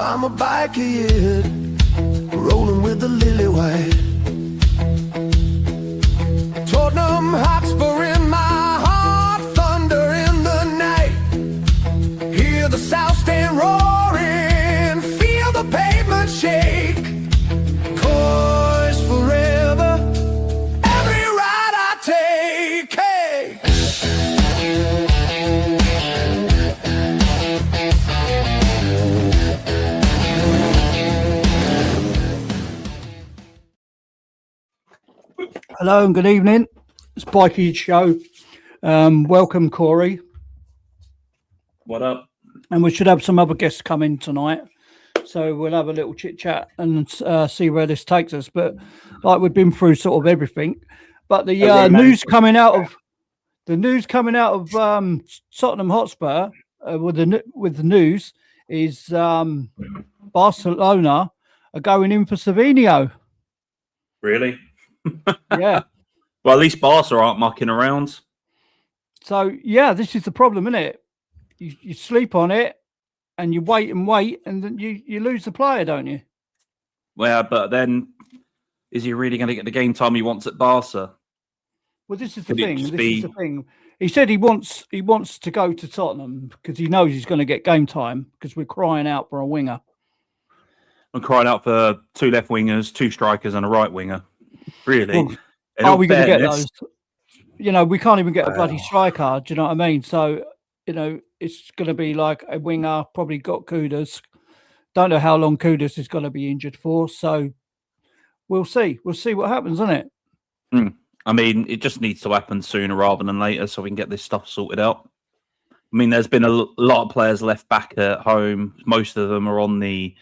I'm a biker kid, rolling with the lily white. Tottenham Hotspur in my heart, thunder in the night. Hear the South Stand roaring, feel the pavement shake. Poise forever, every ride I take. Hey. Hello and good evening. It's Bikey Show. Welcome, Corey. What up? And we should have some other guests come in tonight. So we'll have a little chit chat and see where this takes us. But like we've been through sort of everything. But the news coming out of Tottenham Hotspur with the news is Barcelona are going in for Savinho. Really? Yeah. Well, at least Barca aren't mucking around. So, yeah, this is the problem, isn't it? You sleep on it and you wait, and then you lose the player, don't you? Well, but then is he really going to get the game time he wants at Barca? Well, this is the thing. This is the thing. He said he wants to go to Tottenham because he knows he's going to get game time because we're crying out for a winger. I'm crying out for 2 left wingers, 2 strikers and a right winger. Really? Well, are we going to get those? You know, we can't even get a bloody striker. Do you know what I mean? So, you know, it's going to be like a winger, probably got Kudus. Don't know how long Kudus is going to be injured for. So we'll see. We'll see what happens, isn't it? I mean, it just needs to happen sooner rather than later so we can get this stuff sorted out. I mean, there's been a lot of players left back at home. Most of them are on the,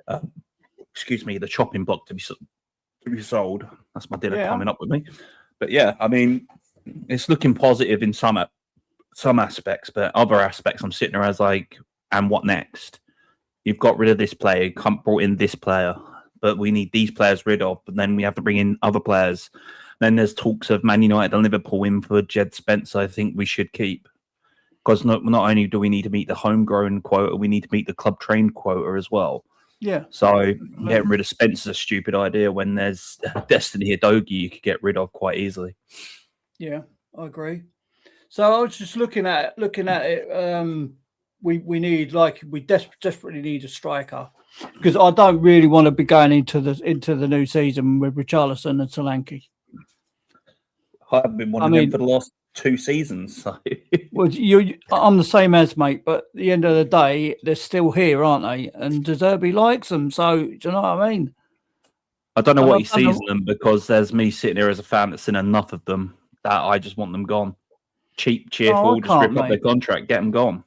the chopping block to be sold. That's my dinner coming up with me. But yeah, I mean, it's looking positive in some aspects, but other aspects I'm sitting there as like, and what next? You've got rid of this player, brought in this player, but we need these players rid of, but then we have to bring in other players. Then there's talks of Man United and Liverpool in for Jed Spencer. I think we should keep, because not only do we need to meet the homegrown quota, we need to meet the club trained quota as well. Yeah. So getting rid of Spencer's a stupid idea when there's Destiny Udogie you could get rid of quite easily. Yeah, I agree. So I was just looking at it. We desperately need a striker because I don't really want to be going into the new season with Richarlison and Solanke. I've been wanting them for the last 2 seasons. So. Well, I'm the same as mate, but at the end of the day, they're still here, aren't they? And De Zerbi likes them, so do you know what I mean? I don't know what he sees in them because there's me sitting here as a fan that's seen enough of them that I just want them gone. Cheap, cheerful, just rip up their contract, get them gone.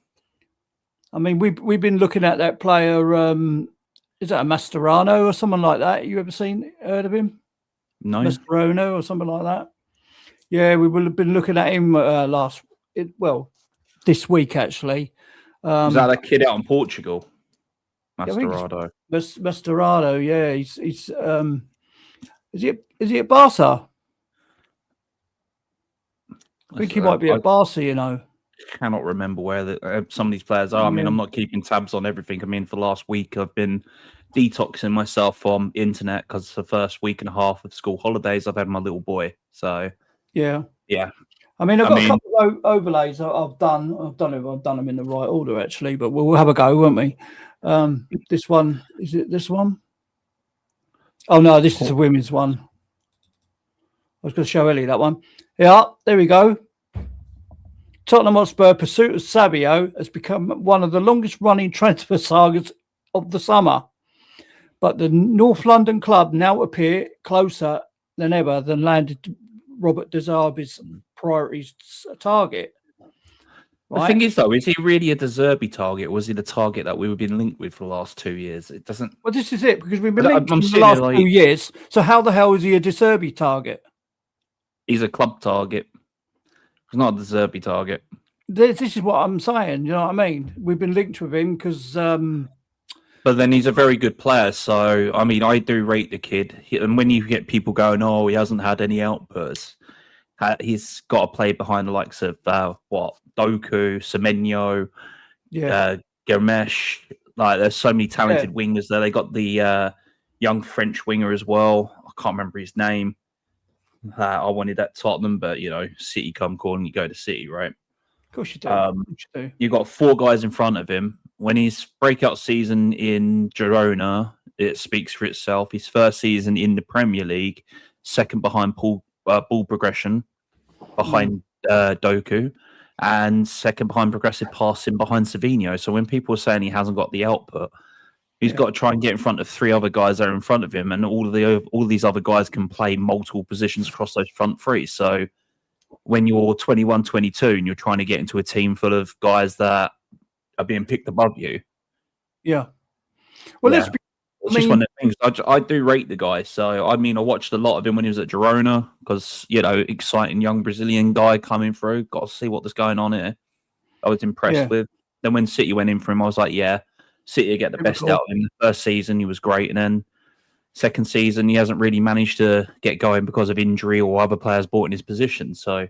I mean, we've been looking at that player. Is that a Mascherano or someone like that? You ever heard of him? No. Mascherano or something like that. Yeah, we will have been looking at him this week actually. Is that kid out in Portugal? Mascherano. Mascherano, yeah. He's is he at Barca? I think he might be at Barca, you know. Cannot remember where some of these players are. I mean, I'm not keeping tabs on everything. I mean, for the last week, I've been detoxing myself from internet because the first week and a half of school holidays, I've had my little boy. So, yeah. I mean, I've got a couple of overlays I've done. I don't know if I've done them in the right order, actually, but we'll have a go, won't we? This one, is it this one? Oh, no, this is a women's one. I was going to show Ellie that one. Yeah, there we go. Tottenham Hotspur pursuit of Savio has become one of the longest-running transfer sagas of the summer. But the North London club now appear closer than ever than landed Robert De Zerbi's priorities target. Right? The thing is, though, is he really a De Zerbi target, or was he the target that we've been linked with for the last 2 years? It doesn't. Well, this is it, because we've been linked for the last 2 years. So how the hell is he a De Zerbi target? He's a club target. He's not a De Zerbi target. This is what I'm saying. You know what I mean? We've been linked with him because. But then he's a very good player. So, I mean, I do rate the kid. And when you get people going, oh, he hasn't had any outbursts, he's got to play behind the likes of, Doku, Semenyo, Germesh. Like, there's so many talented wingers there. They got the young French winger as well. I can't remember his name. I wanted that Tottenham, but City come calling, you go to City, right? Of course you do. You got 4 guys in front of him. When his breakout season in Girona, it speaks for itself. His first season in the Premier League, second behind ball progression, behind Doku, and second behind progressive passing behind Savinho. So when people are saying he hasn't got the output, he's got to try and get in front of 3 other guys that are in front of him, and all of these other guys can play multiple positions across those front 3. So when you're 21, 22, and you're trying to get into a team full of guys that are being picked above you. Yeah. Well, it's just one of the things. I do rate the guy. So, I watched a lot of him when he was at Girona because, exciting young Brazilian guy coming through. Got to see what was going on here. I was impressed with. Then when City went in for him, I was like, City get the best out of him. The first season, he was great. And then second season, he hasn't really managed to get going because of injury or other players bought in his position. So,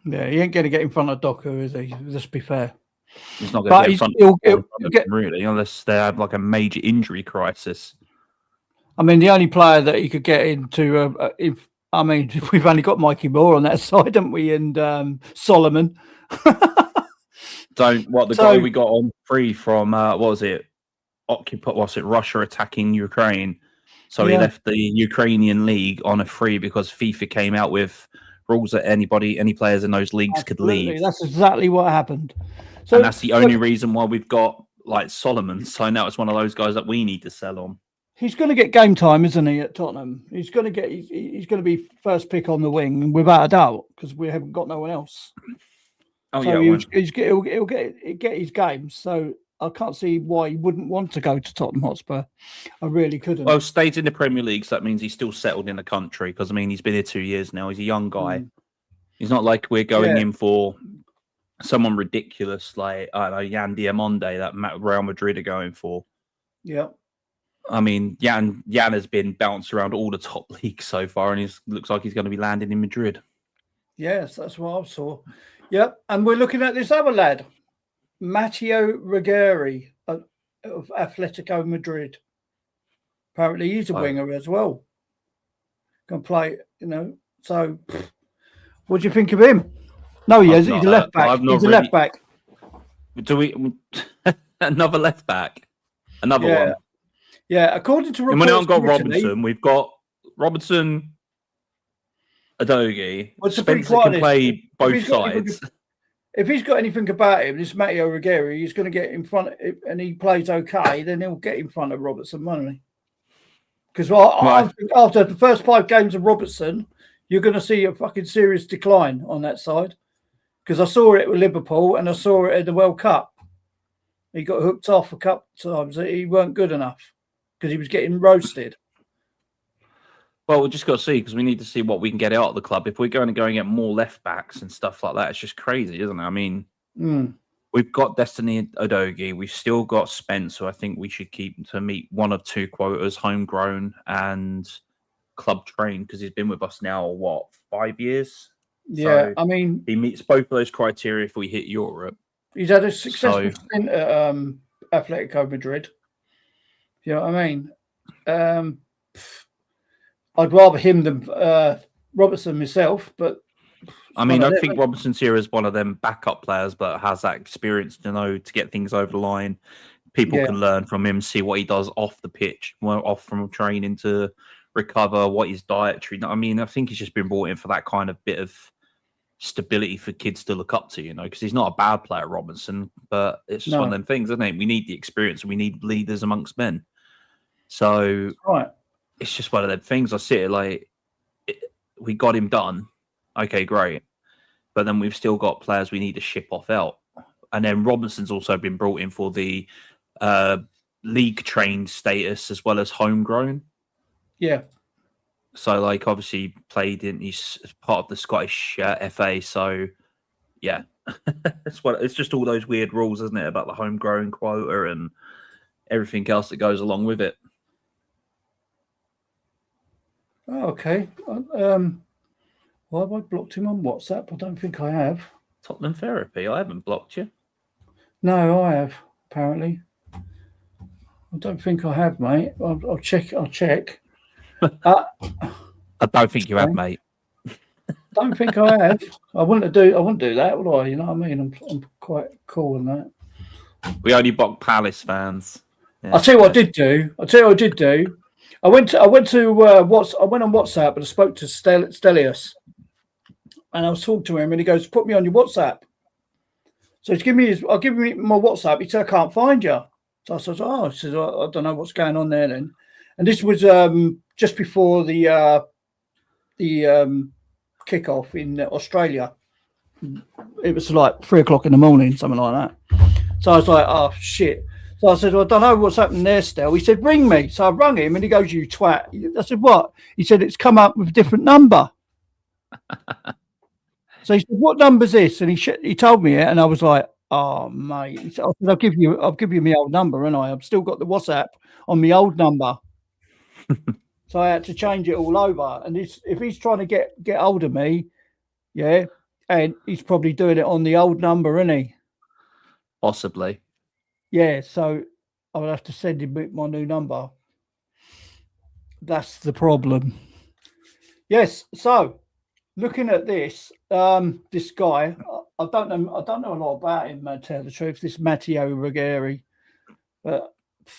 yeah, he ain't going to get in front of Doku, is he? Let's be fair. He's not going to get in front of him, really, unless they have like a major injury crisis. The only player that he could get into, we've only got Mikey Moore on that side, haven't we? And Solomon. Guy we got on free from Russia attacking Ukraine. So he left the Ukrainian league on a free because FIFA came out with rules that any players in those leagues could leave. That's exactly what happened. So, and that's the only reason why we've got like Solomon. So now it's one of those guys that we need to sell on. He's going to get game time, isn't he, at Tottenham? He's going to be first pick on the wing without a doubt because we haven't got no one else. Oh, so he'll get his games. So I can't see why he wouldn't want to go to Tottenham Hotspur. I really couldn't. Well, stays in the Premier League, so that means he's still settled in the country because, he's been here 2 years now. He's a young guy. He's not like we're going in for someone ridiculous like, I don't know, Yan Diamonde that Real Madrid are going for. Yeah. Yan has been bounced around all the top leagues so far, and he looks like he's going to be landing in Madrid. Yes, that's what I saw. Yep, and we're looking at this other lad, Matteo Ruggeri of Atletico Madrid. Apparently, he's a winger as well. Can play, So, what do you think of him? No, he is. He's a left back. He's a left back. Do we another left back? Another one. Yeah, according to reports, and we haven't got Robinson. We've got Robertson, Adogi. Spencer can play both sides. If he's got anything about him, this Matteo Ruggeri, he's going to get in front, and he plays okay, then he'll get in front of Robertson, won't he? Because I think after the first 5 games of Robertson, you're going to see a fucking serious decline on that side. Because I saw it with Liverpool and I saw it at the World Cup. He got hooked off a couple of times. He weren't good enough because he was getting roasted. Well, we've just got to see because we need to see what we can get out of the club. If we're going to go and get more left backs and stuff like that, it's just crazy, isn't it? We've got Destiny Udogie. We've still got Spence, who I think we should keep to meet one of 2 quotas, homegrown and club trained, because he's been with us now, 5 years? Yeah, so he meets both of those criteria if we hit Europe. He's had a successful stint at Atletico Madrid. You know what I mean? I'd rather him than Robertson myself, but I think Robertson's here as one of them backup players, but has that experience to get things over the line. People can learn from him, see what he does off the pitch, off from training to recover, what his dietary. I think he's just been brought in for that kind of bit of stability for kids to look up to, because he's not a bad player, Robinson, but it's just one of them things, isn't it? We need the experience and we need leaders amongst men. So it's just one of them things. I see it we got him done. Okay, great. But then we've still got players we need to ship off out. And then Robinson's also been brought in for the league trained status as well as homegrown. Yeah. So, obviously played he's part of the Scottish FA. So, yeah, it's just all those weird rules, isn't it, about the homegrown quota and everything else that goes along with it. Oh, okay. Why have I blocked him on WhatsApp? I don't think I have. Tottenham Therapy. I haven't blocked you. No, I have, apparently. I don't think I have, mate. I'll check. I'll check. I don't think you have, mate. Don't think I have. I wouldn't do that, would I? You know what I mean? I'm quite cool on that. We only block Palace fans. Yeah. I'll tell you what I did do. I went on WhatsApp and I spoke to Stelios, and I was talking to him, and he goes, "Put me on your WhatsApp." So I'll give him my WhatsApp. He said, "I can't find you." So I said, "Oh," he said, "I don't know what's going on there then." And this was just before the kickoff in Australia. It was like 3 o'clock in the morning, something like that. So I was like, "Oh shit." So I said, "Well, I don't know what's happening there still." He said, "Ring me." So I rung him and he goes, "You twat." I said, "What?" He said, "It's come up with a different number." So he said, "What number's this?" And he told me it, and I was like, "Oh mate." He said, "I'll give you my old number, and I've still got the WhatsApp on my old number." So I had to change it all over. And if he's trying to get hold of me, yeah, and he's probably doing it on the old number, isn't he? Possibly. Yeah, so I would have to send him my new number. That's the problem. Yes, so looking at this, this guy, I don't know a lot about him, to tell the truth. This Matteo Ruggieri, but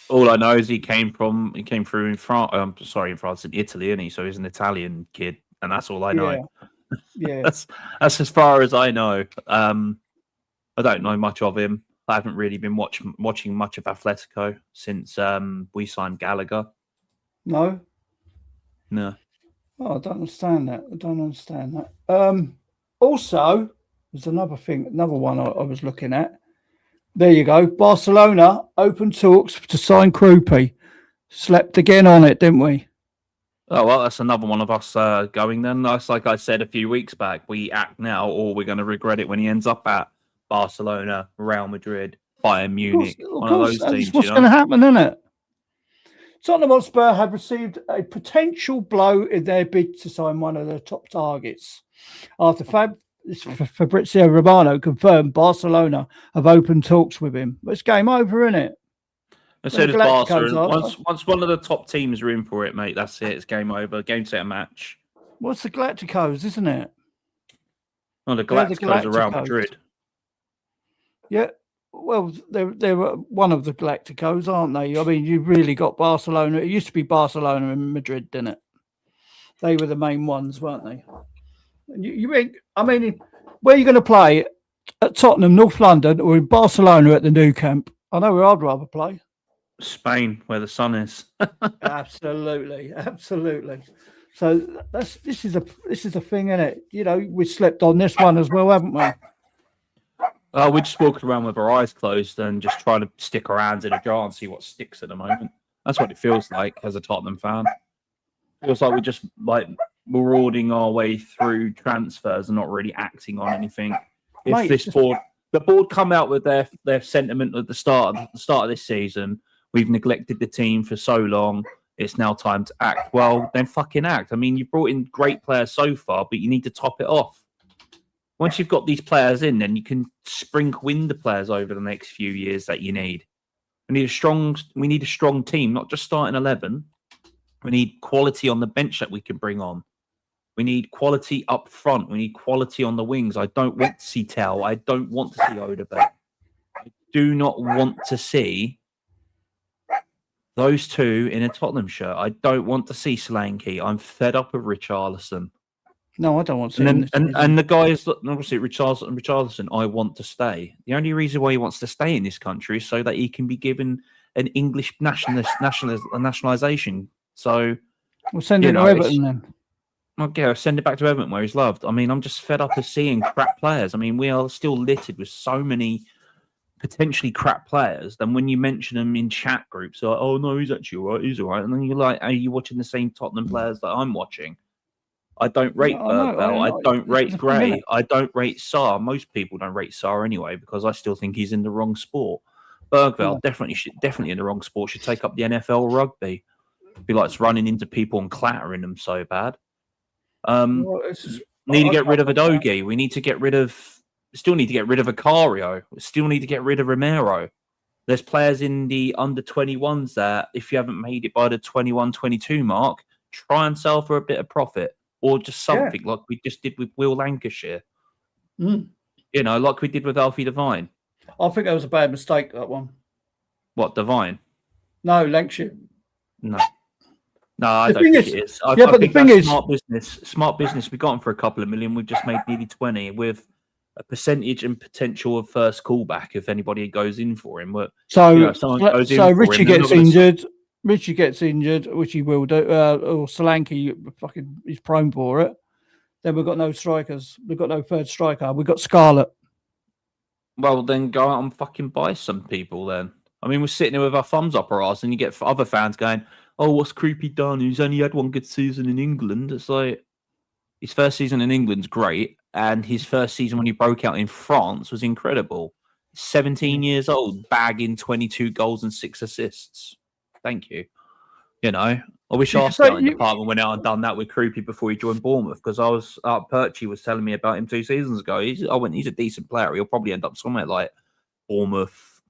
all I know is he came through in France. In France, in Italy, isn't he? So he's an Italian kid, and that's all I know. Yeah, that's as far as I know. I don't know much of him. I haven't really been watching much of Atletico since we signed Gallagher. No. Oh, I don't understand that. Also, there's another one I was looking at. There you go. Barcelona open talks to sign Krupi. Slept again on it, didn't we? Oh, well, that's another one of us going then. That's like I said a few weeks back. We act now or we're going to regret it when he ends up at Barcelona, Real Madrid, Bayern Munich. One of those teams. That's what's going to happen, isn't it? Tottenham Hotspur have received a potential blow in their bid to sign one of their top targets. After Fabrizio Romano confirmed Barcelona have opened talks with him. But it's game over, isn't it? As soon as Barcelona, once one of the top teams are in for it, mate, that's it. It's game over. Game, set, match. What's the Galacticos, isn't it? Oh, the Galacticos are Real Madrid. Yeah. Well, they're one of the Galacticos, aren't they? I mean, you've really got Barcelona. It used to be Barcelona and Madrid, didn't it? They were the main ones, weren't they? I mean, where are you going to play? At Tottenham, North London, or in Barcelona at the Nou Camp? I know where I'd rather play. Spain, where the sun is. Absolutely. So this is a thing, isn't it? You know, we slept on this one as well, haven't we? We're just walking around with our eyes closed and just trying to stick our hands in a jar and see what sticks at the moment. That's what it feels like as a Tottenham fan. It feels like we're just like marauding our way through transfers and not really acting on anything. If the board come out with their sentiment at the start of this season, we've neglected the team for so long, it's now time to act. Well, then fucking act. I mean, you've brought in great players so far, but you need to top it off. Once you've got these players in, then you can sprinkle in the players over the next few years that you need. We need a strong team, not just starting 11. We need quality on the bench that we can bring on. We need quality up front. We need quality on the wings. I don't want to see Tell. I don't want to see Odegaard. I do not want to see those two in a Tottenham shirt. I don't want to see Solanke. I'm fed up with Richarlison. No, I don't want to. And the guys, obviously, Richarlison, I want to stay. The only reason why he wants to stay in this country is so that he can be given an English nationalisation. So we'll send it to Everton then. Okay, send it back to Everton where he's loved. I mean, I'm just fed up of seeing crap players. I mean, we are still littered with so many potentially crap players. Then when you mention them in chat groups, like, oh no, he's actually all right, he's all right. And then you're like, are you watching the same Tottenham players that I'm watching? I don't rate Bergvall. I don't rate Gray. I don't rate Sarr. Most people don't rate Sarr anyway because I still think he's in the wrong sport. Bergvall definitely in the wrong sport. Should take up the NFL rugby. Be like it's running into people and clattering them so bad. Need to get rid of Udogie. Still need to get rid of Vicario. Still need to get rid of Romero. There's players in the under 21s that, if you haven't made it by the 21-22 mark, try and sell for a bit of profit or just something like we just did with Will Lancashire. Mm. You know, like we did with Alfie Devine. I think that was a bad mistake, that one. What, Devine? No, Lancashire. No, I don't think it is. I but think the thing is, smart business. We got him for a couple of million. We've just made nearly 20 with a percentage and potential of first callback if anybody goes in for him. But, so Richie gets injured. Richie gets injured, which he will do. Or Solanke, fucking, he's prone for it. Then we've got no strikers. We've got no third striker. We've got Scarlett. Well, then go out and fucking buy some people then. I mean, we're sitting here with our thumbs up our arse and you get other fans going, oh, what's Creepy done? He's only had one good season in England. It's like, his first season in England's great. And his first season when he broke out in France was incredible. 17 years old, bagging 22 goals and 6 assists. Thank you. You know, I wish our scouting department went out and done that with Creepy before he joined Bournemouth, because I was Perchie was telling me about him 2 seasons ago. He's a decent player. He'll probably end up somewhere like Bournemouth,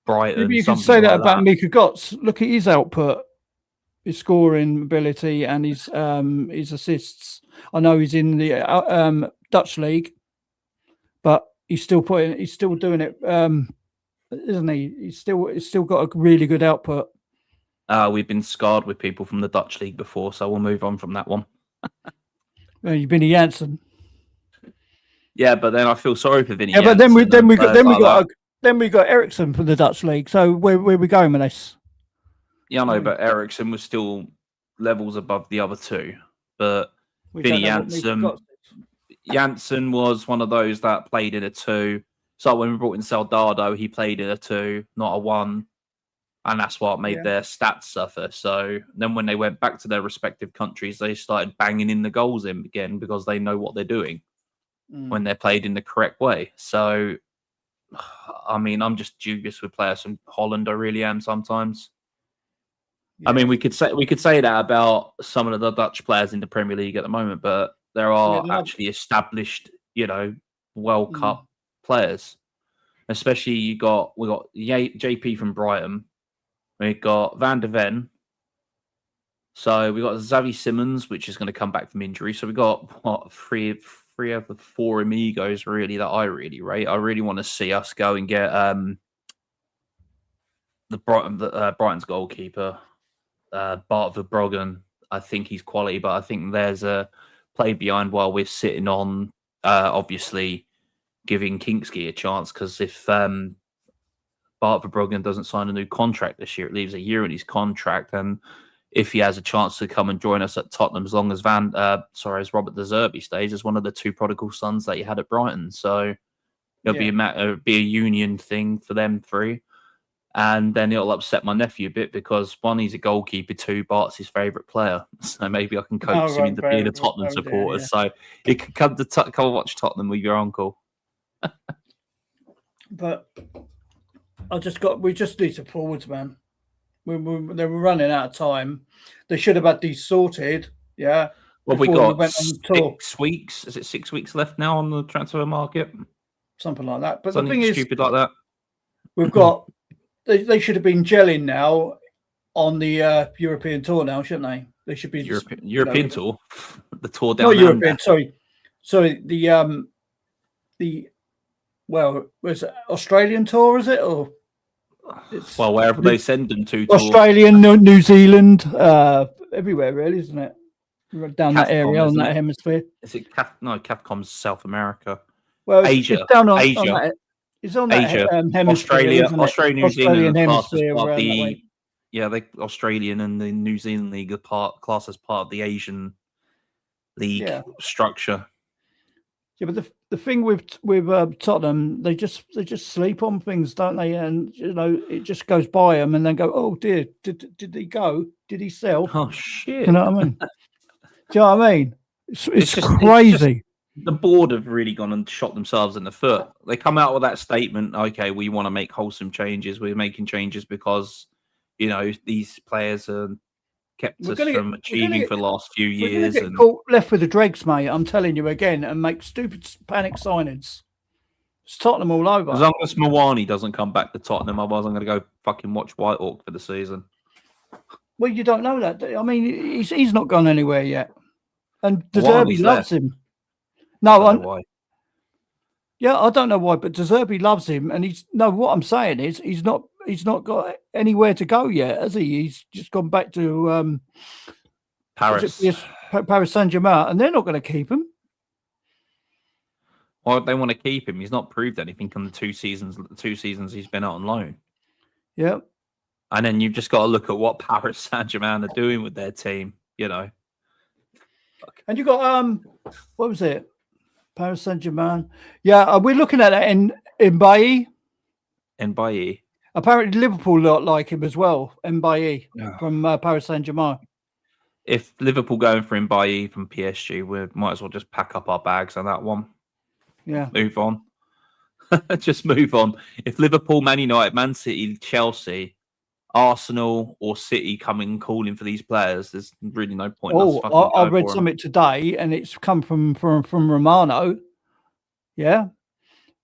Brighton. Maybe you can say that about Mika Gotts. Look at his output, his scoring ability, and his assists. I know he's in the Dutch league, but he's still doing it, isn't he? He's still got a really good output. We've been scarred with people from the Dutch league before, so we'll move on from that one. Well, you've been a Janssen. Yeah, but then I feel sorry for Vinny. Yeah, but then we got Ericsson from the Dutch league. So where we going with this? Yeah, I know, but Ericsson was still levels above the other two. But Vinny Janssen was one of those that played in a 2. So when we brought in Soldado, he played in a 2, not a 1. And that's what made their stats suffer. So then when they went back to their respective countries, they started banging in the goals in again because they know what they're doing when they're played in the correct way. So, I mean, I'm just dubious with players from Holland. I really am sometimes. Yeah. I mean, we could say that about some of the Dutch players in the Premier League at the moment, but there are actually established, World Cup players. Especially we got JP from Brighton. We got Van der Ven. So we got Xavi Simons, which is going to come back from injury. So we got three of the 4 amigos really that I really rate. I really want to see us go and get Brighton's goalkeeper, Bart Verbruggen. I think he's quality, but I think there's a play behind while we're sitting on obviously giving Kingsky a chance, because if Bart Verbruggen doesn't sign a new contract this year, it leaves a year in his contract, and if he has a chance to come and join us at Tottenham, as long as as Robert De Zerbi stays as one of the 2 prodigal sons that he had at Brighton, so it'll be a union thing for them 3, and then it'll upset my nephew a bit because 1, he's a goalkeeper, 2, Bart's his favourite player, so maybe I can coax him into being a Tottenham supporter. So you can come watch Tottenham with your uncle. But we just need some forwards, man. They were running out of time. They should have had these sorted. Yeah. Well, we got 6 weeks. Is it 6 weeks left now on the transfer market? Something like that. But something the thing is, stupid like that. We've got. They should have been gelling now on the European tour now, shouldn't they? They should be European tour. The tour down. Not European. Sorry. Was it Australian tour? Is it or? Wherever they send them to. Australian, New Zealand, everywhere really, isn't it? Down that area, on that hemisphere. Is it Capcom's South America? Well, Asia. It's down on Asia. It's on that Asia. hemisphere. Australia, New Zealand hemisphere. Australian and the New Zealand league are class as part of the Asian league structure. Yeah, but the thing with Tottenham, they just sleep on things, don't they? And it just goes by them, and then go, oh dear, did he go? Did he sell? Oh shit! You know what I mean? Do you know what I mean? It's crazy. The board have really gone and shot themselves in the foot. They come out with that statement, okay, we want to make wholesome changes. We're making changes because these players are kept us from achieving for the last few years. And left with the dregs, mate. I'm telling you again, and make stupid panic signings. It's Tottenham all over. As long as Mawani doesn't come back to Tottenham, otherwise I'm going to go fucking watch Whitehawk for the season. Well, you don't know that. I mean, he's not gone anywhere yet. And De Mawani's Zerbi loves left. him. No, I don't know why. Yeah, I don't know why, but De Zerbi loves him. And what I'm saying is he's not got anywhere to go yet, has he? He's just gone back to Paris. Paris Saint-Germain, and they're not going to keep him. Why would they want to keep him? He's not proved anything in the two seasons he's been out on loan. Yeah. And then you've just got to look at what Paris Saint-Germain are doing with their team, you know. And you got what was it? Paris Saint-Germain. Yeah, we're looking at that in Mbaye. Mbaye. Apparently Liverpool like him as well. Mbaye from Paris Saint-Germain. If Liverpool going for Mbaye from PSG, we might as well just pack up our bags on that one. Yeah. Move on. Just move on. If Liverpool, Man United, Man City, Chelsea, Arsenal or City coming calling for these players, there's really no point. I read something today, and it's come from Romano. Yeah,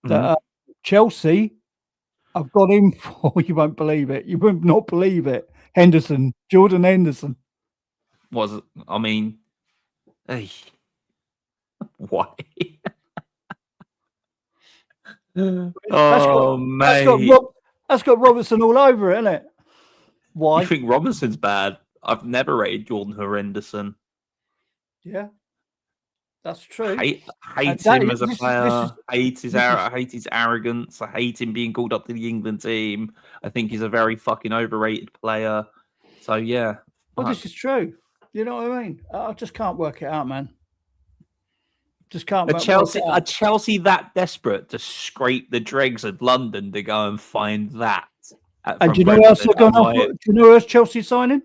that Chelsea have got him for. You won't believe it. You would not believe it. Jordan Henderson. I mean, hey, why? Mate, that's got Robertson all over it, isn't it? Why? You think Robinson's bad? I've never rated Jordan Henderson. Yeah, that's true. Hate him as a player. Hate his arrogance. I hate him being called up to the England team. I think he's a very fucking overrated player. So yeah. Well, this is true. You know what I mean? I just can't work it out, man. Just can't. Are Chelsea that desperate to scrape the dregs of London to go and find that? And do you know who else gone off? Do you know who else Chelsea signing?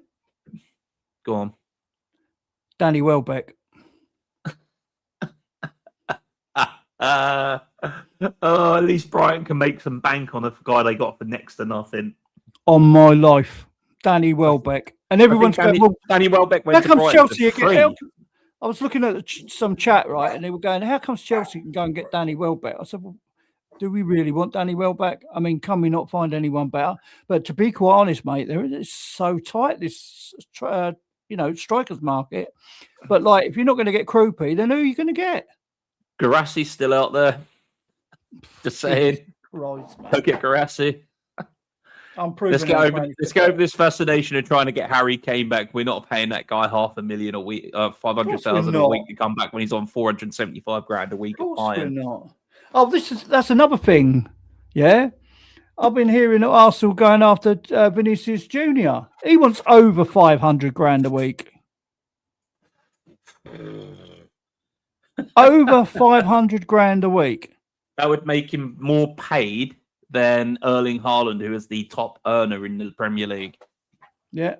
Go on. Danny Welbeck. At least Brighton can make some bank on a guy they got for next to nothing. On my life, Danny Welbeck. And everyone's going, Danny Welbeck went to Brighton Chelsea again? I was looking at some chat, right, and they were going, how comes Chelsea can go and get Danny Welbeck? I said, well, do we really want Danny Welbeck? I mean, can we not find anyone better? But to be quite honest, mate, it's so tight, this, strikers market. But, like, if you're not going to get Krupi, then who are you going to get? Garassi's still out there. Just saying. Christ, man. Look at Garassi. Let's go over this fascination of trying to get Harry Kane back. We're not paying that guy $500,000 a week, 500,000 a week to come back when he's on 475 grand a week. Of course we're not. Oh, that's another thing. Yeah, I've been hearing Arsenal going after Vinicius Junior. He wants over 500 grand a week. Over 500 grand a week. That would make him more paid than Erling Haaland, who is the top earner in the Premier League. Yeah.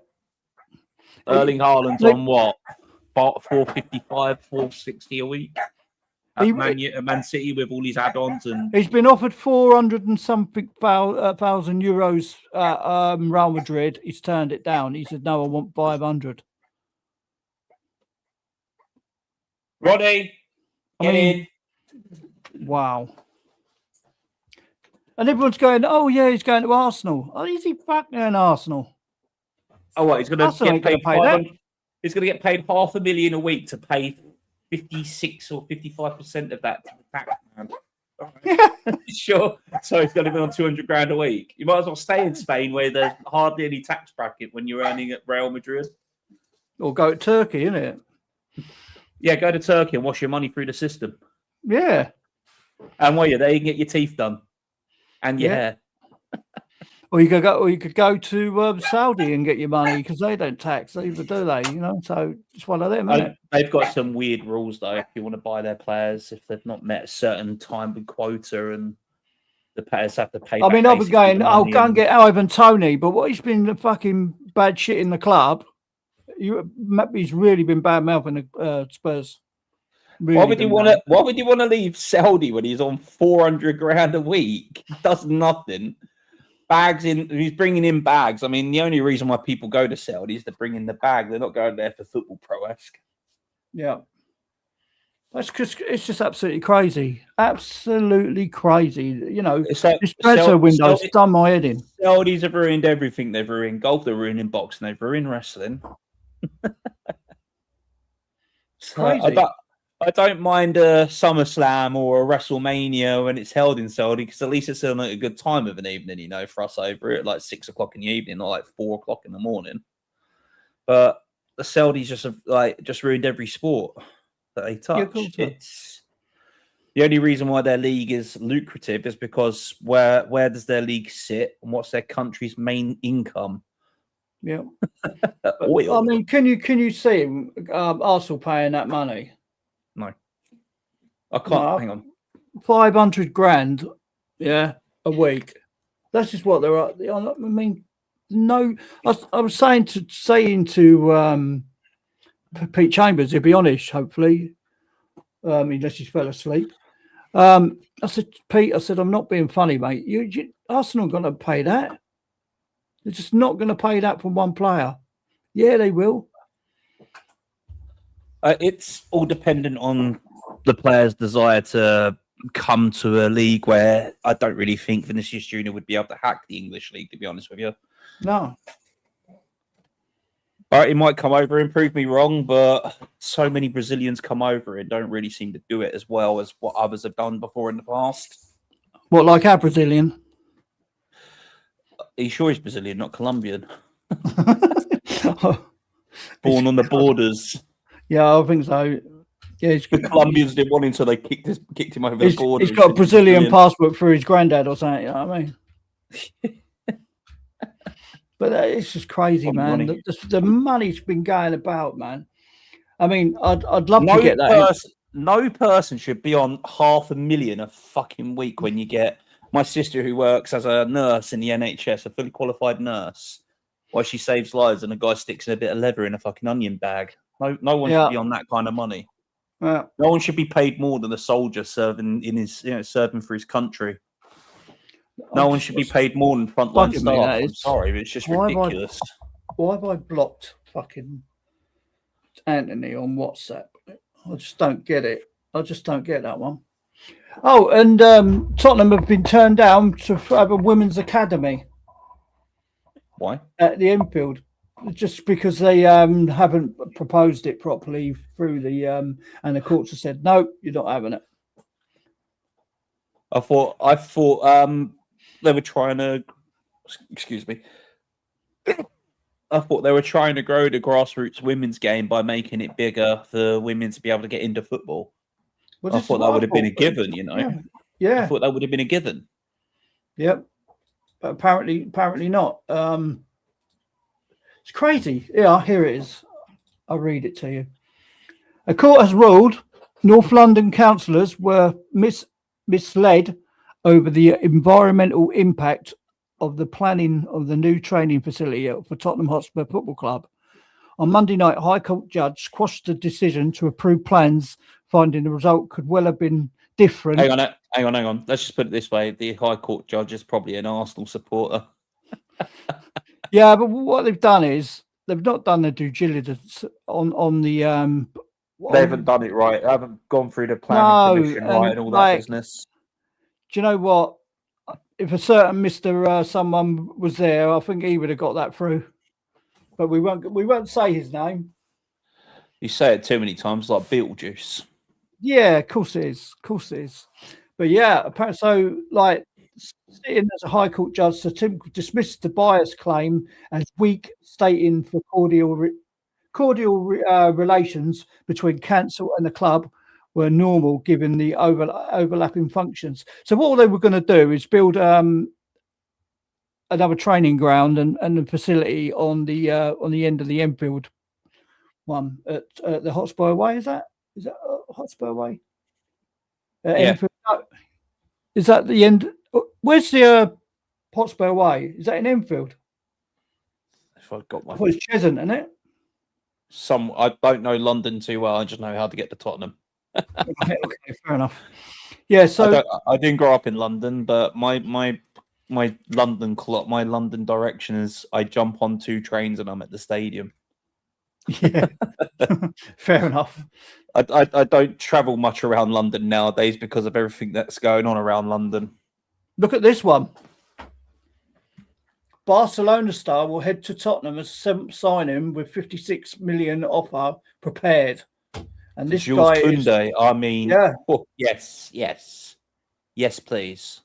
Erling Haaland's on what? 455, 460 a week? At Man City with all these add-ons, and he's been offered 400 and something thousand euros at Real Madrid. He's turned it down. He said, "No, I want 500." Roddy, get in. Wow. And everyone's going, "Oh yeah, he's going to Arsenal." Oh, is he back there in Arsenal? Oh, what? He's going to get paid 500. He's going to get paid $500,000 a week to pay 56 or 55% of that to the tax man. Yeah. Sure. So he's going to be on 200 grand a week. You might as well stay in Spain where there's hardly any tax bracket when you're earning at Real Madrid. Or go to Turkey, innit? Yeah, go to Turkey and wash your money through the system. Yeah. And while you're there, you can get your teeth done and your hair. Or you could go to Saudi and get your money because they don't tax either, do they? You know, so it's one of them. Isn't it? They've got some weird rules though. If you want to buy their players, if they've not met a certain time and quota, and the players have to pay. I mean, I've been going, I'll go and get Ivan Toney, but what he's been fucking bad shit in the club. He's really been bad mouthing the Spurs. Really why would you want to leave Saudi when he's on 400 grand a week? He does nothing. Bags in, he's bringing in bags. I mean, the only reason why people go to Saudi is to bring in the bag. They're not going there for football pro-esque. Yeah. That's because it's just absolutely crazy. Absolutely crazy. You know, It's like this transfer window's done my head in. Saudis have ruined everything. They've ruined golf, they're ruining boxing, they've ruined wrestling. Crazy. I don't mind a SummerSlam or a WrestleMania when it's held in Saudi, because at least it's still a good time of an evening, you know, for us over at like 6 o'clock in the evening, not like 4 o'clock in the morning. But the Saudis just ruined every sport that they touch. It's the only reason why their league is lucrative is because where does their league sit and what's their country's main income? Yeah. Oil. I mean, can you see Arsenal paying that money? No. I can't. Hang on. 500 grand, yeah, a week. That's just what they're at. I mean, no. I was saying to Pete Chambers, he'll be honest, hopefully, unless he fell asleep. I said, Pete, I'm not being funny, mate. Arsenal are going to pay that. They're just not going to pay that for one player. Yeah, they will. It's all dependent on the player's desire to come to a league where I don't really think Vinicius Junior would be able to hack the English league, to be honest with you. No. But he might come over and prove me wrong, but so many Brazilians come over and don't really seem to do it as well as what others have done before in the past. What, like our Brazilian? Are you sure he's Brazilian, not Colombian? Born on the borders. Yeah, I think so. Yeah, the Colombians didn't want him, so they kicked him over the border. He's got a Brazilian passport through his granddad or something. You know what I mean? But it's just crazy, man. The money's been going about, man. I mean, I'd love to get that. No person should be on $500,000 a fucking week when you get my sister who works as a nurse in the NHS, a fully qualified nurse, while she saves lives, and a guy sticks in a bit of leather in a fucking onion bag. No one should be on that kind of money. Yeah. No one should be paid more than a soldier serving in his, serving for his country. No one should be paid more than frontline staff. I'm sorry, but it's just ridiculous. Why have I blocked fucking Anthony on WhatsApp? I just don't get it. I just don't get that one. Oh, and Tottenham have been turned down to have a women's academy. Why? At the Enfield. Just because they haven't proposed it properly through the and the courts have said no, you're not having it. I thought they were trying to. Excuse me. I thought they were trying to grow the grassroots women's game by making it bigger for women to be able to get into football. Well, I thought that would have been a given, you know. Yeah. I thought that would have been a given. Yep. But apparently not. It's crazy. Yeah, here it is. I'll read it to you. A court has ruled North London councillors were misled over the environmental impact of the planning of the new training facility for Tottenham Hotspur Football Club. On Monday night, High Court judge quashed the decision to approve plans, finding the result could well have been different. Hang on. Let's just put it this way. The High Court judge is probably an Arsenal supporter. Yeah, but what they've done is they've not done the due diligence on the. They haven't done it right. They haven't gone through the planning commission right and all that business. Do you know what? If a certain Mr. someone was there, I think he would have got that through. But we won't say his name. You say it too many times, like Beetlejuice. Yeah, of course it is. But yeah, apparently, so like sitting as a High Court judge, Sir Tim dismissed the bias claim as weak, stating for cordial relations between council and the club were normal given the overlapping functions. So what they were going to do is build another training ground and a facility on the end of the Enfield one at the Hotspur Way. Is that Hotspur Way? Yeah. Enfield, is that the end? Where's the Hotspur Way? Is that in Enfield? If I've got my... Well, it's Cheshunt, isn't it? I don't know London too well. I just know how to get to Tottenham. Okay, fair enough. Yeah, so I didn't grow up in London, but my London direction is I jump on 2 trains and I'm at the stadium. Yeah, fair enough. I don't travel much around London nowadays because of everything that's going on around London. Look at this one. Barcelona star will head to Tottenham as seventh signing with 56 million offer prepared. And this Jules guy Koundé, is, I mean, yeah. oh, yes, please.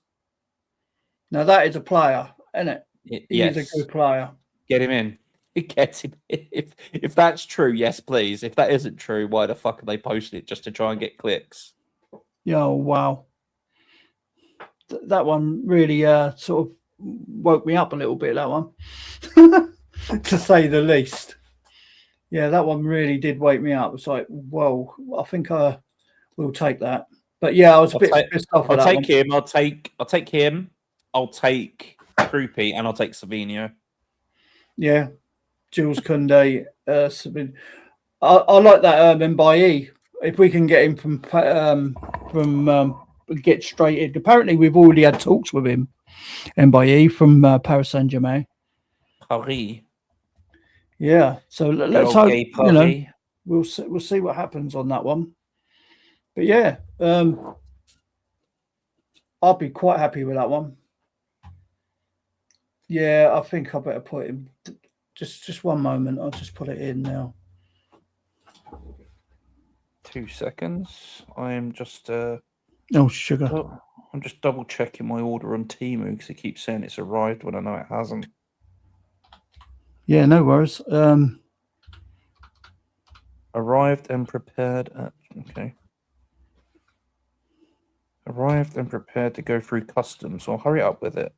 Now that is a player, isn't it? He Yes, is a good player. get him in. Get him. If that's true, yes, please. If that isn't true, why the fuck are they posting it just to try and get clicks? Yeah, oh, wow. That one really sort of woke me up a little bit, that one, to say the least. Yeah, that one really did wake me up. It's like, whoa, I think I will take that. But yeah, I was a bit pissed off with that one. I'll take him. I'll take Troopy, and I'll take Savinho. Yeah, Jules Koundé. I like that Mbaye. If we can get him from get straight in. Apparently, we've already had talks with him, Mbaye from Paris Saint-Germain. Paris. Yeah, so let's hope. We'll see what happens on that one. But yeah, I'll be quite happy with that one. Yeah, I think I better put him. Just one moment. I'll just put it in now. 2 seconds. I am just. Oh, sugar. I'm just double checking my order on Temu because it keeps saying it's arrived when I know it hasn't. Yeah, no worries. Arrived and prepared at. Okay. Arrived and prepared to go through customs. So I'll hurry up with it.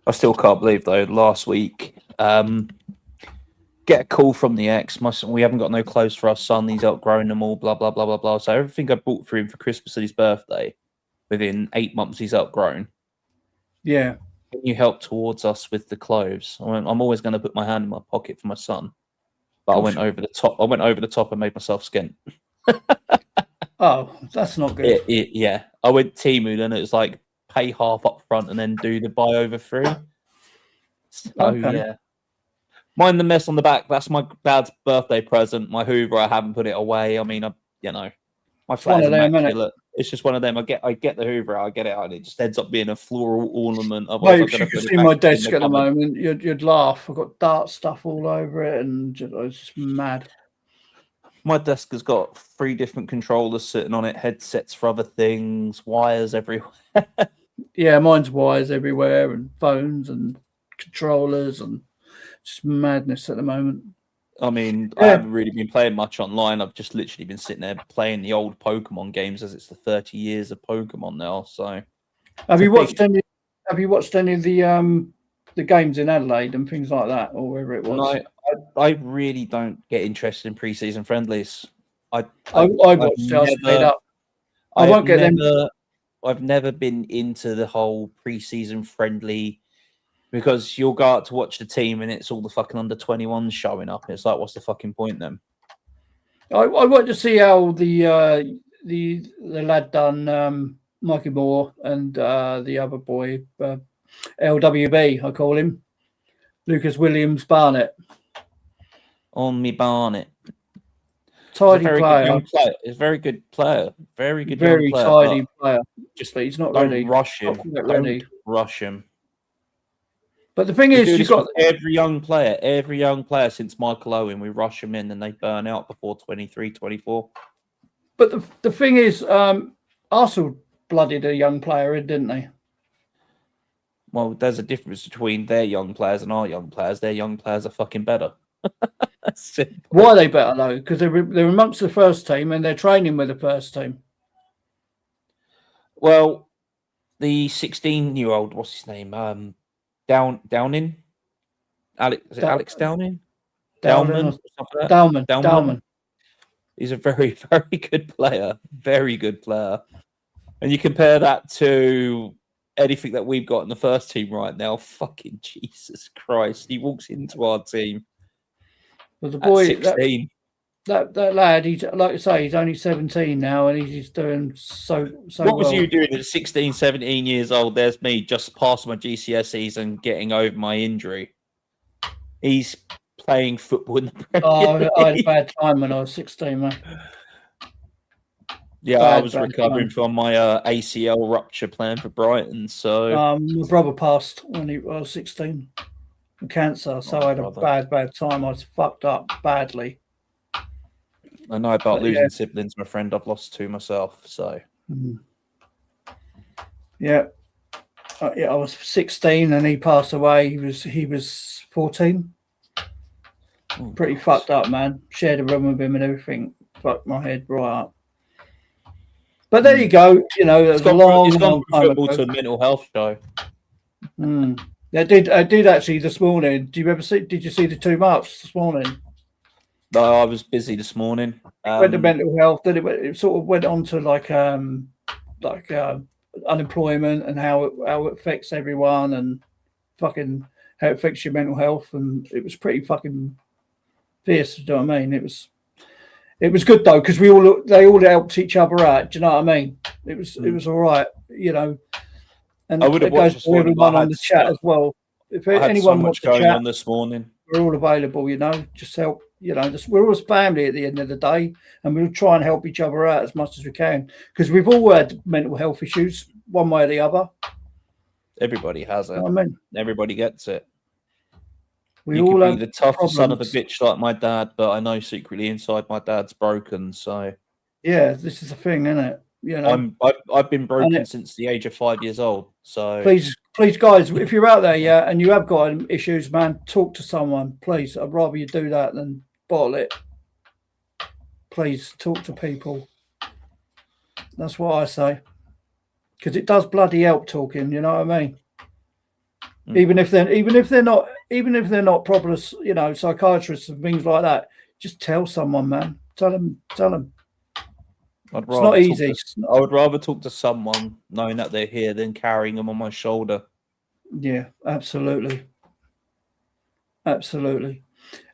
I still can't believe though. Last week, get a call from the ex. We haven't got no clothes for our son. He's outgrown them all. Blah blah blah blah blah. So everything I bought for him for Christmas and his birthday, within 8 months he's outgrown. Yeah. Can you help towards us with the clothes? I'm always going to put my hand in my pocket for my son, but I went over the top. I went over the top and made myself skint. Oh, that's not good. Yeah, I went Temu, and it was like pay half up front and then do the buy over 3. So Okay. yeah, mind the mess on the back. That's my dad's birthday present. My Hoover, I haven't put it away. I mean, my flat is immaculate. It's just one of them. I get the Hoover out, I get it out, and it just ends up being a floral ornament. Well, if you could see my desk at the moment, you'd laugh. I've got dart stuff all over it, and it's just mad. My desk has got 3 different controllers sitting on it, headsets for other things, wires everywhere. Yeah, mine's wires everywhere, and phones and controllers, and just madness at the moment. I mean, I haven't really been playing much online. I've just literally been sitting there playing the old Pokemon games, as it's the 30 years of Pokemon now. So, have you watched any of the games in Adelaide and things like that, or wherever it was? No, I really don't get interested in pre-season friendlies. I watched it. I stayed up. I won't get them. I've never been into the whole pre-season friendly. Because you'll go out to watch the team and it's all the fucking under-21s showing up. It's like, what's the fucking point then? I want to see how the lad done, Mikey Moore, and the other boy, LWB, I call him, Lucas Williams Barnett. On me Barnett. Tidy player. He's a very good player. Very good. Very tidy player. Just but he's not don't ready. Rush him. Don't rush him. But the thing is, you've got every young player since Michael Owen, we rush them in and they burn out before 23, 24. But the thing is, Arsenal blooded a young player in, didn't they? Well, there's a difference between their young players and our young players. Their young players are fucking better. Why are they better though? Because they're amongst the first team and they're training with the first team. Well, the 16-year-old, what's his name? Downing? Alex Downing? Dowman. He's a very, very good player. Very good player. And you compare that to anything that we've got in the first team right now. Fucking Jesus Christ. He walks into our team. Well, the boy, at 16. that lad, he's like I say, he's only 17 now, and he's doing so What was well. you doing at 16, 17 years old? There's me just past my GCSEs and getting over my injury. He's playing football in the Premier I had a League. bad time when I was 16, man. Yeah, I was recovering from my ACL rupture playing for Brighton. So my brother passed when I was 16 from cancer, so I had a bad time. I was fucked up badly. I know about losing siblings, my friend. I've lost 2 myself. So yeah, I was 16 and he passed away. He was 14. Pretty fucked up, man. Shared a room with him and everything. Fucked my head right up. But there you go. You know, it was a long time football ago. to a mental health show. I did actually this morning. Did you see the 2 marks this morning? No, I was busy this morning. Went to mental health. Then it sort of went on to unemployment and how it affects everyone and fucking how it affects your mental health. And it was pretty fucking fierce. Do you know what I mean? It was good though because they all helped each other out. Do you know what I mean? It was all right, you know. And I would have watched for everyone on the chat as well. If anyone wants to chat on this morning, we're all available. You know, just help. You know, we're all family at the end of the day, and we'll try and help each other out as much as we can because we've all had mental health issues one way or the other. Everybody has it. You know what I mean? Everybody gets it. We all have the toughest problems. Son of a bitch like my dad, but I know secretly inside my dad's broken. So yeah, this is the thing, isn't it? You know, I've been broken since the age of 5 years old. So please, guys, if you're out there, and you have got issues, man, talk to someone. Please, I'd rather you do that than bottle it. Please talk to people. That's what I say, because it does bloody help talking. You know what I mean? Even if they're not proper, you know, psychiatrists and things like that, just tell someone, man. Tell them. It's not easy. I would rather talk to someone knowing that they're here than carrying them on my shoulder. Yeah, absolutely.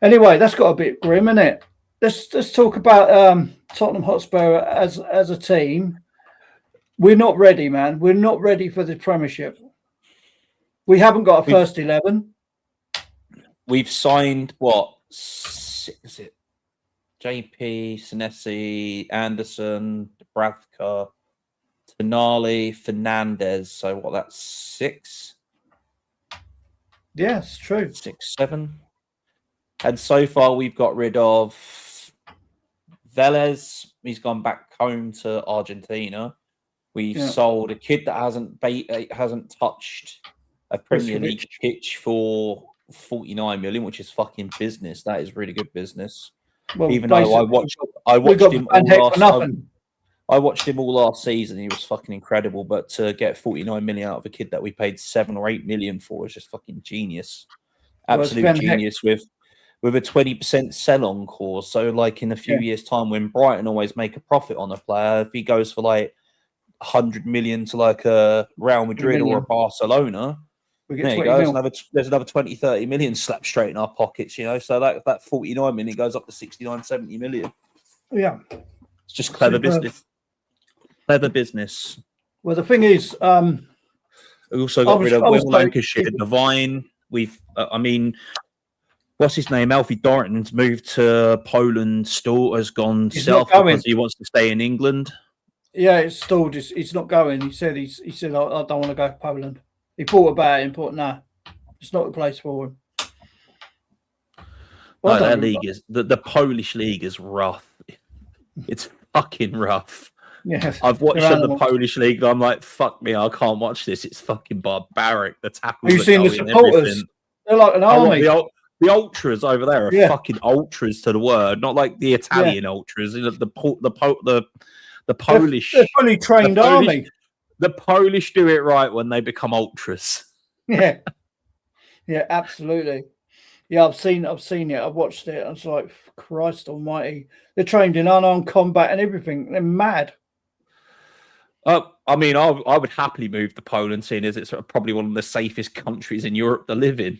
Anyway, that's got a bit grim, isn't it? Let's talk about Tottenham Hotspur as a team. We're not ready, man. We're not ready for the Premiership. We haven't got a first 11. We've signed what? Is it? JP, Senesi, Anderson, Dubravka, Tonali, Fernandez. So what? That's 6. Yeah, it's true. 6, 7. And so far we've got rid of Velez. He's gone back home to Argentina. We've sold a kid that hasn't touched a Premier League pitch for 49 million, which is fucking business. That is really good business. Well, even though I watched him all last season, he was fucking incredible. But to get 49 million out of a kid that we paid 7 or 8 million for is just fucking genius. Absolute genius with a 20% sell-on clause. So, like in a few years' time, when Brighton always make a profit on a player, if he goes for like 100 million to like a Real Madrid or a Barcelona, there you go. There's another 20, 30 million slapped straight in our pockets, you know. So that 49 million goes up to 69, 70 million. Yeah. It's just clever business. Clever business. Well, the thing is, we also got rid of Will Lancashire, Devine. What's his name? Alfie Dorrington's moved to Poland. Stuart has gone south because he wants to stay in England. Yeah, it's stalled. He's not going. He said I don't want to go to Poland. He thought about it and thought, nah, it's not the place for him. Well, that league is the Polish league is rough. It's fucking rough. Yeah, I've watched the Polish league and I'm like, fuck me, I can't watch this. It's fucking barbaric. The tackles. Have you seen the supporters? They're like an army. The ultras over there are fucking ultras to the word, not like the Italian ultras. The Polish. They're fully trained army. The Polish do it right when they become ultras. Yeah, absolutely. Yeah, I've seen it. I've watched it. I was like, Christ Almighty! They're trained in unarmed combat and everything. They're mad. I would happily move to Poland, seeing as it's probably one of the safest countries in Europe to live in.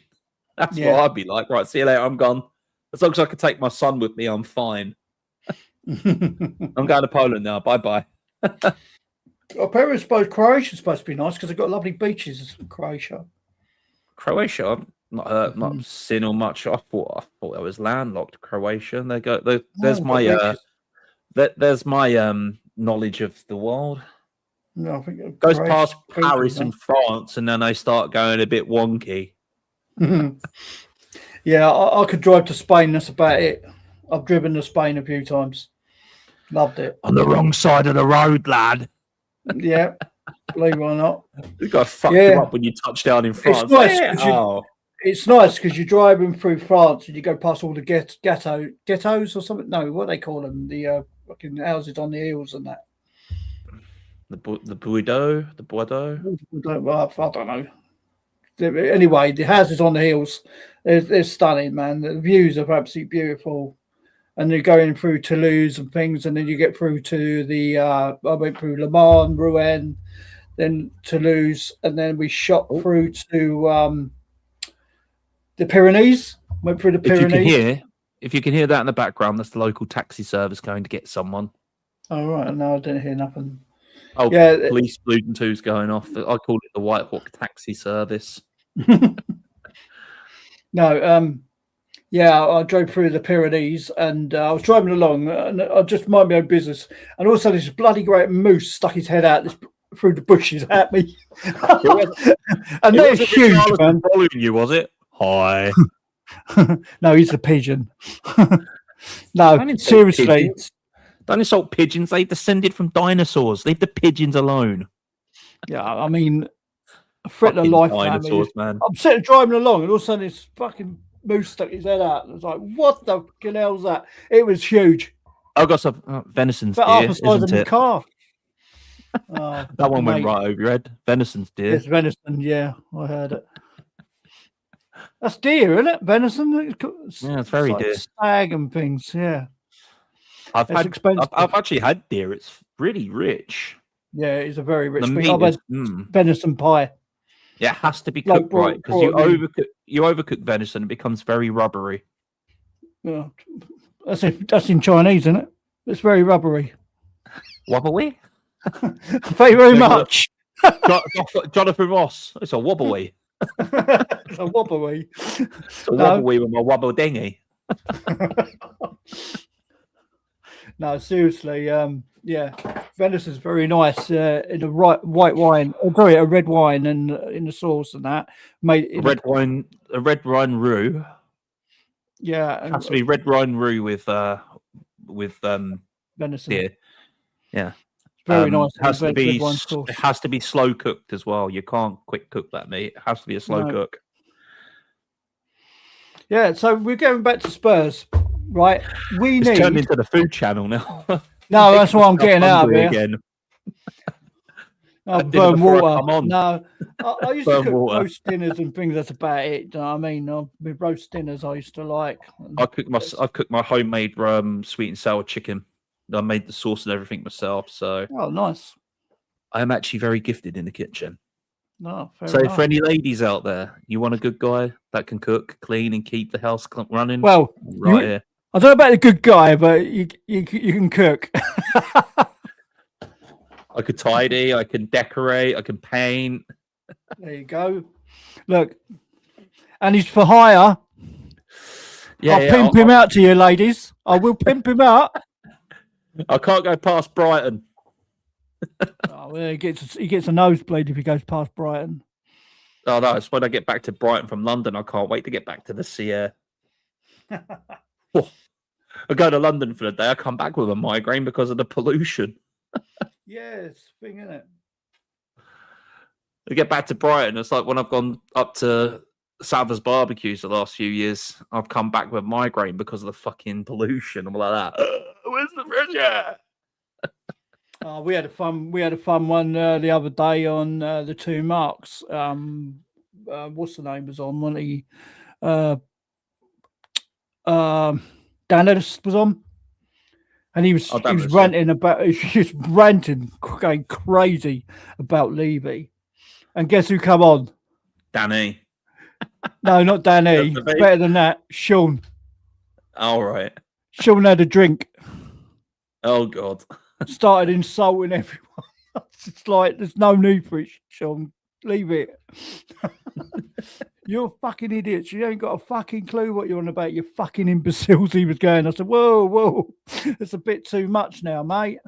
That's what I'd be like. Right, see you later. I'm gone. As long as I can take my son with me, I'm fine. I'm going to Poland now. Bye-bye. Apparently, suppose Croatia's supposed to be nice because they've got lovely beaches in Croatia. Croatia, I've not seen or much. I thought it was landlocked Croatia. And there's my knowledge of the world. No, I think Goes past Paris and France, and then they start going a bit wonky. Yeah, I could drive to Spain. That's about it. I've driven to Spain a few times. Loved it. On the wrong side of the road, lad. Yeah, believe it or not. You got fucked you up when you touch down in France. It's nice because you're driving through France and you go past all the ghettos or something. No, what they call them, the fucking houses on the hills and that. The Bordeaux. I don't know. Anyway, the houses on the hills, they're stunning, man. The views are absolutely beautiful. And you're going through Toulouse and things, and then you get through to I went through Le Mans, Rouen, then Toulouse, and then we shot through to the Pyrenees. Went through the Pyrenees. If you can hear that in the background, that's the local taxi service going to get someone. Oh, right. No, I didn't hear nothing. Oh, yeah. Police Blue and 2's going off. I call it the White Hawk taxi service. No, yeah, I drove through the Pyrenees and I was driving along and I just mind my own business. And also this bloody great moose stuck his head out through the bushes at me. And they're huge, man. Following you, was it? Hi. No, he's a pigeon. No, seriously. Pigeons. Don't insult pigeons. They descended from dinosaurs. Leave the pigeons alone. Yeah, I mean, a threat of life. Dinosaurs, man. I'm sitting driving along and all of a sudden this fucking moose stuck his head out. And I was like, what the fucking hell's that? It was huge. I got some venison's deer, isn't it? Car. That one went right over your head. Venison's deer. It's venison, yeah. I heard it. That's deer, isn't it? Venison? Yeah, it's very deer. Stag and things, yeah. I've actually had deer. It's really rich. Yeah, it's a very rich thing. I've had venison pie. Yeah, it has to be cooked right because you overcook venison, it becomes very rubbery. Yeah, that's in Chinese, isn't it? It's very rubbery. Wobbly? Thank you very much. Jonathan Ross. It's a wobbly. It's a wobbly. It's a wobbly with my wobble dinghy. No, seriously, yeah, venison's very nice in a white wine. Sorry, a red wine and in the sauce and that. Made a red wine roux. Yeah, it has to be red wine roux with venison. Deer. Yeah, very nice. It has to be slow cooked as well. You can't quick cook that meat. It has to be a slow cook. Yeah, so we're going back to Spurs. Right, it's turned into the food channel now. No, that's what I'm getting out of here. Again. Burn water. No, I used to cook roast dinners and things. That's about it. You know what I mean? With roast dinners, I used to like. I've cooked my homemade sweet and sour chicken. I made the sauce and everything myself. So nice. I am actually very gifted in the kitchen. No, so for any ladies out there, you want a good guy that can cook, clean, and keep the house running? Well, here. I don't know about the good guy, but you can cook. I could tidy, I can decorate, I can paint. There you go. Look, and he's for hire. Yeah, I'll pimp him out to you, ladies. I will pimp him out. I can't go past Brighton. Well, he gets a nosebleed if he goes past Brighton. Oh no! It's when I get back to Brighton from London. I can't wait to get back to the sea air. I go to London for the day. I come back with a migraine because of the pollution. Yes, thing, isn't it? I get back to Brighton. It's like when I've gone up to Savers barbecues the last few years. I've come back with migraine because of the fucking pollution. I'm like that. Where's the fresh air? We had a fun one the other day on the two marks. What's the name was on? Dan Ellis was on, and he was ranting going crazy about Levy. And guess who come on? Danny. No, not Danny. Better than that, Sean. All right. Sean had a drink. Oh God! Started insulting everyone. It's like there's no need for it, Sean. Leave it. You're fucking idiots. You ain't got a fucking clue what you're on about. You fucking imbeciles. He was going. I said, whoa, it's a bit too much now, mate.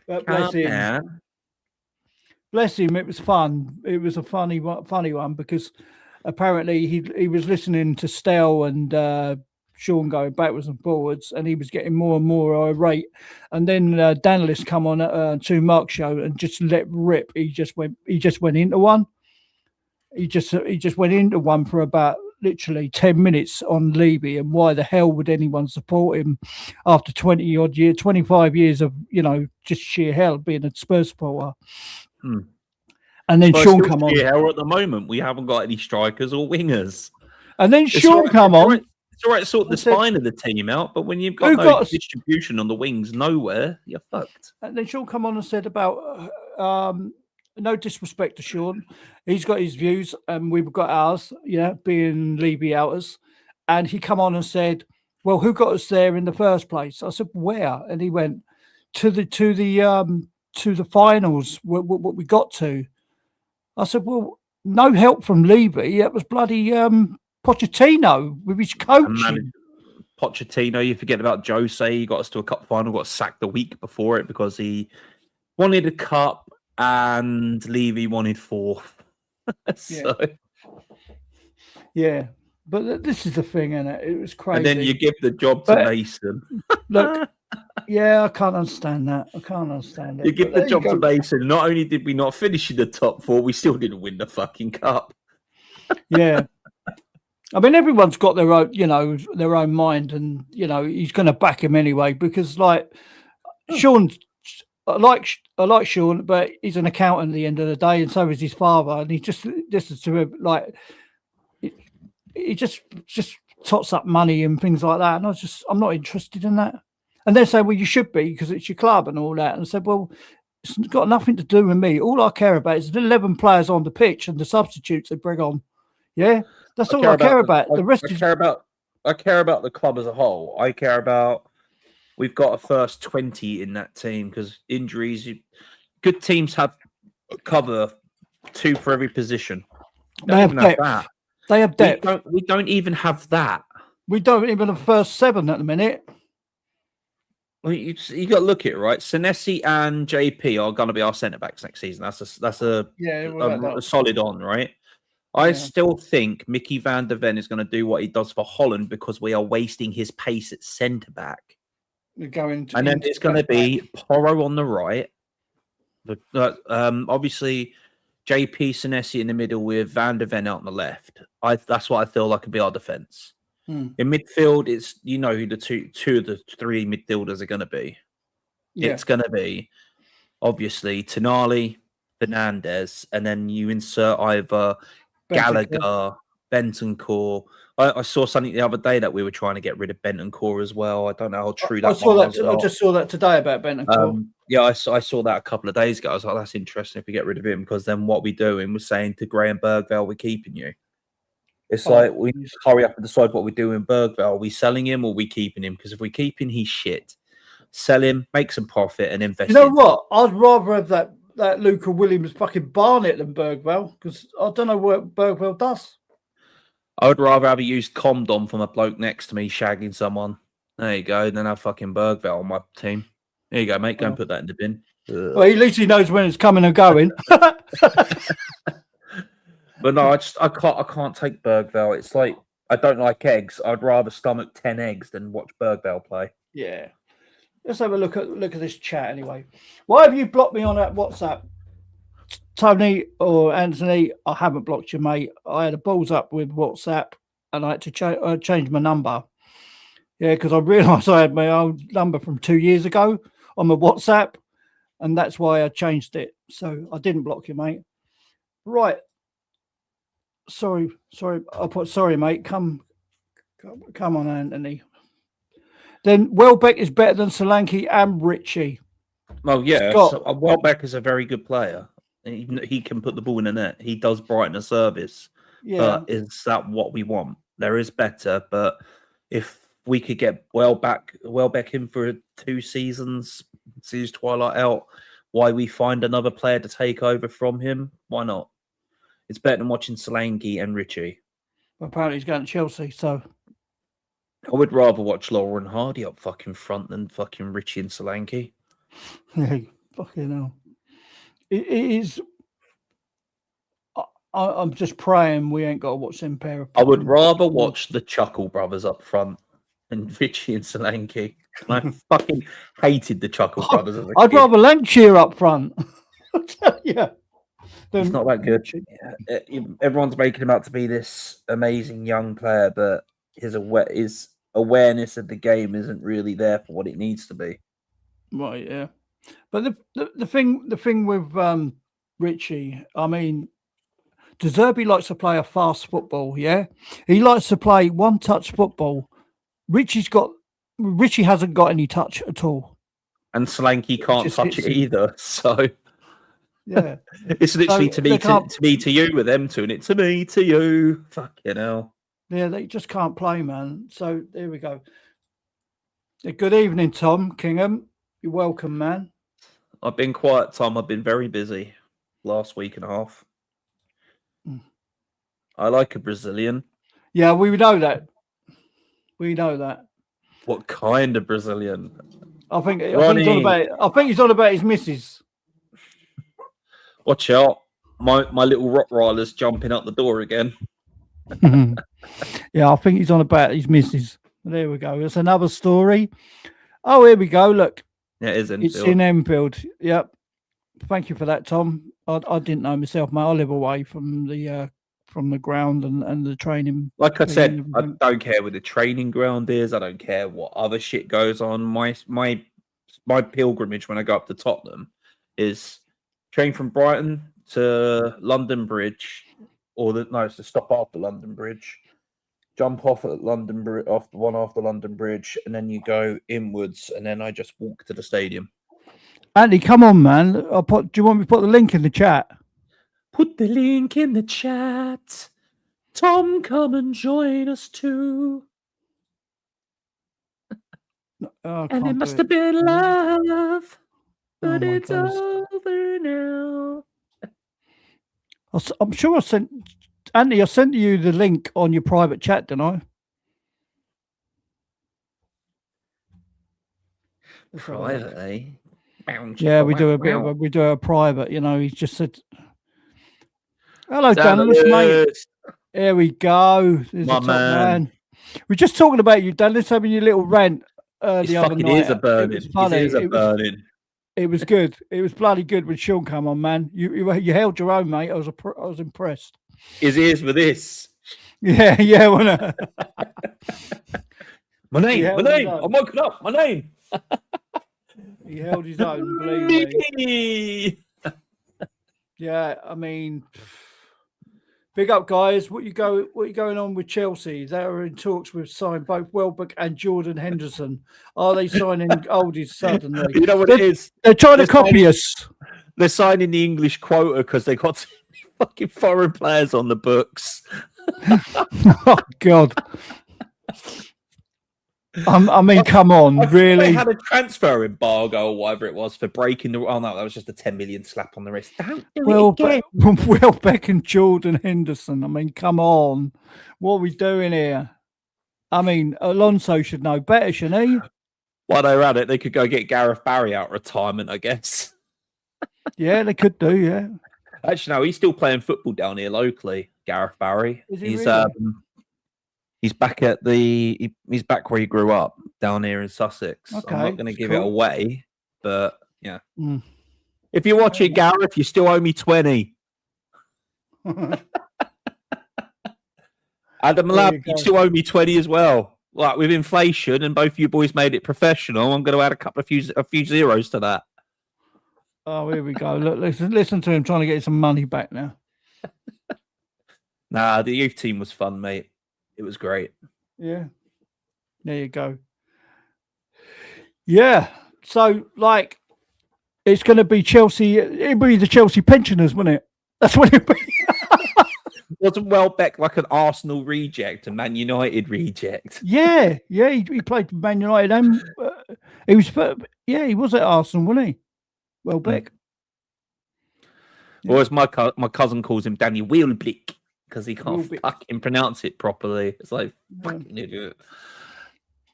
But bless him. Bless him. It was fun. It was a funny one because apparently he was listening to Stell and Sean going backwards and forwards, and he was getting more and more irate. And then Danielist come on at 2 Mark show and just let rip. He just went into one. He just went into one for about literally 10 minutes on Levy, and why the hell would anyone support him after 25 years of, just sheer hell being a Spurs supporter. And then Sean come on. Hell at the moment, we haven't got any strikers or wingers. And then Sean come on. It's all right to sort the spine of the team out, but when you've got no distribution on the wings nowhere, you're fucked. And then Sean come on and said about no disrespect to Sean, he's got his views and we've got ours, being Levy outers. And he come on and said, well, who got us there in the first place? I said, where? And he went to the finals, what we got to. I said, well, no help from Levy. That was bloody Pochettino with his coaching. Pochettino, you forget about Jose. He got us to a cup final, got sacked the week before it because he wanted a cup and Levy wanted 4th. So. Yeah, but this is the thing, isn't it? It was crazy. And then you give the job to Mason. Look, I can't understand that. You give the job to Mason. Not only did we not finish in the top 4, we still didn't win the fucking cup. Yeah. I mean, everyone's got their own, their own mind, and he's going to back him anyway because, Sean, I like Sean, but he's an accountant at the end of the day, and so is his father, and he just listens to him he just tots up money and things like that, and I'm not interested in that. And they're saying, well, you should be because it's your club and all that, and I said, well, it's got nothing to do with me. All I care about is the 11 players on the pitch and the substitutes they bring on. Yeah. That's all I care about. The rest I care about the club as a whole. I care about we've got a first 20 in that team because injuries. Good teams have cover 2 for every position. They have depth. They have depth. We don't even have that. We don't even have first 7 at the minute. Well, you got to look at it, right? Senesi and JP are going to be our centre backs next season. That's a solid on, right? I still think Mickey van der Ven is going to do what he does for Holland because we are wasting his pace at centre back. Then it's going to be Porro on the right. Obviously, JP Senesi in the middle with van der Ven out on the left. That's what I feel like could be our defence. In midfield, it's who the two of the 3 midfielders are going to be. Yeah. It's going to be obviously Tonali, Fernandes, and then you insert either Gallagher, Bentancur. I saw something the other day that we were trying to get rid of Bentancur as well. I don't know how true that was. I just saw that today about Bentancur. I saw that a couple of days ago. I was like, that's interesting if we get rid of him because then what we're doing was saying to Graham Bergvall, we're keeping you. It's like we need to hurry up and decide what we do in Bergvall. Are we selling him or are we keeping him? Because if we keep him, he's shit. Sell him, make some profit, and invest. You know what? I'd rather have that Luca Williams fucking Barnett than Bergvall because I don't know what Bergvall does. I would rather have a used condom from a bloke next to me shagging someone. There you go. Than have fucking Bergvall on my team. There you go, mate. Go and put that in the bin. Well, at least he knows when it's coming and going. But no, I can't take Bergvall. It's like I don't like eggs. I'd rather stomach 10 eggs than watch Bergvall play. Yeah. Let's have a look at this chat anyway. Why have you blocked me on that WhatsApp? Tony or Anthony, I haven't blocked you, mate. I had a balls up with WhatsApp and I had to change my number. Yeah, because I realised I had my old number from 2 years ago on my WhatsApp, and that's why I changed it. So I didn't block you, mate. Right. Sorry. I'll put sorry, mate. Come on, Anthony. Then Welbeck is better than Solanke and Ritchie. Well, yeah. So Welbeck is a very good player. He can put the ball in the net. He does brighten a service. Yeah. But is that what we want? There is better, but if we could get Welbeck in for 2 seasons, see his twilight out, why we find another player to take over from him? Why not? It's better than watching Solanke and Ritchie. Well, apparently he's going to Chelsea, so I would rather watch Lauren Hardy up fucking front than fucking Ritchie and Solanke. yeah, fucking hell. It is. I'm just praying we ain't got to watch them pair of. I would rather watch the Chuckle brothers up front than Ritchie and Solanke. I fucking hated the Chuckle brothers as a I'd kid. rather Lancashire up front. Yeah. He's not that good. Everyone's making him out to be this amazing young player, but his awareness of the game isn't really there for what it needs to be. Right, yeah. But the thing with Ritchie, I mean, De Zerbi likes to play a fast football, yeah? He likes to play one-touch football. Ritchie hasn't got any touch at all. And Solanke can't touch it either, so... Yeah. It's literally to me, to you with them two, and it's to me, to you. Fucking hell. Yeah, they just can't play, man. So there we go. Good evening, Tom Kingham. You're welcome, man. I've been quiet, Tom. I've been very busy last week and a half. I like a Brazilian. Yeah, we know that. We know that. What kind of Brazilian? I think he's on about his missus. Watch out. My little Rottweiler's jumping out the door again. Yeah, I think he's on about his missus. There we go. It's another story. Oh, here we go. Look. Yeah, it is Enfield. It's in Enfield. Yep. Thank you for that, Tom. I didn't know myself, mate. I live away from the ground and the training. Like I said, I don't care where the training ground is. I don't care what other shit goes on. My pilgrimage when I go up to Tottenham is train from Brighton to London Bridge, it's to stop after London Bridge, jump off at London Bridge, off the one after London Bridge, and then you go inwards, and then I just walk to the stadium. Andy, come on, man. Do you want me to put the link in the chat? Put the link in the chat. Tom, come and join us too. And it must have been love, but it's over now. I'm sure I sent you the link on your private chat, didn't I? Privately? Yeah, we do a private. You know, he just said, "Hello, Dallas, mate." There we go. There's my a top man. We're just talking about you, Dallas, having your little rant the other night. It is a burning. It was good. It was bloody good when Sean came on, man. You held your own, mate. I was impressed. His ears for this. Yeah. My name. I'm woken up. My name. He held his own, believe me. Yeah, I mean, big up, guys. What you going on with Chelsea? They are in talks with signing both Welbeck and Jordan Henderson. Are they signing oldies suddenly? You know what it is? They're trying to copy us. They're signing the English quota because they got fucking foreign players on the books. Oh God. I mean, come on, really? They had a transfer embargo or whatever it was for breaking the. Oh no, that was just a 10 million slap on the wrist. Don't do it again. Welbeck and Jordan Henderson. I mean, come on, what are we doing here? I mean, Alonso should know better, shouldn't he? While they're at it, they could go get Gareth Barry out of retirement, I guess. Yeah, they could do. Yeah. Actually, no, he's still playing football down here locally. Gareth Barry. He's really? He's back at he's back where he grew up down here in Sussex. Okay, I'm not going to give cool. it away, but yeah. If you're watching, Gareth, you still owe me 20. Adam Lab, you still owe me 20 as well. Like with inflation, and both you boys made it professional. I'm going to add a few zeros to that. Oh, here we go. Look, listen to him trying to get some money back now. Nah, the youth team was fun, mate. It was great. Yeah. There you go. Yeah. So, like, it's going to be Chelsea. It'll be the Chelsea pensioners, wouldn't it? That's what it'll be. Wasn't Welbeck like an Arsenal reject, a Man United reject? Yeah, he played for Man United, and he was he was at Arsenal, wasn't he? Welbeck. Or as my cousin calls him, Danny Wheelblick, because he can't fucking pronounce it properly. It's like fucking idiot.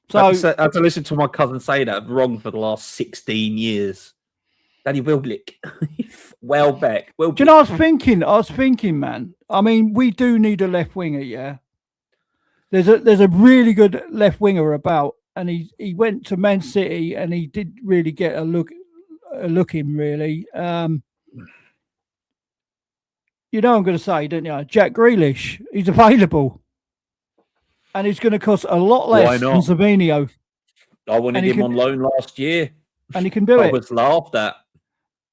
So I have to listen to my cousin say that wrong for the last 16 years. Danny Wheelblick. Welbeck. Do you know, I was thinking, man. I mean, we do need a left winger, yeah. There's a really good left winger about, and he went to Man City and he did really get a look in, really. You know what I'm going to say, don't you? Jack Grealish, he's available. And he's going to cost a lot less than Savinio. I wanted him on loan last year. And he can do it. I was laughed at.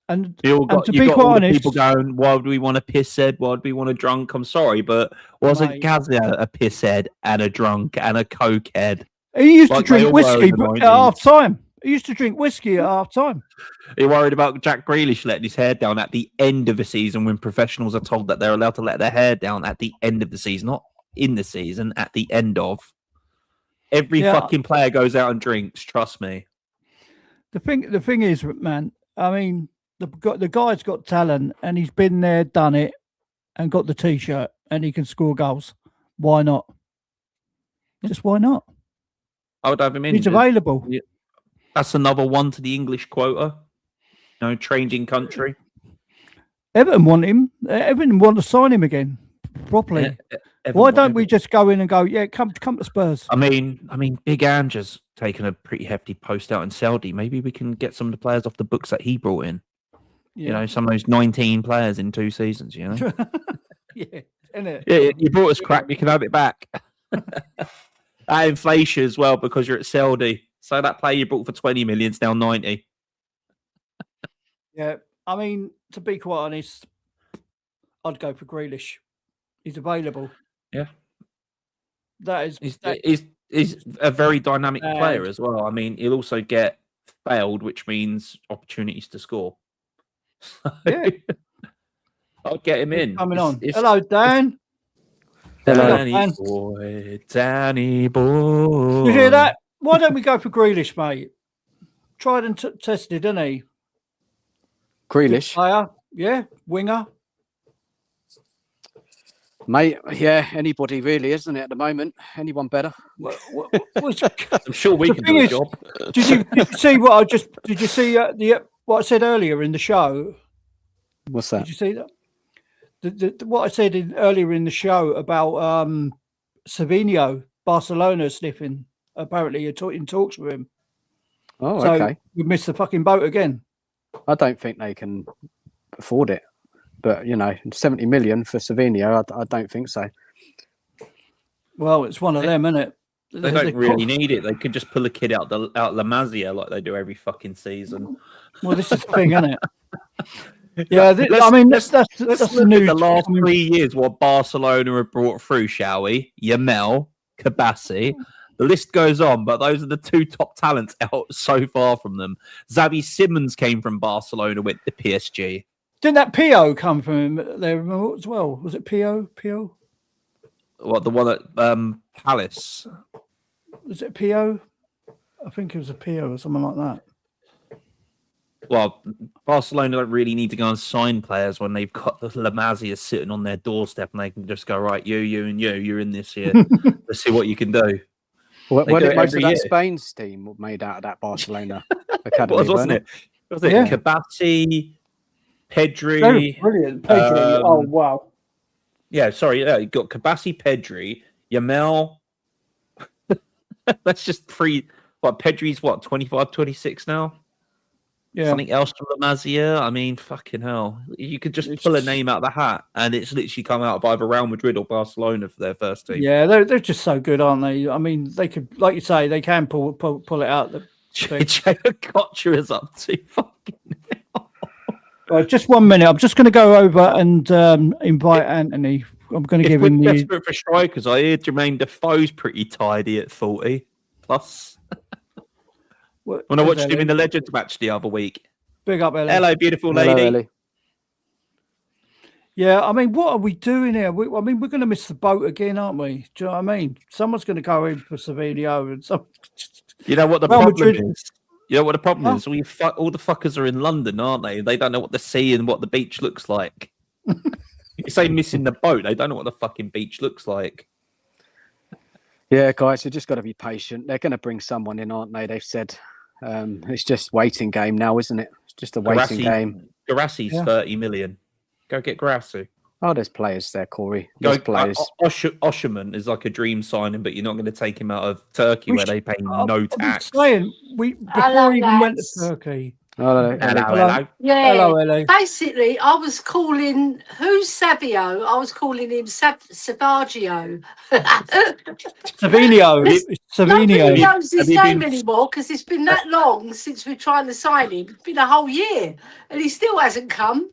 And to be quite honest, people going, why would we want a pisshead? Why would we want a drunk? I'm sorry, but wasn't Gazia a pisshead and a drunk and a cokehead? He used to drink whiskey at half time. He used to drink whiskey at half time. Are you worried about Jack Grealish letting his hair down at the end of the season when professionals are told that they're allowed to let their hair down at the end of the season, not in the season, at the end of? Every fucking player goes out and drinks, trust me. The thing is, man, I mean, the guy's got talent and he's been there, done it, and got the T-shirt, and he can score goals. Why not? Just why not? I would have him in. He's available. Yeah. That's another one to the English quota. You know, trained in country. Everton want him. Everton want to sign him again properly. Why don't we just go in and go, yeah, come to Spurs? I mean, Big Ange's taken a pretty hefty post out in Saudi. Maybe we can get some of the players off the books that he brought in. Yeah. You know, some of those 19 players in 2 seasons, you know? Yeah, isn't it? Yeah, you brought us crap, you can have it back. That inflation as well, because you're at Saudi. So that player you bought for 20 million is now 90. Yeah, I mean, to be quite honest, I'd go for Grealish. He's available. Yeah. He's a very dynamic player as well. I mean, he'll also get failed, which means opportunities to score. Yeah. I'll get him in. Coming on. Hello, Dan. Danny boy, Danny boy. You hear that? Why don't we go for Grealish, mate? Tried and tested, didn't he? Grealish? Player, yeah, winger. Mate, yeah, anybody really, isn't it, at the moment? Anyone better? I'm sure we can do a job. Did you see what did you see what I said earlier in the show? What's that? Did you see that? What I said earlier in the show about Savinio, Barcelona sniffing. Apparently, you're in talks with him. Oh, so okay. We missed the fucking boat again. I don't think they can afford it. But, you know, 70 million for Savinio, I don't think so. Well, it's one of them, isn't it? They don't really need it. They could just pull a kid out La Masia like they do every fucking season. Well, this is the thing, isn't it? Yeah, I mean, that's the news. The last 3 years, what Barcelona have brought through, shall we? Yamel, Kabassi. The list goes on, but those are the 2 top talents out so far from them. Xavi Simons came from Barcelona with the PSG. Didn't that Pio come from him there as well? Was it Pio? What, the one at Palace? Was it Pio? I think it was a Pio or something like that. Well, Barcelona don't really need to go and sign players when they've got the La Masia sitting on their doorstep and they can just go, right, you and you're in this here. Let's see what you can do. Well, most of that Spain's team made out of that Barcelona academy, wasn't it? Was it Kabassi, Pedri? Brilliant. Pedri. Oh, wow. Yeah, sorry. Yeah, you got Kabassi, Pedri, Yamel. That's just 3. What, Pedri's 25, 26 now? Yeah. Something else from La Masia? I mean, fucking hell. You could just pull a name out of the hat and it's literally come out of either Real Madrid or Barcelona for their first team. Yeah, they're just so good, aren't they? I mean, they could, like you say, they can pull it out. Kocher is up to fucking hell. Right, just 1 minute. I'm just going to go over and invite Anthony. I'm going to give him the... desperate for strikers. I hear Jermaine Defoe's pretty tidy at 40 plus. When I watched him in the Legends match the other week. Big up, Ellie. Hello, beautiful lady. Hello, Ellie. Yeah, I mean, what are we doing here? I mean, we're going to miss the boat again, aren't we? Do you know what I mean? Someone's going to go in for Savinho, and some. You know what the Real problem Madrid- is? You know what the problem Huh? is? All the fuckers are in London, aren't they? They don't know what the sea and what the beach looks like. You say missing the boat, they don't know what the fucking beach looks like. Yeah, guys, you just got to be patient. They're going to bring someone in, aren't they? They've said it's just waiting game now, isn't it? It's just a waiting game. Garassi's 30 million. Go get Garassi. Oh, there's players there, Corey. There's players. Osherman is like a dream signing, but you're not going to take him out of Turkey where they pay no tax. Saying, before he even went to Turkey. Hello. Yeah. Hello. Basically, I was calling who's Savio? I was calling him Savaggio. Savinho. Nobody Savinho. knows his name anymore because it's been that long since we're trying to sign him. It's been a whole year, and he still hasn't come.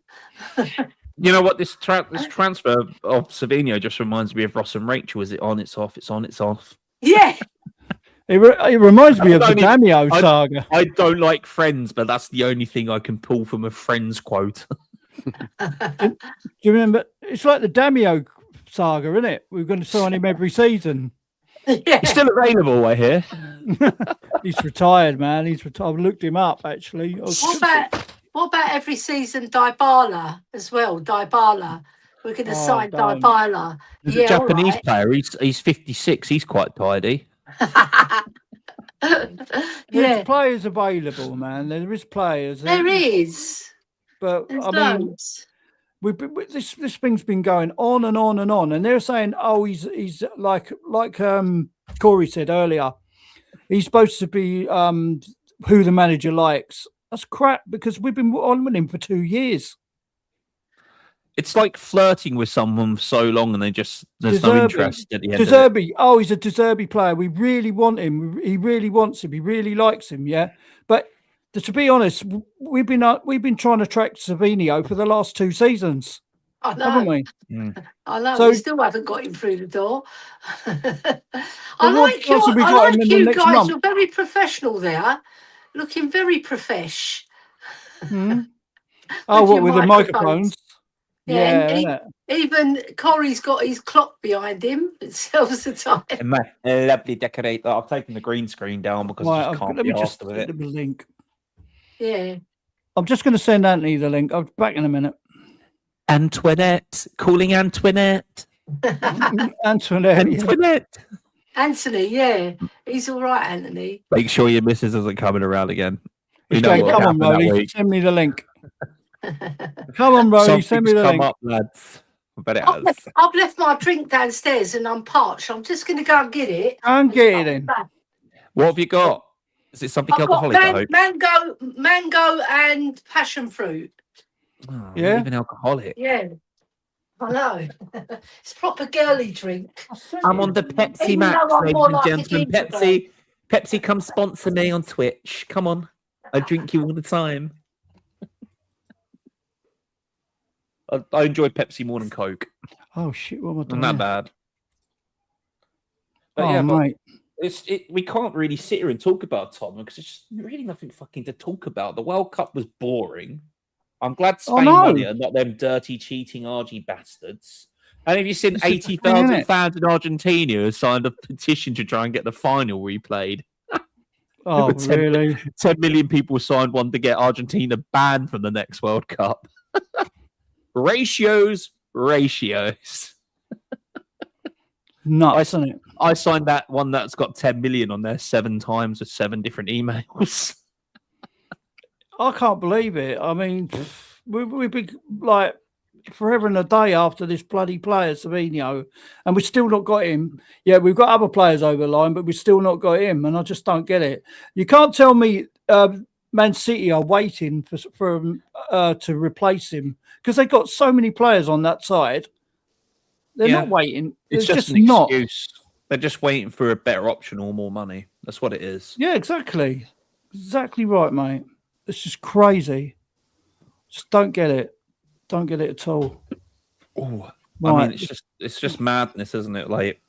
You know what? This transfer of Savinho just reminds me of Ross and Rachel. Is it on? It's off. It's on. It's off. Yeah. It reminds me of the Damio saga. I don't like Friends, but that's the only thing I can pull from a Friends quote. Do you remember? It's like the Damio saga, isn't it? We're going to sign him every season. Yeah. He's still available, I hear. He's retired, man. He's retired. I've looked him up, actually. What about every season Dybala as well? Dybala. We're going to sign Dybala. He's a Japanese player. He's 56. He's quite tidy. There's players available, man. There is players. There is. But There's I mean, loads. this thing's been going on and on and on, and they're saying, oh, he's like Corey said earlier, he's supposed to be who the manager likes. That's crap because we've been on with him for 2 years. It's like flirting with someone for so long and there's no interest at the end of it. Oh, he's a De Zerbi player. We really want him. He really wants him. He really likes him, yeah. But to be honest, we've been trying to track Savinho for the last 2 seasons. I know. Haven't we? I know. So- We still haven't got him through the door. I what like else have we got him in the you next guys. month? You're very professional there. Looking very profesh. Hmm? Oh, what, your with the microphones? Yeah, and innit? even Corey's got his clock behind him. It tells the time. A lovely decorator. I've taken the green screen down because I just can't let be me just arsed with send it. him a link. Yeah. I'm just going to send Anthony the link. I'll be back in a minute. Antoinette. Calling Antoinette. Antoinette. Anthony, yeah. He's all right, Anthony. Make sure your missus isn't coming around again. We He's know going, what come on, happened that Rolly. week. Send me the link. Come on, Rolly. Send me the Something's come link. up, lads. I bet it has. I've left my drink downstairs and I'm parched. I'm just going to go and get it. Go and get it in. What have you got? Is it something I've got alcoholic? I hope. mango and passion fruit. Oh, Yeah? Even alcoholic. Yeah. I know. It's proper girly drink. I'm on the Pepsi Even Max, though I'm ladies more and like a gentlemen. gingerbread. Pepsi, come sponsor me on Twitch. Come on. I drink you all the time. I enjoy Pepsi more than Coke. Oh, shit. What am I doing? Not that bad. But Oh, yeah, but mate. we can't really sit here and talk about Tottenham because there's just really nothing fucking to talk about. The World Cup was boring. I'm glad Spain won it and not them dirty, cheating, RG bastards. And have you seen 80,000 fans in Argentina who signed a petition to try and get the final replayed? Oh, really? 10 million people signed one to get Argentina banned from the next World Cup. Ratios. Nuts, isn't it? I signed that one that's got 10 million on there 7 times with 7 different emails. I can't believe it. I mean, we've been like forever and a day after this bloody player, Savinho, and we've still not got him. Yeah, we've got other players over the line, but we've still not got him, and I just don't get it. You can't tell me Man City are waiting for to replace him because they've got so many players on that side. They're not waiting. It's just an excuse. They're just waiting for a better option or more money. That's what it is. Yeah, exactly. Exactly right, mate. It's just crazy. Just don't get it. Don't get it at all. Oh, Right. I mean, it's just madness, isn't it? Like,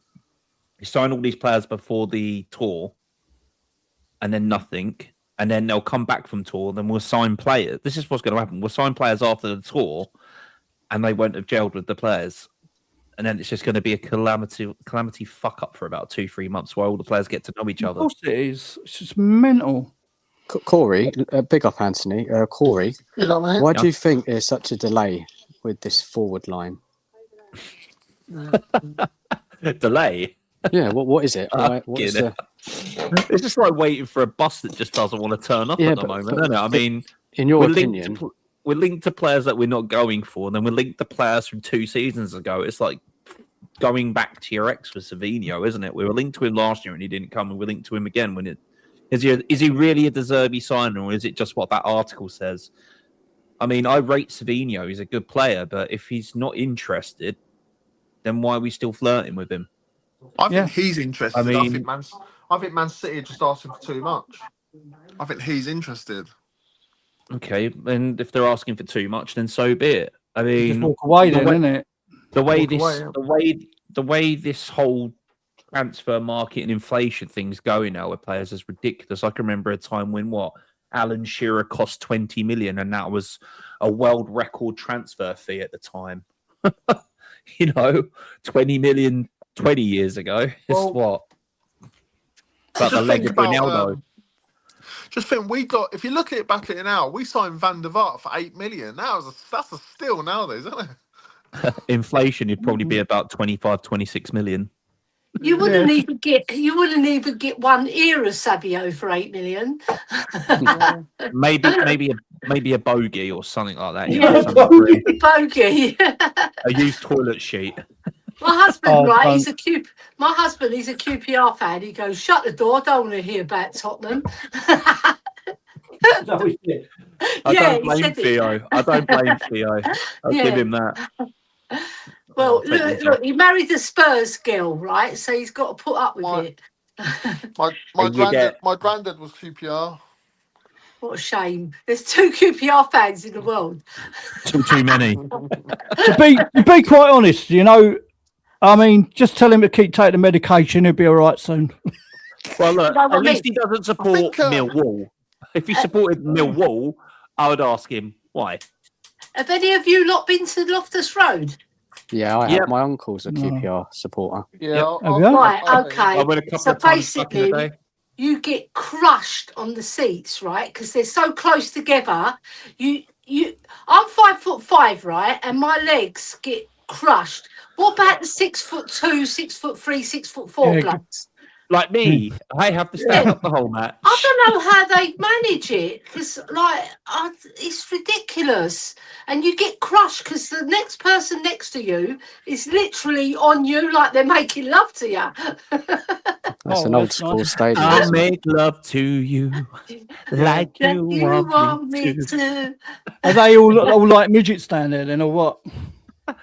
you sign all these players before the tour, and then nothing, and then they'll come back from tour. Then we'll sign players. This is what's going to happen. We'll sign players after the tour, and they won't have gelled with the players. And then it's just going to be a calamity fuck up for about 2-3 months while all the players get to know each Of other. course it is. It's just mental. Corey, big up Anthony. Corey, why do you think there's such a delay with this forward line? Delay? Yeah, what is it? It's just like waiting for a bus that just doesn't want to turn up at the moment, isn't it? I mean, in your opinion, we're linked to players that we're not going for, and then we're linked to players from 2 seasons ago. It's like going back to your ex with Savinho, isn't it? We were linked to him last year and he didn't come, and we're linked to him again. Is he really a deserving signing, or is it just what that article says? I mean, I rate Savinho. He's a good player, but if he's not interested, then why are we still flirting with him? I think he's interested. I mean, I think Man City are just asking for too much. I think he's interested. Okay, and if they're asking for too much, then so be it. I mean, just walk away then, isn't it? The way this whole transfer market and inflation thing's going now with players is ridiculous. I can remember a time when Alan Shearer cost 20 million, and that was a world record transfer fee at the time. 20 million 20 years ago. It's what? About the leg of Ronaldo. Just think, if you look at it back at it now, we signed Van der Vaart for 8 million. That's a steal nowadays, isn't it? Inflation, you'd probably be about 25, 26 million. You wouldn't even get one ear of Sabio for 8 million. maybe a bogey or something like that. Bogey. A used toilet sheet. My husband, he's a QPR fan. He goes, shut the door, don't want to hear about Tottenham. I don't blame Theo. I'll give him that. Well, look, he married a Spurs girl, right? So he's got to put up with it. My granddad was QPR. What a shame. There's 2 QPR fans in the world. Too many. To be quite honest, I mean, just tell him to keep taking the medication. He'll be all right soon. Well, look, at least he doesn't support Millwall. If he supported Millwall, I would ask him why. Have any of you not been to Loftus Road? Yeah, I have. My uncle's a QPR supporter. Yeah. Right, okay. I went a couple of times back in the day. You get crushed on the seats, right? Because they're so close together. I'm 5'5", right? And my legs get crushed. What about the 6'2", 6'3", 6'4" blokes? Like me, I have to stand up the whole match. I don't know how they manage it, because it's ridiculous, and you get crushed because the next person next to you is literally on you like they're making love to you. That's an old school stadium. I'll make love to you like you want me to. Are they all like midgets down there then, or what?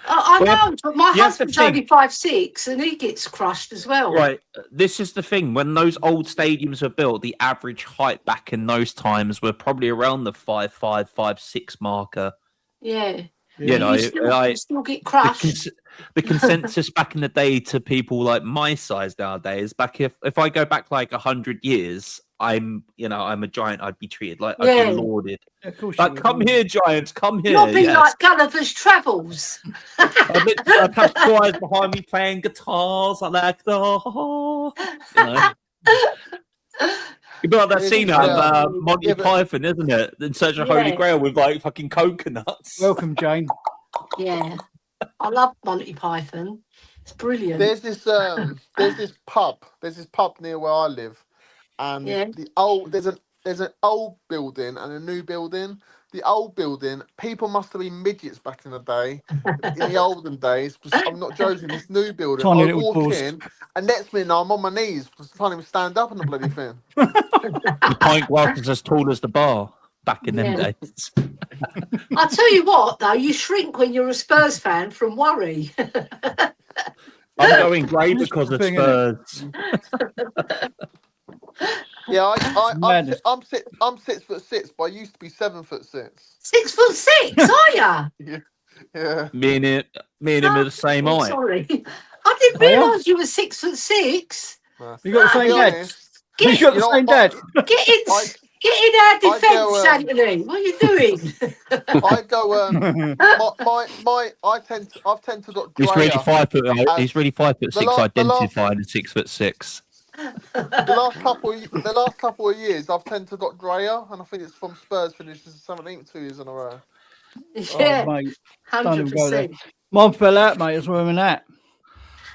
I know, but my husband's only 5'6", and he gets crushed as well. Right, this is the thing. When those old stadiums were built, the average height back in those times were probably around the 5'5", 5'6" marker. Yeah. You still get crushed. The consensus back in the day to people like my size nowadays, if I go back like 100 years, I'm a giant. I'd be treated like I'd be lauded. Yeah, of course like, come here, giants, come here. You'll be like Gulliver's Travels. I'd have guys behind me playing guitars like that. You'd be like that scene of Monty Python, isn't it? In Search of Holy Grail with like fucking coconuts. Welcome, Jane. Yeah, I love Monty Python. It's brilliant. There's this pub. There's this pub near where I live. And there's an old building and a new building. The old building, people must have been midgets back in the day, in the olden days. I'm not joking. This new building, I walk in, and next minute I'm on my knees, trying to stand up on the bloody thing. The pint glass is as tall as the bar back in them days. I'll tell you what, though, you shrink when you're a Spurs fan from worry. I'm going grey because of Spurs. Yeah, I'm 6'6", but I used to be 7'6". 6'6", are ya? Yeah. Me and him are the same height. Sorry, I didn't realise you were 6'6". You got the same dad. You got the same dad. Get in our go, defence, Anthony. What are you doing? I go. I've tend to got He's really Dreyer. 5 foot. He's really 5'6", identified and 6'6". The last couple of years, I've tend to got Dreyer, and I think it's from Spurs finishes 17th 2 years in a row. Yeah, Oh, mate, don't even go there. 100%. Mine fell out, mate. It's wearing that.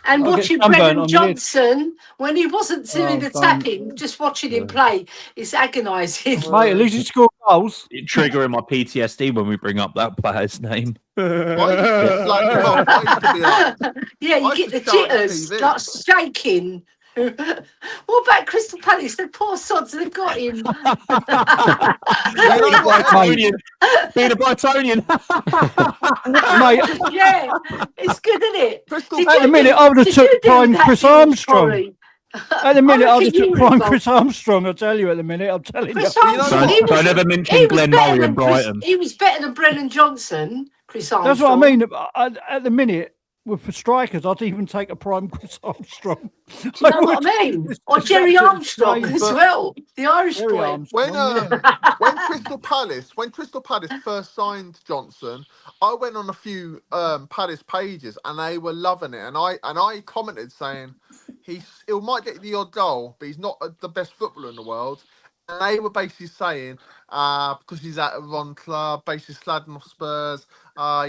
And I'll get watching sunburnt Brennan on the head. Johnson, when he wasn't doing the don't. tapping, just watching him play, it's agonising. Mate, at least he scored goals. It triggering my PTSD when we bring up that player's name. Yeah, you get the jitters, like shaking. What about Crystal Palace? The poor sods, they've got him. Being a Brightonian. Mate, Yeah, it's good, isn't it? at the minute, I would have took prime Chris Armstrong. At the minute, I would have took prime Chris Armstrong. I'll tell you at the minute. I'm telling you. Chris Armstrong, Don't ever mention Glenn Murray and Brighton. He was better than Brennan Johnson, Chris Armstrong. That's what I mean. At the minute, with strikers, I'd even take a prime Chris Armstrong. Do you know what I mean? Or Jerry Armstrong as well, the Irish boy. When Crystal Palace first signed Johnson, I went on a few Palace pages and they were loving it, and I commented saying he might get the odd goal, but he's not the best footballer in the world. And they were basically saying, because he's at a Ron club, basically slagging off Spurs,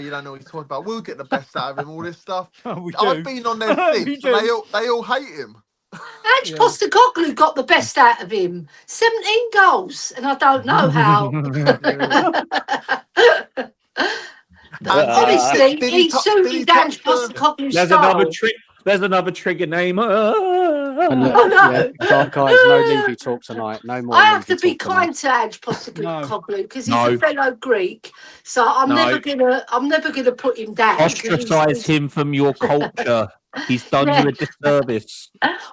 you don't know what he's talking about. We'll get the best out of him, all this stuff. I've been on their things, and they all hate him. Ange Postecoglou got the best out of him. 17 goals, and I don't know how. Honestly, he suited Ange Postecoglou's style. There's another trigger name. Guys, no Levy talk tonight. No more. I have to be kind to Ange Postecoglou because he's a fellow Greek, so I'm never gonna put him down. Ostracize him from your culture. He's done you a disservice.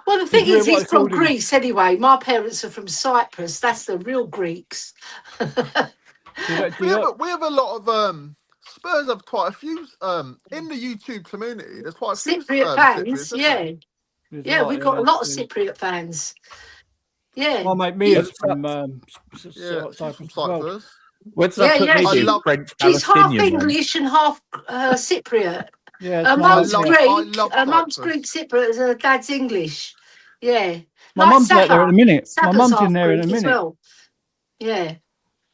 Well, the thing is, he's from Greece anyway. My parents are from Cyprus. That's the real Greeks. We have a lot of Spurs have quite a few in the YouTube community. There's quite a few Cypriot fans. We've got a lot of Cypriot fans. Yeah. My mate Mia's from Cyprus. What's that? French She's half Palestinian English and half Cypriot. Yeah, her mum's Greek. Her mum's Greek Cypriot, and her dad's English. Yeah. My mum's out there in a minute. My mum's in there in a minute. Well. Yeah.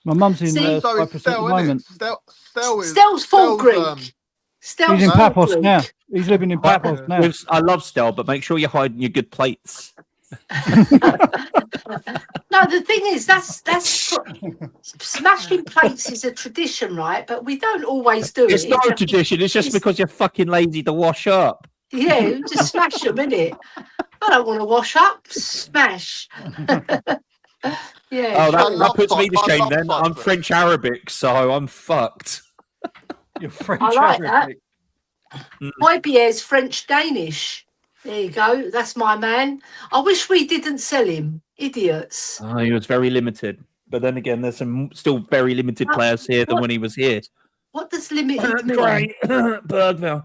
My mum's in Cyprus at the moment. Stel's full Greek. He's in Paphos now. He's living in Paphos now. I love Stel, but make sure you're hiding your good plates. No, the thing is, that's smashing plates is a tradition, right? But we don't always do it. It's not a tradition. It's just because you're fucking lazy to wash up. Yeah, just smash them, innit? I don't want to wash up. Smash. Yeah. Oh, that puts me to shame then. I'm French Arabic, so I'm fucked. You're French Arabic. YBS French Danish. There you go. That's my man. I wish we didn't sell him. Idiots. Oh, he was very limited. But then again, there's some still very limited players here than when he was here. What does limited mean? Great. Bergvall.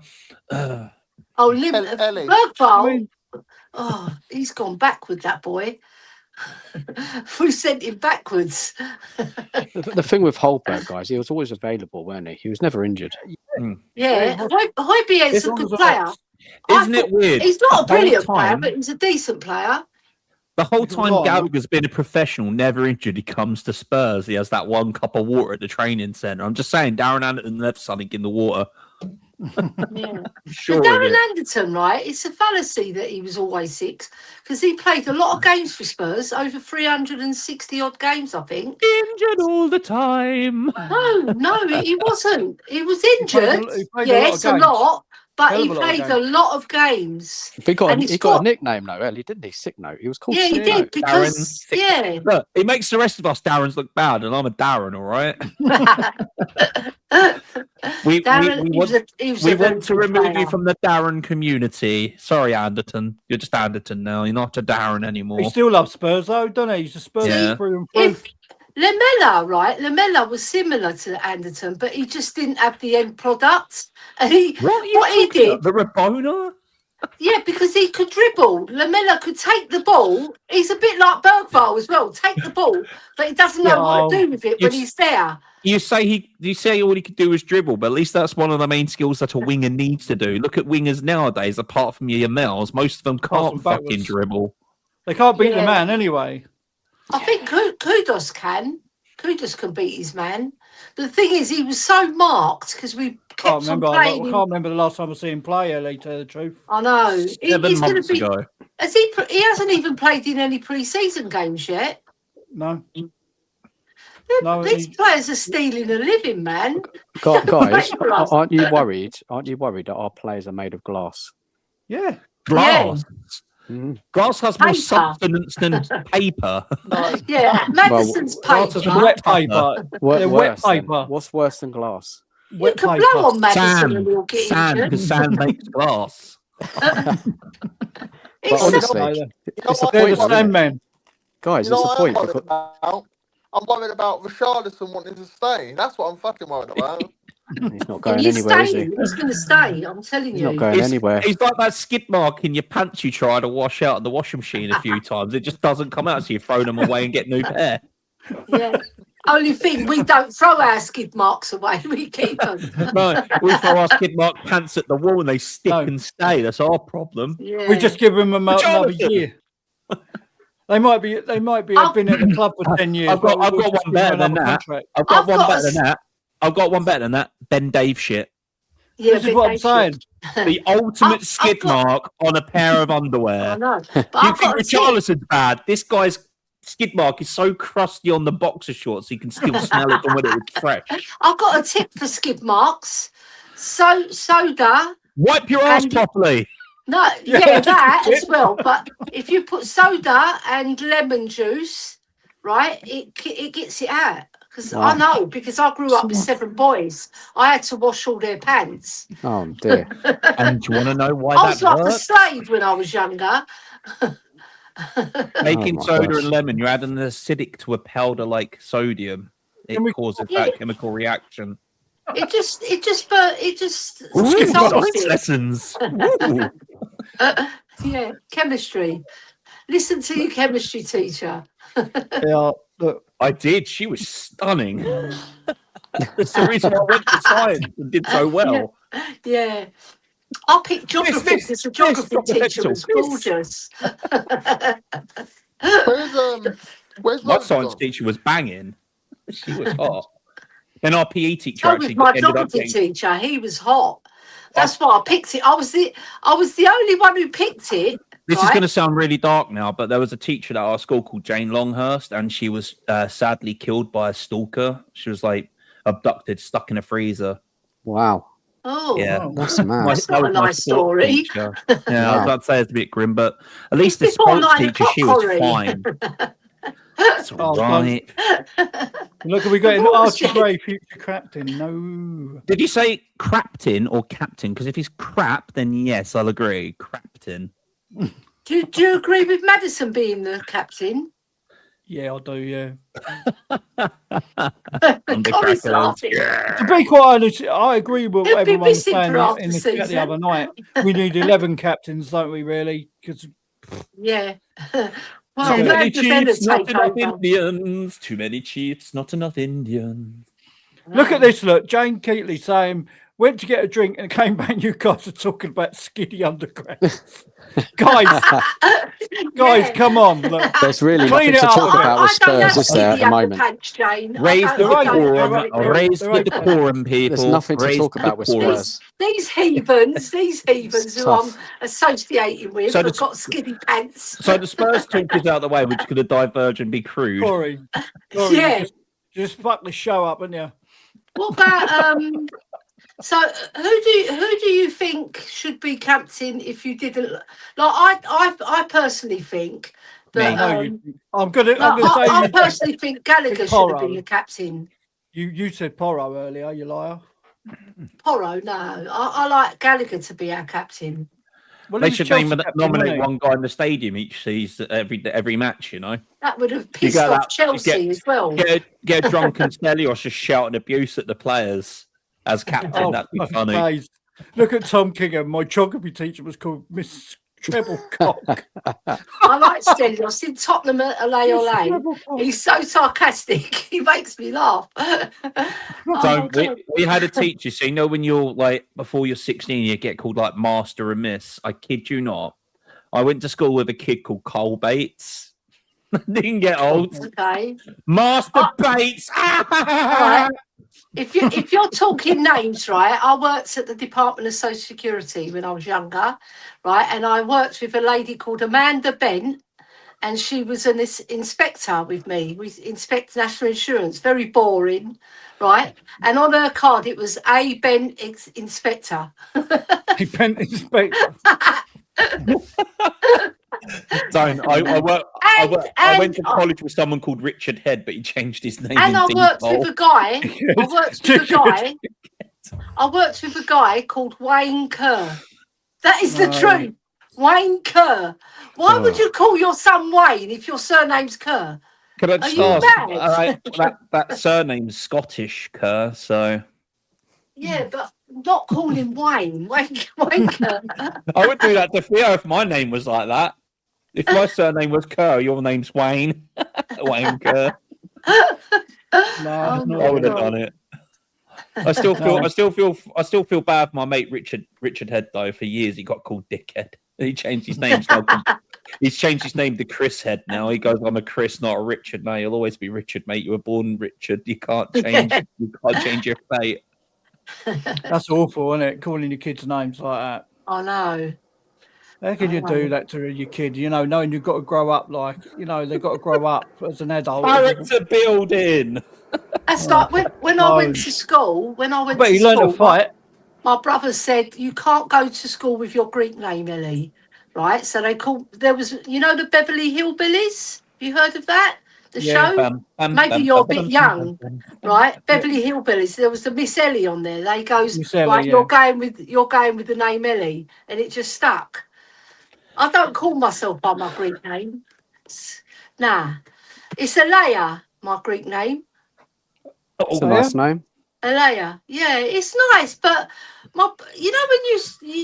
Bergvall. Oh, he's gone backward, that boy. We sent him backwards. The thing with Holberg, guys, he was always available, weren't he? He was never injured. Yeah, Højbjerg is a good player. Isn't it weird? He's not a brilliant player, but he's a decent player. The whole time Gallagher's been a professional, never injured, he comes to Spurs. He has that one cup of water at the training centre. I'm just saying, Darren Anderton left something in the water. Yeah. Sure. But Darren Anderton, right? It's a fallacy that he was always 6 because he played a lot of games for Spurs, over 360 odd games, I think. Injured all the time. No, he wasn't. He was injured. Yes, a lot. But he played a lot of games. He got a nickname though, early, didn't he? Sick Note. He was called Sick Note. He did because Look, it makes the rest of us Darrens look bad, and I'm a Darren, all right. we want to remove you from the Darren community. Sorry, Anderton. You're just Anderton now. You're not a Darren anymore. He still loves Spurs though, doesn't he? He's a Spurs through and through. Lamella, right? Lamella was similar to Anderton, but he just didn't have the end product. And what he did, the Rabona. Yeah, because he could dribble. Lamella could take the ball. He's a bit like Bergvall as well. Take the ball, but he doesn't know what to do with it when he's there. You say all he could do was dribble, but at least that's one of the main skills that a winger needs to do. Look at wingers nowadays. Apart from your Yamels, most of them can't fucking dribble. They can't beat the man anyway. I think Kudos can. Kudos can beat his man. But the thing is, he was so marked because we kept on playing. I can't remember the last time I see him play. To tell the truth, I know. 7 months ago. He hasn't even played in any pre-season games yet. No. These players are stealing a living, man. Guys, aren't you worried? Aren't you worried that our players are made of glass? Yeah. Glass. Yeah. Glass has more substance than paper. Yeah, Madison's paper. Wet paper. Wet paper. What's worse than glass? You can blow on Madison and you'll get sand, injured. because sand makes glass. Honestly, they're the same men. Guys, it's a point. I'm worried about Richarlison wanting to stay. That's what I'm fucking worried about. He's not going anywhere, is he? He's going to stay, I'm telling He's you. not going anywhere. He's like that skid mark in your pants you try to wash out in the washing machine a few times. It just doesn't come out, so you throw them away and get new pair. Yeah. Only thing, we don't throw our skid marks away, we keep them. No, we throw our skid mark pants at the wall and they stick and stay. That's our problem. Yeah. We just give them another year. They might be. Have been at the club for 10 years. I've got one better than that. I've got one better than that. Ben Dave shit. Yeah, this is what I'm saying. The ultimate skid mark on a pair of underwear. I know. You think Richarlison's bad? This guy's skid mark is so crusty on the boxer shorts, you can still smell it from when it was fresh. I've got a tip for skid marks. Soda. Wipe your ass properly. No, yeah, that as well. But if you put soda and lemon juice, right, it gets it out. Because I know, because I grew up with 7 boys. I had to wash all their pants. Oh, dear. And do you want to know why I was that like a slave when I was younger. Making soda and lemon, you're adding an acidic to a powder like sodium. It causes that chemical reaction. It just Science lessons. Yeah, chemistry. Listen to your chemistry teacher. Yeah, look. I did. She was stunning. That's the reason I went to science and did so well. Yeah. I picked geography because the geography teacher was gorgeous. Where's my science teacher was banging. She was hot. And our PE teacher so was my geography teacher. He was hot. That's why I picked it. I was the only one who picked it. This is going to sound really dark now, but there was a teacher at our school called Jane Longhurst, and she was sadly killed by a stalker. She was like abducted, stuck in a freezer. Wow. Oh, yeah, that's mad. That's not a nice story. Yeah, I was about to say it's a bit grim, but at least the sports teacher, she was fine. That's right. Look, we got an Archie Gray future captain. No. Did you say craptin or captain? Because if he's crap, then yes, I'll agree. Craptin. Do you agree with Madison being the captain? Yeah, I do. Yeah. Colin's laughing. To be quite honest, I agree with what everyone was saying in the chat the other night. We need 11 captains, don't we? Really? Because yeah. Well, too many chiefs, not enough Indians. Too many chiefs, not enough Indians. Look at this. Look, Jane Keatley saying went to get a drink and came back. You guys are talking about skinny underground. guys, come on. Look. There's really nothing to talk about with Spurs, is there, at the moment? Raise the decorum, people. There's nothing to talk about with Spurs. These heathens who I'm associating with have got skinny pants. So the Spurs talk is out of the way, which is going to diverge and be crude. Corey, yeah. Just fuck the show up, aren't you? What about so who do you think should be captain if you didn't like? I personally think that I personally think Gallagher should have been the captain. You said Porro earlier, you liar. Porro, no. I like Gallagher to be our captain. Well, they should nominate one guy in the stadium each season, every match, you know. That would have pissed off Chelsea as well. Get a drunken Stelios just shouting abuse at the players as captain. That'd be funny. Look at Tom Kingham. My geography teacher was called Miss Treblecock. I like Stelios in Tottenham at Ole. He's so sarcastic. He makes me laugh. So we had a teacher. So you know when you're like before you're 16, you get called like Master and Miss. I kid you not. I went to school with a kid called Cole Bates. Didn't get old. Okay. Master Bates. All right. If you're talking names, right? I worked at the Department of Social Security when I was younger, right? And I worked with a lady called Amanda Bent, and she was an inspector with me. We inspect national insurance. Very boring, right? And on her card it was A Bent Inspector. He Bent Inspector. I went to college with someone called Richard Head, but he changed his name. And I worked with a guy. I worked with a guy called Wayne Kerr. That is the truth. Wayne Kerr. Why would you call your son Wayne if your surname's Kerr? Can I just ask? That surname's Scottish, Kerr. So yeah, but not call him Wayne. Wayne Kerr. I would do that to Theo if my name was like that. If my surname was Kerr, your name's Wayne. Wayne Kerr. I would have done it. I still feel bad for my mate Richard Head though. For years he got called Dickhead. He changed his name. He's changed his name to Chris Head now. He goes, "I'm a Chris, not a Richard." No, you'll always be Richard, mate. You were born Richard. You can't change. You can't change your fate. That's awful, isn't it? Calling your kids names like that. I know. How can you do that to your kid? You know, knowing you've got to grow up like, you know, they've got to grow up as an adult. Character building. That's like when I went to school. But you learn to fight. My brother said you can't go to school with your Greek name, Ellie. Right? So there was, you know, the Beverly Hillbillies. Have you heard of that? The show? Maybe you're a bit young, right? Beverly Hillbillies. There was the Miss Ellie on there. They goes, Miss Ellie, right, you're going with the name Ellie, and it just stuck. I don't call myself by my Greek name. Nah, it's Alea, my Greek name. It's a nice name. Alea, yeah, it's nice, but you know when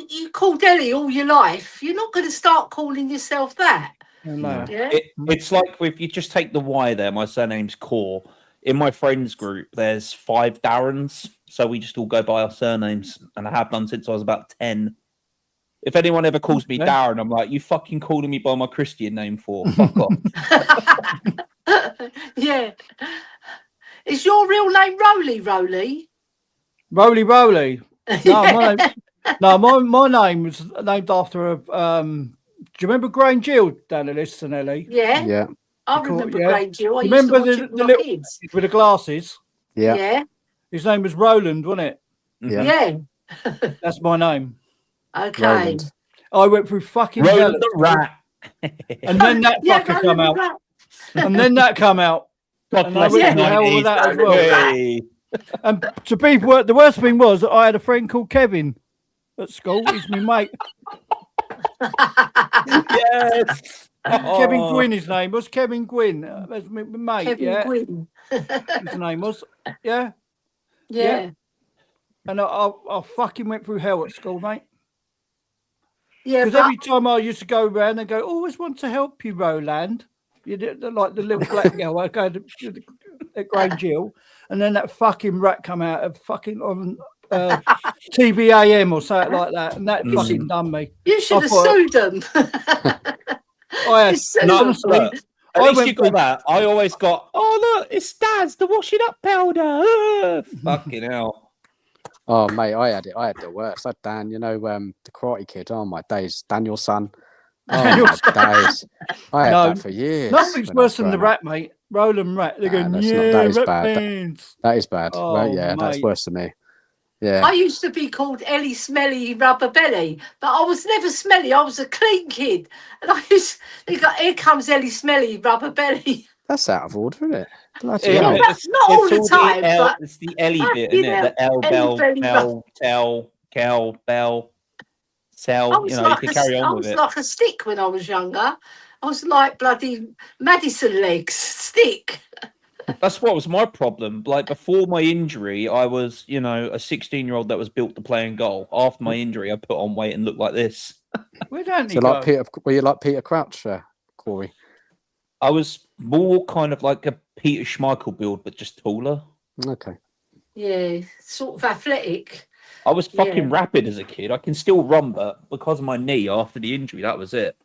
you called Ellie all your life, you're not going to start calling yourself that. No. Yeah? It's like if you just take the Y there, my surname's Core. In my friends group, there's 5 Darrens, so we just all go by our surnames, and I have done since I was about 10. If anyone ever calls me Darren, I'm like, you fucking calling me by my Christian name for? Fuck off. Yeah. Is your real name Roly? Roly. No, my name was named after a. Do you remember Grange Hill down the list, Ellie? Yeah. Yeah. I remember Grange Hill. I remember used to watch the little kids. with the glasses? Yeah. Yeah. His name was Roland, wasn't it? Yeah. Yeah. That's my name. Okay. Roland. I went through fucking hell. Roland the Rat. And then that fucker come out. And then that come out. God I went through hell with that as well. And to be the worst thing was that I had a friend called Kevin at school. He's my mate. Yes. Kevin Gwynn, his name was Kevin Gwynn. That's my mate. Kevin Gwynn. His name was. Yeah. Yeah. And I fucking went through hell at school, mate. Yeah. Because every time I used to go around and go, always want to help you, Roland. You did like the little black girl. I go to Grange Hill, and then that fucking rat come out of fucking on TBAM or something like that, and that fucking done me. You should have sued them. I had honestly. At least you got that. I always got, oh look, it's Dad's the washing up powder. Fucking hell. Oh mate, I had the worst. I had Dan, you know, the Karate Kid. Oh my days, Daniel's son. Oh my days. I had that for years. Nothing's worse than the rat, mate. Roland Rat. They're going, that is bad. Bands. That is bad. Oh, well, yeah, that's worse than me. Yeah. I used to be called Ellie Smelly Rubber Belly, but I was never smelly. I was a clean kid. And here comes Ellie Smelly Rubber Belly. That's out of order, isn't it? Bloody hell. That's not all the time. But it's the Ellie bit, isn't it? The L, bell, tell, kel, bell, cell. You know, you can carry on with it. I was like a stick when I was younger. I was like bloody Madison legs stick. That's what was my problem. Like before my injury, I was, a 16-year-old that was built to play in goal. After my injury, I put on weight and looked like this. Where don't So like Peter, were you like Peter Crouch, Corey? I was more kind of like a Peter Schmeichel build, but just taller. Okay. Yeah, sort of athletic. I was fucking rapid as a kid. I can still run, but because of my knee after the injury, that was it.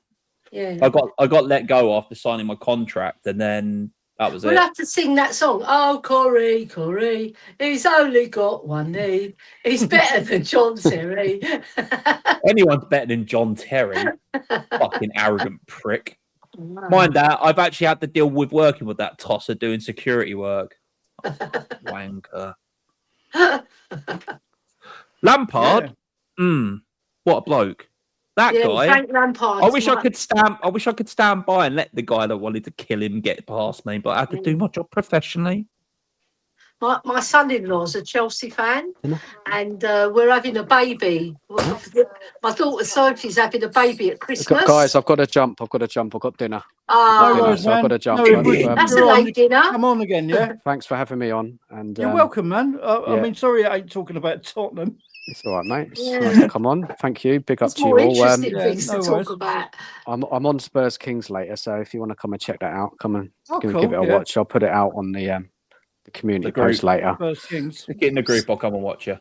Yeah. I got let go after signing my contract, and then that was it. We'll have to sing that song. Oh, Corey, he's only got one knee. He's better than John Terry. Anyone's better than John Terry. Fucking arrogant prick. Mind that, I've actually had to deal with working with that tosser doing security work. Oh, wanker. Lampard? What a bloke. That guy. Frank Lampard. I wish I could stand by and let the guy that wanted to kill him get past me, but I had to do my job professionally. My son-in-law's a Chelsea fan, and we're having a baby. My daughter Sophie's having a baby at Christmas. Guys, I've got to jump. I've got dinner. No worries, so I've got to jump. That's a late dinner. Come on again, yeah. Thanks for having me on. And you're welcome, man. I mean, sorry I ain't talking about Tottenham. It's all right, mate. Nice to come on. Thank you. Big up to you all. Interesting things to talk about. I'm on Spurs Kings later, so if you want to come and check that out, come and give it a watch. I'll put it out on the community post later. Spurs Kings. Get in the group. I'll come and watch you.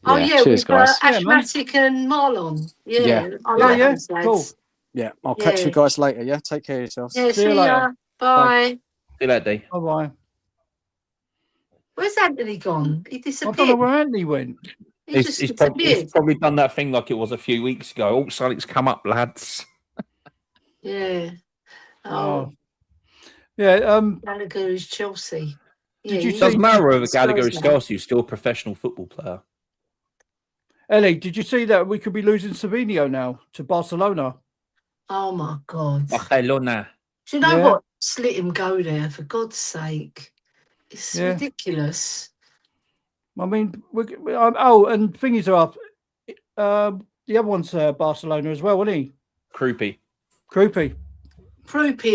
Oh yeah, cheers, with guys. Ashmatic and Marlon. Yeah, I like those lads. Cool. Yeah, I'll catch you guys later. Yeah, take care of yourselves. Yeah, see you later. Bye. See you later, D. Bye. Where's Anthony gone? He disappeared. I don't know where Anthony went. He's probably done that thing like it was a few weeks ago. Oh, something's come up, lads. Yeah. Oh. Yeah. Gallagher is Chelsea. Did you doesn't matter whether Gallagher is Chelsea, he's still a professional football player. Ellie, did you see that we could be losing Savinho now to Barcelona? Oh my God. Barcelona. Do you know what? Just let him go there, for God's sake. It's ridiculous. I mean, and thingies are up. The other one's Barcelona as well, isn't he? Croupy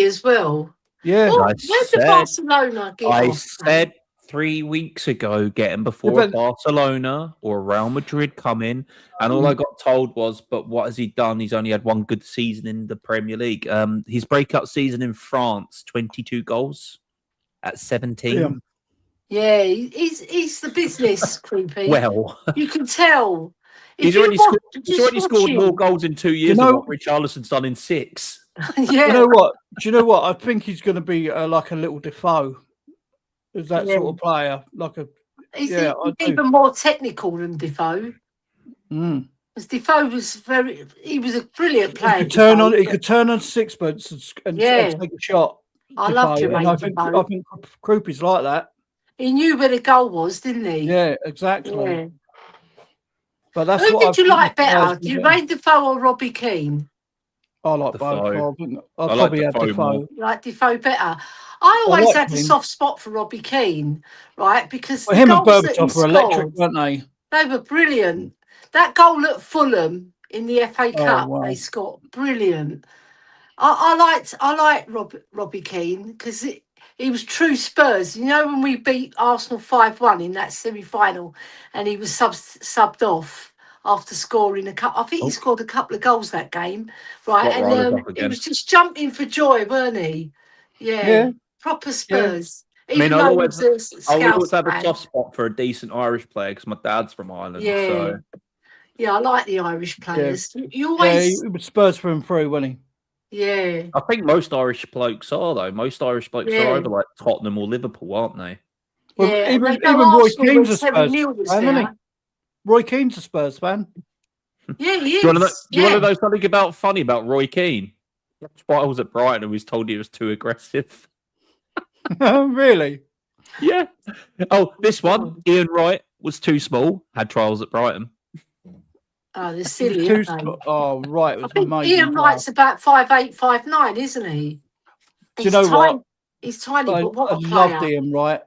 as well. Yeah. Where's the Barcelona get I off, said 3 weeks ago, get him before Barcelona or Real Madrid come in, and all I got told was, but what has he done? He's only had one good season in the Premier League. His breakout season in France, 22 goals at 17. Yeah, he's the business, Creepy. Well, you can tell. He's already scored more goals in 2 years than what Richarlison's done in 6. Yeah. Do you know what? I think he's going to be like a little Defoe. Is that sort of player? He's even more technical than Defoe. Because Defoe was he was a brilliant player. He could turn on sixpence and take a shot. I love Jermaine I think Croupy's like that. He knew where the goal was, didn't he? Yeah, exactly. Yeah. But that's who did you like better? Do you rate Defoe or Robbie Keane? I like both. I'll probably have Defoe. You like Defoe better? I always had a soft spot for Robbie Keane, right? Because him and Berbatov were electric, weren't they? They were brilliant. That goal at Fulham in the FA Cup, they scored brilliant. I liked Robbie Keane because he was true Spurs. You know when we beat Arsenal 5-1 in that semi-final, and he was subbed off after scoring a couple. I think he scored a couple of goals that game, right? And he was just jumping for joy, weren't he? Yeah. Proper Spurs. Yeah. I mean, I always have a soft spot for a decent Irish player because my dad's from Ireland. Yeah. So. Yeah, I like the Irish players. Yeah. You always he was Spurs through and through, wasn't he? Yeah. I think most Irish blokes are, though. Most Irish blokes are either like Tottenham or Liverpool, aren't they? Well, even Roy Keane's a Spurs fan, isn't he? Roy Keane's a Spurs fan. Yeah, he is. Do you want to know something funny about Roy Keane? While I was at Brighton and was told he was too aggressive. Really? Yeah. Oh, this one, Ian Wright was too small, had trials at Brighton. Oh, they're silly. Right. I think Ian Wright's about 5'8", 5'9", isn't he? Do you know what? He's tiny, but what a player. I loved Ian Wright.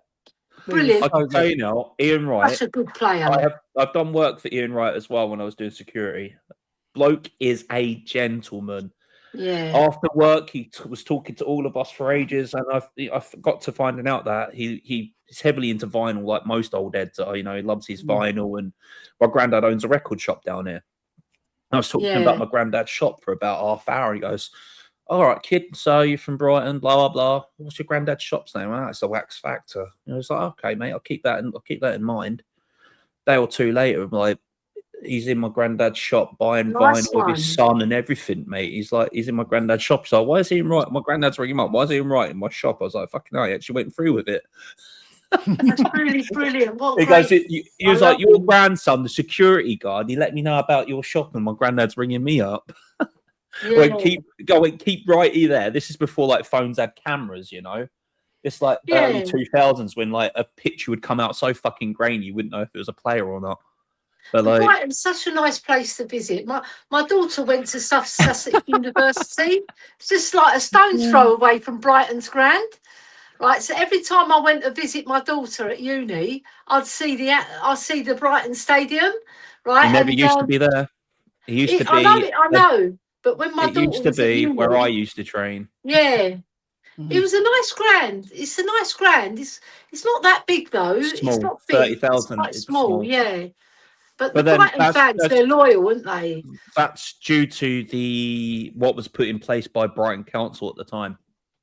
Brilliant. I can tell you now, Ian Wright. Such a good player. I've done work for Ian Wright as well when I was doing security. Bloke is a gentleman. Yeah. After work, he was talking to all of us for ages, and I got to finding out that he's heavily into vinyl, like most old heads are. You know, he loves his vinyl, and my granddad owns a record shop down here. I was talking about my granddad's shop for about half hour. He goes, "All right, kid, so you're from Brighton, blah blah blah. What's your granddad's shop's name?" "Well, it's the Wax Factor." And I was like, "Okay, mate, I'll keep that in mind." Day or two later, I'm like, he's in my granddad's shop buying vinyl with his son and everything, mate. He's in my granddad's shop. So why is he even right? My granddad's ringing him up. Why is he even right in my shop? I was like, fucking hell, he actually went through with it. That's really brilliant. What He goes, he was like, your grandson, the security guard, he let me know about your shop, and my granddad's ringing me up. Went, keep righty there. This is before like phones had cameras, you know. It's like early 2000s when like a picture would come out so fucking grainy you wouldn't know if it was a player or not. But like, Brighton's such a nice place to visit. My daughter went to Sussex University. It's just like a stone's throw away from Brighton's Grand. Right, so every time I went to visit my daughter at uni, I'd see the Brighton Stadium. Right, he never used to be there. He used to be. I know. But when my daughter used to was at uni, where I used to train. Yeah, it was a nice Grand. It's a nice Grand. It's not that big though. It's not big. 30,000. It's small. Yeah. But the then Brighton fans, they're loyal, aren't they? That's due to what was put in place by Brighton Council at the time.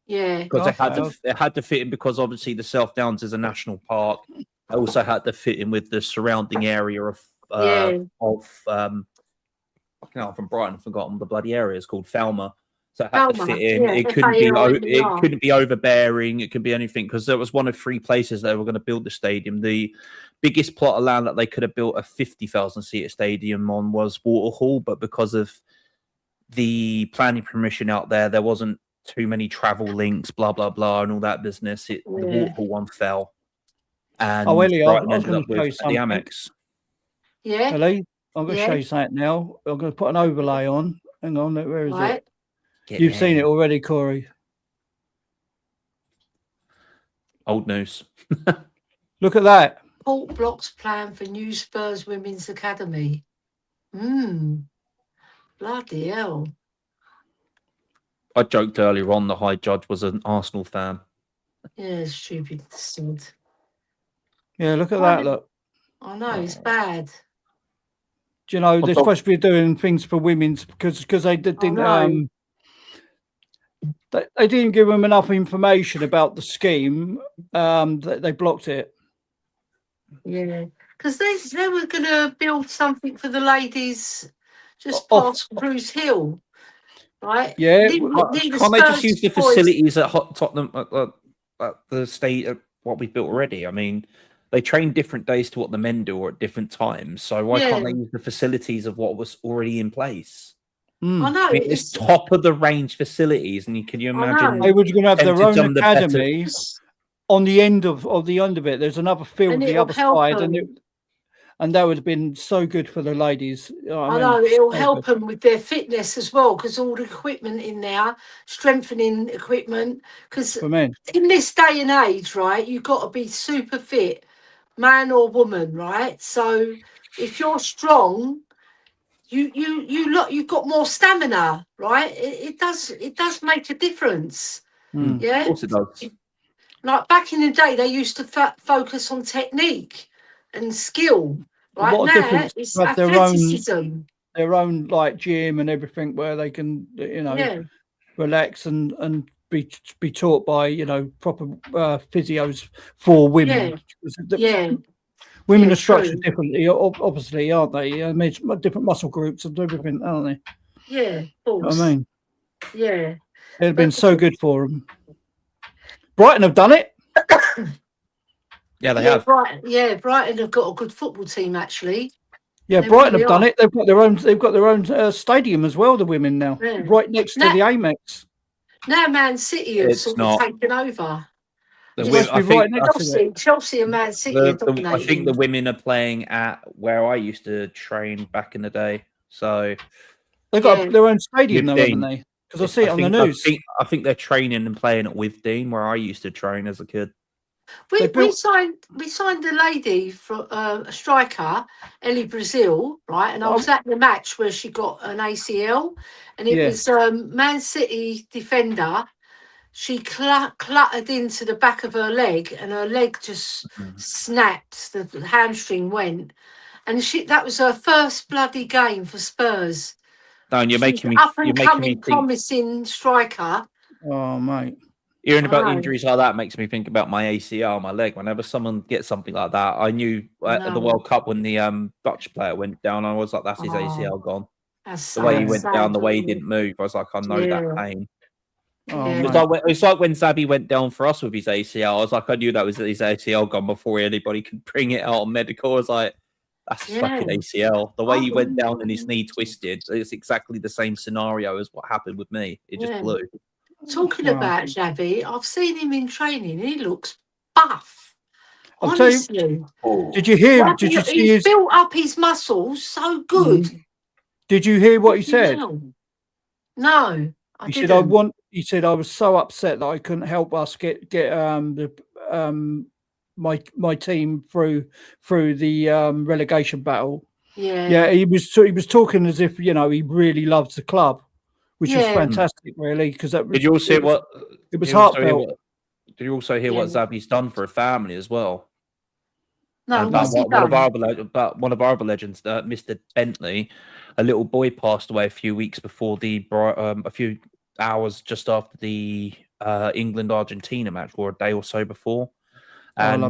Yeah, because it had to fit in, because obviously the South Downs is a national park. It also had to fit in with the surrounding area of fucking hell, from Brighton. I've forgotten the bloody area. It's called Falmer. So it had to fit in. It couldn't be overbearing. It could be anything, because there was one of 3 places they were going to build the stadium. The biggest plot of land that they could have built a 50,000 seater stadium on was Waterhall, but because of the planning permission out there, there wasn't too many travel links, blah blah blah, and all that business. The Waterhall one fell, and Brighton ended up with the Amex. Yeah, Ellie, I'm going to show you something now. I'm going to put an overlay on. Hang on, where is it? You've seen it already, Corey. Old news. Look at that. Port Block's plan for new Spurs Women's Academy. Bloody hell. I joked earlier on the High Judge was an Arsenal fan. Yeah, stupid sod. Yeah, look at that. Look. I know, it's bad. Do you know, they're supposed to be doing things for women's because they didn't they didn't give them enough information about the scheme. They blocked it. Yeah, because they were going to build something for the ladies just past Bruce Hill, right? Yeah. Can't they just use the facilities at Tottenham at the state of what we've built already? I mean, they train different days to what the men do or at different times. So why can't they use the facilities of what was already in place? I know, I mean, it's top of the range facilities, and can you imagine? They were going to have their own academy on the end of it. There's another field the other side, and that would have been so good for the ladies. I know, it'll help them with their fitness as well, because all the equipment in there, strengthening equipment. Because in this day and age, right, you've got to be super fit, man or woman, right? So if you're strong, you've got more stamina, right? It does make a difference. Yeah, of course it does. Like back in the day, they used to focus on technique and skill. Right now, it's athleticism. Their own like gym and everything where they can, relax and be taught by proper physios for women. Women are structured differently, obviously, aren't they? I mean, different muscle groups and everything, aren't they? Yeah, of course. I mean, it'd have been so good for them. Brighton have done it. Yeah, they have. Brighton have got a good football team, actually. Yeah, Brighton have done it. They've got their own stadium as well. The women now, right next to the Amex. Now, Man City have sort of taken over. Chelsea and Man City are dominating. I think the women are playing at where I used to train back in the day. So they've got their own stadium, though, haven't they? Because I see it on the news. I think they're training and playing at Withdean, where I used to train as a kid. We signed a lady for a striker, Ellie Brazil, right? And I was at the match where she got an ACL, and it was Man City defender. She cluttered into the back of her leg, and her leg just snapped. The hamstring went, and that was her first bloody game for Spurs. No, and you're making me think, promising striker. Oh, mate. Hearing about injuries like that makes me think about my ACL, my leg. Whenever someone gets something like that, I knew at the World Cup when the Dutch player went down, I was like, that's his ACL gone. The way he went down, the way he didn't move, I was like, I know that pain. It's like when Zabi went down for us with his ACL. I was like, I knew that was his ACL gone before anybody could bring it out on medical. I was like, that's his fucking ACL. The way he went down and his knee twisted, it's exactly the same scenario as what happened with me. It just blew. Talking about Xavi, I've seen him in training. He looks buff. Honestly. Did you hear? Did you see he's built up his muscles so good. Did you hear what he said? No. He said I was so upset that I couldn't help us get my team through the relegation battle. Yeah. He was talking as if he really loves the club, which was fantastic, really. Because did you also hear it was heartfelt. Did you also hear what Zabi's done for a family as well? No, one of our other legends, Mr. Bentley, a little boy passed away a few weeks before a few hours just after the England-Argentina match, or a day or so before. And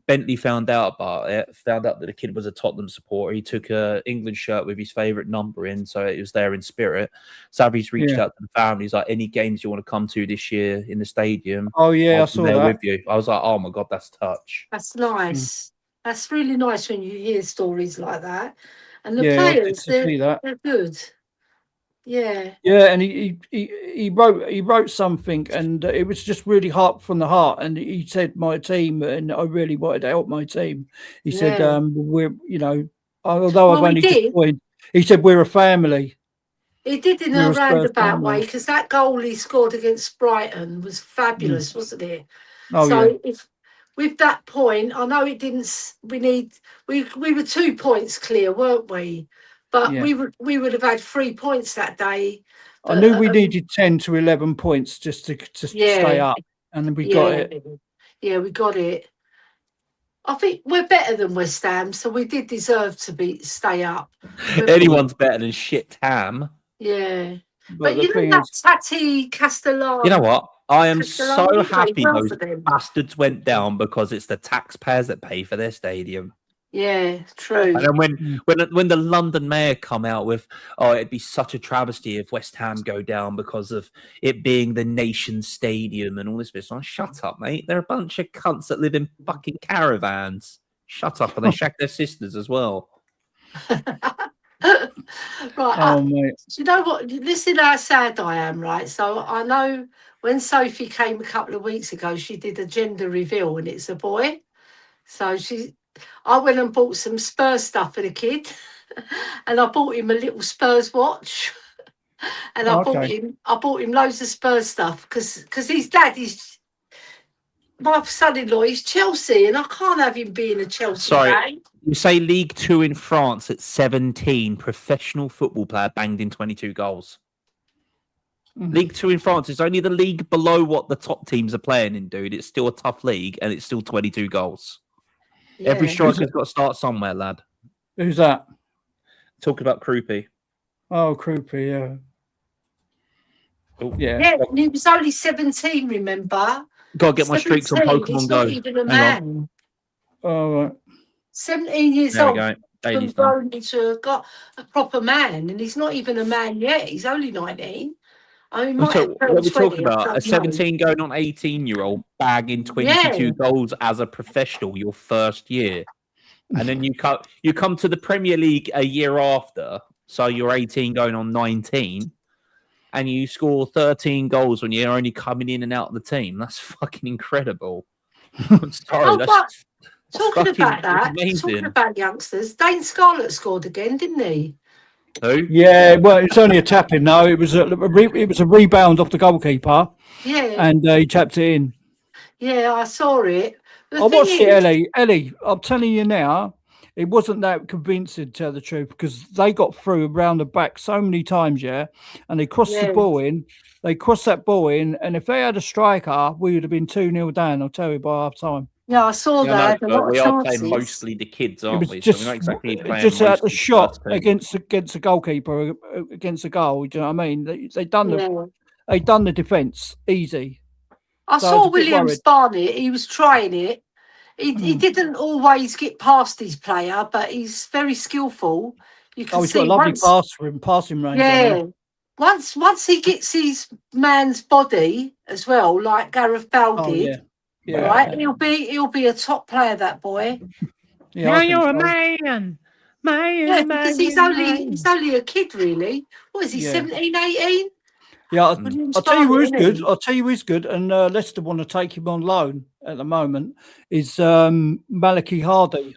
Bentley found out about it, found out that the kid was a Tottenham supporter. He took an England shirt with his favourite number in, so it was there in spirit. Zavi's reached out to the family. He's like, any games you want to come to this year in the stadium? Oh, yeah, I saw that. With you. I was like, oh, my God, that's touch. That's nice. That's really nice when you hear stories like that. And the players, they're good. Yeah. Yeah, and he wrote something, and it was just really from the heart. And he said, "My team," and I really wanted to help my team. He said, "We're, although I've only just joined," he said, "We're a family." He did in a roundabout way, because that goal he scored against Brighton was fabulous, wasn't it? If with that point, I know it didn't. We were 2 points clear, weren't we? But we would have had 3 points that day. I knew we needed 10 to 11 points just to stay up, and then we got it. Yeah, we got it. I think we're better than West Ham, so we did deserve to stay up. Anyone's better than shit Ham. Yeah, but you know that Tati Castellano. You know what? I am so happy those bastards went down, because it's the taxpayers that pay for their stadium. Yeah, true. And then when the London mayor come out with, oh, it'd be such a travesty if West Ham go down because of it being the nation's stadium and all this business. Oh, shut up, mate. They're a bunch of cunts that live in fucking caravans. Shut up. And they shack their sisters as well. Right. Mate. You know what? Listen how sad I am, right? So I know when Sophie came a couple of weeks ago, she did a gender reveal, and it's a boy. So I went and bought some Spurs stuff for the kid, and I bought him a little Spurs watch, and I bought him loads of Spurs stuff because his dad is my son-in-law. He's Chelsea, and I can't have him being a Chelsea fan. You say League 2 in France at 17, professional football player banged in 22 goals. League 2 in France is only the league below what the top teams are playing in, dude. It's still a tough league, and it's still 22 goals. Yeah. Every striker's got to start somewhere, lad. Who's that? Talking about Krupi. Oh, Krupi, yeah. Oh. Yeah, and he was only 17, remember? Got to get my streaks on Pokemon He's Go. Not even a man. Oh, right. 17 years there old. There we go. Grown into a proper man, and he's not even a man yet. He's only 19. What are we talking about? A 17 going on 18-year-old bagging 22 goals as a professional your first year. And then you come to the Premier League a year after, so you're 18 going on 19, and you score 13 goals when you're only coming in and out of the team. That's fucking incredible. I'm sorry. Talking about youngsters, Dane Scarlett scored again, didn't he? Who? Yeah, well, it's only a tap-in now. It was a rebound off the goalkeeper. Yeah. And he tapped it in. Yeah, I saw it. I watched it, Ellie. I'm telling you now, it wasn't that convincing, to tell the truth, because they got through around the back so many times, yeah, and they crossed the ball in. They crossed that ball in, and if they had a striker, we would have been 2-0 down, I'll tell you, by half time. Yeah, I saw that. No, we are playing mostly the kids, aren't we? Just, so we're not exactly playing just at the shot the against a goalkeeper, against a goal. Do you know what I mean? They done the defence easy. I saw Williams Barnett. He was trying it. He didn't always get past his player, but he's very skillful. You can he's see got a lovely passing range. Yeah. Once he gets his man's body as well, like Gareth Bale did, right? He'll be a top player, that boy. Yeah, you're a man. Yeah, because he's only a kid, really. What is he, 17, 18? Yeah, I'll tell you who's good. I'll tell you who's good, and Leicester want to take him on loan at the moment. Is Malachy Hardy?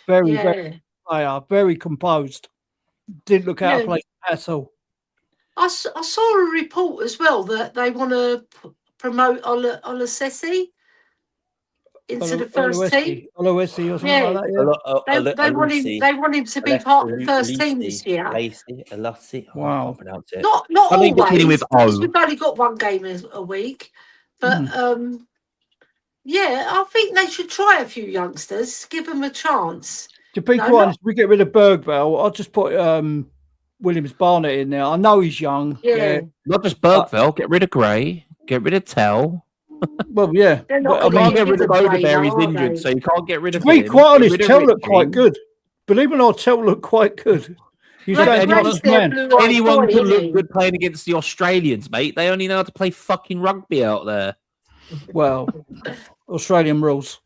Very player, very composed. Didn't look out of place at all. I saw a report as well that they want to promote Olasesi into the first team. Olawesi or something like that. They want him to be part of the first team this year. Wow. Not always, because we've only got one game a week. But I think they should try a few youngsters, give them a chance. To be quite honest, if we get rid of Bergville, I'll just put Williams Barnett in there. I know he's young. Yeah. Not just Bergville, get rid of Gray, get rid of Tell. Well, yeah. I can't get rid of Odebear, he's injured, so you can't get rid of him. To be quite honest, Tell looked quite good. Believe it or not, Tell looked quite good. Anyone can look good playing against the Australians, mate. They only know how to play fucking rugby out there. Well, Australian rules.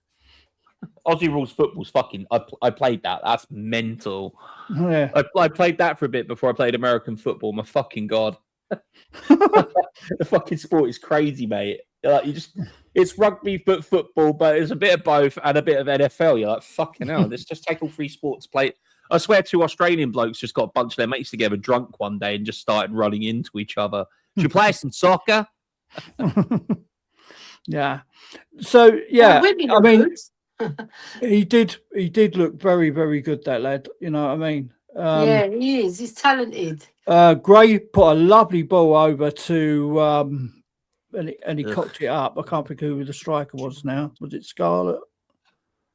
Aussie rules football's fucking. I played that. That's mental. Yeah. I played that for a bit before I played American football. My fucking god. The fucking sport is crazy, mate. Like it's rugby but football, but it's a bit of both and a bit of NFL. You're like, fucking hell, let's just take all three sports, play. I swear 2 Australian blokes just got a bunch of their mates together drunk one day and just started running into each other. Should we play some soccer? Yeah. So I mean, he did look very, very good, that lad. You know what I mean? Yeah, he is. He's talented. Gray put a lovely ball over to and he cocked it up. I can't think who the striker was now. Was it Scarlett?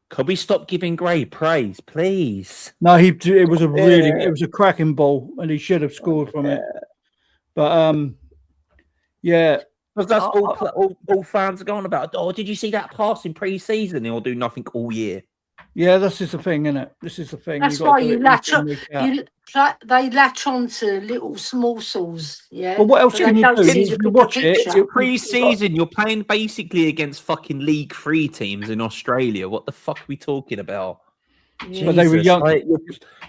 Could we stop giving Gray praise, please? No, it was a cracking ball, and he should have scored from it. But because that's all fans are going about. Oh, did you see that pass in pre-season? He'll do nothing all year. Yeah, this is the thing, isn't it? This is the thing. That's why you latch on. They latch on to little small souls. Yeah. Well, what else can you do? You watch it. It's pre-season. You're playing basically against fucking League 3 teams in Australia. What the fuck are we talking about? But they were young. Like,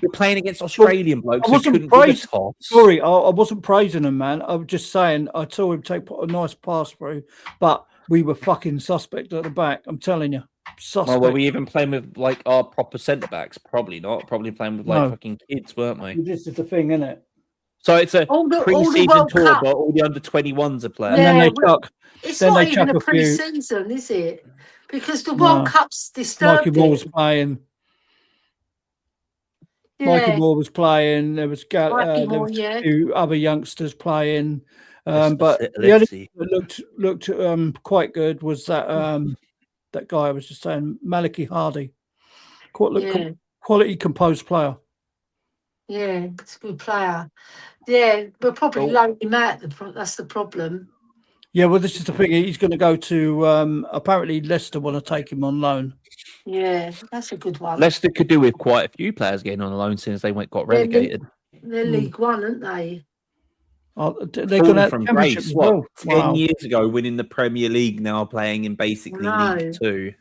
you're playing against Australian blokes. I wasn't praising. Sorry, I wasn't praising him, man. I was just saying I saw him take a nice pass through, but we were fucking suspect at the back. I'm telling you. Suspect. Well, were we even playing with like our proper centre backs? Probably not. Probably playing with like fucking kids, weren't we? This is the thing, isn't it? So it's a pre-season tour, but all the under-21s are playing. And then they chuck. It's not even a pre-season, is it? Because the World Cup's disturbed. Mikey Moore was playing. Mikey Moore was playing. There was 2 other youngsters playing. But the only thing that looked quite good was that that guy I was just saying, Malachy Hardy. Quality composed player. Yeah, it's a good player. Yeah, we're probably loaning him out. That's the problem. Yeah, well, this is the thing. He's going to go to, apparently Leicester want to take him on loan. Yeah, that's a good one. Leicester could do with quite a few players getting on the loan since they got relegated. They're League One, aren't they? They're going to from grace. What, 10 years ago, winning the Premier League, now playing in basically League 2.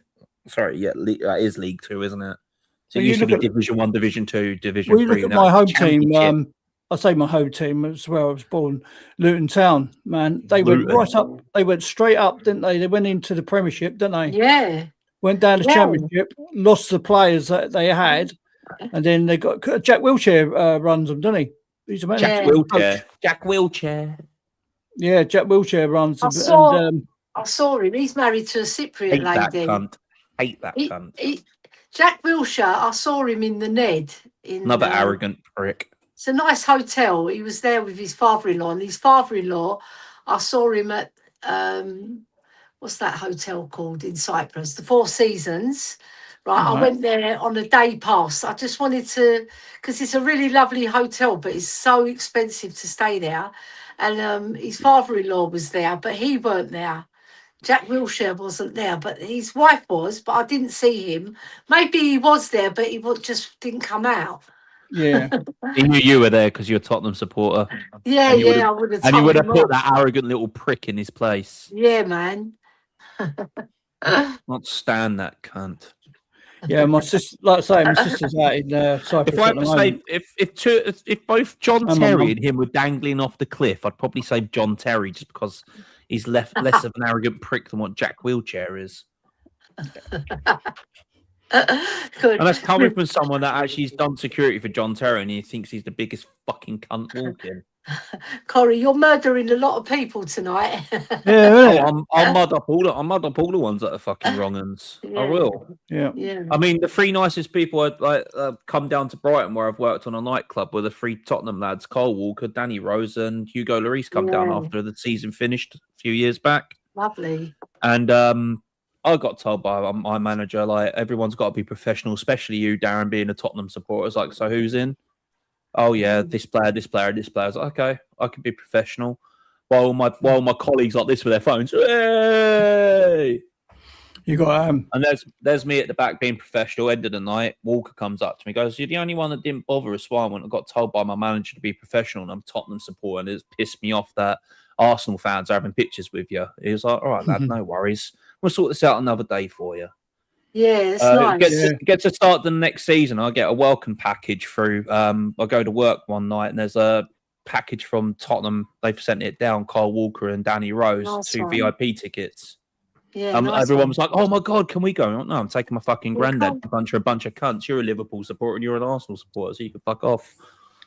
Sorry, that is League 2, isn't it? So it used to be Division 1, Division 2, Division 3. Look at my home team. I say my home team. It's where I was born, Luton Town. Man, they went right up. They went straight up, didn't they? They went into the Premiership, didn't they? Yeah. Went down the Championship, lost the players that they had, and then they got Jack Wilshere runs them, doesn't he? He's a Jack Wilshere. Yeah, Jack Wilshere runs them. I saw him. He's married to a Cypriot Hate that lady. cunt. Hate that cunt. Jack Wilshere, I saw him in the Ned. Another arrogant prick. It's a nice hotel. He was there with his father-in-law, and his father-in-law, I saw him at what's that hotel called in Cyprus? The Four Seasons. Right, I went there on a day pass. I just wanted to, because it's a really lovely hotel, but it's so expensive to stay there. And his father-in-law was there, but he weren't there. Jack Wilshere wasn't there, but his wife was, but I didn't see him. Maybe he was there, but he just didn't come out. Yeah. He knew you were there because you're a Tottenham supporter. Yeah, I would have. And you would have put that arrogant little prick in his place. Yeah, man. Not stand that cunt. Yeah, my sister, like I say, my sister's out in Cyprus. If I had to say, if both John Terry and him were dangling off the cliff, I'd probably say John Terry just because he's less of an arrogant prick than what Jack Wilshere is. And that's coming from someone that actually has done security for John Terry and he thinks he's the biggest fucking cunt walking. Corey, you're murdering a lot of people tonight. Yeah, I'll mud up all the ones that are fucking wrong uns. Yeah. I will. Yeah. I mean, the three nicest people I'd come down to Brighton where I've worked on a nightclub were the three Tottenham lads: Cole Walker, Danny Rose, and Hugo Lloris. Come down after the season finished a few years back. Lovely. And I got told by my manager, like, everyone's got to be professional, especially you, Darren, being a Tottenham supporter. It's like, so who's in? Oh yeah, this player, this player, this player. I was like, okay, I can be professional. While my colleagues like this with their phones, hey! You got and there's me at the back being professional. End of the night, Walker comes up to me, goes, "You're the only one that didn't bother us." Why? When I got told by my manager to be professional, and I'm Tottenham supporter, and it's pissed me off that Arsenal fans are having pictures with you. He was like, "All right, lad, no worries. We'll sort this out another day for you." Yeah, it's nice. Get to start the next season. I get a welcome package through. I go to work one night and there's a package from Tottenham. They've sent it down. Kyle Walker and Danny Rose, two VIP tickets. Yeah, everyone was like, "Oh my god, can we go?" No, I'm taking my fucking granddad. A bunch of cunts. You're a Liverpool supporter and you're an Arsenal supporter, so you can fuck off.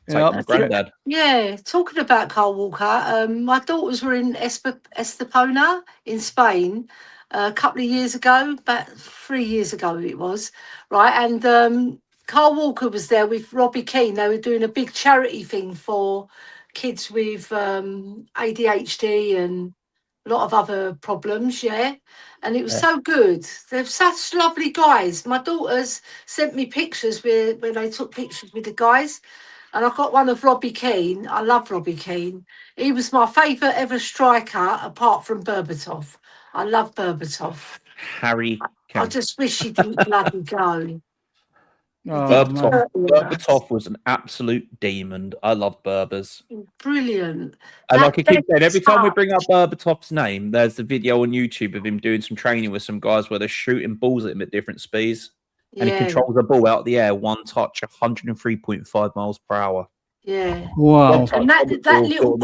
Take my granddad. Yeah, talking about Kyle Walker, my daughters were in Estepona in Spain a couple of years ago, about 3 years ago it was, right? And Kyle Walker was there with Robbie Keane. They were doing a big charity thing for kids with ADHD and a lot of other problems, yeah. And it was so good. They're such lovely guys. My daughters sent me pictures where they took pictures with the guys. And I got one of Robbie Keane. I love Robbie Keane. He was my favourite ever striker apart from Berbatov. I love Berbatov. Harry Kane. I just wish he didn't bloody go. Berbatov was an absolute demon. I love Berbers. Brilliant. And like I keep saying, every time we bring up Berbatov's name, there's the video on YouTube of him doing some training with some guys where they're shooting balls at him at different speeds. And he controls the ball out of the air, one touch, 103.5 miles per hour. Yeah. Wow. And that little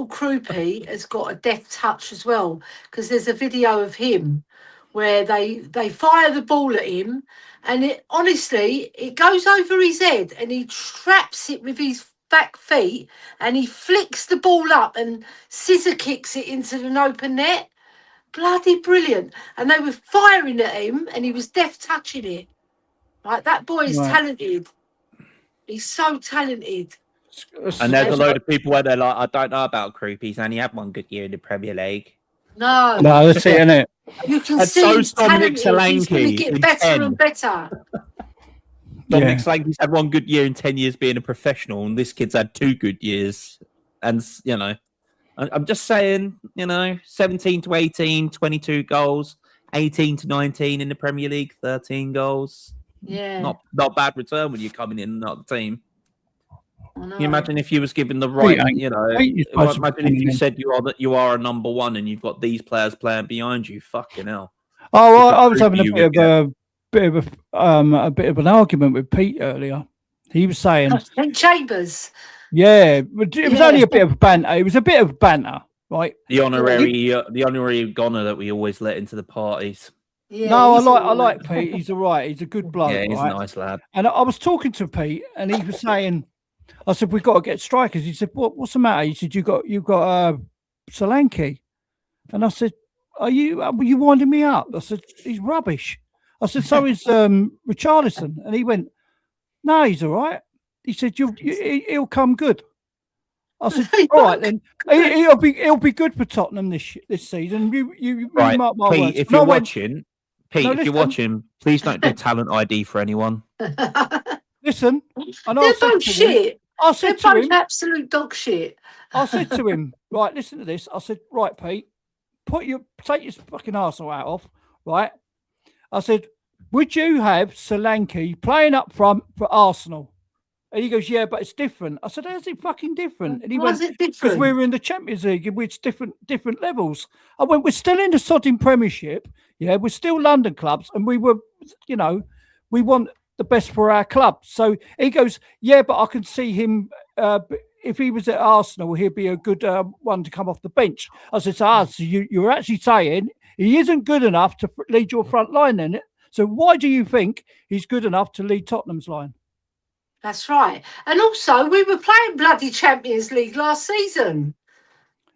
croupie has got a deft touch as well, because there's a video of him where they fire the ball at him, and it goes over his head, and he traps it with his back feet, and he flicks the ball up and scissor kicks it into an open net. Bloody brilliant. And they were firing at him and he was deft touching it. Like, that boy is talented. He's so talented. And there's a load of people where they're like, I don't know about Croup. He's only had one good year in the Premier League. No, that's it, isn't it? You can see he's talented. He's going to get better and better. Dominic Solanke's had one good year in 10 years being a professional, and this kid's had 2 good years. And, you know, I'm just saying, 17 to 18, 22 goals, 18 to 19 in the Premier League, 13 goals. Yeah. Not bad return when you're coming in and not the team. Can you imagine if you was given the right, imagine if you said you are a number one and you've got these players playing behind you. Fucking hell. Oh, I was having a bit of an argument with Pete earlier. He was saying Chambers. Yeah, but it was only a bit of banter. It was a bit of banter, right? The honorary goner that we always let into the parties. Yeah, no, I like Pete. He's all right. He's a good bloke. Yeah, he's a nice lad. And I was talking to Pete, and he was saying, I said, we've got to get strikers. He said, what's the matter? He said, you got Solanke. And I said, are you winding me up? I said, he's rubbish. I said, so is Richarlison. And he went, no, he's all right. He said, he'll come good. I said, all right then. He'll be good for Tottenham this season. You Right, mark my Pete, words. if you're watching, listen. please don't do talent ID for anyone. Listen, and They're both shit. I said They're to both him, absolute dog shit. I said to him, right, listen to this. I said, right, Pete, take your fucking Arsenal hat off, right? I said, would you have Solanke playing up front for Arsenal? And he goes, yeah, but it's different. I said, how's it fucking different? And he went, because we're in the Champions League and we're different levels. I went, we're still in the sodding Premiership. Yeah, we're still London clubs. And we were, we want the best for our club. So he goes, yeah, but I can see him, if he was at Arsenal, he'd be a good one to come off the bench. I said, so you're actually saying he isn't good enough to lead your front line then? So why do you think he's good enough to lead Tottenham's line? That's right. And also, we were playing bloody Champions League last season.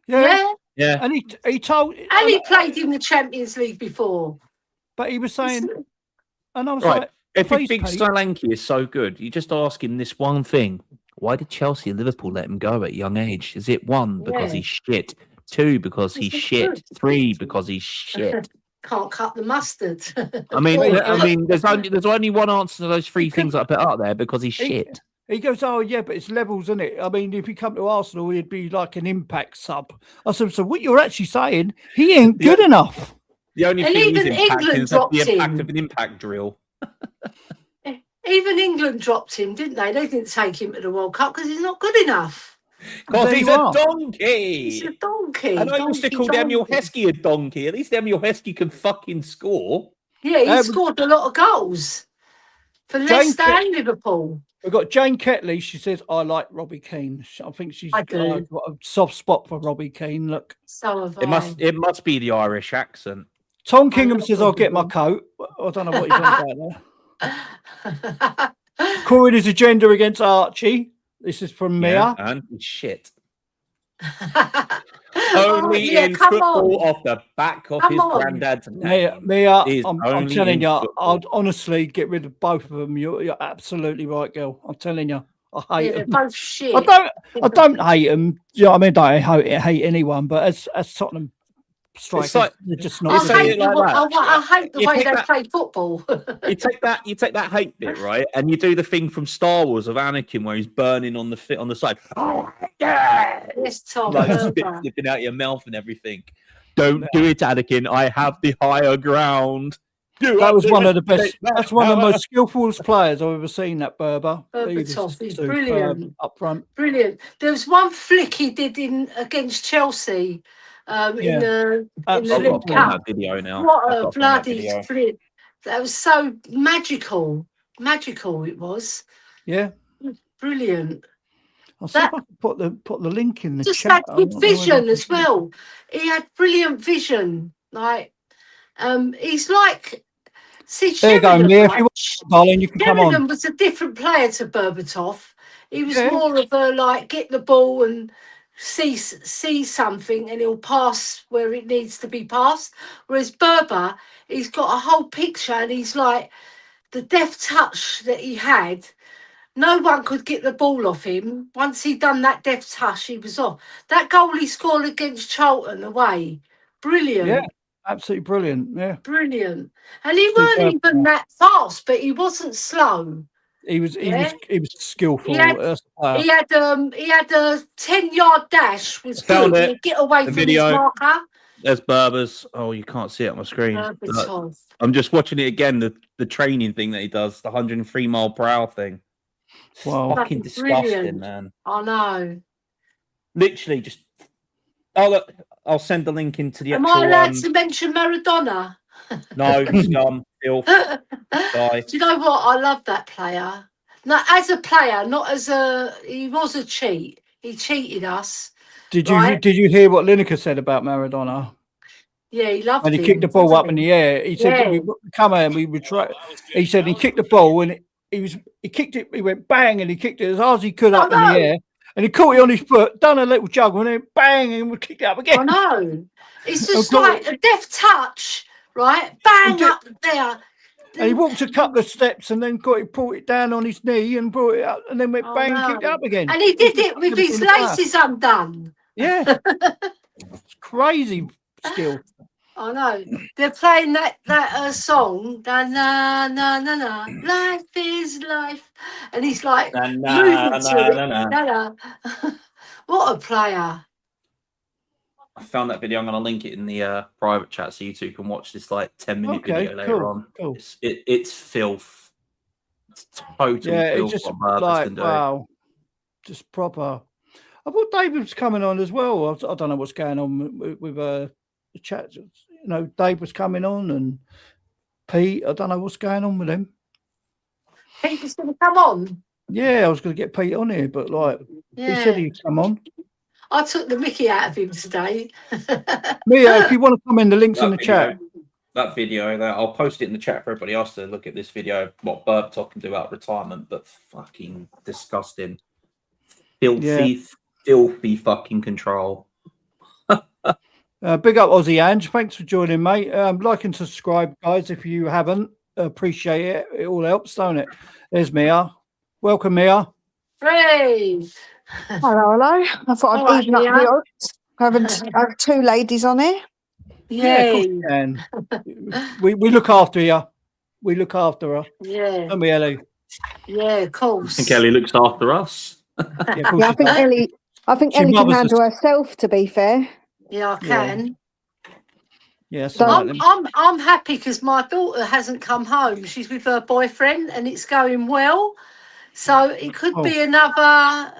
Yeah. And he told... And he played in the Champions League before. But he was saying... And I was right. like... If you think Solanke is so good, you just ask him this one thing. Why did Chelsea and Liverpool let him go at a young age? Is it 1, because he's shit? 2, because he's shit? 3, because he's shit? Can't cut the mustard. I mean, there's only one answer to those 3 things I put out there, because he's shit. He goes, oh yeah, but it's levels, isn't it? I mean, if he come to Arsenal, he'd be like an impact sub. I said, so what you're actually saying, he ain't good enough. The only thing even he's England is dropped the impact him. of an impact drill. Even England dropped him, didn't they? They didn't take him to the World Cup because he's not good enough. Because he's a donkey. He's a donkey. And I used to call Daniel Heskey a donkey. At least Daniel Heskey can fucking score. Yeah, he scored a lot of goals for Leicester and Liverpool. We've got Jane Ketley. She says, I like Robbie Keane. I think she's got a soft spot for Robbie Keane. Look. So have I. It must be the Irish accent. Tom Kingham says, I'll get my coat. I don't know what he's on about there. Calling his agenda against Archie. This is from Mia. And shit. Only in football off the back of his granddad's name. Mia, I'm telling you, I'd honestly get rid of both of them. You're absolutely right, girl. I'm telling you. I hate them. Both shit. I don't hate them. You know what I mean? I don't hate anyone, but as Tottenham strikers, they're just not. I hate the way they play football. you take that hate bit, right, and you do the thing from Star Wars of Anakin where he's burning on the side. Oh, yeah! Yes, Tom. Like spit flipping out your mouth and everything. Don't do it, Anakin. I have the higher ground. That was one of the best. That's one of the most skillful players I've ever seen. That Berbatov, he's brilliant. Up front. Brilliant. There was one flick he did against Chelsea. In the League Cup. What a bloody flick! That was so magical. Magical it was. Yeah. Brilliant. I'll see if I can put the link in the just chat. Just had good vision as well. He had brilliant vision. Like, he's like. See, there you go, Mia. If you want, darling, you can come on. Sheringham was a different player to Berbatov. He was more of a like get the ball and see something and he'll pass where it needs to be passed. Whereas Berber, he's got a whole picture and he's like the deft touch that he had. No one could get the ball off him. Once he'd done that deft touch, he was off. That goal he scored against Charlton away, brilliant. Yeah, absolutely brilliant. Yeah, brilliant. And he weren't even that fast, but he wasn't slow. He was skillful. He had a 10-yard dash. Was good. He'd get away from his marker. There's Berber's. Oh, you can't see it on my screen. I'm just watching it again. The training thing that he does, the 103 mile per hour thing. Wow, fucking disgusting, man. I know. Literally, just. Oh look, I'll send the link into the. Am I allowed to mention Maradona? No, scum, filth. Do you know what? I love that player. No, as a player, not as a. He was a cheat. He cheated us. Did you hear what Lineker said about Maradona? Yeah, he loved it. And he kicked the ball up in the air. He said, "We come here and we would try." He said he kicked the ball and he kicked it. He went bang and he kicked it as hard as he could up in the air. And he caught it on his foot, done a little juggle, and then bang, and we kicked it up I again. know. It's just like a deft touch, right? Bang up there. And he walked a couple of steps and then brought it down on his knee and brought it up and then went bang and kicked it up again. And he did it with his laces undone. Yeah. It's crazy skill. I know. They're playing that song, na na na na na, life is life. And he's like moving to it. Na. What a player. I found that video. I'm going to link it in the private chat so you two can watch this like 10-minute video later on. Cool. It's filth. It's total filth. It's just like, wow, just proper. I thought David was coming on as well. I don't know what's going on with the chat. You know, Dave was coming on and Pete. I don't know what's going on with him. Pete was going to come on. Yeah, I was going to get Pete on here, but he said he'd come on. I took the mickey out of him today. Mia, if you want to come in, the link's in the chat. That video, I'll post it in the chat for everybody else to look at this video. What Burp Talk can do about retirement, but fucking disgusting, filthy fucking control. Big up Aussie Ange. Thanks for joining, mate. Like and subscribe, guys, if you haven't. Appreciate it. It all helps, don't it? There's Mia. Welcome, Mia. Hey. Hello. I thought I'd even up the odds. Having two ladies on here. Yeah, of course we can. we look after you. We look after her. Yeah. Don't we, Ellie? Yeah, of course. I think Ellie looks after us. I think Ellie can handle herself, to be fair. Yeah, I can. Yeah, I'm happy because my daughter hasn't come home. She's with her boyfriend and it's going well. So it could be another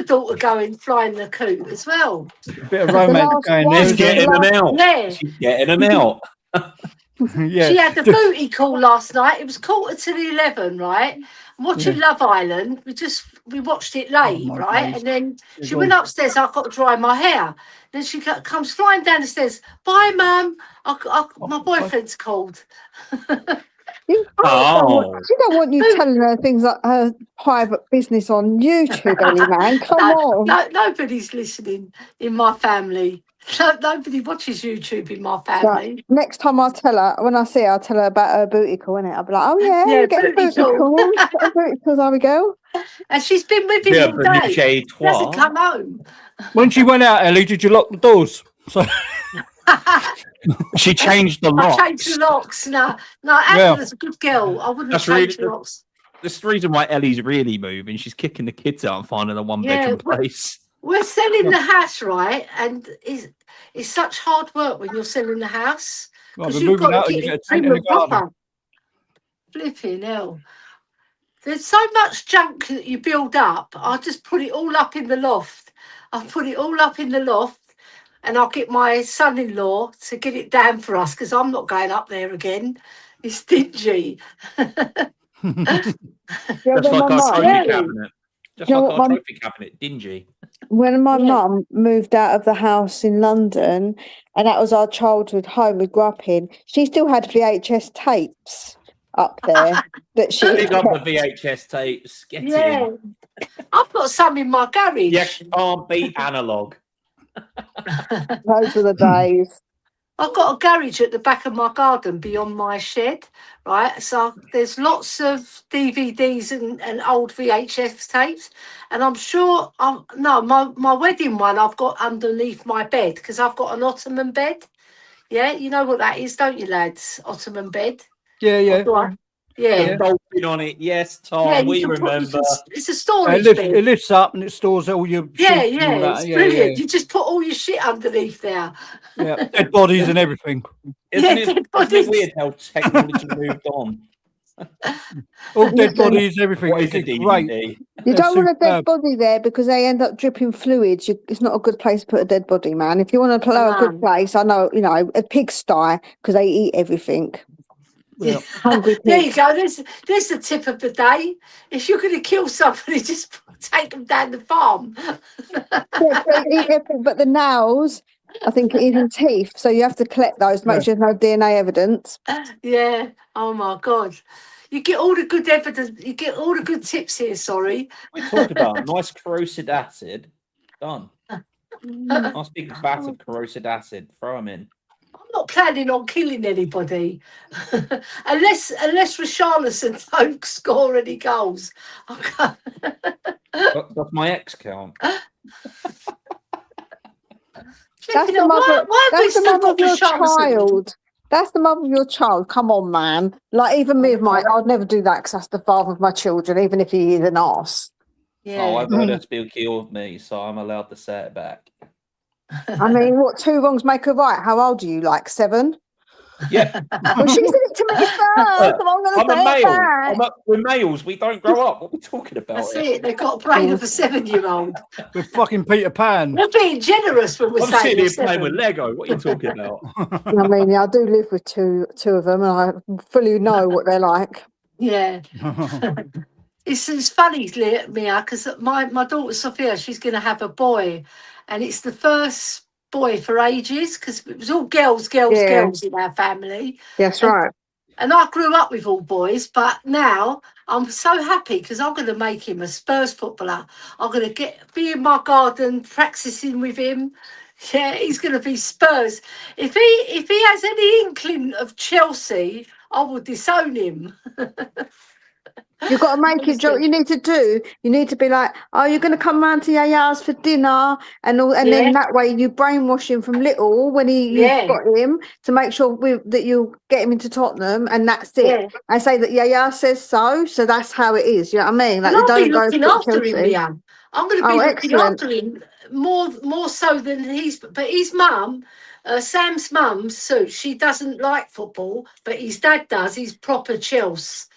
daughter flying the coop as well. A bit of romance going there. She's getting them out. Yeah. She's getting them out. Yeah. She had the booty call last night. It was 11:15, right? Watching Love Island. We watched it late, right? days. And then she went upstairs. I've got to dry my hair. Then she comes flying down the stairs. Bye, Mum. My boyfriend's called. She don't want you telling her things like her private business on YouTube, Ellie, man. Come on. Nobody's listening in my family. Nobody watches YouTube in my family. Right. Next time I tell her, when I see her, I'll tell her about her booty call, innit? I'll be like, oh yeah, you get a booty call. Booty call, there we go. And she's been with him all day. She hasn't come home. When she went out, Ellie, did you lock the doors? So she changed the locks. I changed the locks. No, Angela's a good girl. I wouldn't have changed the locks. That's the reason why Ellie's really moving. She's kicking the kids out and finding a one-bedroom place. We're selling the house, right? And it's such hard work when you're selling the house. Because you've got to get it prim and proper. Flipping hell. There's so much junk that you build up. I just put it all up in the loft. And I'll get my son-in-law to get it down for us because I'm not going up there again. It's dingy. Just like our trophy cabinet. Just like our trophy cabinet, dingy. When my mum moved out of the house in London, and that was our childhood home we grew up in, she still had VHS tapes up there that she pick up the VHS tapes. Get in. I've got some in my garage. Yes, can't be analog. Those were the days. I've got a garage at the back of my garden beyond my shed, right? So there's lots of DVDs and old VHS tapes. And I'm sure, my wedding one I've got underneath my bed because I've got an Ottoman bed. Yeah, you know what that is, don't you, lads? Ottoman bed. Yeah. Yeah. Dolphin on it. Yes, Tom, we remember. It's a storage bed. It lifts up and it stores all your shit. It's brilliant. You just put all your shit underneath there. Yeah, dead bodies and everything. Isn't it weird how technology moved on? All dead bodies, everything. What is a DVD? You don't want a dead body there because they end up dripping fluids. It's not a good place to put a dead body, man. If you want to play a good place, I know, a pigsty because they eat everything. Yeah. There you go. There's the tip of the day. If you're going to kill somebody, just take them down the farm. But the nails, I think, it is in teeth. So you have to collect those, make sure there's no DNA evidence. Yeah. Oh my God. You get all the good evidence. You get all the good tips here. Sorry. We're talking about nice corrosive acid. Done. Nice big vat of corrosive acid. Throw them in. I'm not planning on killing anybody, unless Richarlison don't score any goals. Okay. Does my ex count? That's the mother of your child. That's the mother of your child. Come on, man. Like, even me, I'd never do that because that's the father of my children, even if he is an arse. Yeah. Oh, I've heard her speak ill of me, so I'm allowed to say it back. I mean, what, 2 wrongs make a right? How old are you? Like 7? Yeah. Well, she said it to me first. I'm a male. We're males. We don't grow up. What are we talking about? That's it. They've got a brain of a 7-year-old. We're fucking Peter Pan. We're being generous when we're I'm saying sitting here seven. playing with Lego. What are you talking about? I mean, yeah, I do live with two of them, and I fully know what they're like. Yeah. It's funny, Mia, because my daughter Sophia, she's going to have a boy, and it's the first boy for ages because it was all girls in our family. That's right. And I grew up with all boys, but now I'm so happy because I'm going to make him a Spurs footballer. I'm going to be in my garden practicing with him. Yeah, he's going to be Spurs. If he has any inkling of Chelsea, I will disown him. You've got to make it. You need to do. You need to be like, oh, you're going to come round to Yaya's for dinner, and then that way you brainwash him from little when you've got him to make sure that you get him into Tottenham, and that's it. Yeah. I say that Yaya says so that's how it is. You know what I mean? Like, I'll don't be looking after him, Chelsea. Leanne. I'm going to be looking after him more so than but his mum. Sam's mum, Sue, she doesn't like football, but his dad does. He's proper Chelsea.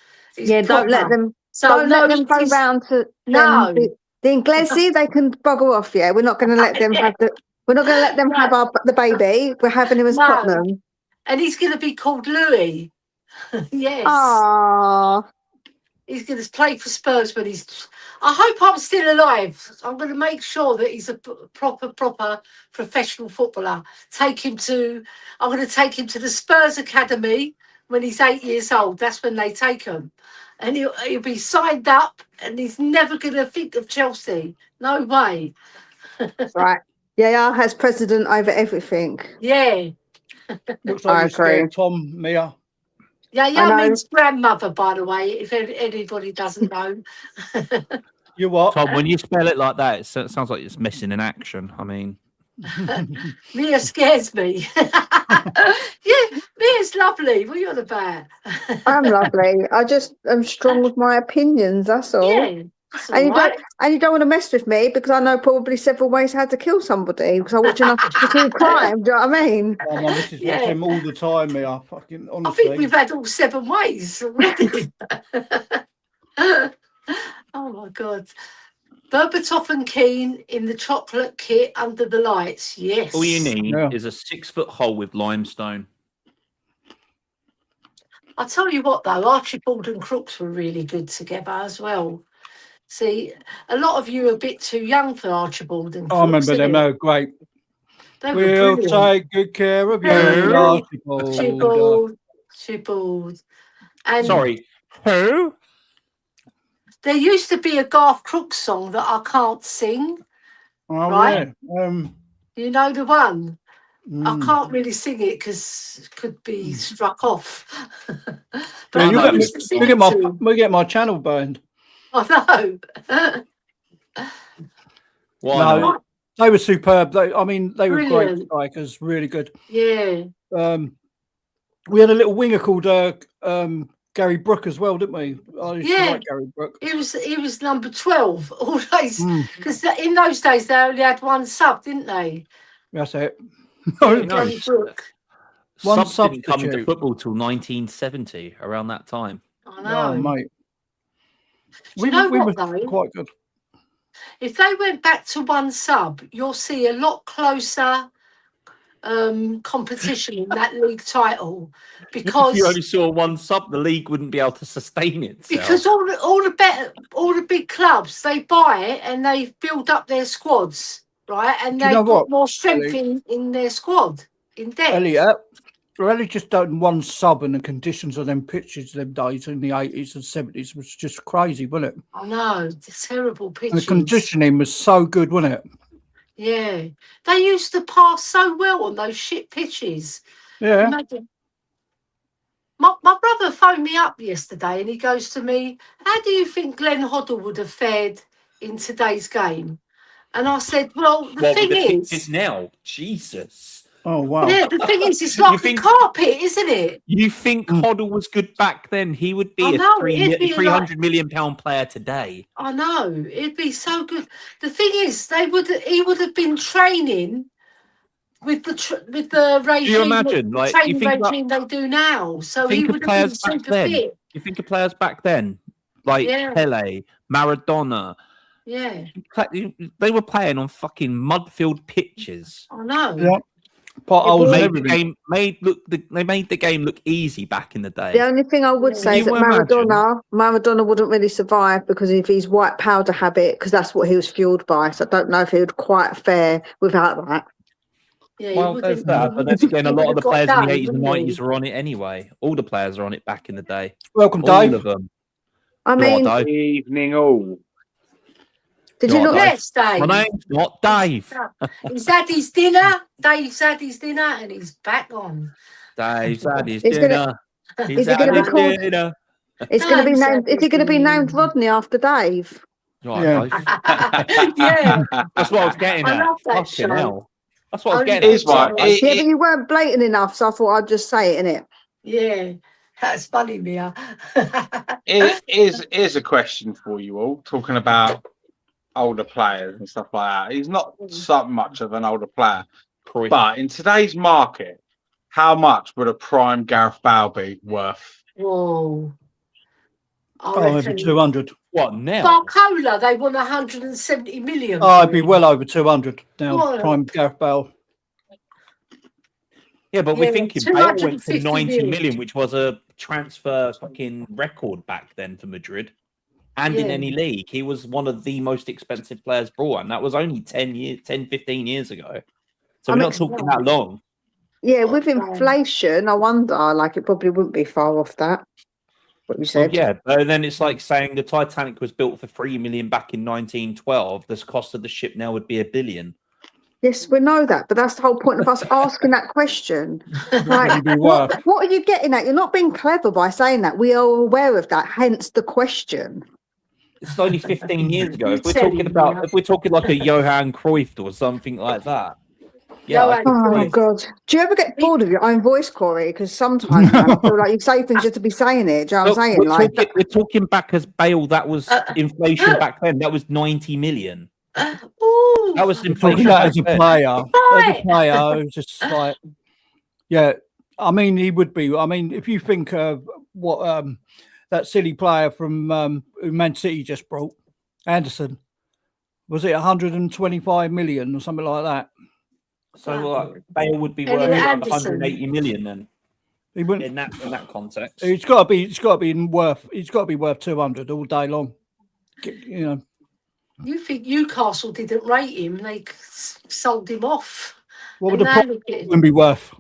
Don't let them. Don't let them go round to the Inglesi. They can bugger off. Yeah, we're not going to let them have the. We're not going to let them have the baby. We're having him as Tottenham. And he's going to be called Louis. Yes. Aww. He's going to play for Spurs when he's. I hope I'm still alive. I'm going to make sure that he's a proper professional footballer. I'm going to take him to the Spurs Academy when he's 8 years old. That's when they take him. And he'll be signed up and he's never going to think of Chelsea. No way. Right. Yaya has president over everything. Yeah. Looks like you're scared, Tom, Mia. Yeah, means grandmother, by the way, if anybody doesn't know. You what? Tom, when you spell it like that, it sounds like it's missing in action. I mean... Mia scares me. Yeah, Mia's lovely. What are you on about? I'm lovely. I'm strong with my opinions, that's all. Yeah. And you don't want to mess with me because I know probably several ways how to kill somebody because I watch enough to see crime. Do you know what I mean? Oh, my missus watch him all the time, Mia. Fucking honestly. I think we've had all 7 ways already. Oh my God. Berbatov and Keane in the chocolate kit under the lights. Yes. All you need is a 6-foot hole with limestone. I'll tell you what, though, Archibald and Crooks were really good together as well. See, a lot of you are a bit too young for Archibald and Crooks. I remember them. They were great. We'll take good care of you, Archibald. And sorry, who? There used to be a Garth Crooks song that I can't sing. Oh, right? Yeah. You know the one? I can't really sing it because it could be struck off. But we get my channel burned. I know. No, they were superb. They were great strikers, really good. Yeah. We had a little winger called Gary Brook as well, didn't we? I used to like Gary Brook. He was number 12 always because in those days they only had one sub, didn't they? That's it. Gary Brook. One sub didn't come into football till 1970, around that time. I know, oh, mate. We were quite good. If they went back to one sub, you'll see a lot closer competition in that league title because if you only saw one sub, the league wouldn't be able to sustain itself. Because all the big clubs, they buy it and they build up their squads, right? And they've got more strength in their squad, in depth. Elliot, Really just done one sub, and the conditions of them pitches them days in the 80s and 70s was just crazy, wasn't it? I know, terrible And pitches. the conditioning was so good, wasn't it? Yeah, they used to pass so well on those shit pitches. Yeah. Imagine. My brother phoned me up yesterday and he goes to me, how do you think Glenn Hoddle would have fared in today's game? And I said, well, the thing is now, Jesus. Oh, wow. Yeah, the thing is, it's like a carpet, isn't it? You think Hoddle was good back then? He would be I know, a it'd be £300 million player today. I know, it'd be so good. The thing is, he would have been training with the regime, do you imagine, like, you think regime they do now? So he think would of have been players back super then. fit. You think of players back then, like Pele, Maradona. Yeah, they were playing on fucking mud-filled pitches. I know. Yeah. Potholes and everything. They made the game look easy back in the day. The only thing I would say is that Maradona wouldn't really survive because of his white powder habit, because that's what he was fueled by. So I don't know if he would quite fare without that. Yeah, well, there's that, but then again, a lot of the players in the 80s and 90s were on it anyway. All the players are on it back in the day. Welcome, all Dave. Of them. I mean, good evening, all. Did you not? Yes, Dave. My name's not Dave. He's had his dinner. Dave's had his dinner, and he's back on. Dave's had his Is dinner. He's it had gonna his be called- dinner. It's going to be named. Is it going to be named Rodney after Dave? Right, Yeah. Dave. Yeah, That's what I was getting I at. love that Fucking show. hell. That's what I was Only getting It is right. at. Yeah, but you weren't blatant enough, so I thought I'd just say it, innit? Yeah, that's funny, Mia. It is a question for you all, talking about older players and stuff like that. He's not so much of an older player, but in today's market, how much would a prime Gareth Bale be worth? Whoa. Maybe 200. What now? Barcola, they won 170 million. Oh, it'd be well over 200 now. What? Prime Gareth Bale. Yeah, but we're thinking Bale went for 250 90 million, which was a transfer fucking record back then for Madrid. And in Yeah. any league, he was one of the most expensive players brought, and that was only 10, 15 years ago. So we're not talking that long. Yeah, with inflation, I wonder, like, it probably wouldn't be far off that, what you Well, said. yeah, but then it's like saying the Titanic was built for 3 million back in 1912. The cost of the ship now would be $1 billion. Yes, we know that, but that's the whole point of us asking that question. Like, what are you getting at? You're not being clever by saying that. We are aware of that, hence the question. It's only 15 years ago. If we're talking like a Johan Cruyff or something like that. Yeah. Oh my God. Do you ever get bored of your own voice, Corey? Because sometimes man, I feel like you say things just to be saying it. Do you know what I'm saying? We're talking back as Bale. That was inflation back then. That was 90 million. Ooh. That was inflation As a back then. player. As a player, it was just like, yeah. I mean, he would be. I mean, if you think of what that silly player from who Man City just brought, Anderson, was it 125 million or something like that? So Bale would be worth like 180 million then. He wouldn't in that context. It's got to be worth 200 all day long. You know. You think Newcastle didn't rate him? They sold him off. What would the problem be worth?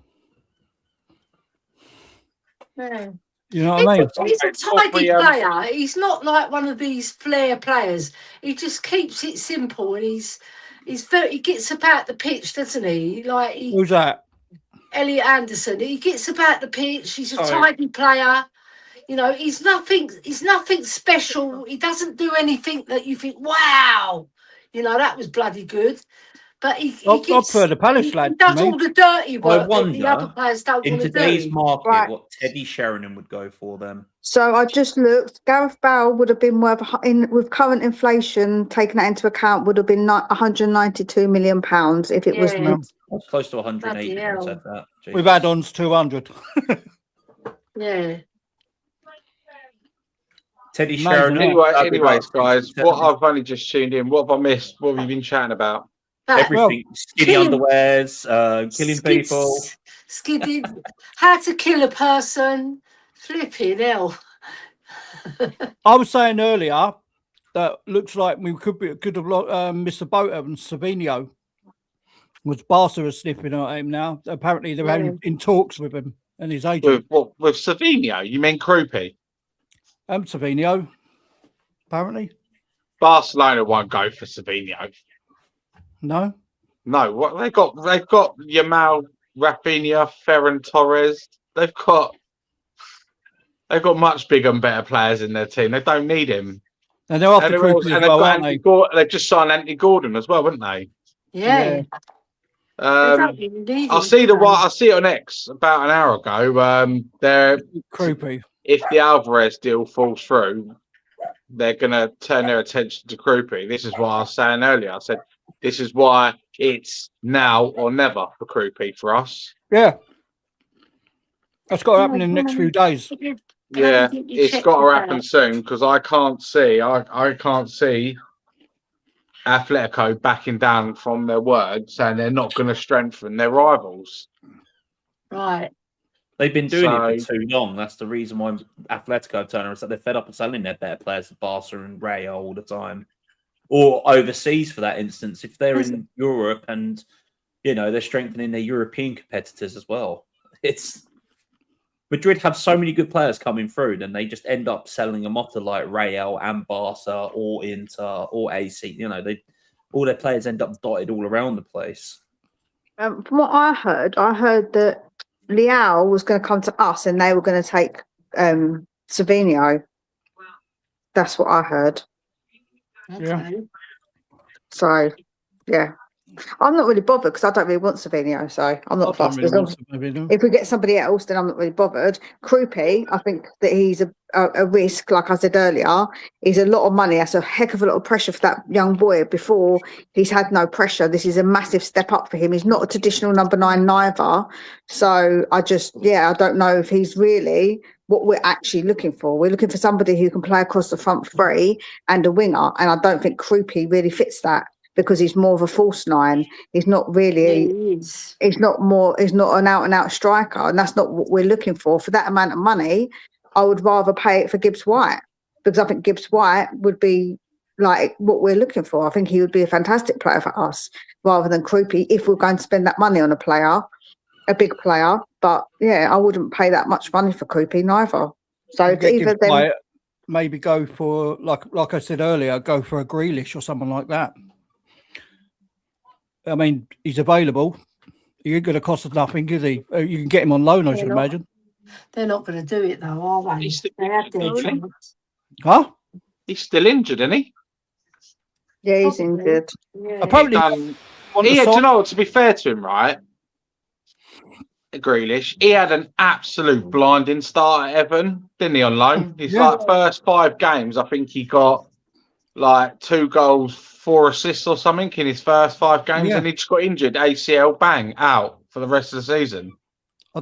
Yeah. You know what I mean? He's a tidy player. He's not like one of these flair players. He just keeps it simple, and he gets about the pitch, doesn't he? Like who's that? Elliot Anderson. He gets about the pitch. He's a tidy player. You know, he's nothing special. He doesn't do anything that you think, wow, you know, that was bloody good. But he gets the Palace lad. He does all the dirty work that the other players don't in want to do. today's market, what Teddy Sheringham would go for them. So I just looked. Gareth Bale would have been worth, with current inflation taking that into account, would have been 192 million pounds if it was. That's close to 180. Said that. With add-ons, 200. Yeah. Teddy Sheringham. Anyways, guys, what I've only just tuned in. What have I missed? What have you been chatting about? Everything. Skinny underwears, killing people. Skidding. How to kill a person. Flipping hell. I was saying earlier that looks like we could have missed the boat on Savinho. Was Barca are sniffing at him now? Apparently they're in talks with him. and his agent. With Savinho? You mean Krupi? Savinho, apparently. Barcelona won't go for Savinho. No. No, what they've got Yamal, Rafinha, Ferran Torres. They've got much bigger and better players in their team. They don't need him. And they're after Krupi as well, aren't they? They've just signed Anthony Gordon as well, haven't they? Yeah. I see it on X about an hour ago. Krupi. If the Alvarez deal falls through, they're going to turn their attention to Krupi. This is what I was saying earlier. I said this is why it's now or never for Krupi for us. Yeah, that's got to happen in the next few days. Yeah, it's got to happen soon because I can't see Atletico backing down from their word, saying they're not going to strengthen their rivals. Right. They've been doing it for too long. That's the reason why Atletico turn is that they're fed up of selling their better players to Barca and Real all the time, or overseas for that instance. If they're in Europe and they're strengthening their European competitors as well. It's Madrid have so many good players coming through, then they just end up selling them off to like Real and Barca or Inter or AC. All their players end up dotted all around the place. From what I heard that Leal was going to come to us and they were going to take Savinho. That's what I heard. Okay. Yeah. So, yeah. I'm not really bothered because I don't really want Savinho, so I'm not fussed. If we get somebody else, then I'm not really bothered. Krupi, I think that he's a risk, like I said earlier. He's a lot of money. That's a heck of a lot of pressure for that young boy before he's had no pressure. This is a massive step up for him. He's not a traditional number 9 neither. So I don't know if he's really what we're actually looking for. We're looking for somebody who can play across the front three and a winger. And I don't think Krupi really fits that, because he's more of a false 9. He's not really. He's not an out and out striker, and that's not what we're looking for. For that amount of money, I would rather pay it for Gibbs White, because I think Gibbs White would be like what we're looking for. I think he would be a fantastic player for us rather than Krupi if we're going to spend that money on a big player. But yeah, I wouldn't pay that much money for Krupi neither. So it's either them. Maybe go for like I said earlier, go for a Grealish or someone like that. I mean, he's available. He ain't going to cost us nothing, is he? You can get him on loan, I should imagine. They're not going to do it, though, are they? Huh? He's still injured, isn't he? Yeah, he's injured. Yeah. Apparently, to be fair to him, right? Grealish, he had an absolute blinding start at Everton, didn't he, on loan? His first 5 games, I think he got like 2 goals, 4 assists or something in his first 5 games, and he just got injured, ACL, bang, out for the rest of the season. I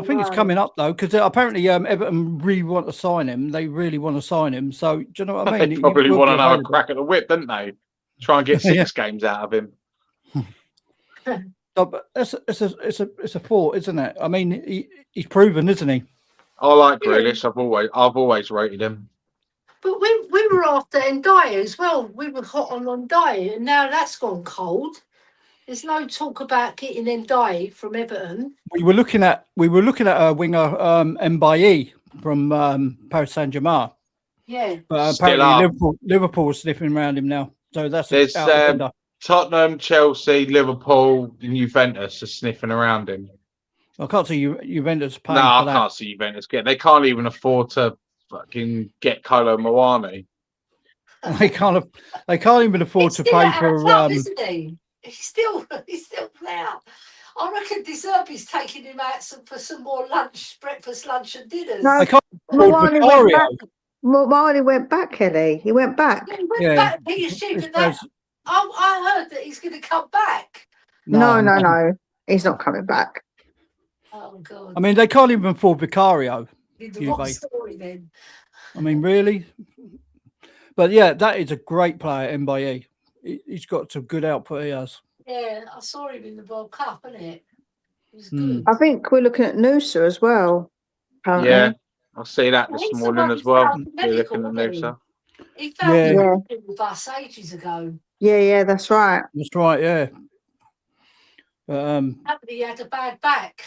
think it's coming up though, because apparently Everton really want to sign him. They really want to sign him. So do you know what I mean? They probably want to have a crack at the whip, don't they? Try and get 6 games out of him. No, but it's a thought, isn't it? I mean, he's proven, isn't he? I like Grealish. I've always rated him. But we were after Ndiaye as well. We were hot on Ndiaye, and now that's gone cold. There's no talk about getting Ndiaye from Everton. We were looking at a winger, Mbaye from Paris Saint-Germain. Yeah, but apparently Liverpool is sniffing around him now. So there's Tottenham, Chelsea, Liverpool, and Juventus are sniffing around him. I can't see Juventus paying. No, for I that. can't see Juventus getting. They can't even afford to fucking get Kolo Muani. They can't even afford to pay for. Isn't he? He's still there. I reckon De Zerbi's taking him out for some more breakfast, lunch, and dinners. No, Muani went back, Kelly. He went back. Yeah, he went back to PSG, but I heard that he's going to come back. No. He's not coming back. Oh, God. I mean, they can't even afford Vicario. What story then? I mean, really? But yeah, that is a great player, Mbaye. He's got some good output, he has. Yeah, I saw him in the World Cup, isn't it? It was good. I think we're looking at Noosa as well. Apparently. Yeah, I see that this morning as well. We're looking at Noosa. He fell with us ages ago. Yeah, that's right. That's right, yeah. But he had a bad back.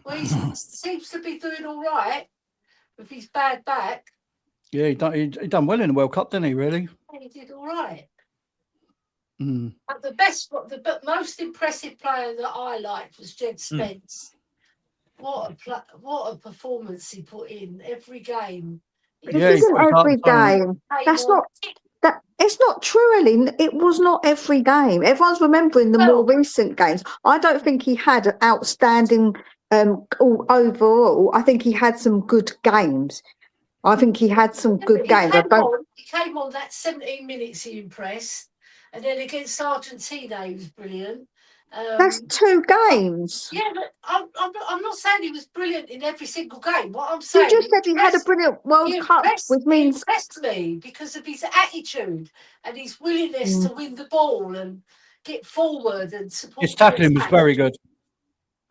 Well, he seems to be doing all right with his bad back. yeah, he done well in the World Cup, didn't he? Really? He did all right. Mm. But the most impressive player that I liked was Jed Spence. What a performance he put in every game. It isn't every game. That's not that. It's not true, Ellie. It was not every game. Everyone's remembering the more recent games. I don't think he had an outstanding overall. I think he had some good games. I think he had some good games. He came on that 17 minutes. He impressed, and then against Argentina, he was brilliant. That's 2 games. Yeah, but I'm not saying he was brilliant in every single game. What I'm saying, you just said he had a brilliant World Cup, which means he impressed me because of his attitude and his willingness to win the ball and get forward and support. His tackling was very good.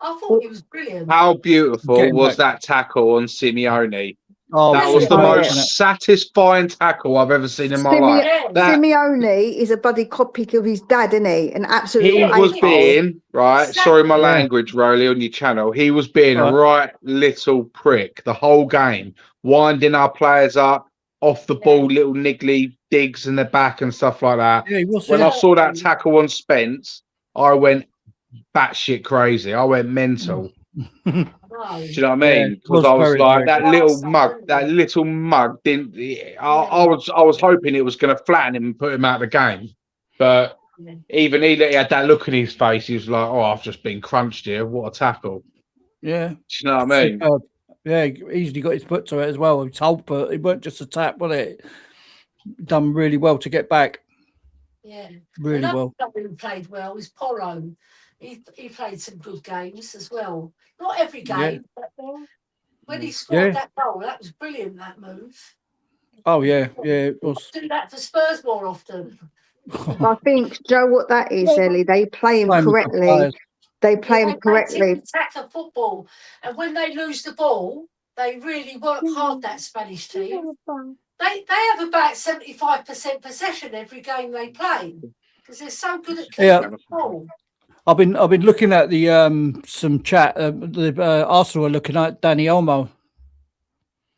I thought he was brilliant. How beautiful was that tackle on Simeone? Oh, that was the most satisfying tackle I've ever seen in my life. Simeone is a buddy copy of his dad, isn't he? And absolutely, he was being right. Sorry, my language, Rolly, on your channel. He was being a right little prick the whole game, winding our players up off the ball, little niggly digs in the back and stuff like that. Yeah, he was, when I saw that tackle on Spence, I went batshit crazy. I went mental. Do you know what I mean? Because I was like, that little mug didn't. I was hoping it was going to flatten him and put him out of the game, but even he had that look in his face. He was like, "Oh, I've just been crunched here. What a tackle!" Yeah, do you know what I mean? Yeah, he easily got his foot to it as well. It's hope, but it weren't just a tap, was it? Done really well to get back. Yeah, really well. Who played well was Porro. He played some good games as well. Not every game, but when he scored that goal, that was brilliant, that move. Oh, yeah, it was. Do that for Spurs more often. I think, Joe, what that is, Ellie, they play him correctly. They play him correctly. Attack football. And when they lose the ball, they really work hard, that Spanish team. They have about 75% possession every game they play because they're so good at keeping the ball. I've been looking at the some chat. Arsenal are looking at Danny Olmo.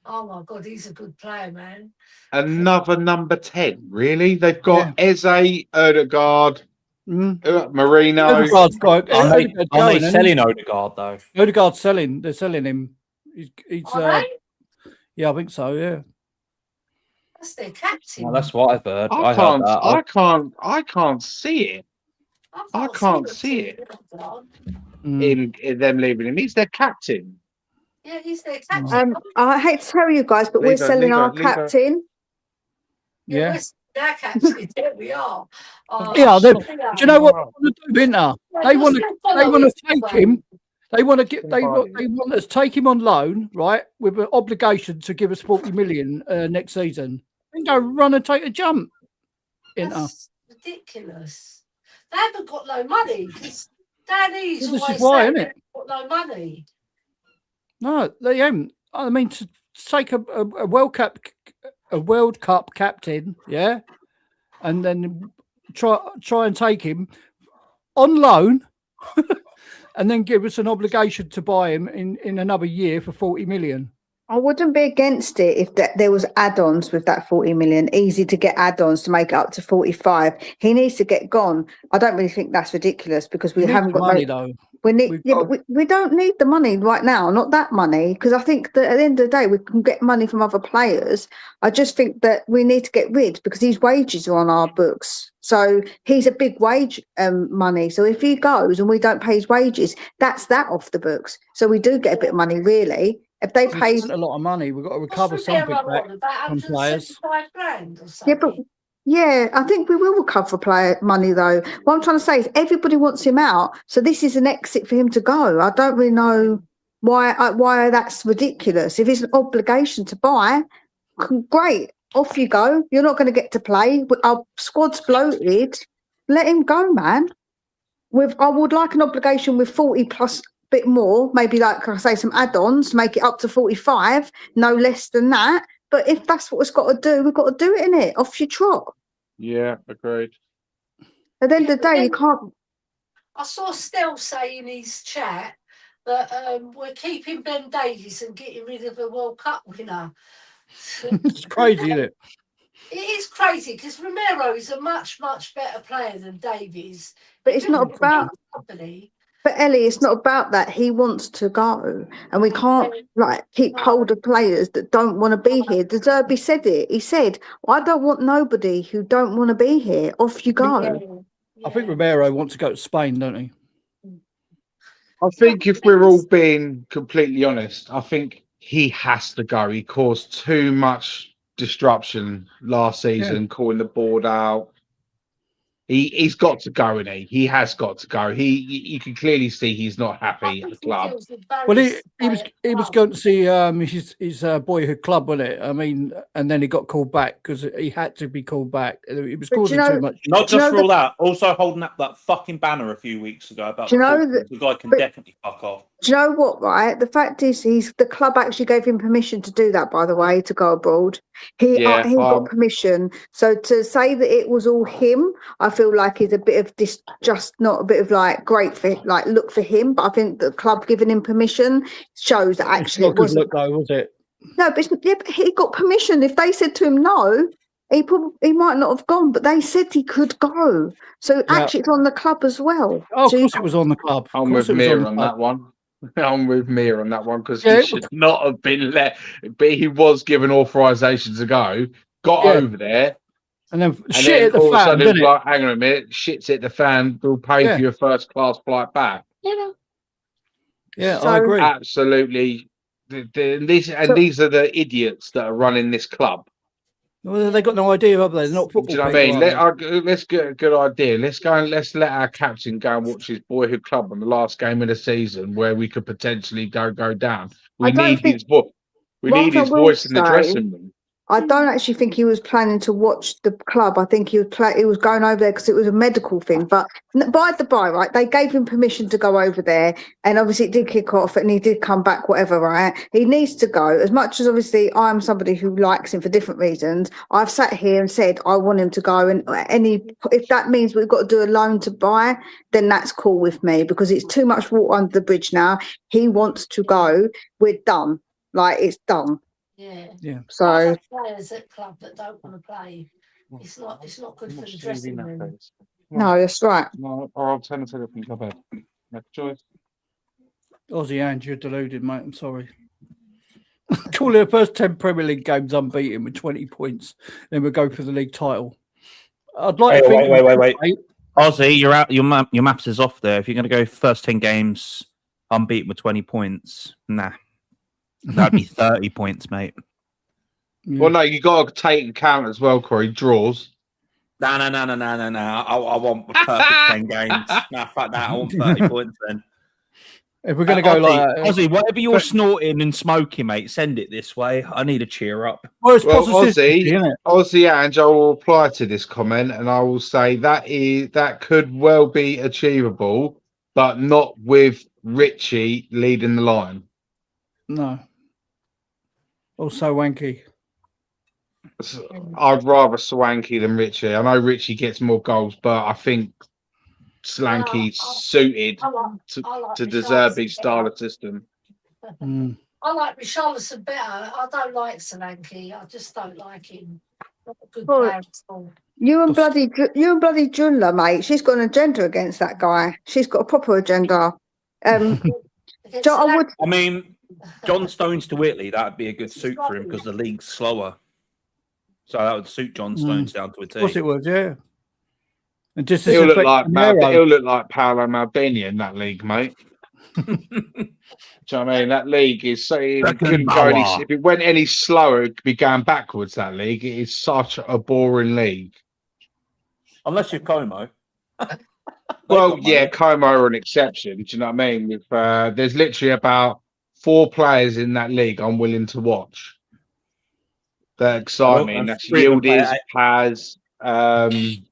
Oh my God, he's a good player, man. Another number 10, really? They've got Eze, Odegaard, Marino. Odegaard's selling Odegaard though. Odegaard's selling. They're selling him. He's yeah, I think so. Yeah. That's their captain. Well, that's what I've heard. I can't see it. I can't see it in them leaving him. He's their captain. Yeah, he's their captain. I hate to tell you guys, but we're selling our captain. Yeah, we're captain. There we are. Yeah, do you know what they want to do, Winter? They want to take him. They want to take him on loan, right, with an obligation to give us 40 million next season, and go run and take a jump. That's ridiculous. They haven't got no money because Danny's this is why, isn't it? Got no money. No, they haven't. I mean, to take a World Cup captain, yeah, and then try and take him on loan, and then give us an obligation to buy him in another year for 40 million. I wouldn't be against it if there was add-ons with that 40 million. Easy to get add-ons to make it up to 45. He needs to get gone. I don't really think that's ridiculous because we haven't got money though. But we don't need the money right now, not that money, because I think that at the end of the day we can get money from other players. I just think that we need to get rid because his wages are on our books. So he's a big wage money. So if he goes and we don't pay his wages, that's that off the books. So we do get a bit of money really. If they pay a lot of money, we've got to recover something back from players. Yeah, I think we will recover player money though. What I'm trying to say is everybody wants him out, so this is an exit for him to go. I don't really know why that's ridiculous. If it's an obligation to buy, great, off you go. You're not going to get to play. Our squad's bloated. Let him go, man. I would like an obligation with 40 plus. Bit more, maybe like I say, some add-ons, make it up to 45, no less than that. But if that's what it's got to do, we've got to do it, innit? Off your trot. Yeah, agreed. At the end of the day, you can't. I saw Stell say in his chat that we're keeping Ben Davies and getting rid of a World Cup winner. It's crazy, isn't it? It is crazy because Romero is a much, much better player than Davies. But it's not about. Company. But Ellie, it's not about that. He wants to go, and we can't keep hold of players that don't want to be here. De Zerbi said it. He said, "I don't want nobody who don't want to be here. Off you go." Yeah. I think Romero wants to go to Spain, don't he? I think if we're all being completely honest, I think he has to go. He caused too much disruption last season, calling the board out. He's got to go, and he has got to go. You can clearly see he's not happy at the club. Well, he was going to see his boyhood club, wasn't it? I mean, and then he got called back because he had to be called back. He was causing too much. Not just for all that, also holding up that fucking banner a few weeks ago about the guy can definitely fuck off. Do you know what, right? The fact is, the club actually gave him permission to do that, by the way, to go abroad. He got permission. So to say that it was all him, I feel like is a bit of just not a bit of like great for look for him. But I think the club giving him permission shows that actually it wasn't. Look though, was it? No, but he got permission. If they said to him no, he might not have gone. But they said he could go. So actually, it's on the club as well. Oh, of course, it was on the club. I'm with Mia on that one. I'm with Mia on that one because he should not have been let. But he was given authorization to go. Got over there, and then shit at the all fan. Of a sudden, like, hang on a minute, shit's at the fan. We'll pay for your first class flight back. Yeah, I agree. Absolutely. These are the idiots that are running this club. Well, they got no idea, have they? They're not football. Do you know what I mean? Let's get a good idea. Let's go and let's let our captain go and watch his boyhood club on the last game of the season where we could potentially go down. We need his voice. We need his voice in the dressing room. I don't actually think he was planning to watch the club. I think he was going over there because it was a medical thing. But by the by, right, they gave him permission to go over there, and obviously it did kick off, and he did come back, whatever, right? He needs to go. As much as obviously I'm somebody who likes him for different reasons, I've sat here and said I want him to go, and if that means we've got to do a loan to buy, then that's cool with me because it's too much water under the bridge now. He wants to go. We're done. Like it's done. Yeah. So players at club that don't want to play, it's not good for the dressing room. No, that's right. No, or alternative in club. Next choice. Aussie and you're deluded, mate. I'm sorry. Surely the first 10 Premier League games unbeaten with 20 points, then we'll go for the league title. I'd like to think. Wait. Aussie, you're out. Your maths is off there. If you're going to go first 10 games unbeaten with 20 points, nah. That'd be 30 points, mate. Yeah. Well, no, you got to take into account as well, Corey. Draws. No. I want perfect 10 games. Nah, fuck that. I want 30 points then. If we're going to go Aussie, whatever you're snorting and smoking, mate, send it this way. I need a cheer up. Well, Aussie, and I will reply to this comment, and I will say that could well be achievable, but not with Richie leading the line. No. Also wanky. I'd rather Solanke than Richie. I know Richie gets more goals, but I think Solanke's suited to deserve his style of system. I like Richarlison better. I don't like Solanke. I just don't like him. Not a good Well, player at all. You and bloody Julia, mate. She's got an agenda against that guy. She's got a proper agenda. I mean, John Stones to Whitley, that'd be a good suit for him because the league's slower. So that would suit John Stones down to a T. Of course it would, yeah. And just he'll look like Paolo Maldini in that league, mate. Do you know what I mean? That league is so if it went any slower, it could be going backwards. That league, it is such a boring league. Unless you're Como. Well, yeah, Como are an exception. Do you know what I mean? There's literally about 4 players in that league I'm willing to watch. That excite me. That's Yildiz, Paz, and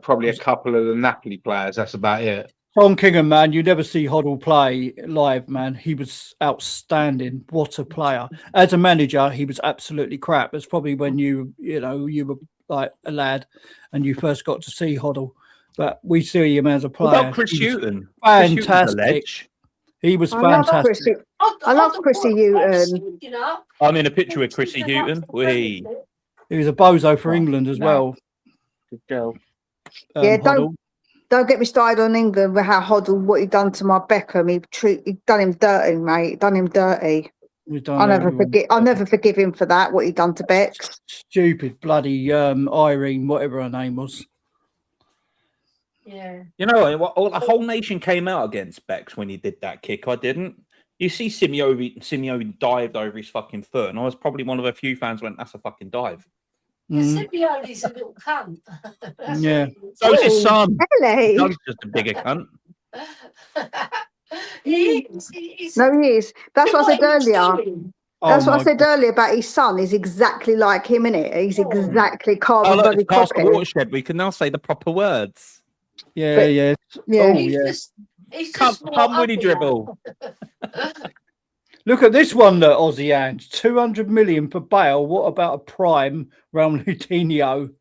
probably a couple of the Napoli players. That's about it. Tom Kingham, man, you never see Hoddle play live, man. He was outstanding. What a player. As a manager, he was absolutely crap. It's probably when you were like a lad and you first got to see Hoddle. but we see him as a What player. about Chris Hughton? Fantastic. He was I love fantastic. Chrissy. I love Chrissy Hughton. I'm in a picture with Chrissy Hughton. He was a bozo for England as well. Good girl. Yeah, Hoddle. don't get me started on England with how Hoddle, what he done to my Beckham. He done him dirty, mate. Done him dirty. I'll never forgive him for that. What he done to Bex. Stupid bloody Irene, whatever her name was. Yeah. You know, the whole nation came out against Bex when he did that kick. I didn't. You see, Simeone dived over his fucking foot, and I was probably one of a few fans went, "That's a fucking dive." Simeone's a little cunt. Yeah. So's his son. Really? He's just a bigger cunt. He is. No, he is. That's what I said earlier. That's what I said earlier about his son. Is exactly like him, innit? He's exactly carbon body copy. Watershed. We can now say the proper words. Yeah, yeah. Yeah. He's Come Woody dribble. Look at this one, Aussie Ange. 200 million for Bale. What about a prime Raul Coutinho?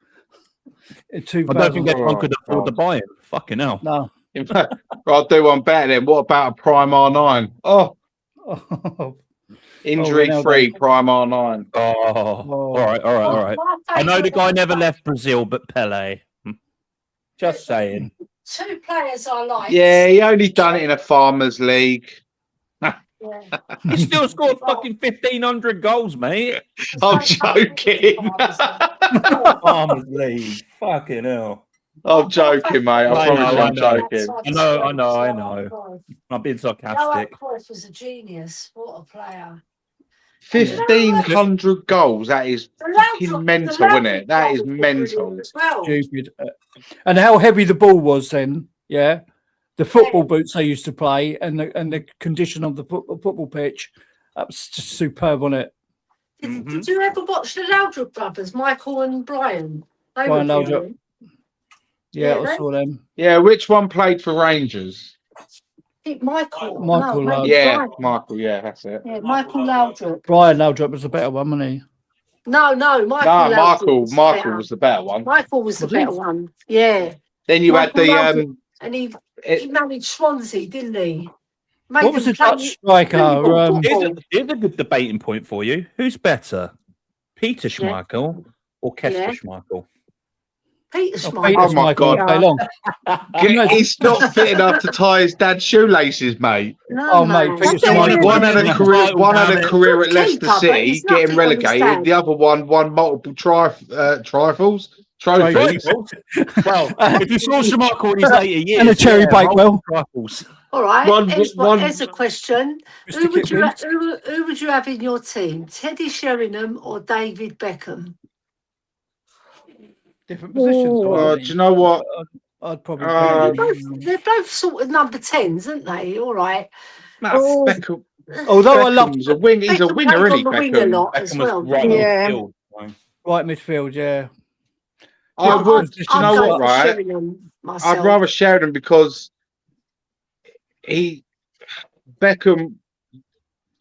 I don't think anyone could afford to buy him. Fucking hell. No. In fact, I'll do one better then. What about a Prime R9? Oh, injury-free Prime R9. All right. I know the guy never left Brazil, but Pele. Just saying. Two players I like. Yeah, he only done it in a Farmers League. He still scored fucking 1,500 goals, mate. I'm joking. Farmers League. Fucking hell. I'm joking, mate. I promise I'm joking. I know. I'm being sarcastic. Cruyff was a genius. What a player. 1,500 goals. That is fucking mental, isn't it? That is mental. Stupid. And how heavy the ball was then, yeah. The football boots they used to play and the condition of the football pitch, that's just superb, wasn't it? Did you ever watch the Laudrup brothers, Michael and Brian? Brian Laudrup. Yeah, I saw them. Yeah, which one played for Rangers? Michael. Yeah, Michael. Yeah, that's it. Yeah, Michael Laudrup. Brian Laudrup was a better one, wasn't he? No, Michael was the better one. Michael was the better one. Yeah. Then you had the and he managed Swansea, didn't he? What was the Dutch striker? Here's a good debating point for you. Who's better, Peter Schmeichel or Kasper Schmeichel? Peter Schmeichel. Oh my God! He's not fit enough to tie his dad's shoelaces, mate. No, mate. Peter Schmeichel. One had a career at Leicester City, getting relegated. The other one won multiple trifles. Trophies. Well, if you saw Schmeichel in his 80 years, and a cherry Bakewell. All right. Here's a question: who would you have in your team? Teddy Sheringham or David Beckham? Different positions. Do you know what? I'd probably. They're both sort of number 10s, aren't they? All right. Beckham. Although I love he's a winger, isn't he? Beckham a lot as well. Right midfield, yeah. I would. Do you know what? Right. I'd rather Sheridan because Beckham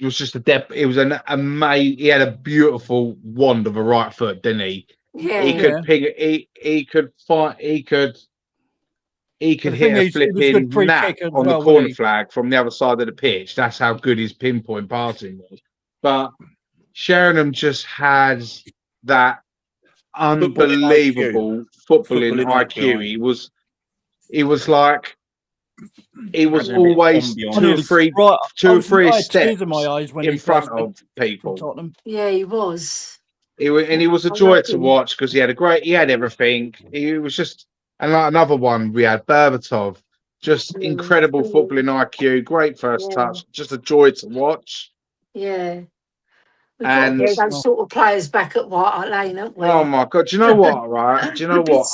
was just it was an amazing. He had a beautiful wand of a right foot, didn't he? Yeah. He could ping. He could fight. He could hit a flipping nap on the corner flag from the other side of the pitch. That's how good his pinpoint passing was. But Sheringham just had that unbelievable footballing IQ. He was always two or three steps in front of people. Yeah, he was. He was a joy to watch because he had everything. He was just, and like another one we had, Berbatov, just incredible footballing IQ, great first touch, just a joy to watch. Yeah. We've got to get those sort of players back at White Hart Lane, haven't we? Oh my God! Do you know what? Right? Do you know what?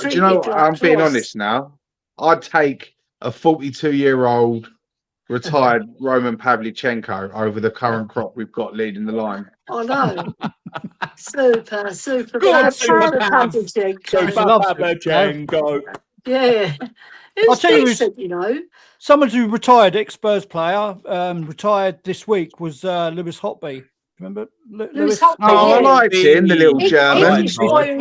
Do you know? I'm being honest now. I'd take a 42-year-old retired Roman Pavlyuchenko over the current crop we've got leading the line. I know. Super. Pavlyuchenko. Yeah. I'll tell decent, you know. Someone who retired, ex-Spurs player, retired this week was Lewis Hotby. Remember Lewis Lewis? Holtby, Oh, I yeah. liked him, the little German. He's retired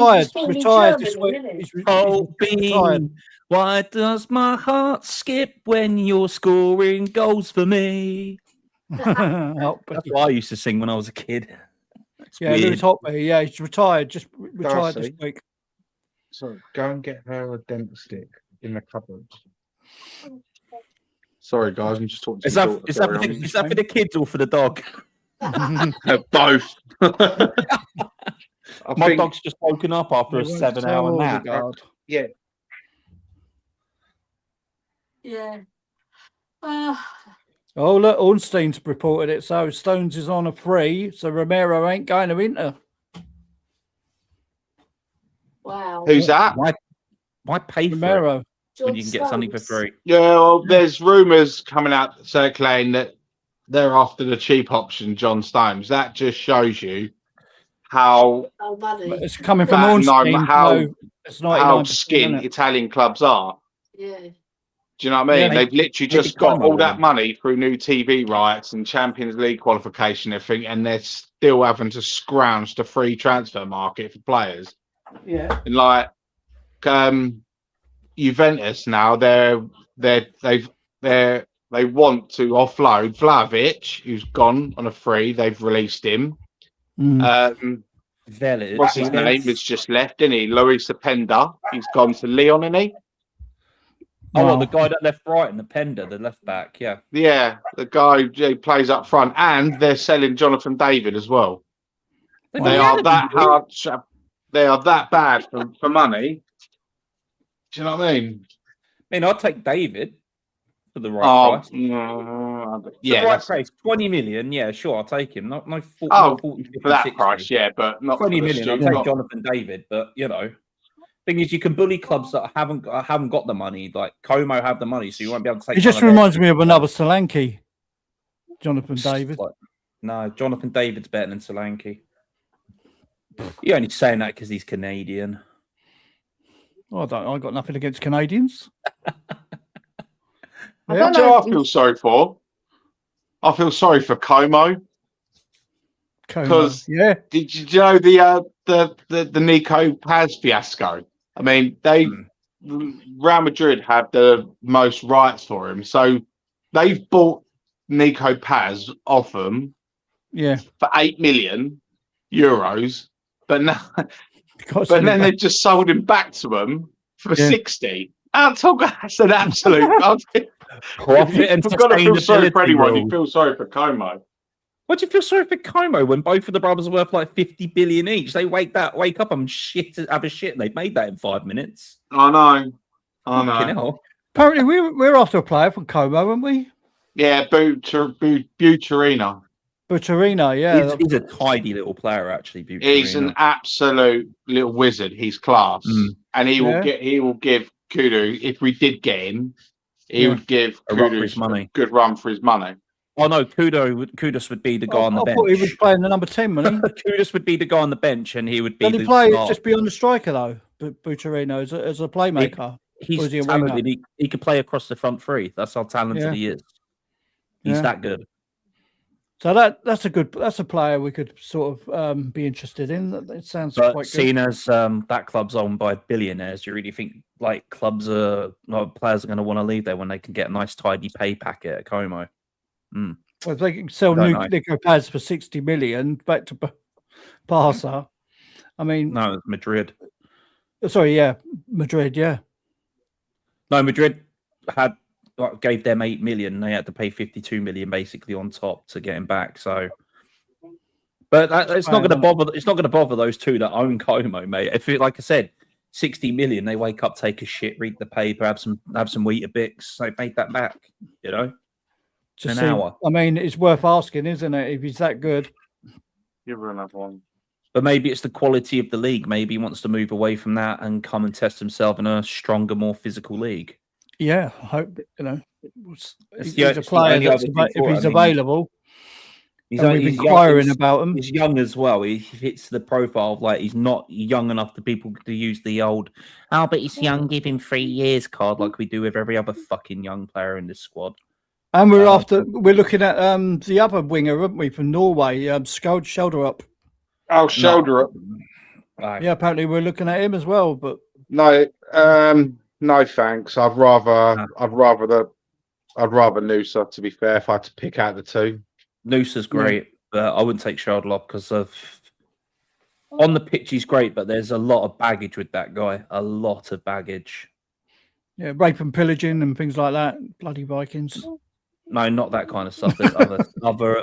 Retired this Germany, week. isn't he? He's Holtby, why does my heart skip when you're scoring goals for me? Holtby. That's what I used to sing when I was a kid. It's Yeah, weird. Lewis Holtby. Yeah, he's retired. Just retired this Darcy. week. So go and get her a dent stick in the cupboard. Sorry, guys, I'm just talking to Is my that, daughter. is, that Sorry, for the, I'm- is that for the kids or for the dog? both. My dog's just woken up after a 7-hour nap. Yeah. Yeah. Oh, look, Ornstein's reported it. So Stones is on a free, so Romero ain't going to Inter. Wow. Who's that? Why pay for it Romero. when you can get something for free? Yeah, well, there's rumours coming out circulating that they're after the cheap option, John Stones. That just shows you how Oh, money. It's coming from bad, Ornstein. no, how So it's 99%, how isn't skint it? Italian clubs are. Yeah. Do you know what I mean? Yeah. They've literally just got all that money through new TV rights and Champions League qualification and everything, and they're still having to scrounge the free transfer market for players. Yeah. And like Juventus now, they want to offload Vlahovic, who's gone on a free. They've released him. What's his name? Has just left, didn't he? Luis Apenda. He's gone to Lyon, isn't he? Oh, well, the guy that left Brighton, the Pender, the left back, yeah. Yeah, the guy who plays up front, and they're selling Jonathan David as well. They are that hard. They are that bad for money. Do you know what I mean? I mean, I'd take David for the right price. Yeah, the right price, 20 million. Yeah, sure, I'll take him. No 40, 50, for that 60. price, yeah, but not 20 for the million. I'll student. take Jonathan David, but you know, thing is, you can bully clubs that haven't got the money. Like Como have the money, so you won't be able to take. It just reminds me of another Solanke, Jonathan David. No, Jonathan David's better than Solanke. You're only saying that because he's Canadian. Oh, I got nothing against Canadians. Do you know what I feel sorry for? I feel sorry for Como. Because did you know the Nico Paz fiasco? I mean, Real Madrid had the most rights for him, so they've bought Nico Paz off them, for €8 million, but now, then they just sold him back to them for 60. That's an absolute profit and you've got to feel sorry for anyone. rules. You feel sorry for Como. What do you feel sorry for Como when both of the brothers are worth like 50 billion each? They wake up and have a shit. They've made that in 5 minutes. I know. Apparently, we're after a player from Como, aren't we? Yeah, Buturina. Buturina, yeah. He's a tidy little player, actually. Buturina. He's an absolute little wizard. He's class, and he will give Kudu, if we did get him, he would give Kudus a good run for his money. Oh no, Kudus would be the guy on the bench. I thought he was playing the number 10, wasn't he? Kudus would be the guy on the bench, and he would be. Did he play just beyond the striker though? Buturino as a playmaker. He's talented. He could play across the front three. That's how talented he is. He's that good. So that's a player we could sort of be interested in. It sounds quite good. Seeing as that club's owned by billionaires, do you really think like players are going to want to leave there when they can get a nice tidy pay packet at Como? Well, if they can sell Nico Paz for 60 million back to Barca, I mean, no, Madrid. Sorry, Madrid, No, Madrid gave them 8 million. They had to pay 52 million basically on top to get him back. So, but it's not going to bother. It's not going to bother those two that own Como, mate. If it, like I said, 60 million, they wake up, take a shit, read the paper, have some Weetabix, they make that back. You know, an hour. I mean, it's worth asking, isn't it? If he's that good, give her another one. But maybe it's the quality of the league. Maybe he wants to move away from that and come and test himself in a stronger, more physical league. Yeah, I hope he's a player if he's available. He's inquiring about him. He's young as well. He fits the profile of like he's not young enough for people to use the old but he's young, give him 3 years card like we do with every other fucking young player in this squad. And we're looking at the other winger, aren't we, from Norway? Shoulder up. Oh, shoulder up. Yeah, apparently we're looking at him as well. But no, no thanks. I'd rather Noosa, to be fair, if I had to pick out the two. Noosa's great, but I wouldn't take Shoulder because on the pitch he's great, but there's a lot of baggage with that guy. A lot of baggage. Yeah, rape and pillaging and things like that. Bloody Vikings. No, not that kind of stuff. There's other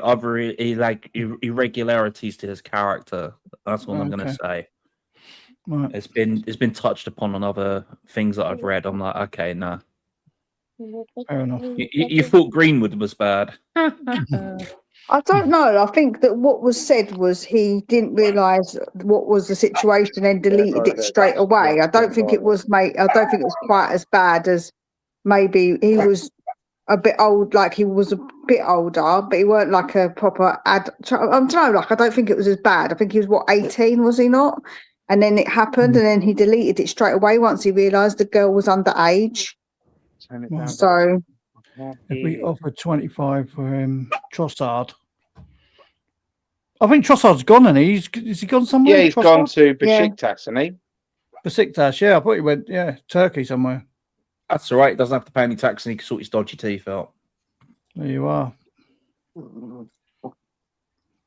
irregularities to his character. That's what I'm going to say. Right. It's been touched upon on other things that I've read. I'm like, okay, nah. Fair enough. You thought Greenwood was bad. I don't know. I think that what was said was he didn't realise what was the situation and deleted it straight away. I don't think it was quite as bad as maybe he was a bit old, like he was a bit older, but he weren't like a proper I don't know, like I don't think it was as bad. I think he was 18, was he not? And then it happened, and then he deleted it straight away once he realised the girl was underage. So if we offered 25 for Trossard, I think Trossard's gone, and is he gone somewhere? Yeah, he's Trossard? gone to Besiktas, hasn't he? Besiktas, yeah. I thought he went, Turkey somewhere. That's all right. He doesn't have to pay any tax, and he can sort his dodgy teeth out. There you are.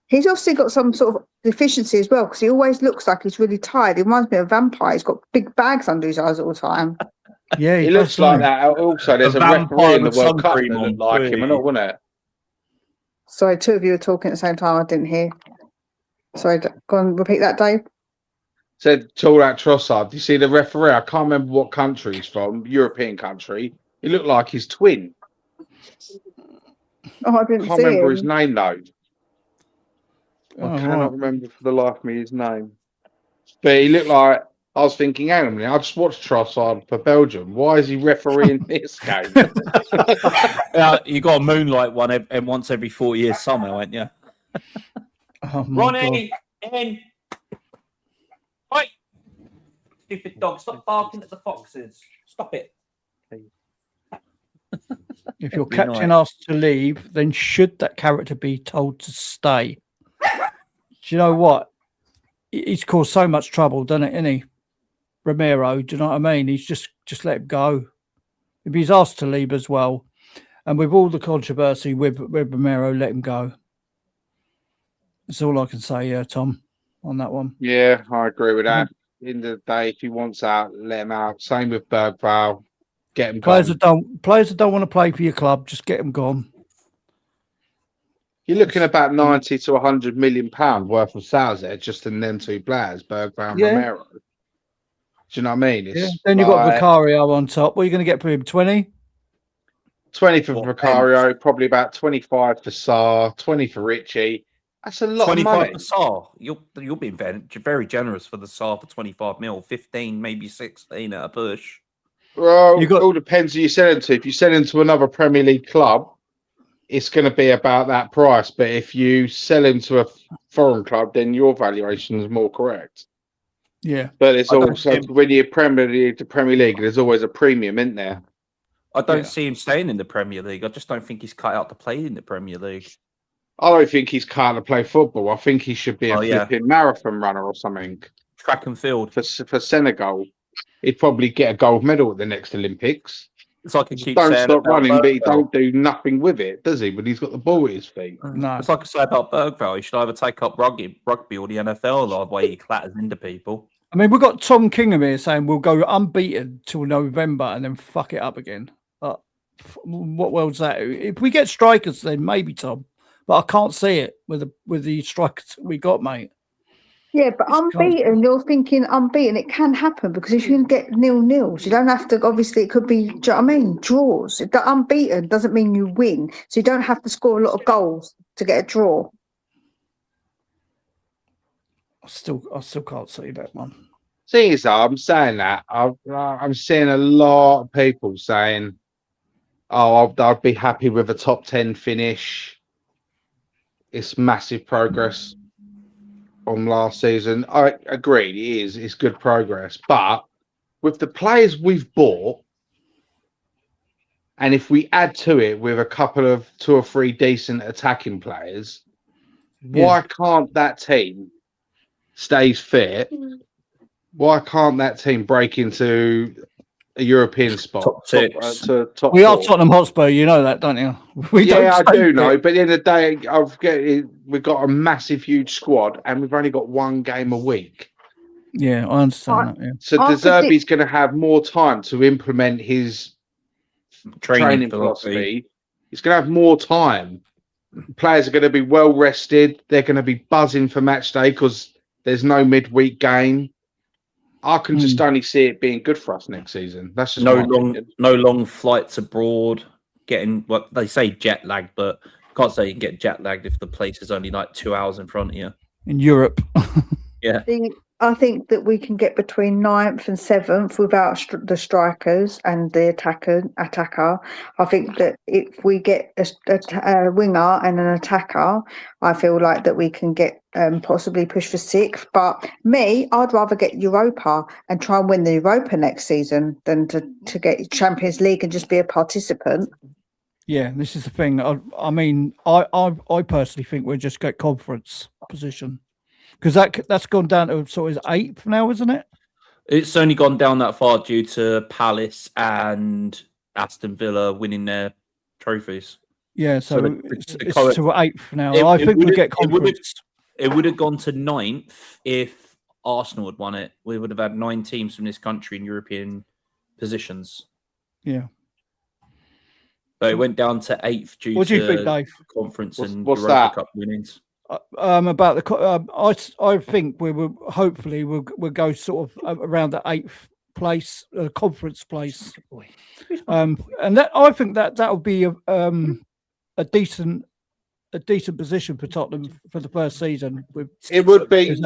he's obviously got some sort of deficiency as well, because he always looks like he's really tired. He reminds me of a vampire. He's got big bags under his eyes all the time. Yeah, he looks like that. Also, there's a referee in the World Cup that looked like him, wasn't it? Sorry, two of you were talking at the same time. I didn't hear. Sorry, go on, repeat that, Dave. Said to that Trossard. Do you see the referee? I can't remember what country he's from. European country. He looked like his twin. Oh, I didn't can't see remember him. his name though. Oh, I cannot remember for the life of me his name. But he looked like, I was thinking, hang on a minute, I just watched Trossard for Belgium. Why is he refereeing this game? You got a moonlight one once every 4 years summer, won't you? Oh, Ronnie, in. Oi! Stupid dog, stop barking at the foxes. Stop it. If your captain asks to leave, then should that character be told to stay? Do you know what? He's caused so much trouble, doesn't it, isn't he? Romero, do you know what I mean? He's just let him go. If he's asked to leave as well, and with all the controversy with Romero, let him go. That's all I can say, Tom, on that one. Yeah, I agree with that. In the day, if he wants out, let him out. Same with Bergvall. Get him Players gone. Players that don't want to play for your club, just get them gone. You're looking about 90 to 100 million pound worth of sales there, just in them two players, Bergvall and Romero. Do you know what I mean? It's Then you've got Vicario on top. What are you going to get for him? 20? 20 for Vicario, probably about 25 for Sarr, 20 for Ritchie. That's a lot of money. 25 for Sarr. You'll be very generous for the Sarr for 25 mil, 15, maybe 16 at a push. Well, it all depends who you sell him to. If you sell him to another Premier League club, it's going to be about that price. But if you sell him to a foreign club, then your valuation is more correct. Yeah. But it's also, when you're Premier League to Premier League, there's always a premium, isn't there? I don't see him staying in the Premier League. I just don't think he's cut out to play in the Premier League. I don't think he's cut to play football. I think he should be a flipping marathon runner or something. Track and field. For Senegal. He'd probably get a gold medal at the next Olympics. It's like he don't stop running, but he don't do nothing with it, does he? But he's got the ball at his feet. No. It's like I say about Bergvall. He should either take up rugby or the NFL, the way he clatters into people. I mean, we've got Tom Kingham here saying we'll go unbeaten till November and then fuck it up again. What world's that? If we get strikers, then maybe, Tom. But I can't see it with the strikers we got, mate. Yeah, but unbeaten, you're thinking unbeaten. It can happen because if you can get 0-0s, you don't have to, obviously, it could be, do you know what I mean? Draws. If the unbeaten doesn't mean you win. So you don't have to score a lot of goals to get a draw. I still can't see that one. Thing is, I'm saying that. I'm seeing a lot of people saying, I'd be happy with a top 10 finish. It's massive progress from last season. I agree, it is. It's good progress. But with the players we've bought, And if we add to it with a couple of 2 or 3 decent attacking players, why can't that team stay fit? Why can't that team break into a European spot? Top 6. To top We 4? are Tottenham Hotspur, you know that, don't you? I do know. But at the end of the day, we've got a massive, huge squad, and we've only got 1 game a week. Yeah, I understand that. Yeah. So De Zerbi's going to have more time to implement his training philosophy. He's going to have more time. Players are going to be well rested. They're going to be buzzing for match day because there's no midweek game. I can just only see it being good for us next season. That's just no long flights abroad. Getting what they say jet lag, but can't say you can get jet lagged if the place is only like 2 hours in front of you in Europe. Yeah. I think that we can get between 9th and 7th without the strikers and the attacker. I think that if we get a winger and an attacker, I feel like that we can get possibly push for 6th. But I'd rather get Europa and try and win the Europa next season than to get Champions League and just be a participant. Yeah, this is the thing. I mean, I personally think we'll just get conference position. Because that's gone down to sort of 8th now, isn't it? It's only gone down that far due to Palace and Aston Villa winning their trophies. Yeah, so it's to 8th now. I think we'll get conference. It would have gone to 9th if Arsenal had won it. We would have had 9 teams from this country in European positions. Yeah. But it went down to 8th due what do you to think, Dave? conference and what's Europa that? Cup winnings. About the, I think we will hopefully we'll go sort of around the 8th place, conference place, and that I think that will be a decent position for Tottenham for the first season. It would be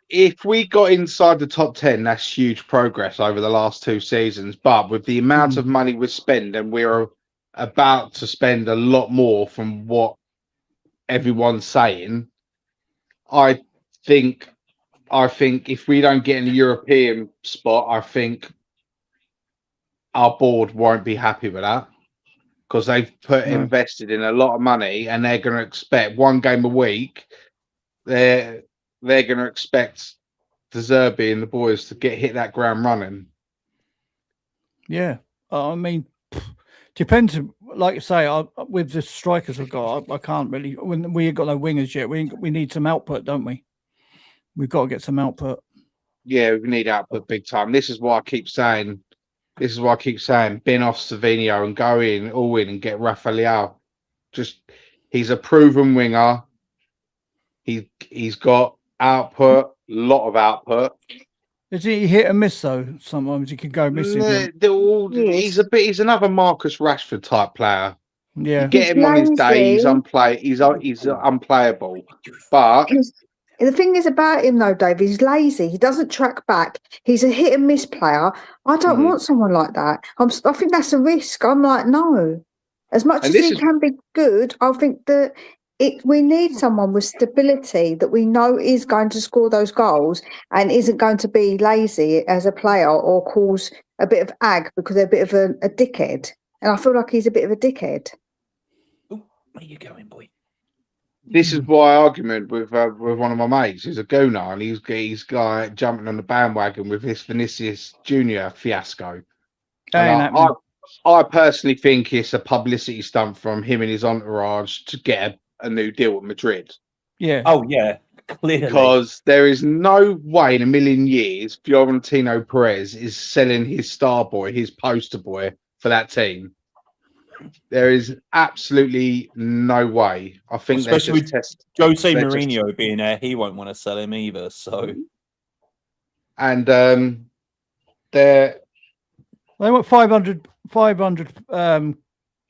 if we got inside the top 10. That's huge progress over the last 2 seasons. But with the amount of money we spend, and we're about to spend a lot more from what everyone's saying. I think if we don't get in the European spot, I think our board won't be happy with that because they've invested in a lot of money and they're going to expect 1 game a week. They're going to expect De Zerbi and the boys to hit that ground running. Yeah, I mean, depends. Like you say, with the strikers we've got, I can't really. When we ain't got no wingers yet, we need some output, don't we? We've got to get some output. Yeah, we need output big time. This is why I keep saying. Bin off Savinho and go all in and get Rafael. He's a proven winger. He's got output, a lot of output. Is he hit and miss though? Sometimes he can go missing. He's another Marcus Rashford type player. Yeah, you get him on his day. He's unplayable. But the thing is about him though, Dave, he's lazy. He doesn't track back. He's a hit and miss player. I don't want someone like that. I think that's a risk. I'm like, no. As much as he can be good, I think that we need someone with stability that we know is going to score those goals and isn't going to be lazy as a player or cause a bit of ag because they're a bit of a dickhead. And I feel like he's a bit of a dickhead. Ooh, where you going, boy? This is why I argued with one of my mates who's a gooner, and he's like jumping on the bandwagon with this Vinicius Junior fiasco. I personally think it's a publicity stunt from him and his entourage to get a new deal with Madrid. Yeah. Oh, yeah. Clearly. Because there is no way in a million years Florentino Perez is selling his star boy, his poster boy for that team. There is absolutely no way. I think especially with Jose Mourinho being there, he won't want to sell him either. So, and they want 500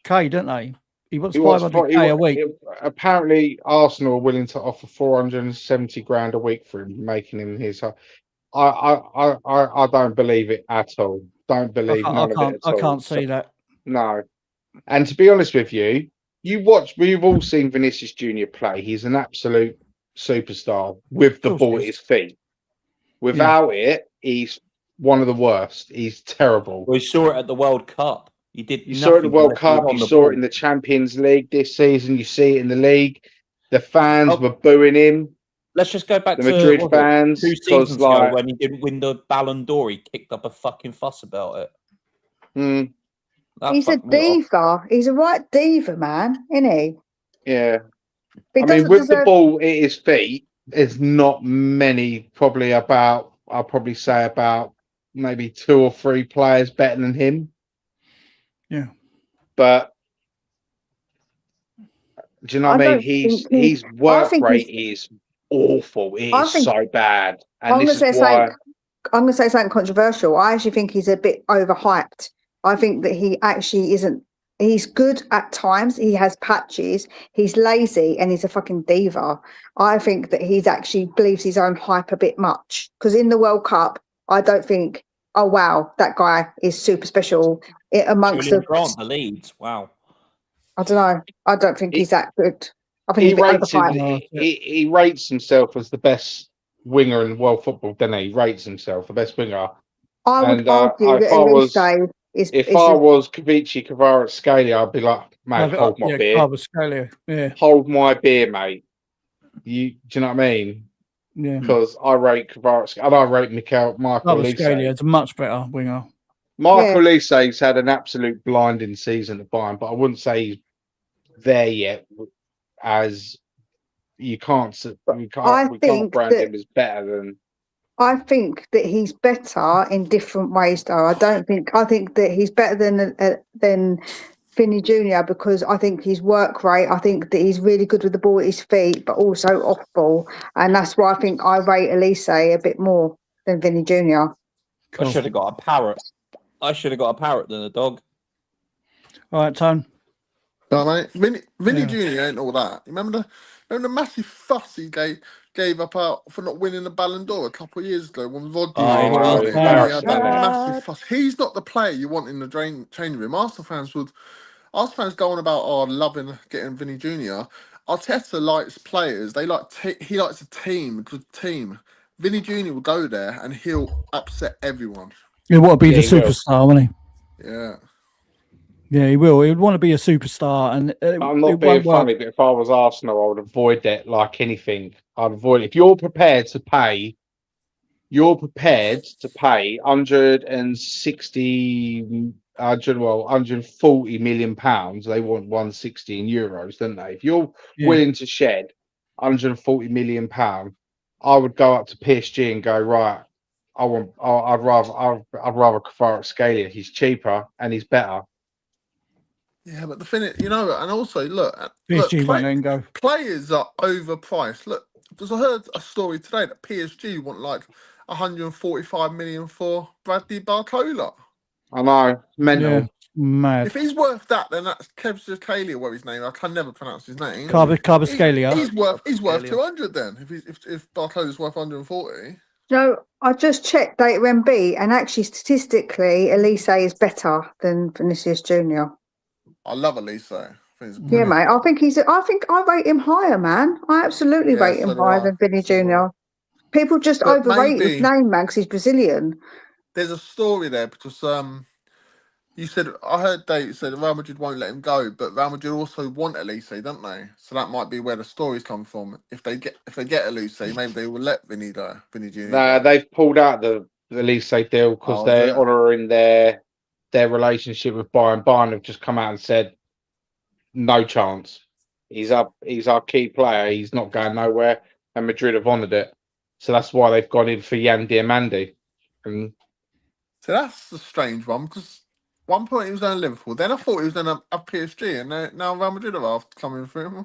K, don't they? He wants 500K a week. Apparently, Arsenal are willing to offer 470 grand a week for him, making him his. I don't believe it at all. Don't believe none of it at all. I can't see that. No. And to be honest with you, we've all seen Vinicius Junior play. He's an absolute superstar with the ball at his feet. Without it, he's one of the worst. He's terrible. We saw it at the World Cup. did. You saw it in the nothing World unless he was Cup. on You the saw ball. it in the Champions League this season. You see it in the league. The fans were booing him. Let's just go back The to Madrid what was it, fans, 2 because seasons ago like, when he didn't win the Ballon d'Or. He kicked up a fucking fuss about it. That He's a fucked me off. diva. He's a right diva, man, isn't he? yeah. He I mean, doesn't with the deserve. ball at his feet, there's not many. Probably about, I'll probably say about maybe 2 or 3 players better than him. Yeah. But do you know what I mean? don't think His I work think rate he's. is awful. It I is think so bad, and I'm gonna this is say something. why. I'm going to say something controversial. I actually think he's a bit overhyped. I think that he actually isn't. He's good at times. He has patches. He's lazy and he's a fucking diva. I think that he's actually believes his own hype a bit much. Because in the World Cup, I don't think, oh, wow, that guy is super special amongst Julian Grant, the Leeds. Wow. I don't know. I don't think he's that good. I think He he's a bit rates overhyped. he rates himself as the best winger in world football, doesn't he? He rates himself the best winger. I would And argue if that I was Kavici, Kvaratskhelia, I'd be like, mate, hold my beer. Yeah. Hold my beer, mate. Do you know what I mean? Yeah. Because I rate Kvaratskhelia and I rate Michael Olise. It's a much better winger. Michael Olise's had an absolute blinding season at Bayern, but I wouldn't say he's there yet. As we can't brand him as better than. I think that he's better in different ways, though. I think that he's better than Vinny Jr. because I think his work rate. I think that he's really good with the ball at his feet, but also off ball, and that's why I think I rate Elise a bit more than Vinny Jr. Cool. I should have got a parrot. I should have got a parrot than a dog. All right, Tone. No, mate. Vinny Jr. ain't all that. Remember the massive fuss he gave up out for not winning the Ballon d'Or a couple of years ago when Rodri was he had that massive fuss. He's not the player you want in the changing room. Arsenal fans go on about loving getting Vinny Jr. Arteta likes players. He likes a team, a good team. Vinny Jr. will go there and he'll upset everyone. He want to be the superstar, won't he? Yeah. Yeah, he will. He would want to be a superstar, and I'm not being funny, but if I was Arsenal, I would avoid that like anything. I'd avoid it. If you're prepared to pay 140 million pounds. They want 160 in euros, don't they? If you're willing to shed 140 million pounds, I would go up to PSG and go, right, I'd rather Kvaratskhelia. He's cheaper and he's better. Yeah, but the thing is, and also look, players are overpriced. Look, because I heard a story today that PSG want like 145 million for Bradley Barcola. I know, mental. Yeah, mad. If he's worth that, then that's Kvaratskhelia, what his name? I can never pronounce his name. Kvaratskhelia. He's worth 200 then. If Barcola's worth 140. So I just checked Data MB, and actually statistically, Elise is better than Vinicius Jr. I love Elise. Yeah, mate. I think I rate him higher, man. I absolutely rate him higher than Vinny Jr. People just overrate his name, man, because he's Brazilian. There's a story there because you said I heard Dave said Real Madrid won't let him go, but Real Madrid also want Elise, don't they? So that might be where the stories come from. If they get Elise, maybe they will let Vinny Jr. Nah, they've pulled out the Elise deal because they're honouring their relationship with Bayern. Bayern have just come out and said no chance. He's our key player. He's not going nowhere, and Madrid have honoured it. So that's why they've gone in for Yan Diamandi. So that's a strange one because one point he was going to Liverpool, then I thought he was going to have PSG, and now Real Madrid are coming for him.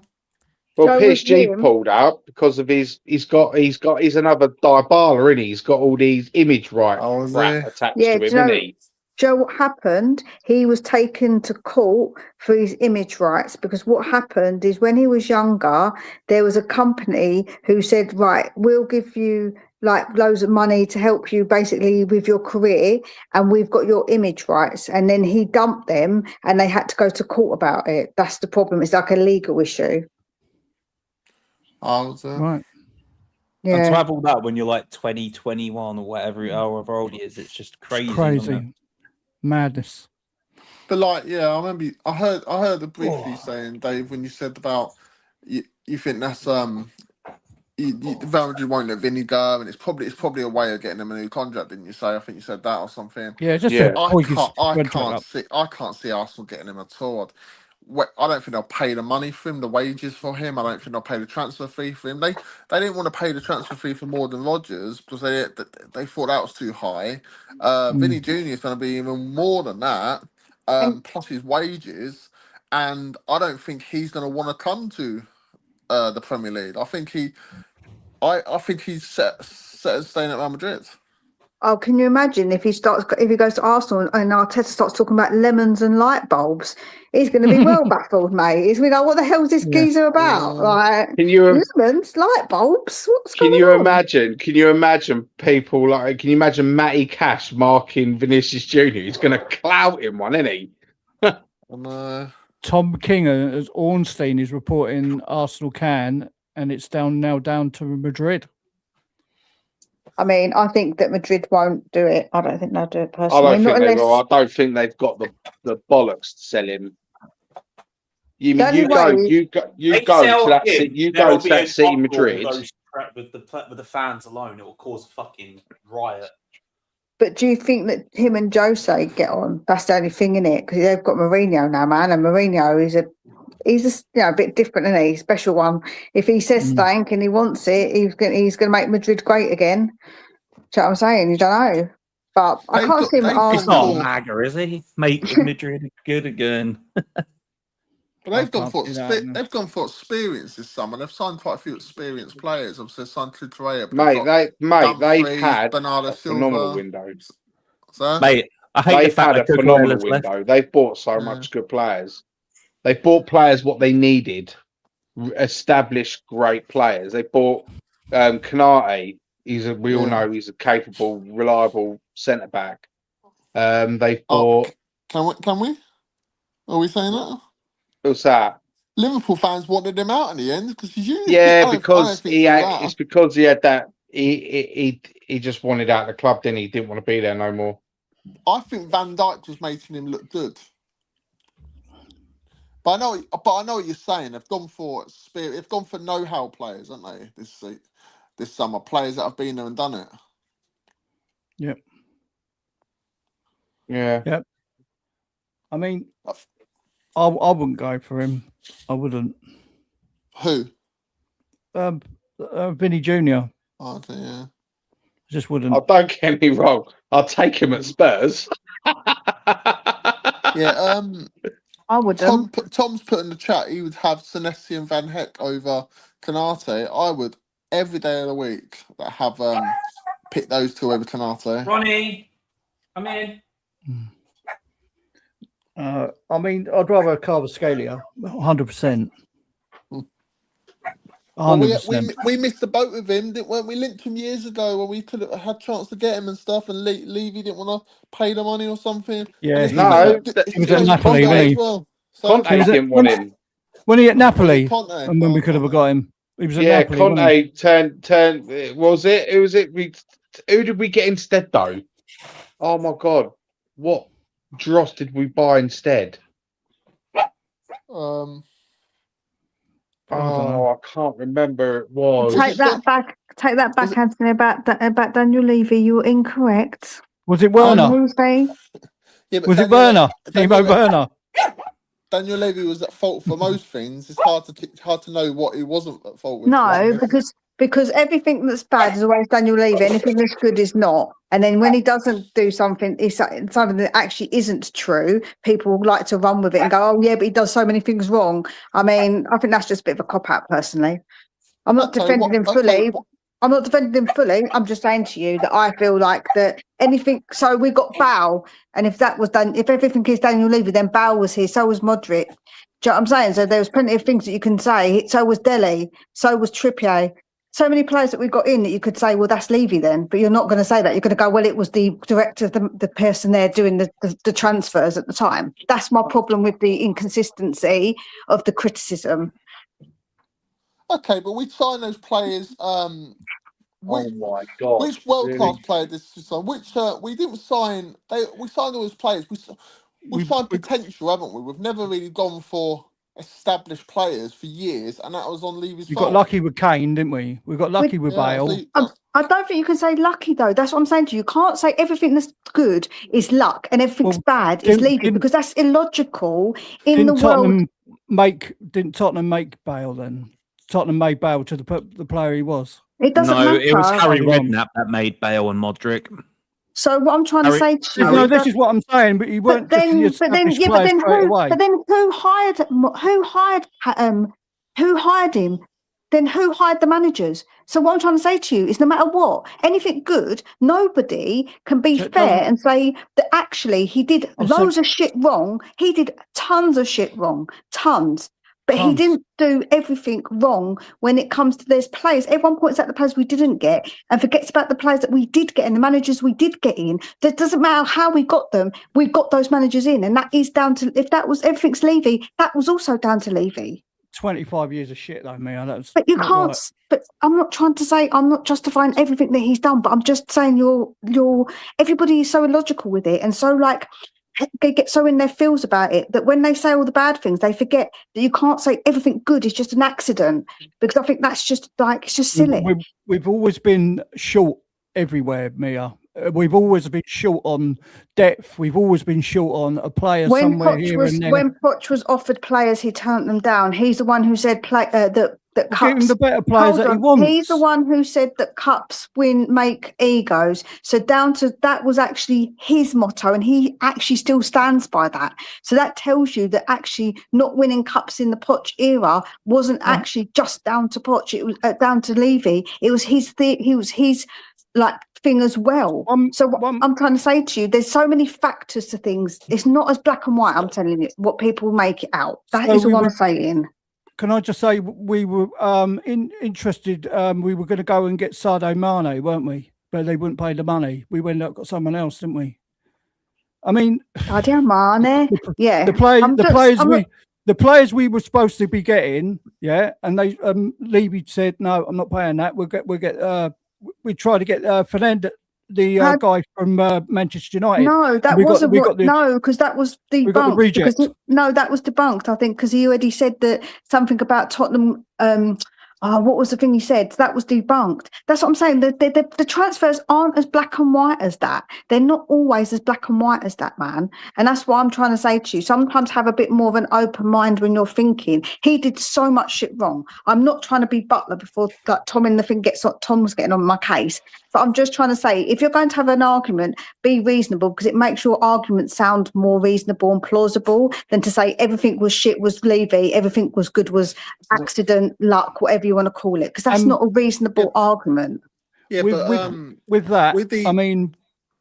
Well, PSG pulled out because of he's another Dybala, isn't he? He's got all these image rights attached to him, isn't he? Joe, what happened? He was taken to court for his image rights because what happened is when he was younger, there was a company who said, right, we'll give you like loads of money to help you basically with your career, and we've got your image rights. And then he dumped them and they had to go to court about it. That's the problem. It's like a legal issue. Right. Yeah. And to have all that when you're like 20, 21 or however old he is, it's just crazy. It's crazy. Madness. But like, yeah, I remember. I heard it briefly saying, Dave, when you said about you think that's Real Madrid won't let Vinny go, and it's probably a way of getting him a new contract, didn't you say? I think you said that or something. Yeah, just Yeah. I can't see Arsenal getting him at all. I don't think they'll pay the money for him, the wages for him. I don't think they'll pay the transfer fee for him. They didn't want to pay the transfer fee for more than Rodgers because they thought that was too high. Vinny Jr. is going to be even more than that, plus his wages, and I don't think he's going to want to come to the Premier League. I think he's set staying at Real Madrid. Oh, can you imagine if he goes to Arsenal and Arteta starts talking about lemons and light bulbs? He's going to be well baffled, mate. He's going to be like, what the hell is this geezer about? Like, lemons, light bulbs? What's going on? Can you imagine people like? Can you imagine Matty Cash marking Vinicius Jr.? He's going to clout him one, isn't he? Tom King as Ornstein is reporting Arsenal can, and it's now down to Madrid. I mean, I think that Madrid won't do it. I don't think they'll do it personally. I don't think they will. I don't think they've got the bollocks to sell him. You go to that city, Madrid. With the fans alone, it will cause a fucking riot. But do you think that him and Jose get on? That's the only thing in it, because they've got Mourinho now, man, and Mourinho is a bit different, isn't he? Special one. If he says thank and he wants it, he's going to make Madrid great again. Do you know what I'm saying? You don't know, but I can't see him. He's not a MAGA, is he? Make Madrid good again. But they've gone for experience this summer. They've signed quite a few experienced players. Obviously, signed Clitrea. They've had Bernardo a phenomenal window. Mate, I hate they've had a phenomenal window. Left. They've bought so much good players. They bought players what they needed, established great players. They bought Kanate. We all know he's a capable, reliable centre back. They've bought. Can we? Are we saying that? What's that? Liverpool fans wanted him out in the end because it's because he had that. He just wanted out of the club, didn't he? He didn't want to be there no more. I think Van Dijk was making him look good. But I know what you're saying. They've gone for spirit. They've gone for know-how players, haven't they? This summer, players that have been there and done it. Yep. Yeah. Yep. I mean, I wouldn't go for him. I wouldn't. Who? Vinny Jr. Oh, yeah. I just wouldn't. Oh, don't get me wrong. I'll take him at Spurs. Yeah. I would. Tom's put in the chat he would have Senesi and Van Heck over Kanate. I would every day of the week have pick those two over Kanate. Ronnie, come in. I mean, I'd rather Kvaratskhelia, 100%. 100%. We missed the boat with him, weren't we? Linked him years ago when we could have had a chance to get him and stuff, and Levy didn't want to pay the money or something. Yeah, he was at Napoli, as well. Conte didn't want him. When he at Napoli, and when we could have got him. He was at Napoli, Conte turned. Was it? Who was it? Who did we get instead though? Oh my God! What dross did we buy instead? I can't remember. It was take that back, Anthony. About Daniel Levy, you were incorrect. Was it Werner? Was it Werner? Timo Werner. Daniel Levy was at fault for most things. It's hard to know what he wasn't at fault with. No, because everything that's bad is always Daniel Levy. Anything that's good is not. And then when he doesn't do something, something that actually isn't true, people like to run with it and go, "Oh yeah, but he does so many things wrong." I mean, I think that's just a bit of a cop out, personally. I'm not defending him fully. I'm just saying to you that I feel like that anything. So we got Bale, and if that was done, if everything is Daniel Levy, then Bale was here. So was Modric. Do you know what I'm saying? So there was plenty of things that you can say. So was Dele. So was Trippier. So many players that we got in that you could say, well, that's Levy then. But you're not going to say that. You're going to go, well, it was the director, the person there doing the transfers at the time. That's my problem with the inconsistency of the criticism. Okay, but we signed those players. oh my God! Which world class player this is on? Which we didn't sign. We signed all those players. we've found potential, haven't we? We've never really gone for established players for years, and that was on Levy's We fault. got lucky with Kane, didn't we? We got lucky with Bale. I don't think you can say lucky though. That's what I'm saying to you. You can't say everything that's good is luck and everything's bad is Levy, because that's illogical in the world. Didn't Tottenham make Bale then? Tottenham made Bale to the player he was. It doesn't matter. It was Harry Redknapp that made Bale and Modric. So what I'm trying to say to you, no, this is what I'm saying. But you weren't. But then who hired him? Then who hired the managers? So what I'm trying to say to you is, no matter what, anything good, nobody can be fair and say that actually he did loads of shit wrong. He did tons of shit wrong, tons. But he didn't do everything wrong when it comes to those players. Everyone points out the players we didn't get and forgets about the players that we did get and the managers we did get in. That doesn't matter how we got them. We got those managers in, and that is down to, if that was everything's Levy, that was also down to Levy. 25 years of shit though, Mia. But you can't. Right. But I'm not trying to say, I'm not justifying everything that he's done. But I'm just saying everybody is so illogical with it, and so like they get so in their feels about it that when they say all the bad things, they forget that you can't say everything good is just an accident, because I think that's just like, it's just silly. We've always been short everywhere, Mia. We've always been short on depth. We've always been short on a player somewhere here and there. When Poch was offered players, he turned them down. He's the one who said that cups. Give him the better players that he wants. He's the one who said that cups make egos. So that was actually his motto, and he actually still stands by that. So that tells you that actually not winning cups in the Poch era wasn't actually just down to Poch. It was down to Levy. It was his like thing as well. So what I'm trying to say to you, there's so many factors to things. It's not as black and white. I'm telling you what people make it out. That is what I'm saying. Can I just say we were interested? We were going to go and get Sadio Mane, weren't we? But they wouldn't pay the money. We went up got someone else, didn't we? I mean, Sadio Mane, yeah. The players we were supposed to be getting, yeah, and they Levy said no, I'm not paying that. We tried to get Fernandez, the guy from Manchester United. No, that wasn't because that was debunked. We got the reject. That was debunked, I think, because he already said that something about Tottenham. What was the thing he said? That was debunked. That's what I'm saying. The transfers aren't as black and white as that. They're not always as black and white as that, man. And that's what I'm trying to say to you. Sometimes have a bit more of an open mind when you're thinking. He did so much shit wrong. I'm not trying to be Butler before like Tom in the thing Tom was getting on my case. But I'm just trying to say, if you're going to have an argument, be reasonable, because it makes your argument sound more reasonable and plausible than to say everything was shit was Levy, everything was good was accident, luck, whatever you want to call it, because that's not a reasonable argument. Yeah, with that, I mean,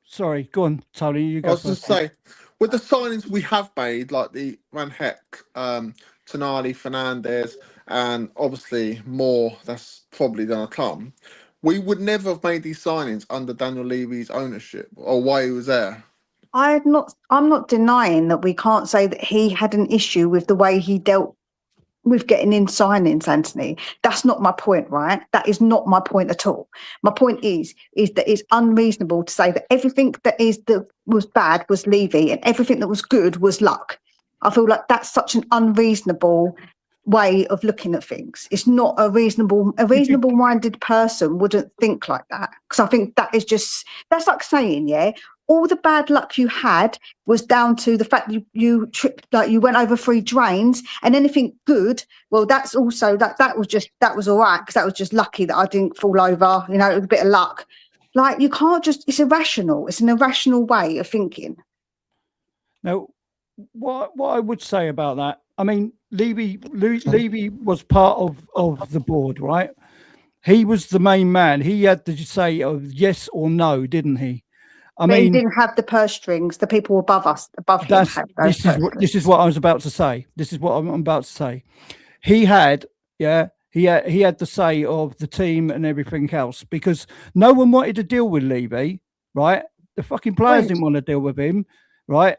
sorry, go on, Tony. You go. I was going to say, with the signings we have made, like the Van Heck, Tonali, Fernandez, and obviously more that's probably going to come, we would never have made these signings under Daniel Levy's ownership or while he was there. I'm not denying that we can't say that he had an issue with the way he dealt with getting in signings, Anthony. That's not my point, right? That is not my point at all. My point is that it's unreasonable to say that everything that was bad was Levy and everything that was good was luck. I feel like that's such an unreasonable way of looking at things. It's not a reasonable minded person wouldn't think like that, because I think that's like saying, yeah, all the bad luck you had was down to the fact you tripped, like you went over 3 drains, and anything good, well, that's also that was all right, because that was just lucky that I didn't fall over, it was a bit of luck. Like, you can't just, it's irrational. It's an irrational way of thinking. Now, what I would say about that, I mean, Levy was part of the board, right? He was the main man. He had to say yes or no, didn't he? I mean, he didn't have the purse strings. The people above him had those. This is what I was about to say. This is what I'm about to say. He had the say of the team and everything else, because no one wanted to deal with Levy, right? The fucking players didn't want to deal with him, right?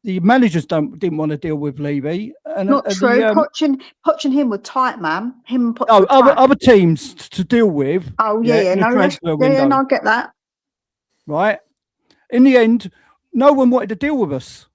The managers didn't want to deal with Levy. Not true. Poch and him were tight, man. Him and Poch. Oh, other teams to deal with. Oh yeah, no, I get that. Right. In the end, no one wanted to deal with us.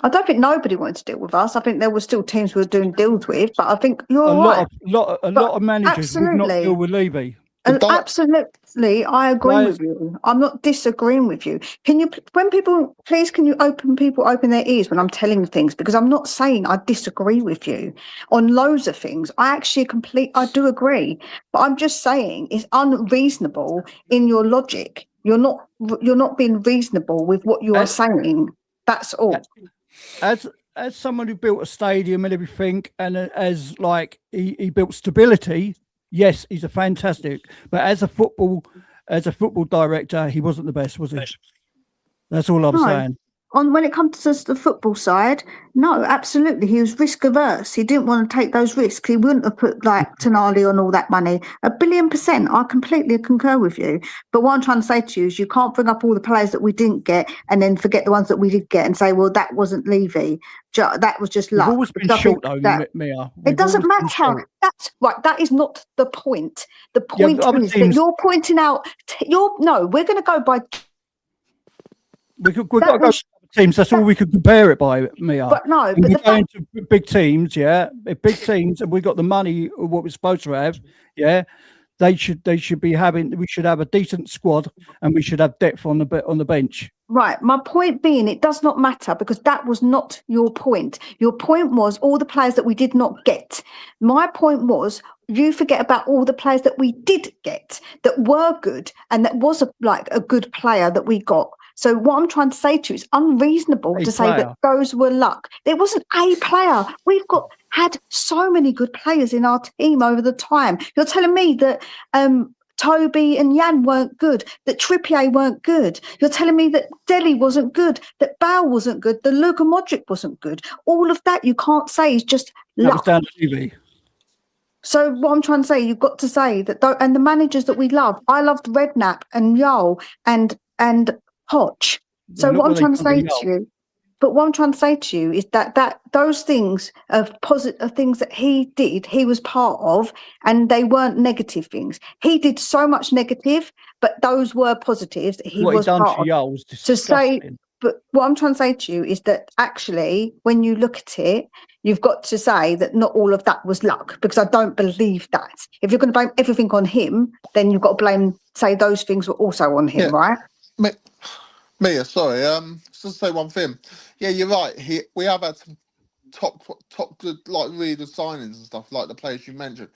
I don't think nobody wanted to deal with us. I think there were still teams we were doing deals with, but I think you're a right. lot of managers would not deal with Levy. And absolutely, I agree with you. I'm not disagreeing with you. Can you, when people, please, can you open their ears when I'm telling things? Because I'm not saying I disagree with you on loads of things. I do agree, but I'm just saying it's unreasonable in your logic. You're not being reasonable with what you are saying. That's all. As someone who built a stadium and everything, and as like he built stability. Yes, he's a fantastic, but as a football director, he wasn't the best, was he? That's all I'm saying. When it comes to the football side, no, absolutely. He was risk averse. He didn't want to take those risks. He wouldn't have put like Tonali on all that money. 1,000,000,000%. I completely concur with you. But what I'm trying to say to you is you can't bring up all the players that we didn't get and then forget the ones that we did get and say, well, that wasn't Levy. That was just luck. We've always been short, though, Mia. It doesn't matter. That's right. That is not the point. The point is that you're pointing out. We're going to go by. We've got to go teams. That's all we could compare it by, Mia. But no, but we're going to big teams, big teams, and we got the money what we're supposed to have, They should be having. We should have a decent squad, and we should have depth on the bench. Right. My point being, it does not matter because that was not your point. Your point was all the players that we did not get. My point was you forget about all the players that we did get that were good and that was a good player that we got. So what I'm trying to say to you is unreasonable to say that those were luck. There wasn't a player. We've had so many good players in our team over the time. You're telling me that Toby and Jan weren't good, that Trippier weren't good. You're telling me that Dele wasn't good, that Bale wasn't good, that Luka Modric wasn't good. All of that you can't say is just luck. That was down to TV. So what I'm trying to say, you've got to say that, and the managers that we love, I loved Redknapp and Yol and Poch. So what I'm trying to say to you, is that those things of positive things that he did, he was part of, and they weren't negative things. He did so much negative, but those were positives that he was part of. To say, but what I'm trying to say to you is that actually, when you look at it, you've got to say that not all of that was luck, because I don't believe that. If you're going to blame everything on him, then you've got to say those things were also on him, right? Mia, sorry, just to say one thing. Yeah, you're right. We have had some top good, like really good signings and stuff, like the players you mentioned.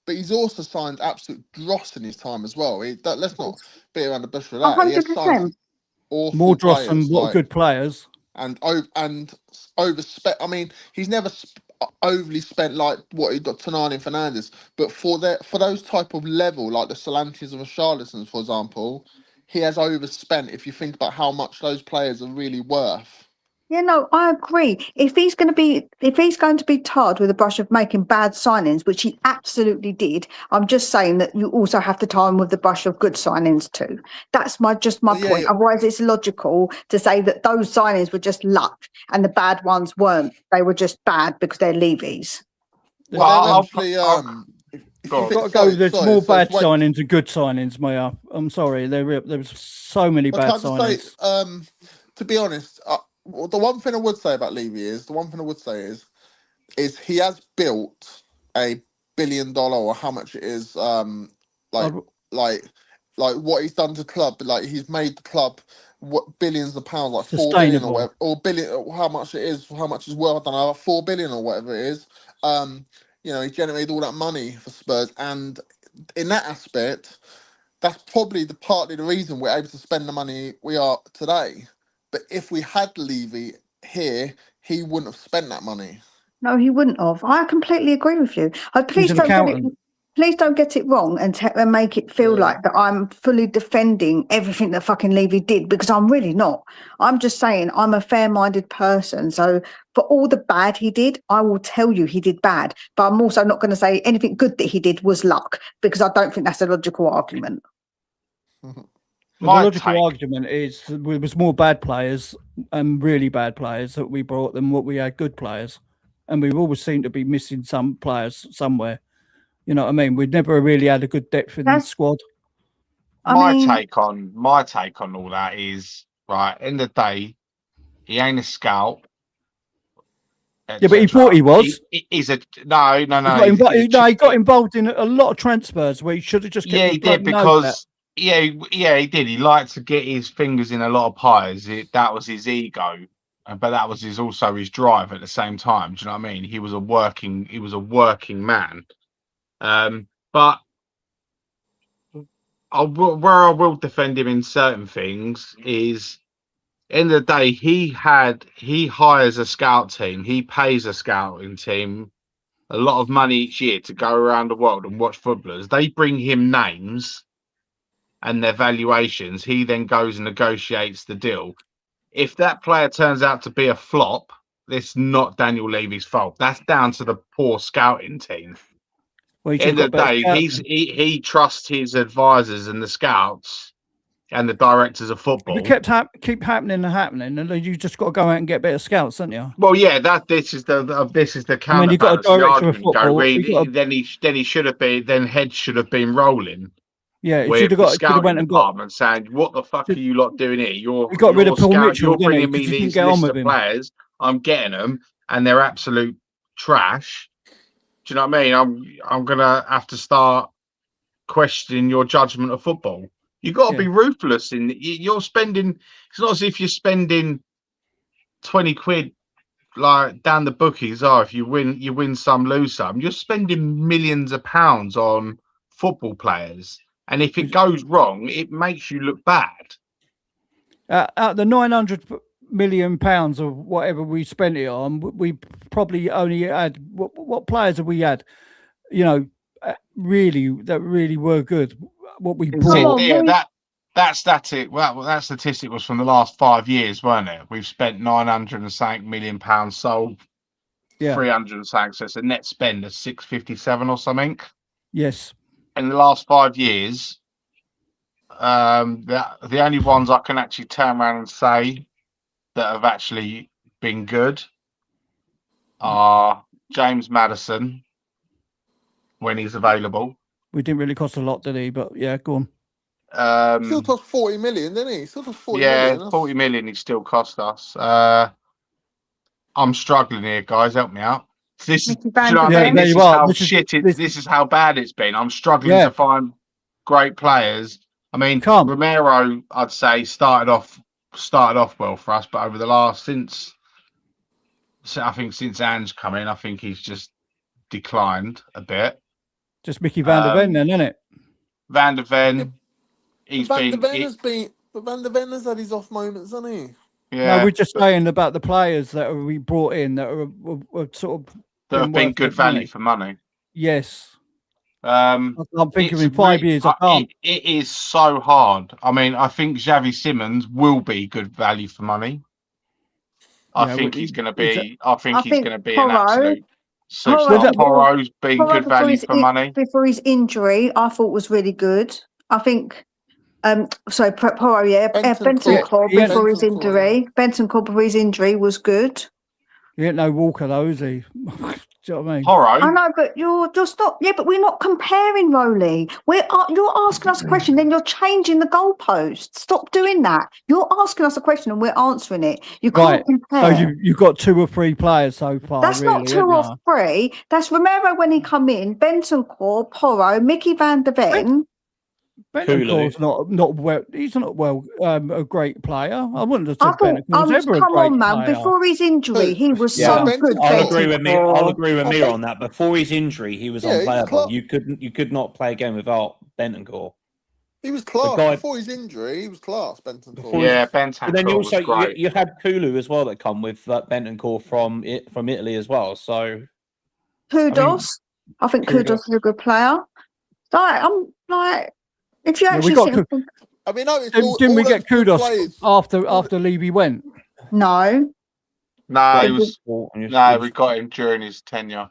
But he's also signed absolute dross in his time as well. Let's not beat around the bush for that. 100%. More dross than what good players. And overspent. I mean, he's never overly spent like what he got Tonali and Fernandes. But for those type of level, like the Solankes and the Charlottesons, for example, he has overspent if you think about how much those players are really worth. Yeah, no, I agree. If he's going to be tarred with a brush of making bad signings, which he absolutely did, I'm just saying that you also have to tar him with the brush of good signings too. That's my point. Yeah. Otherwise, it's logical to say that those signings were just luck and the bad ones weren't. They were just bad because they're Levies. Well, there's more bad signings and good signings, Maya. I'm sorry, there was so many bad signings. To be honest, the one thing I would say about Levy is he has built $1 billion or how much it is, like what he's done to the club. Like he's made the club billions of pounds, like 4 billion or whatever, or billion, how much is worth. I don't know, 4 billion or whatever it is. He generated all that money for Spurs, and in that aspect, that's probably partly the reason we're able to spend the money we are today. But if we had Levy here, he wouldn't have spent that money. No, he wouldn't have. I completely agree with you. Please don't get it wrong and make it feel like that I'm fully defending everything that fucking Levy did, because I'm really not. I'm just saying I'm a fair-minded person. So for all the bad he did, I will tell you he did bad. But I'm also not going to say anything good that he did was luck, because I don't think that's a logical argument. The logical argument is there was more bad players and really bad players that we brought than what we had good players. And we've always seemed to be missing some players somewhere. You know what I mean? We'd never really had a good depth in the squad. My take on all that is right? In the day, he ain't a scout. Yeah, but he thought he was. He's a no. He got involved in a lot of transfers where he should have just. Yeah, he did because he did. He liked to get his fingers in a lot of pies. That was his ego, but that was also his drive at the same time. Do you know what I mean? He was a working man. But where I will defend him in certain things is, end of the day, he hires a scout team. He pays a scouting team a lot of money each year to go around the world and watch footballers. They bring him names and their valuations. He then goes and negotiates the deal. If that player turns out to be a flop, it's not Daniel Levy's fault. That's down to the poor scouting team. Well, end of the day, he trusts his advisors and the scouts and the directors of football. It keep happening, and you just got to go out and get better scouts, don't you? Well, yeah, this is the counterbalance. I mean, you got a director of football. Then he should have been. Then heads should have been rolling. Yeah, he should have went and got saying, "What the fuck are you lot doing here? You got rid of Paul Mitchell. You're bringing me these list of players. I'm getting them, and they're absolute trash. Do you know what I mean? I'm gonna have to start questioning your judgment of football. You've got to be ruthless you're spending. It's not as if you're spending 20 quid like down the bookies. If you win some, lose some. You're spending millions of pounds on football players, and if it goes wrong, it makes you look bad. Out the 900 million pounds or whatever we spent it on, we probably only had what players have we had? You know, that really were good. What we brought. That statistic was from the last 5 years, weren't it? We've spent 900 million pounds, sold 300 and something, so it's a net spend of 657 or something. Yes. In the last 5 years, the only ones I can actually turn around and say that have actually been good are James Maddison when he's available. We didn't really cost a lot, did he? But yeah, go on. Still cost 40 million, didn't he? Still cost 40 million. Yeah, 40 million he still cost us. I'm struggling here, guys. Help me out. This is, this is how bad it's been. I'm struggling to find great players. I mean, Romero, I'd say, started off well for us, but over the last since Ange come in, I think he's just declined a bit. Just Mickey Van der Ven, then, isn't it? Van der Ven. Van der Ven has had his off moments, hasn't he? Yeah. No, we're just saying about the players that we brought in that were sort of that have been good value for money. Yes. I'm thinking in 5 years I can't. It is so hard. I mean, I think Xavi Simons will be good value for money. I think he's going to be. I think he's going to be an absolute. Porro's been good value for money. Before his injury, I thought was really good. I think, Porro, Bentancur before his injury. Bentancur before his injury was good. He ain't no Walker though, is he? Do you know what I mean? Porro. I know, but you're just not. Yeah, but we're not comparing, Rolly. You're asking us a question, then you're changing the goalpost. Stop doing that. You're asking us a question and we're answering it. You can't compare. So you've got 2 or 3 players so far. That's really, not 2 or 3. That's Romero when he come in, Bentancur, Porro, Mickey Van der Ven. Bentancur's not well. He's not a great player. I wouldn't have said Bentancur was ever a great player. Before his injury, he was so good. I'll agree with Mir on that. Before his injury, he was unplayable. You could not play a game without Bentancur. He was class before his injury. He was class, Bentancur. Bentancur. But then was great. You had Kulu as well that come with Bentancur from Italy as well. So Kudos, I think Kudos is a good player. If you actually didn't we get Kudos after Levy went? No. We got him during his tenure.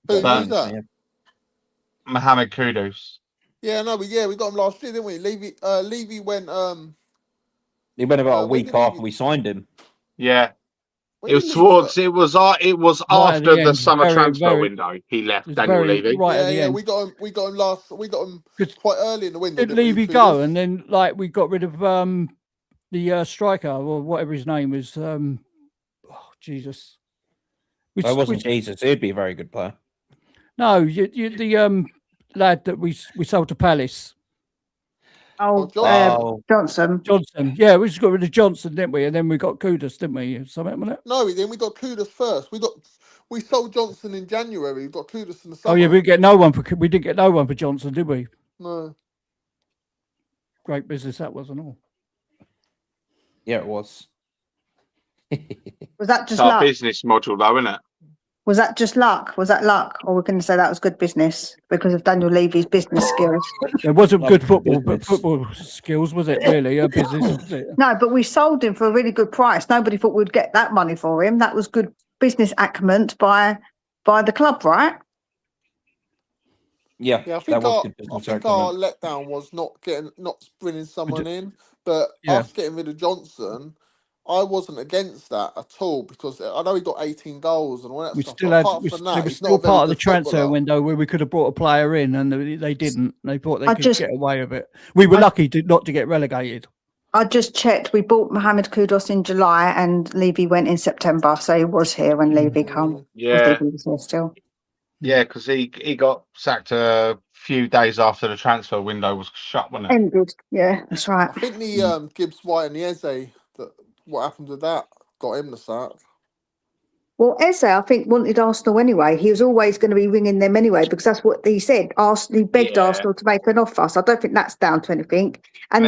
Who's that? Mohamed Kudus. Yeah, we got him last year, didn't we? Levy went. He went about a week after we signed him. Yeah. It was after the summer transfer window. He left Daniel Levy. We got him quite early in the window. Did Levy go? And then we got rid of the striker or whatever his name is. Oh, Jesus. That wasn't Jesus. He'd be a very good player. No, the lad that we sold to Palace. Johnson. Johnson. Yeah, we just got rid of Johnson, didn't we? And then we got Kudus, didn't we? Something like that. No, then we got Kudus first. We sold Johnson in January. We got Kudus in the summer. Oh yeah, we didn't get no one for Johnson, did we? No. Great business that was and all. Yeah, it was. Was that just Our luck? business model, though, isn't it? Was that just luck? Was that luck? Or we're going to say that was good business because of Daniel Levy's business skills? It wasn't good football, but football skills, was it really? A business, was it? No, but we sold him for a really good price. Nobody thought we'd get that money for him. That was good business acumen by the club, right? I think our letdown was not bringing someone in, but us getting rid of Johnson, I wasn't against that at all because I know he got 18 goals and all that stuff. It was still part of the transfer window where we could have brought a player in, and they didn't. They thought they could get away with it. We were lucky not to get relegated. I just checked. We bought Mohamed Kudus in July, and Levy went in September, so he was here when Levy came. Yeah, he was here still. Yeah, because he got sacked a few days after the transfer window was shut, wasn't it? Ended. Yeah, that's right. I think the Gibbs White and the Eze, what happened with that got him the sack. Well, Eze, I think, wanted Arsenal anyway. He was always going to be ringing them anyway because that's what he said. He begged Arsenal to make an offer. So I don't think that's down to anything. And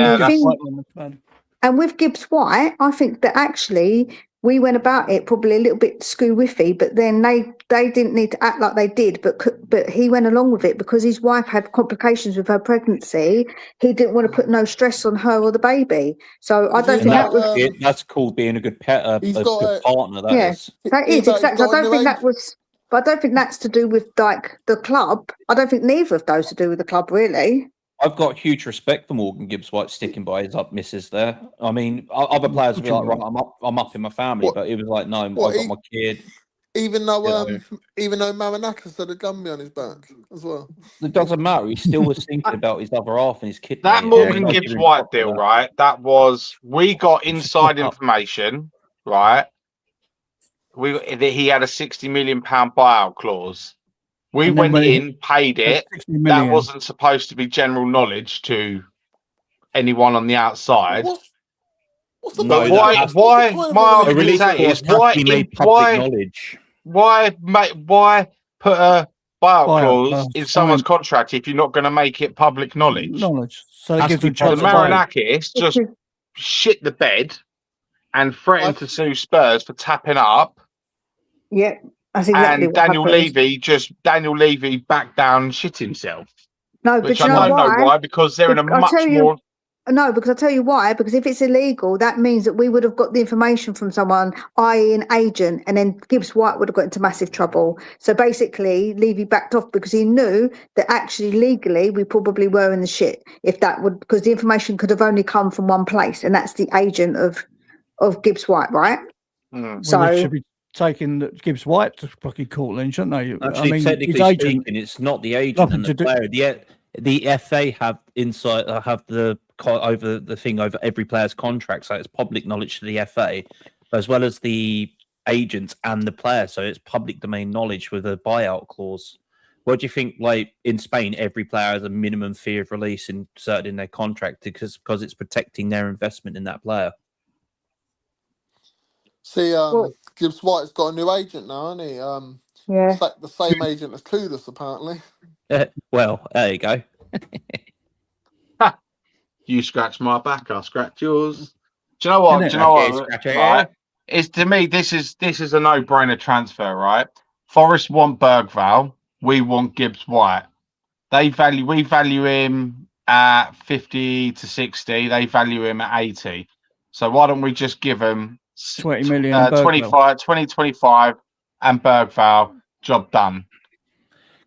and with Gibbs White, I think that actually we went about it probably a little bit screw-whiffy, but then they didn't need to act like they did, but he went along with it because his wife had complications with her pregnancy. He didn't want to put no stress on her or the baby. So I don't think that was... That's called being a good good partner, that is. That is, exactly. I don't think that was... But I don't think that's to do with, like, the club. I don't think neither of those to do with the club, really. I've got huge respect for Morgan Gibbs White sticking by his missus there. I mean, other players would be like, right, I'm up in my family, but he was like, no, I've got my kid. Even though Maranakis had a gun behind his back as well. It doesn't matter. He still was thinking about his other half and his kid. That Morgan Gibbs White deal, right? We got inside information, right? That he had a £60 million buyout clause. We went in, paid it. That wasn't supposed to be general knowledge to anyone on the outsght. Why put a buyout clause in someone's contract if you're not going to make it public knowledge? So it gives Maranakis just shit the bed and threatened to sue Spurs for tapping up. Yeah. Exactly, and Daniel Levy backed down and shit himself. No, which I don't know why, because they're in a much more. No, because I'll tell you why. Because if it's illegal, that means that we would have got the information from someone, i.e. an agent, and then Gibbs White would have got into massive trouble. So basically, Levy backed off because he knew that actually legally we probably were in the shit. Because the information could have only come from one place, and that's the agent of Gibbs White, right? So. Taking Gibbs White to fucking court then, shouldn't they? Actually, technically speaking, it's not the agent and the player. The FA have insight, have the thing over every player's contract, so it's public knowledge to the FA, as well as the agents and the player. So it's public domain knowledge with a buyout clause. What do you think? Like in Spain, every player has a minimum fee of release inserted in their contract because it's protecting their investment in that player. See, Gibbs White's got a new agent now, hasn't he? Yeah. It's like the same agent as Kudus, apparently. Well, there you go. You scratch my back, I'll scratch yours. Do you know what? Right? It's to me, this is a no-brainer transfer, right? Forest want Bergvall, we want Gibbs White. We value him at 50 to 60. They value him at 80. So why don't we just give him 20 million, 25 and Bergvall, job done.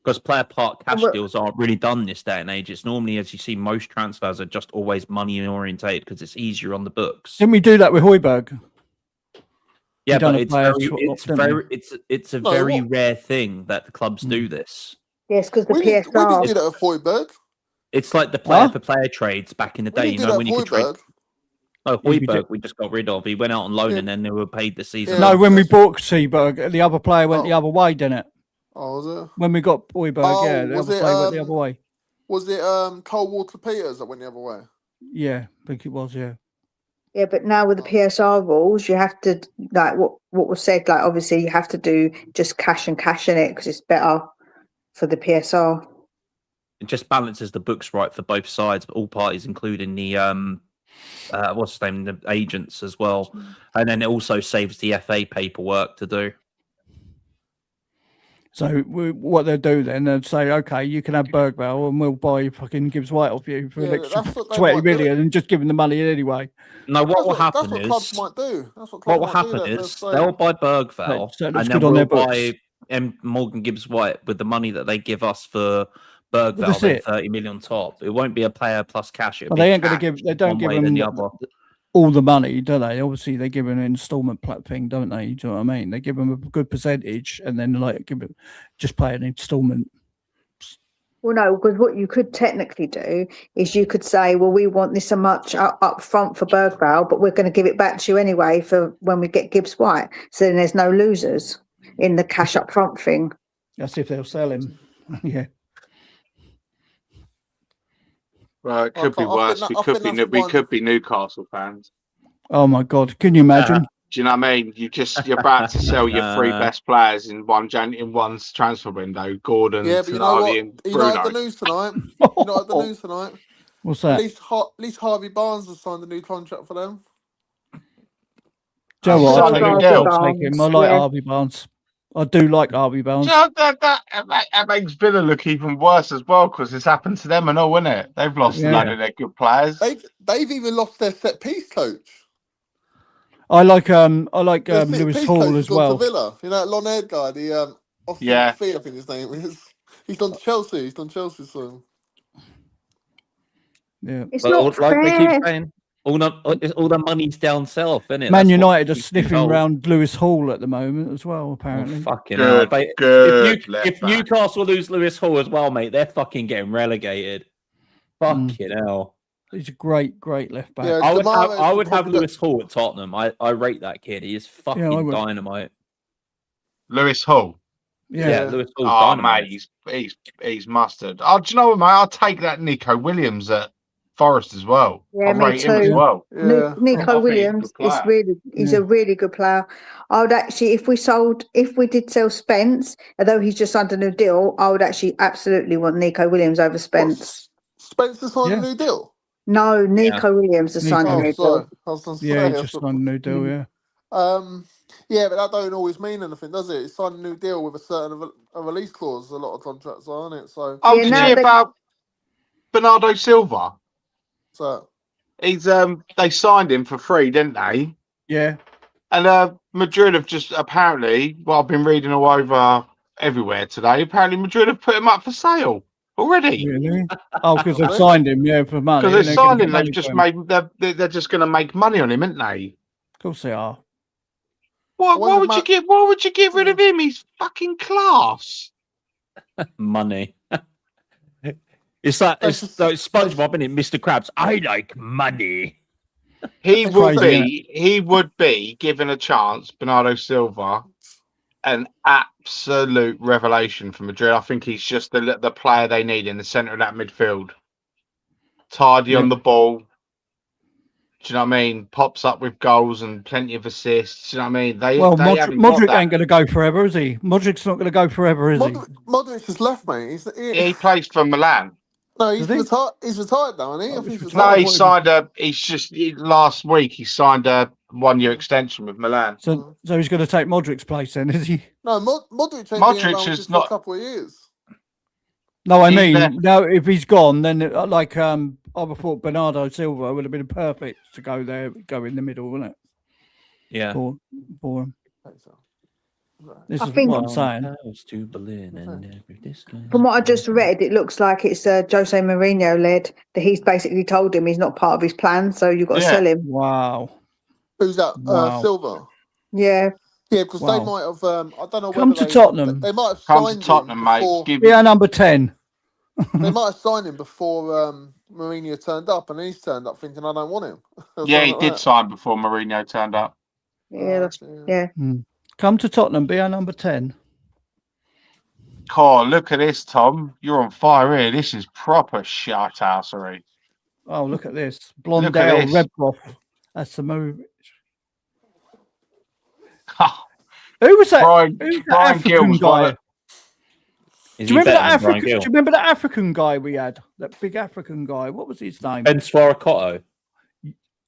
Because player part cash deals aren't really done this day and age. It's normally, as you see, most transfers are just always money orientated because it's easier on the books. Didn't we do that with Højbjerg? Yeah, but it's a very rare thing that the clubs do this. Yes, because the PSR. We didn't do that at Højbjerg. It's like the player for player trades back in the day. You know when you could trade. Oh, Højbjerg we just got rid of. He went out on loan and then they were paid the season. No, when we bought Seaberg, the other player went the other way, didn't it? Oh, was it? When we got Højbjerg, yeah, the other player went the other way. Was it Coldwater Peters that went the other way? Yeah, I think it was, yeah. Yeah, but now with the PSR rules, you have to, like what was said, like obviously you have to do just cash in it because it's better for the PSR. It just balances the books right for both sides, all parties, including the what's his name, the agents as well, and then it also saves the FA paperwork to do. So what they'll do then, they'll say, okay, you can have Bergvall and we'll buy fucking Gibbs White off you for an extra 20 million and just give them the money anyway. No, what will happen is... That's what clubs might do. What will happen is they'll buy Bergvall and then we'll buy Morgan Gibbs White with the money that they give us for Bergvall, then 30 million top. It won't be a player plus cash. But they ain't going to give, they don't give them all the money, do they? Obviously, they give an instalment thing, don't they? Do you know what I mean? They give them a good percentage and then like give it, just pay an instalment. Well, no, because what you could technically do is you could say, well, we want this so much up front for Bergvall, but we're going to give it back to you anyway for when we get Gibbs White. So then there's no losers in the cash up front thing. That's if they'll sell him. Yeah. Well, it could be worse. We could be Newcastle fans. Oh my God! Can you imagine? Do you know what I mean? You're about to sell your three best players in one's transfer window. Gordon, yeah, but you know what? and you know the news tonight. You know the news tonight. What's that? At least Harvey Barnes has signed a new contract for them. Joe, I like Harvey Barnes. I do like Harvey Barnes. You know, that makes Villa look even worse as well because it's happened to them and all, isn't it? They've lost a lot of their good players. They've even lost their set piece coach. I like Lewis Hall as well. To Villa. You know that long-haired guy, the Austin McPhee, I think his name is. He's done Chelsea. He's done Chelsea soon. Yeah, it's not fair. Like they keep saying, all the money's down south, isn't it? Man United are sniffing around Lewis Hall at the moment as well, apparently. Oh, fucking hell. If Newcastle lose Lewis Hall as well, mate, they're fucking getting relegated. Fucking hell. He's a great left back. Yeah, I would have Lewis Hall at Tottenham. I rate that kid. He is fucking dynamite. Lewis Hall. Yeah, Lewis Hall. Mate, he's mustard. Oh, do you know what, mate? I'll take that Nico Williams at Forest as well. Yeah, me too. Him as well. Yeah. Nico Williams is a really good player. I would actually, if we did sell Spence, although he's just under a new deal, I would actually absolutely want Nico Williams over Spence. Spence has signed a new deal? No, Nico Williams has signed a new deal. Yeah, he just signed a new deal, yeah. Yeah, but that don't always mean anything, does it? He signed a new deal with a certain release clause, a lot of contracts are, isn't it? So did you hear about Bernardo Silva? So he's they signed him for free, didn't they? Yeah. And Madrid have just apparently, I've been reading all over everywhere today. Apparently, Madrid have put him up for sale already. Really? Oh, because they've signed him, for money. Because they've signed him, they've just they're just going to make money on him, aren't they? Of course they are. Why would you get rid of him? He's fucking class. Money. It's like SpongeBob, isn't it? Mr. Krabs. I like money. He would be given a chance, Bernardo Silva, an absolute revelation for Madrid. I think he's just the player they need in the centre of that midfield. Tidy on the ball. Do you know what I mean? Pops up with goals and plenty of assists. Do you know what I mean? Modric ain't going to go forever, is he? Modric's not going to go forever, is he? Modric has left, mate. He plays for Milan. No, he's retired now, isn't he? He signed last week. He signed a 1-year extension with Milan. So he's going to take Modric's place then, is he? No, Modric is not for a couple of years. No, I mean, now if he's gone, then I would thought Bernardo Silva would have been perfect to go in the middle, wouldn't it? Yeah. For him. This is what I'm saying. From what I just read, it looks like it's Jose Mourinho led. That he's basically told him he's not part of his plan, so you've got to sell him. Wow. Who's that? Silva. Yeah. Yeah, because they might have. I don't know. Come to Tottenham. They might have come to Tottenham, mate. Yeah, number 10. They might have signed him before Mourinho turned up, and he's turned up thinking, I don't want him. Yeah, he did sign before Mourinho turned up. Yeah, yeah. Come to Tottenham, be our number 10. Oh, look at this, Tom. You're on fire here. This is proper shithousery. Oh, look at this. Blondell, Redbroth. That's the move. Who was that? Brian African guy? Do you remember that African guy we had? That big African guy. What was his name? Ben Swarakotto.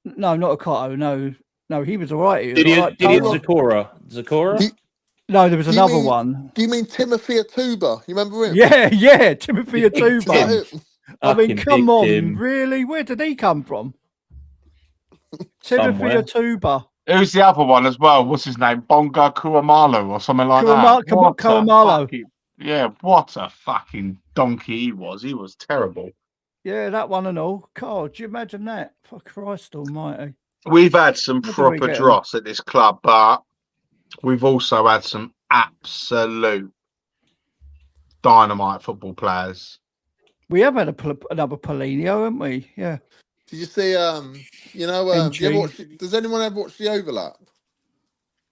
No, not Okotto. No, he was all right. Didier Zakora? No, there was another one. Do you mean Timothy Atuba? You remember him? Yeah, Timothy Atuba. I mean, come on, Tim. really? Where did he come from? Timothy Atuba. Who's the other one as well? What's his name? Bonga Kuamalo or something like that? Kuamalo. Yeah, what a fucking donkey he was. He was terrible. Yeah, that one and all. God, do you imagine that? For Christ almighty. We've had some proper dross at this club, but we've also had some absolute dynamite football players. We have had another Paulinho, haven't we? Yeah. Did you see? Does anyone ever watch The Overlap?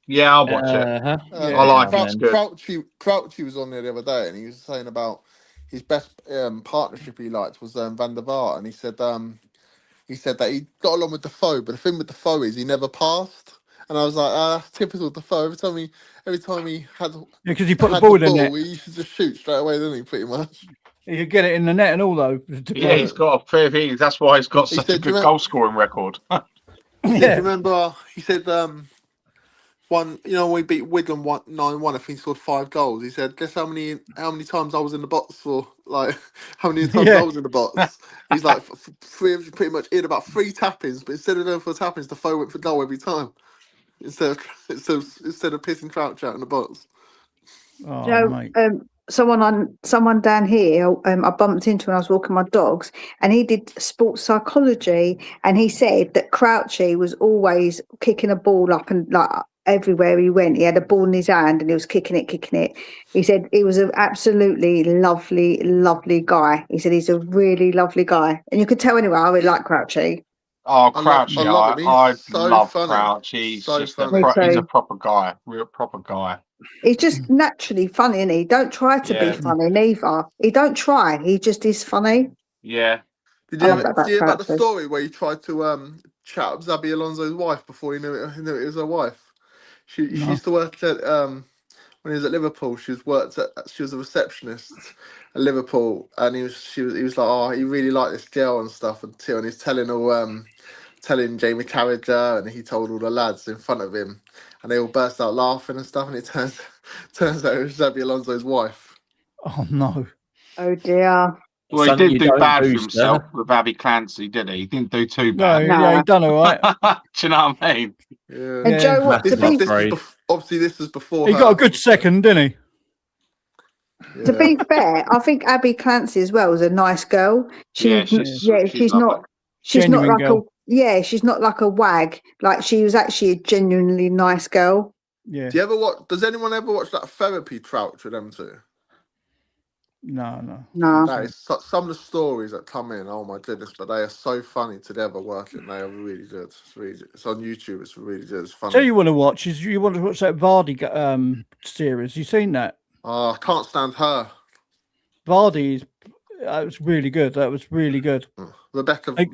Yeah, I'll watch it. I like it. Crouchy was on there the other day, and he was saying about his best partnership he liked was Van der Vaart, and he said that he got along with Defoe, but the thing with Defoe is he never passed. And I was like, that's typical Defoe. Every time he had because he put the ball in the net, he used to just shoot straight away, didn't he? Pretty much. He could get it in the net and all though. Yeah, he's got a fair thing. That's why he's got such a good goal scoring record. Yeah, remember he said when we beat Wigan 9-1, I think he scored 5 goals. He said, guess how many times I was in the box for, like, how many times I was in the box. He's like, pretty much in about 3 tappings, but instead of going for tappings, the foe went for goal every time. Instead of pissing Crouch out in the box. Oh, mate. Someone down here I bumped into when I was walking my dogs, and he did sports psychology, and he said that Crouchy was always kicking a ball up and like everywhere he went. He had a ball in his hand and he was kicking it. He said he was an absolutely lovely guy. He said he's a really lovely guy, and you could tell anyway. I really like Crouchy. Oh, Crouchy! I love Crouchy. He's so just he's a proper guy, real proper guy. He's just naturally funny, and he don't try to be funny neither. He don't try. He just is funny. Yeah. Did you hear about the story where he tried to chat up Xabi Alonso's wife before he knew it was her wife? She used to work at when he was at Liverpool. She was a receptionist at Liverpool, and he was like, oh, he really liked this girl and stuff until, and he's telling Jamie Carragher, and he told all the lads in front of him, and they all burst out laughing and stuff, and it turns out it was Xabi Alonso's wife. Oh no! Oh dear! Well, he didn't do bad for himself with Abby Clancy, did he? He didn't do too bad. No, yeah, he done all right. Do you know what I mean? Yeah. And Joe, obviously this was before. He got a good second, didn't he? Yeah. To be fair, I think Abby Clancy as well is a nice girl. She's not like a wag. Like, she was actually a genuinely nice girl. Yeah. Does anyone ever watch that Therapy Crouch with them two? No. That is some of the stories that come in. Oh my goodness, but they are so funny together working. They are really good. It's on YouTube. It's really good. It's funny. So you want to watch that Vardy series? You seen that? Oh, I can't stand her. Vardy that was really good. That was really good. Rebecca, I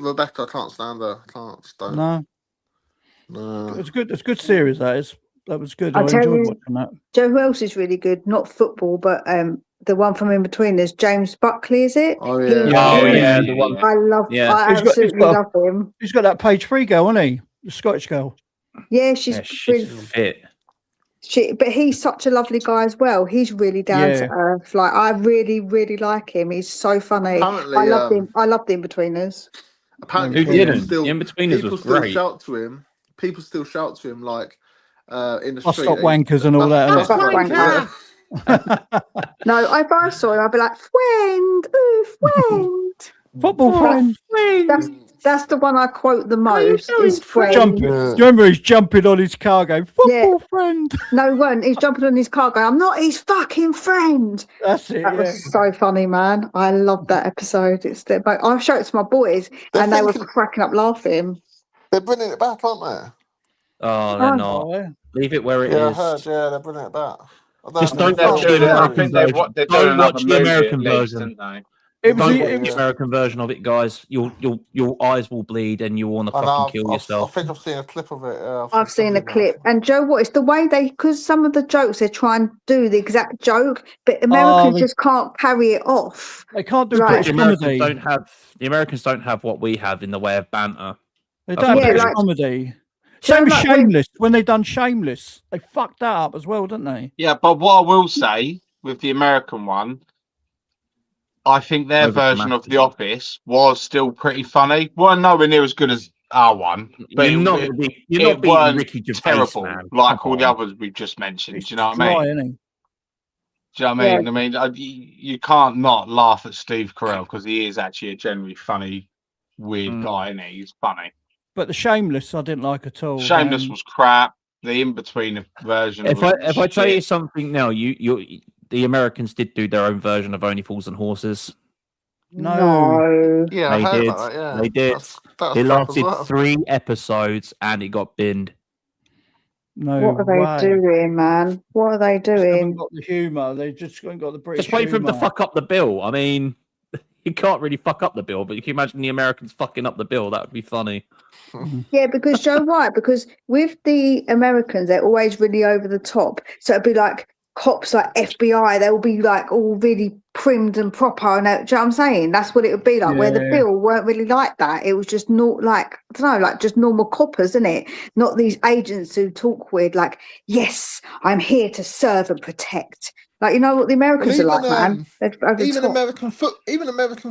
can't stand her. I can't stand. No. It's good. It's a good series. That was good. I enjoyed watching that. Joe, who else is really good? Not football, but the one from in between is James Buckley, is it? Oh yeah. The one. I absolutely love him. He's got that page 3 girl, hasn't he? The Scottish girl. Yeah, she's fit. But he's such a lovely guy as well. He's really down to earth. Like, I really, really like him. He's so funny. Apparently, I loved him. I loved the In-Betweeners. Apparently, the In-Betweeners was great. People still shout to him like in the I'll street. Stop wankers and all that. No, if I saw him, I'd be like, friend, friend. Football friend. That's the one I quote the most. Is Jumping. friend. Do you remember he's jumping on his car going, football friend? No, he weren't. He's jumping on his car going, I'm not his fucking friend. That's it. That was so funny, man. I love that episode. I showed it to my boys and they were cracking up laughing. They're bringing it back, aren't they? Oh, they're not. Leave it where it is. I heard. Yeah, they're bringing it back. Just don't watch the American version. Don't watch the American version. Don't watch the American version of it, guys. Your eyes will bleed and you'll want to fucking kill yourself. I think I've seen a clip of it. I've seen a clip. And Joe, what? It's the way because some of the jokes they try and do the exact joke, but Americans just can't carry it off. They can't do British comedy. The Americans don't have what we have in the way of banter. They don't have British comedy. Same with Shameless. When they done Shameless, they fucked that up as well, didn't they? Yeah, but what I will say with the American one, I think their version of The Office was still pretty funny. Well, nowhere near as good as our one, but you're not being Ricky Gervais, terrible man. like all the others we've just mentioned. Do you know what I mean? Do you know what I mean? I mean, you can't not laugh at Steve Carell because he is actually a genuinely funny, weird guy, isn't he? He's funny. But the Shameless, I didn't like at all. Shameless was crap. The in-between version. If I tell you something now, the Americans did do their own version of Only Fools and Horses. No. Yeah, they did. That, yeah. They did. It lasted 3 episodes and it got binned. No. What are they doing, man? What are they doing? They haven't got the humour. They just haven't got the British. Just wait for him to fuck up the bill. I mean, you can't really fuck up the bill, but you can imagine the Americans fucking up the bill. That would be funny. Yeah, because Joe White, because with the Americans, they're always really over the top. So it'd be like cops like FBI, they'll be like all really primmed and proper. And do you know what I'm saying? That's what it would be like. Where the bill weren't really like that. It was just not like, I don't know, like just normal coppers, isn't it? Not these agents who talk weird, like, yes, I'm here to serve and protect. Like, you know what the Americans are like, man. Even American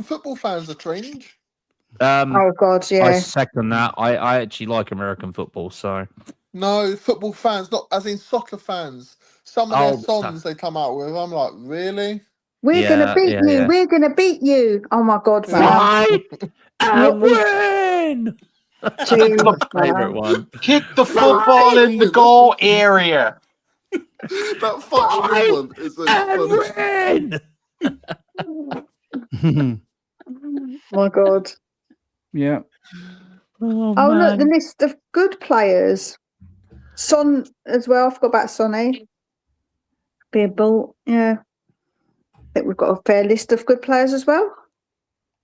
football fans are cringe. Oh God, yeah. I second that. I actually like American football, so no football fans, not as in soccer fans. Some of their songs they come out with, I'm like, really? We're gonna beat you. Yeah. We're gonna beat you. Oh my God, man! Fight and win. That's my favorite one. Kick the football in the goal area. That fucking movement is fun. My God. Yeah. Oh look, the list of good players. Son as well. I forgot about Sonny. Beard ball. Yeah. I think we've got a fair list of good players as well.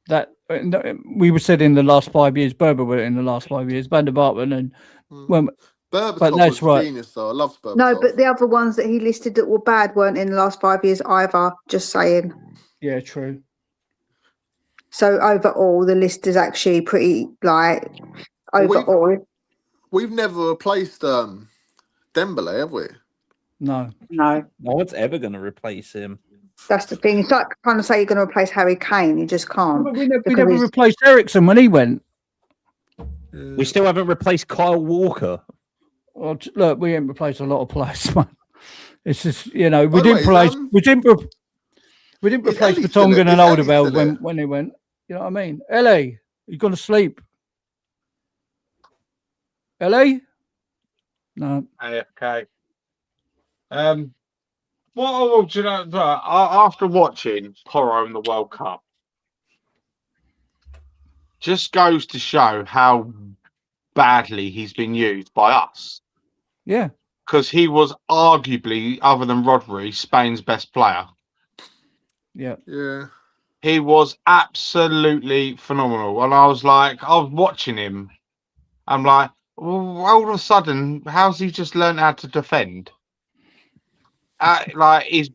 That we were said in the last 5 years. Berber were in the last 5 years. Van der Bartman and but that's right. Genius, though. I love Berber. No, but the other ones that he listed that were bad weren't in the last 5 years either. Just saying. Yeah, true. So overall, the list is actually pretty like overall. We've never replaced Dembele, have we? No. No one's ever going to replace him. That's the thing. It's like trying to say you're going to replace Harry Kane. You just can't. But we never replaced Ericsson when he went. We still haven't replaced Kyle Walker. Well, look, we haven't replaced a lot of players, man. It's just, you know, we didn't replace Vertonghen and Alderweireld when he went. You know what I mean? Ellie, you're going to sleep. Ellie? No. Okay. What do you know? After watching Porro in the World Cup, just goes to show how badly he's been used by us. Yeah. Because he was arguably, other than Rodri, Spain's best player. Yeah. Yeah. He was absolutely phenomenal. And I was watching him. I'm like, well, all of a sudden, how's he just learned how to defend? He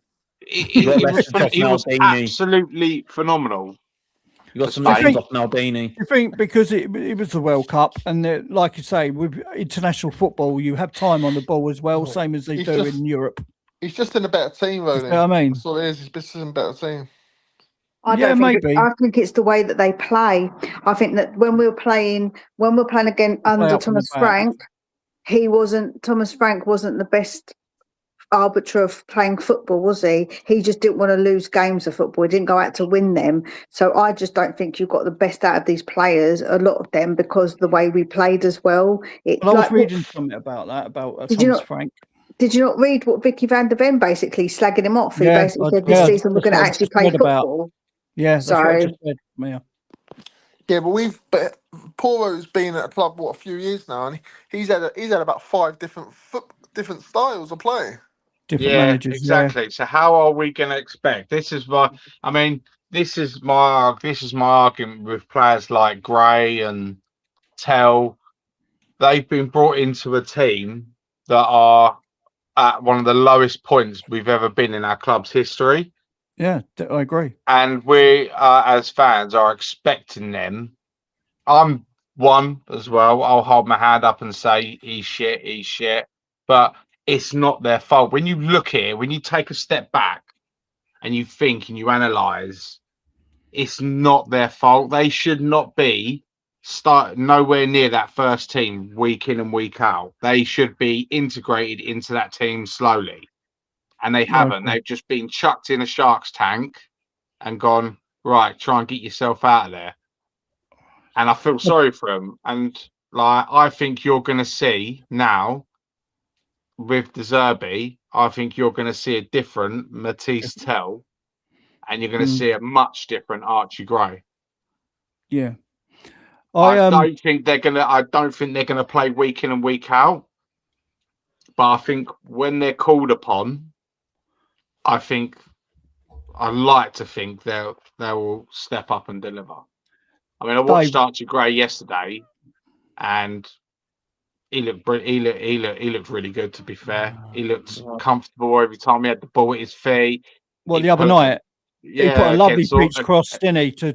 was absolutely phenomenal. You got some names off Maldini. I think because it was the World Cup, and like you say, with international football, you have time on the ball as well, same as they do in Europe. He's just in a better team, though. You know what I mean? That's what it is. He's just in a better team. I think it's the way that they play. I think that when we're playing again under Thomas Frank, Thomas Frank wasn't the best arbiter of playing football, was he? He just didn't want to lose games of football. He didn't go out to win them. So I just don't think you got the best out of these players, a lot of them, because the way we played as well. I was reading something about that, about Thomas Frank. Did you not read what Vicky van der Ven basically slagging him off? He basically said this season we're going to actually play football. Yeah, that's what I just said, Mia. Yeah, but Poro's been at a club a few years now, and he's had about 5 different styles of play. Different managers, exactly. So how are we going to expect? This is my argument with players like Gray and Tell. They've been brought into a team that are at one of the lowest points we've ever been in our club's history. Yeah, I agree. And we, as fans, are expecting them. I'm one as well. I'll hold my hand up and say he's shit. But it's not their fault. When you look here, when you take a step back and you think and you analyse, it's not their fault. They should not be nowhere near that first team week in and week out. They should be integrated into that team slowly. And they haven't. They've just been chucked in a shark's tank and gone, right, try and get yourself out of there. And I feel sorry for them. And I think you're going to see now with De Zerbi, I think you're going to see a different Matisse Tell, and you're going to see a much different Archie Gray. Yeah. I don't think they're gonna play week in and week out. But I think when they're called upon, I like to think they will step up and deliver. I mean, I watched Archie Gray yesterday, and he looked really good. To be fair, he looked comfortable every time he had the ball at his feet. The other night, he put a lovely breach cross, didn't he? To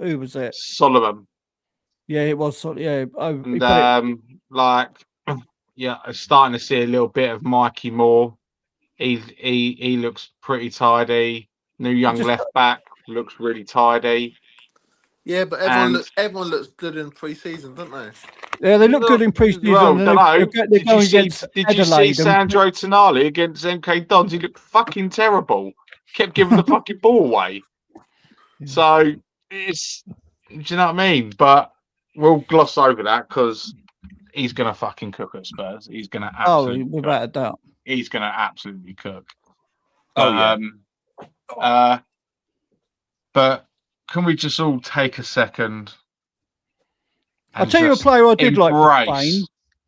who was it? Solomon. Yeah, it was. Yeah, and I'm starting to see a little bit of Mikey Moore. He looks pretty tidy. New young left back looks really tidy. Yeah, but everyone looks good in pre-season, don't they? Yeah, they look good in pre-season. Well, did you see Sandro Tonali against MK Dons? He looked fucking terrible. Kept giving the fucking ball away. Yeah. So it's, do you know what I mean? But we'll gloss over that because he's gonna fucking cook at Spurs. He's gonna absolutely without a doubt. He's gonna absolutely cook. But can we just all take a second? I'll tell you a player I did like.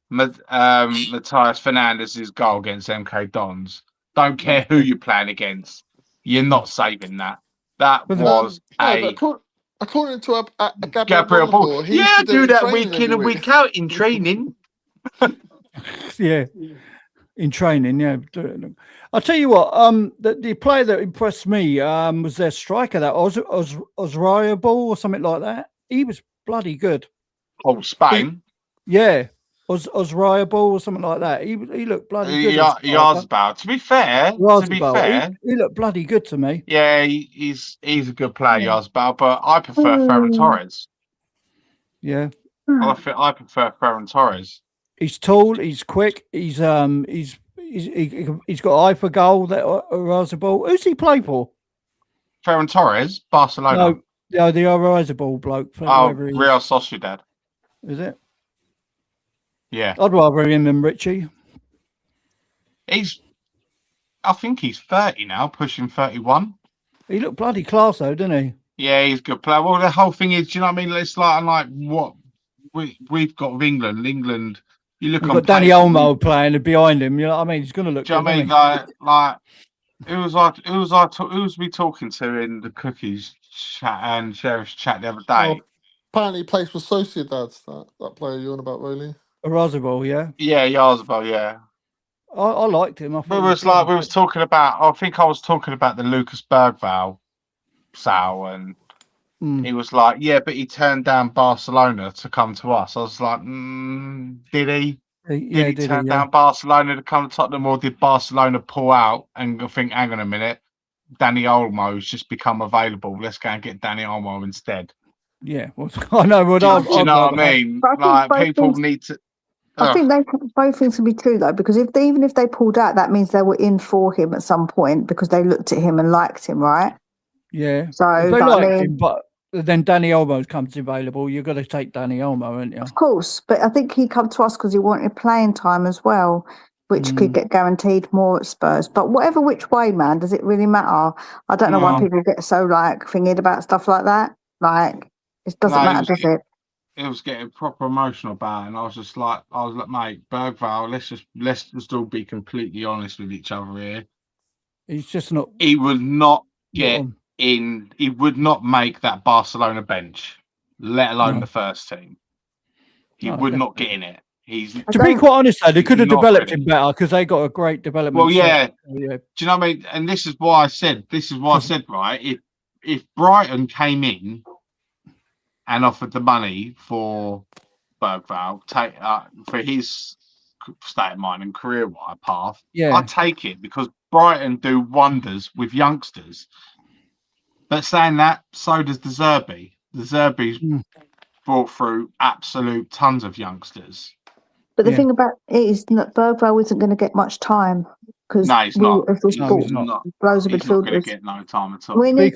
Matthias Fernandez's goal against MK Dons. Don't care who you're playing against. You're not saving that. That was according to Gabriel Paul. Yeah, do that week in and week out in training. Yeah. In training, yeah. I'll tell you what, the player that impressed me was their striker, that Osriabal or something like that. He was bloody good. Oh, Spain? Yeah. Osriabal or something like that. He looked bloody good. Yarzbal. To be fair, he looked bloody good to me. Yeah, he's a good player, Yarzbal, but I prefer Ferran Torres. Yeah. I prefer Ferran Torres. He's tall, he's quick, he's got eye for goal, that Orazabal. Who's he play for? Ferran Torres, Barcelona. No, the Orazabal bloke. Real Sociedad. Is it? Yeah. I'd rather him than Richie. I think he's 30 now, pushing 31. He looked bloody class though, didn't he? Yeah, he's a good player. Well, the whole thing is, do you know what I mean? It's like what we've got with England. You look on Danny Olmo playing behind him. You know what I mean? He's going to look. Do you know what I mean? Who was we talking to in the cookies chat and sheriff's chat the other day? Apparently, he plays for Sociedad. That player you're on about, really? Orazabal, yeah. Yeah, Yarzabal, yeah. I liked him. We was talking about. I think I was talking about the Lucas Bergvall, Sal, and he was like, "Yeah, but he turned down Barcelona to come to us." I was like, "Did he? Did he turn down Barcelona to come to Tottenham, or did Barcelona pull out and think, hang on a minute, Danny Olmo's just become available. Let's go and get Danny Olmo instead." Yeah, well, I know. Do you know what I mean? Like people need to. I think both things can be true though, because even if they pulled out, that means they were in for him at some point because they looked at him and liked him, right? Yeah. So they liked him, but then Danny Olmo comes available. You've got to take Danny Olmo, haven't you? Of course, but I think he come to us because he wanted playing time as well, which could get guaranteed more at Spurs. But whatever which way, man, does it really matter? I don't know why people get so thinking about stuff like that. Like it doesn't matter, does it? It was getting proper emotional about it, and I was like, mate, Bergvall, let's just all be completely honest with each other here. He's just not. He would not get in. He would not make that Barcelona bench, let alone the first team. He would not get in it. To be quite honest, though, they could have developed him better because they got a great development. Well, yeah. Do you know what I mean? And this is why I said, right? If Brighton came in and offered the money for Bergvall, for his state of mind and career-wise path, I'd take it because Brighton do wonders with youngsters. But saying that, so does De Zerbi. De Zerbi's brought through absolute tons of youngsters. But the thing about it is that Bergvall isn't going to get much time because he's not. He's not loads of going to midfielders. get no time at all. We need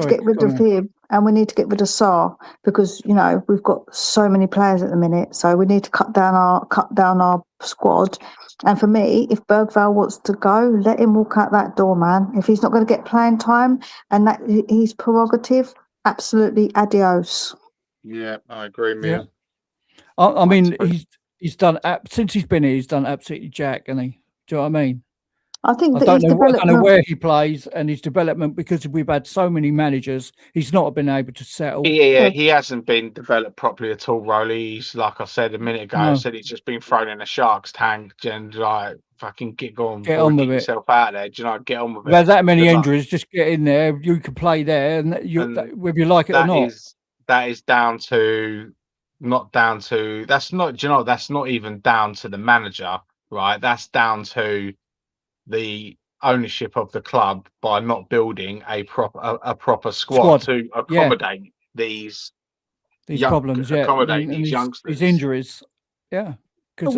to get rid of him, and we need to get rid of Sarr because we've got so many players at the minute. So we need to cut down our squad. And for me, if Bergvall wants to go, let him walk out that door, man. If he's not going to get playing time and that his prerogative, absolutely adios. Yeah, I agree, man. Yeah. I mean, he's done since he's been here. He's done absolutely jack, and do you know what I mean? I think that I don't know where he plays and his development because we've had so many managers. He's not been able to settle. Yeah, he hasn't been developed properly at all, Rolly. He's like I said a minute ago. I said he's just been thrown in a shark's tank and like fucking get on with yourself out there. Do you know? Get on with it. There's that many injuries. Just get in there. You can play there, and whether you like it or not. That is down to. That's not even down to the manager, right? That's down to the ownership of the club by not building a proper squad to accommodate these problems, accommodate these youngsters, these injuries. Yeah, because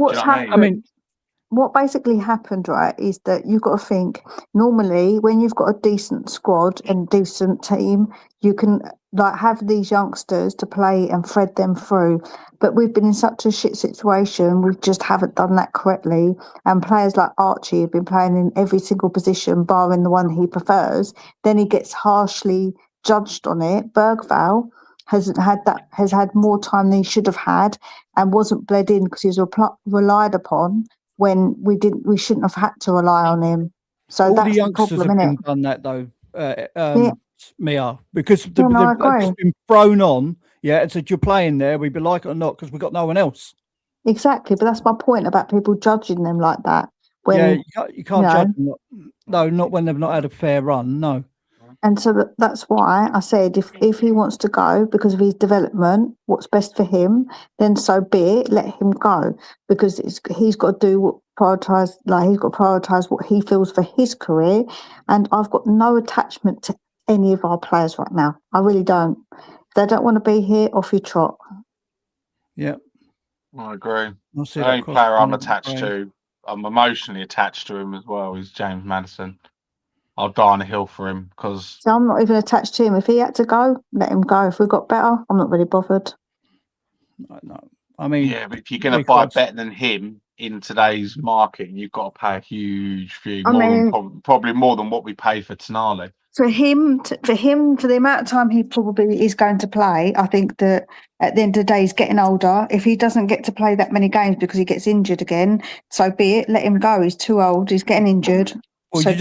what basically happened, right, is that you've got to think normally when you've got a decent squad and decent team, you can have these youngsters to play and thread them through. But we've been in such a shit situation, we just haven't done that correctly. And players like Archie have been playing in every single position, barring the one he prefers. Then he gets harshly judged on it. Bergvall has had more time than he should have had and wasn't bled in because he was relied upon when we shouldn't have had to rely on him. So all that's the youngsters the problem, have done that though. Mia, because they've just been thrown on, and said you're playing there, we'd be like it or not, because we've got no one else. Exactly, but that's my point about people judging them like that. When you can't judge them. Not when they've not had a fair run. No. And so that's why I said if he wants to go because of his development, what's best for him, then so be it. Let him go because he's got to do prioritize. Like he's got to prioritize what he feels for his career. And I've got no attachment to any of our players right now. I really don't. If they don't want to be here, off you trot. Yeah, I agree. The only player I'm attached to, I'm emotionally attached to him as well, is James Maddison. I'll die on a hill for him because. So I'm not even attached to him. If he had to go, let him go. If we got better, I'm not really bothered. No. I mean, but if you're going to buy better than him in today's market, you've got to pay a huge fee, probably more than what we pay for Tonali. For the amount of time he probably is going to play, I think that at the end of the day, he's getting older. If he doesn't get to play that many games because he gets injured again, so be it. Let him go. He's too old. He's getting injured. Well, so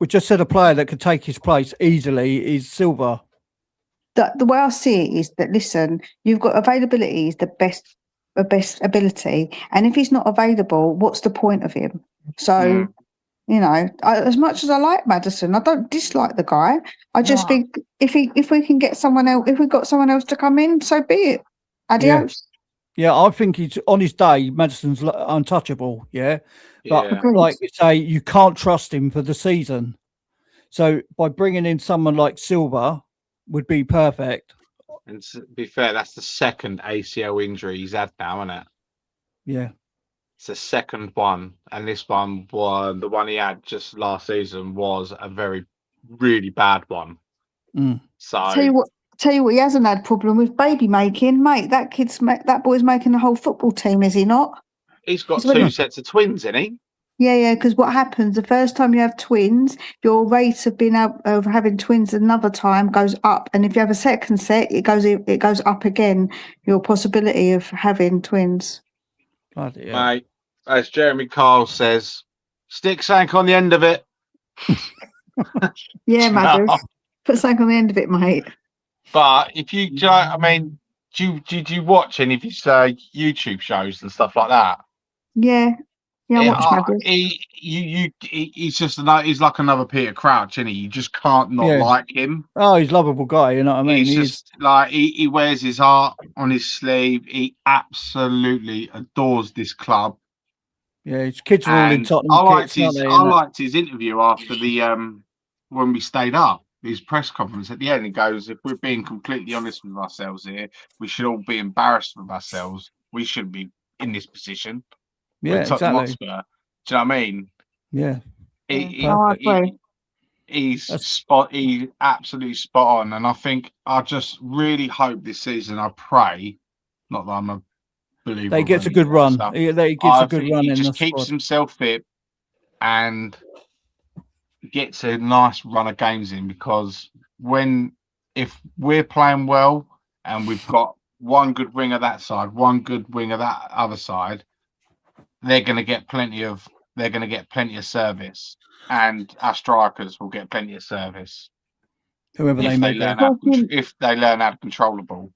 we just said a player that could take his place easily is Silva. The way I see it is that, listen, you've got availability is the best ability. And if he's not available, what's the point of him? So, as much as I like Maddison, I don't dislike the guy. I just think if we can get someone else, if we've got someone else to come in, so be it. Adios. Yeah, I think he's on his day, Maddison's untouchable, But like you say, you can't trust him for the season. So by bringing in someone like Silva would be perfect. And to be fair, that's the second ACL injury he's had now, isn't it? Yeah. It's the second one, and this one was the one he had just last season was a really bad one. So tell you what, he hasn't had problem with baby making, mate. That boy's making the whole football team, is he not? he's got two sets of twins, isn't he? Yeah. Because what happens the first time you have twins, your rate of having twins another time goes up, and if you have a second set, it goes up again. Your possibility of having twins. Bloody hell. Mate, as Jeremy Kyle says, stick something on the end of it. Yeah, Madders. Put something on the end of it, mate. But if you, I mean, do you watch any of his YouTube shows and stuff like that? Yeah, I watch Madders. He's just he's like another Peter Crouch, isn't he? You just can't not like him. Oh, he's a lovable guy. You know what I mean? He's just like he wears his heart on his sleeve. He absolutely adores this club. Yeah, his kids are all in Tottenham. I liked his interview after the when we stayed up. His press conference at the end, he goes, "If we're being completely honest with ourselves here, we should all be embarrassed with ourselves. We shouldn't be in this position." Yeah, exactly. Hotspur. Do you know what I mean? Yeah. He's absolutely spot on, and I just really hope this season. I pray, not that I'm a believer. They gets a good run. He gets a good run. He just keeps himself fit and gets a nice run of games in, because if we're playing well and we've got one good winger that side, one good winger that other side, they're going to get plenty of service, and our strikers will get plenty of service. Whoever if they learn how to control the ball.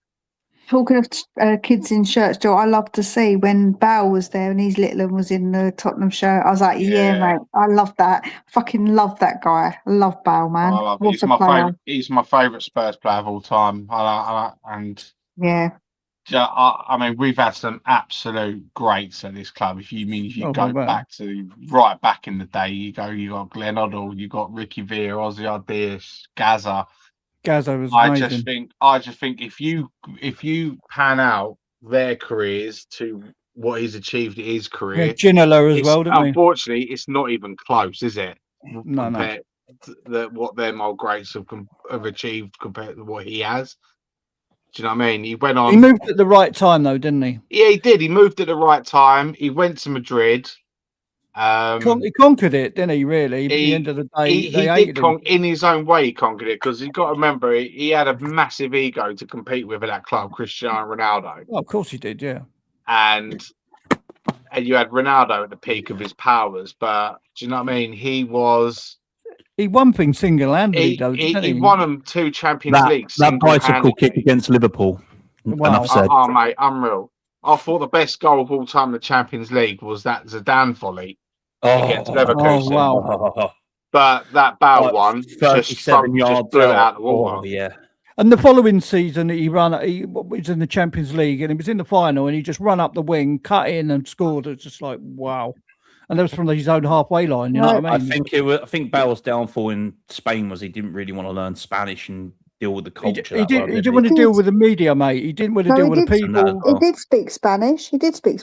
Talking of kids in shirts, Joe, I love to see when Bale was there and his little one was in the Tottenham shirt. I was like, yeah mate, I love that. I fucking love that guy. I love Bale, man. He's my favourite Spurs player of all time. I mean, we've had some absolute greats at this club. If you go back to right back in the day, you got Glenn Hoddle, you got Ricky Villa, Ozzy Ardias, Gaza. Gaza was amazing. I just think if you pan out their careers to what he's achieved in his career, Ginola as well. Unfortunately, it's not even close, is it? No. Compared to what them old greats have achieved compared to what he has. Do you know what I mean? He went on. He moved at the right time, though, didn't he? Yeah, he did. He moved at the right time. He went to Madrid. He conquered it, didn't he? Really, at the end of the day, he did in his own way. He conquered it, because you've got to remember he had a massive ego to compete with at that club, Cristiano Ronaldo. Oh, of course he did, yeah. And you had Ronaldo at the peak of his powers, but do you know what I mean? He won things single-handedly, though. He won them 2 Champions Leagues. That bicycle kick against Liverpool. Wow. Enough said. Oh, mate, unreal. I thought the best goal of all time in the Champions League was that Zidane volley against Leverkusen. Oh, wow. But that Bale one, 37 yards, just blew it out the water. Oh, yeah. And the following season, he was in the Champions League, and he was in the final, and he just ran up the wing, cut in, and scored. It's just like, wow. And that was from his own halfway line. You know what I mean? I think Bale's downfall in Spain was he didn't really want to learn Spanish and deal with the culture. He didn't want to deal with the media, mate. He didn't want to deal with the people. He did speak Spanish. He just did he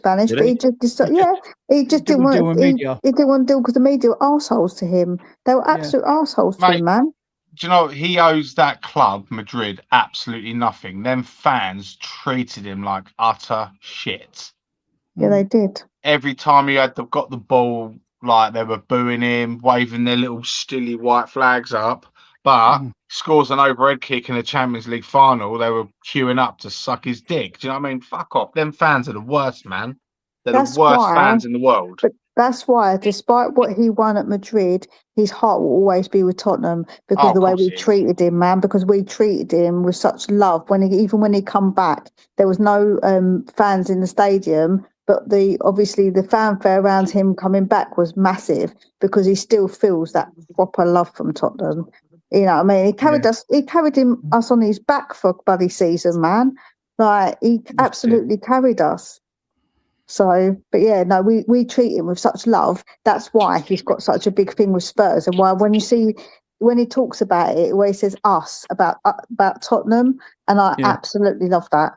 didn't want to deal. He didn't want to deal because the media were arseholes to him. They were absolute arseholes to him, man. Do you know he owes that club, Madrid, absolutely nothing. Them fans treated him like utter shit. Yeah, they did. Every time he got the ball, like they were booing him, waving their little stilly white flags up. But scores an overhead kick in the Champions League final, they were queuing up to suck his dick. Do you know what I mean? Fuck off. Them fans are the worst, man. They're the worst fans in the world. But that's why, despite what he won at Madrid, his heart will always be with Tottenham because of the way we treated him, man. Because we treated him with such love. Even when he come back, there was no fans in the stadium. But obviously the fanfare around him coming back was massive because he still feels that proper love from Tottenham. You know what I mean? He carried us. He carried us on his back for a bloody season, man. Like he absolutely carried us. So, but yeah, no, we treat him with such love. That's why he's got such a big thing with Spurs, and why when he talks about it, where he says us about Tottenham, and I absolutely love that.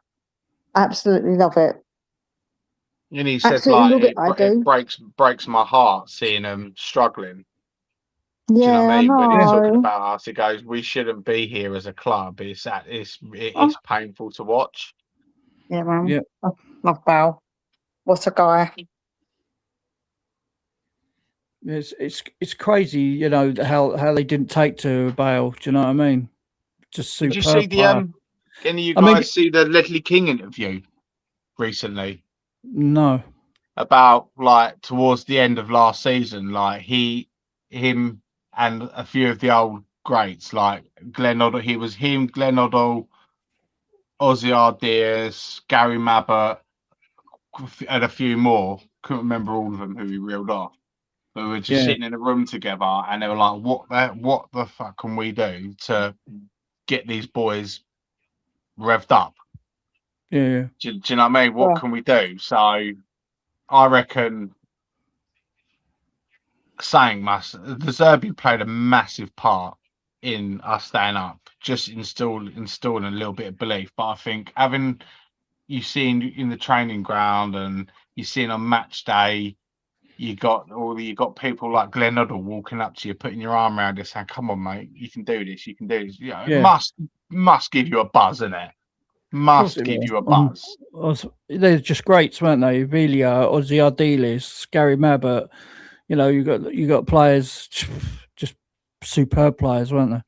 Absolutely love it. And he said, Absolutely, like, I do. it breaks my heart seeing them struggling. Do you know what Yeah, I mean? When he's talking no. about us, he goes, "We shouldn't be here as a club. It Oh, is painful to watch." yeah, man. Yeah. I love Bale. What a guy. It's crazy, you know, how they didn't take to Bale. Do you know what I mean? Just Did you superb see player. any of you I mean, guys see the Ledley King interview recently? no. About like towards the end of last season, like him and a few of the old greats, like Glenn Oddle. He was him, Glenn Oddle, Ozzy Diaz, Gary Mabbott, and a few more. Couldn't remember all of them who he reeled off. But we were just Yeah. sitting in a room together, and they were like, "What the fuck can we do to get these boys revved up?" Yeah. Do you know what I mean? What can we do? So I reckon the Zerbi played a massive part in us staying up, just installing a little bit of belief. But I think having you seen in the training ground and you seen on match day, you got people like Glenn Uddle walking up to you, putting your arm around you, saying, "Come on, mate, you can do this. You can do this." You know, Yeah. it must give you a buzz, innit? Must give you a buzz. They're just greats, weren't they? Really, Ozzy Ardiles, Gary Mabbott. You know, you got players, just superb players, weren't they?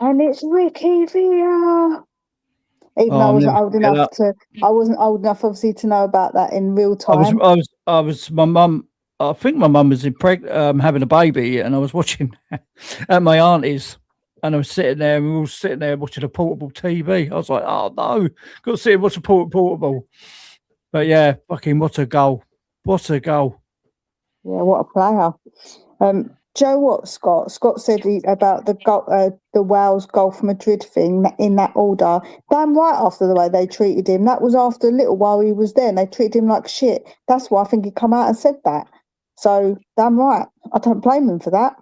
And it's Ricky Villa. Even though I wasn't old enough I wasn't old enough, obviously, to know about that in real time. I was. My mum. I think my mum was having a baby, and I was watching at my auntie's, and I was sitting there, and we were all sitting there watching a portable TV. I was like, "Oh no, got to sit and watch a portable." But yeah, fucking what a goal! What a goal! Yeah, what a player. Joe, what Scott? Scott said about the Wales Golf Madrid thing in that order. Damn right after the way they treated him. That was after a little while he was there and they treated him like shit. That's why I think he come out and said that. So damn right. I don't blame him for that.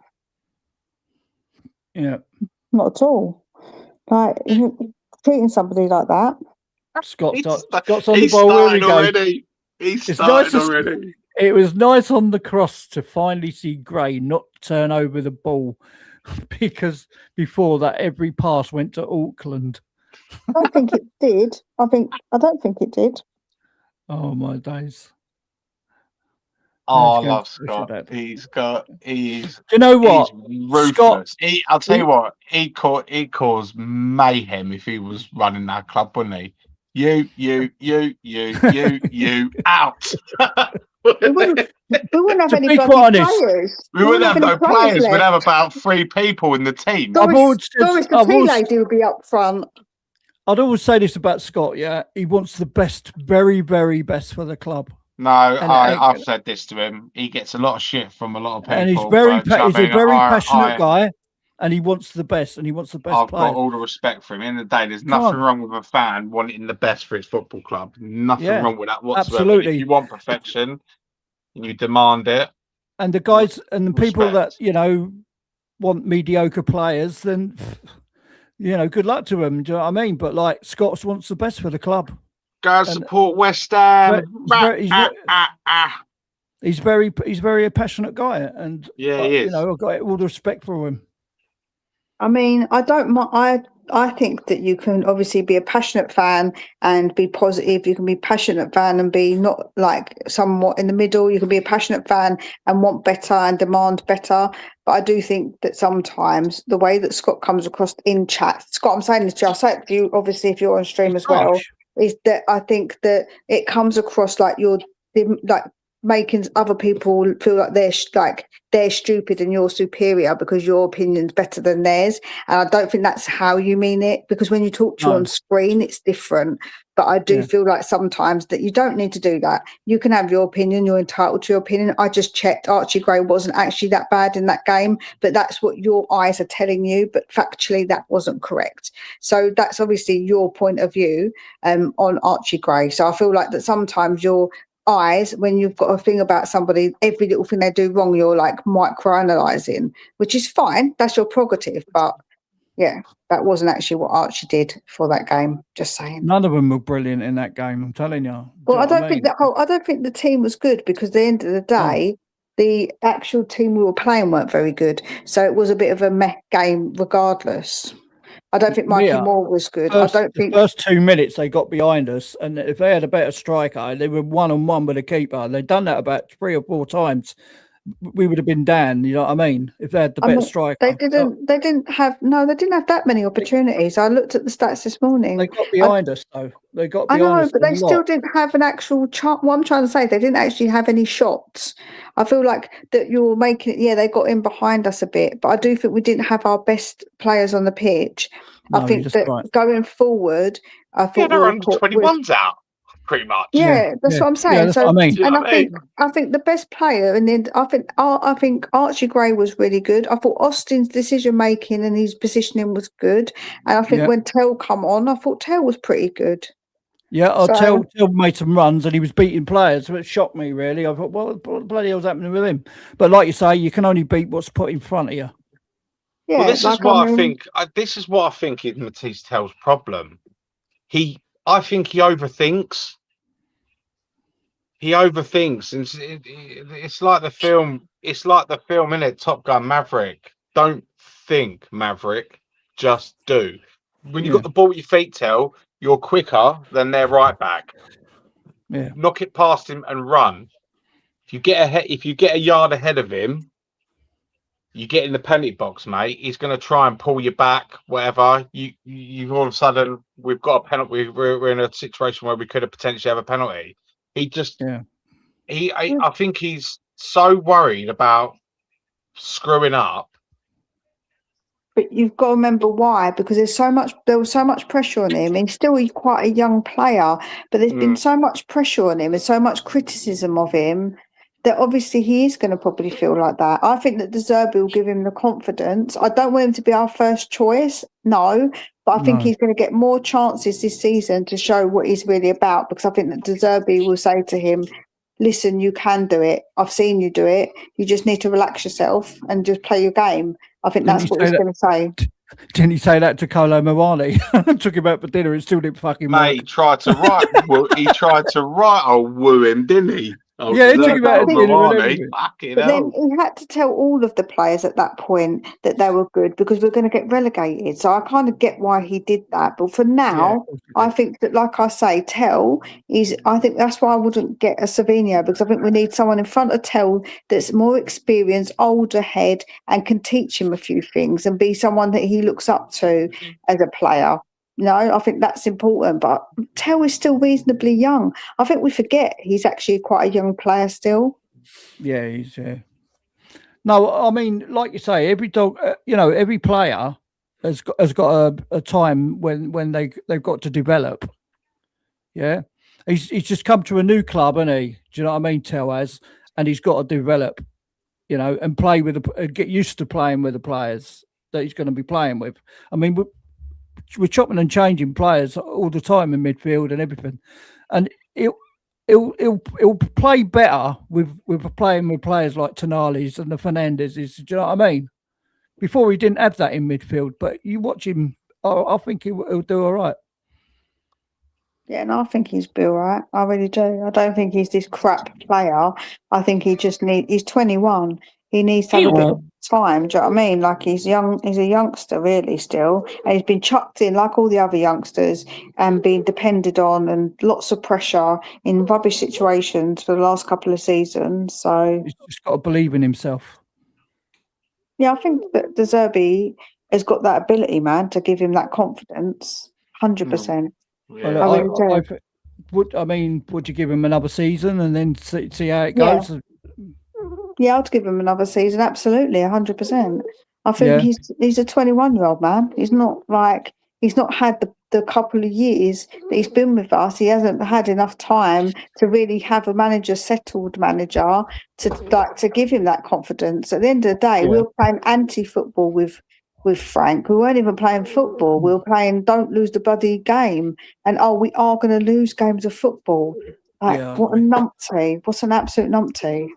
Yeah. Not at all. Like treating somebody like that. Scott's on the ball. Already. He's started already. It was nice on the cross to finally see Gray not turn over the ball, because before that every pass went to Auckland. I don't think it did. I don't think it did. Oh my days. Oh, I love Scott. Do you know what? He's ruthless. I'll tell you what, he'd cause mayhem if he was running that club, wouldn't he? You out. We wouldn't have any bloody players. We wouldn't have no players. We'd have about 3 people in the team. Doris the tea lady would be up front. I'd always say this about Scott, yeah. He wants the best, very, very best for the club. No, I've said this to him. He gets a lot of shit from a lot of people. And he's a very passionate guy, and he wants the best, and he wants the best I've player. got all the respect for him. In the day, there's nothing wrong with a fan wanting the best for his football club. Nothing wrong with that whatsoever. Absolutely. If you want perfection and you demand it. And the guys and the people that, you know, want mediocre players, then, you know, good luck to them. Do you know what I mean? But like, Scott wants the best for the club. Go and support West Ham. He's very a passionate guy, and yeah, he is. You know, I've got all the respect for him. I mean, I think that you can obviously be a passionate fan and be positive. You can be a passionate fan and be not like somewhat in the middle. You can be a passionate fan and want better and demand better. But I do think that sometimes the way that Scott comes across in chat, Scott, I'm saying this to you, I'll say it to you, obviously, if you're on stream as well, is that I think that it comes across like you're like making other people feel like they're stupid and you're superior because your opinion's better than theirs. And I don't think that's how you mean it, because when you talk to you on screen, it's different. But I do feel like sometimes that you don't need to do that. You can have your opinion. You're entitled to your opinion. I just checked. Archie Gray wasn't actually that bad in that game, but that's what your eyes are telling you. But factually, that wasn't correct. So that's obviously your point of view on Archie Gray. So I feel like that sometimes your eyes, when you've got a thing about somebody, every little thing they do wrong, you're like micro-analysing, which is fine. That's your prerogative. But Yeah, that wasn't actually what Archie did for that game. Just saying. None of them were brilliant in that game. I'm telling you. Well, I don't think I don't think the team was good because at the end of the day, the actual team we were playing weren't very good. So it was a bit of a meh game, regardless. I don't think Mikey Moore was good. The first 2 minutes they got behind us, and if they had a better striker, they were 1-on-1 with the keeper. They'd done that about 3 or 4 times. We would have been down. You know what I mean? If they had the better striker, they didn't have that many opportunities. I looked at the stats this morning. They got behind us, though. They got behind us. I know, but they still didn't have an actual chance. What I'm trying to say, they didn't actually have any shots. I feel like that you're making it. Yeah, they got in behind us a bit, but I do think we didn't have our best players on the pitch. I think that going forward, I thought they're under 21s out. Pretty much. Yeah, that's what I'm saying. Yeah, that's what I mean. And I think the best player, and then I think Archie Gray was really good. I thought Austin's decision making and his positioning was good. And I think when Tell come on, I thought Tell was pretty good. Yeah, Tell made some runs and he was beating players, so it shocked me really. I thought, what bloody hell's happening with him? But like you say, you can only beat what's put in front of you. Yeah, well, this is what I think. This is what I think is Matisse Tell's problem. I think he overthinks. He overthinks, and it's like the film. It's like the film, innit? Top Gun Maverick. Don't think, Maverick. Just do. When you got the ball at your feet, Tell, you're quicker than their right back. Yeah. Knock it past him and run. If you get a yard ahead of him, you get in the penalty box, mate. He's going to try and pull you back, whatever. You all of a sudden, we've got a penalty. We're in a situation where we could have potentially have a penalty. He just, I think he's so worried about screwing up. But you've got to remember why, because there was so much pressure on him. He's still quite a young player, but there's been so much pressure on him and so much criticism of him that obviously he is going to probably feel like that. I think that De Zerbi will give him the confidence. I don't want him to be our first choice, no, but I think he's going to get more chances this season to show what he's really about, because I think that De Zerbi will say to him, listen, you can do it. I've seen you do it. You just need to relax yourself and just play your game. I think that's what he's going to say. Didn't he say that to Kolo Muani? Took him out for dinner and still didn't fucking work. Mate, he tried to woo him, didn't he? Oh, yeah, he took him out for dinner. But then he had to tell all of the players at that point that they were good because we're going to get relegated. So I kind of get why he did that. But for now, I think that, like I say, Tell is. I think that's why I wouldn't get a Savinho, because I think we need someone in front of Tell that's more experienced, older head, and can teach him a few things and be someone that he looks up to as a player. No, I think that's important, but Tell is still reasonably young. I think we forget he's actually quite a young player still. Yeah, he's. No, I mean, like you say, every dog, every player has got a time when they've got to develop. Yeah, he's just come to a new club, hasn't he? Do you know what I mean? Tell has, and he's got to develop, and play with get used to playing with the players that he's going to be playing with. I mean, we're chopping and changing players all the time in midfield and everything, and he'll play better with playing with players like Tonali's and the Fernandez's. Do you know what I mean? Before he didn't have that in midfield, but you watch him, I think he'll do all right. Yeah, and I think he's all right. I really do. I don't think he's this crap player. I think he's 21. He needs to have a bit of time. Do you know what I mean? Like he's young. He's a youngster, really, still, and he's been chucked in like all the other youngsters and being depended on, and lots of pressure in rubbish situations for the last couple of seasons. So he's just got to believe in himself. Yeah, I think that De Zerbi has got that ability, man, to give him that confidence. 100%. Would you give him another season and then see how it goes? Yeah, I'd give him another season. Absolutely, 100%. I think he's a 21-year-old man. He's not had the couple of years that he's been with us. He hasn't had enough time to really have a settled manager to give him that confidence. At the end of the day, we were playing anti-football with Frank. We weren't even playing football. We were playing don't lose the bloody game. And we are going to lose games of football. What a numpty. What's an absolute numpty.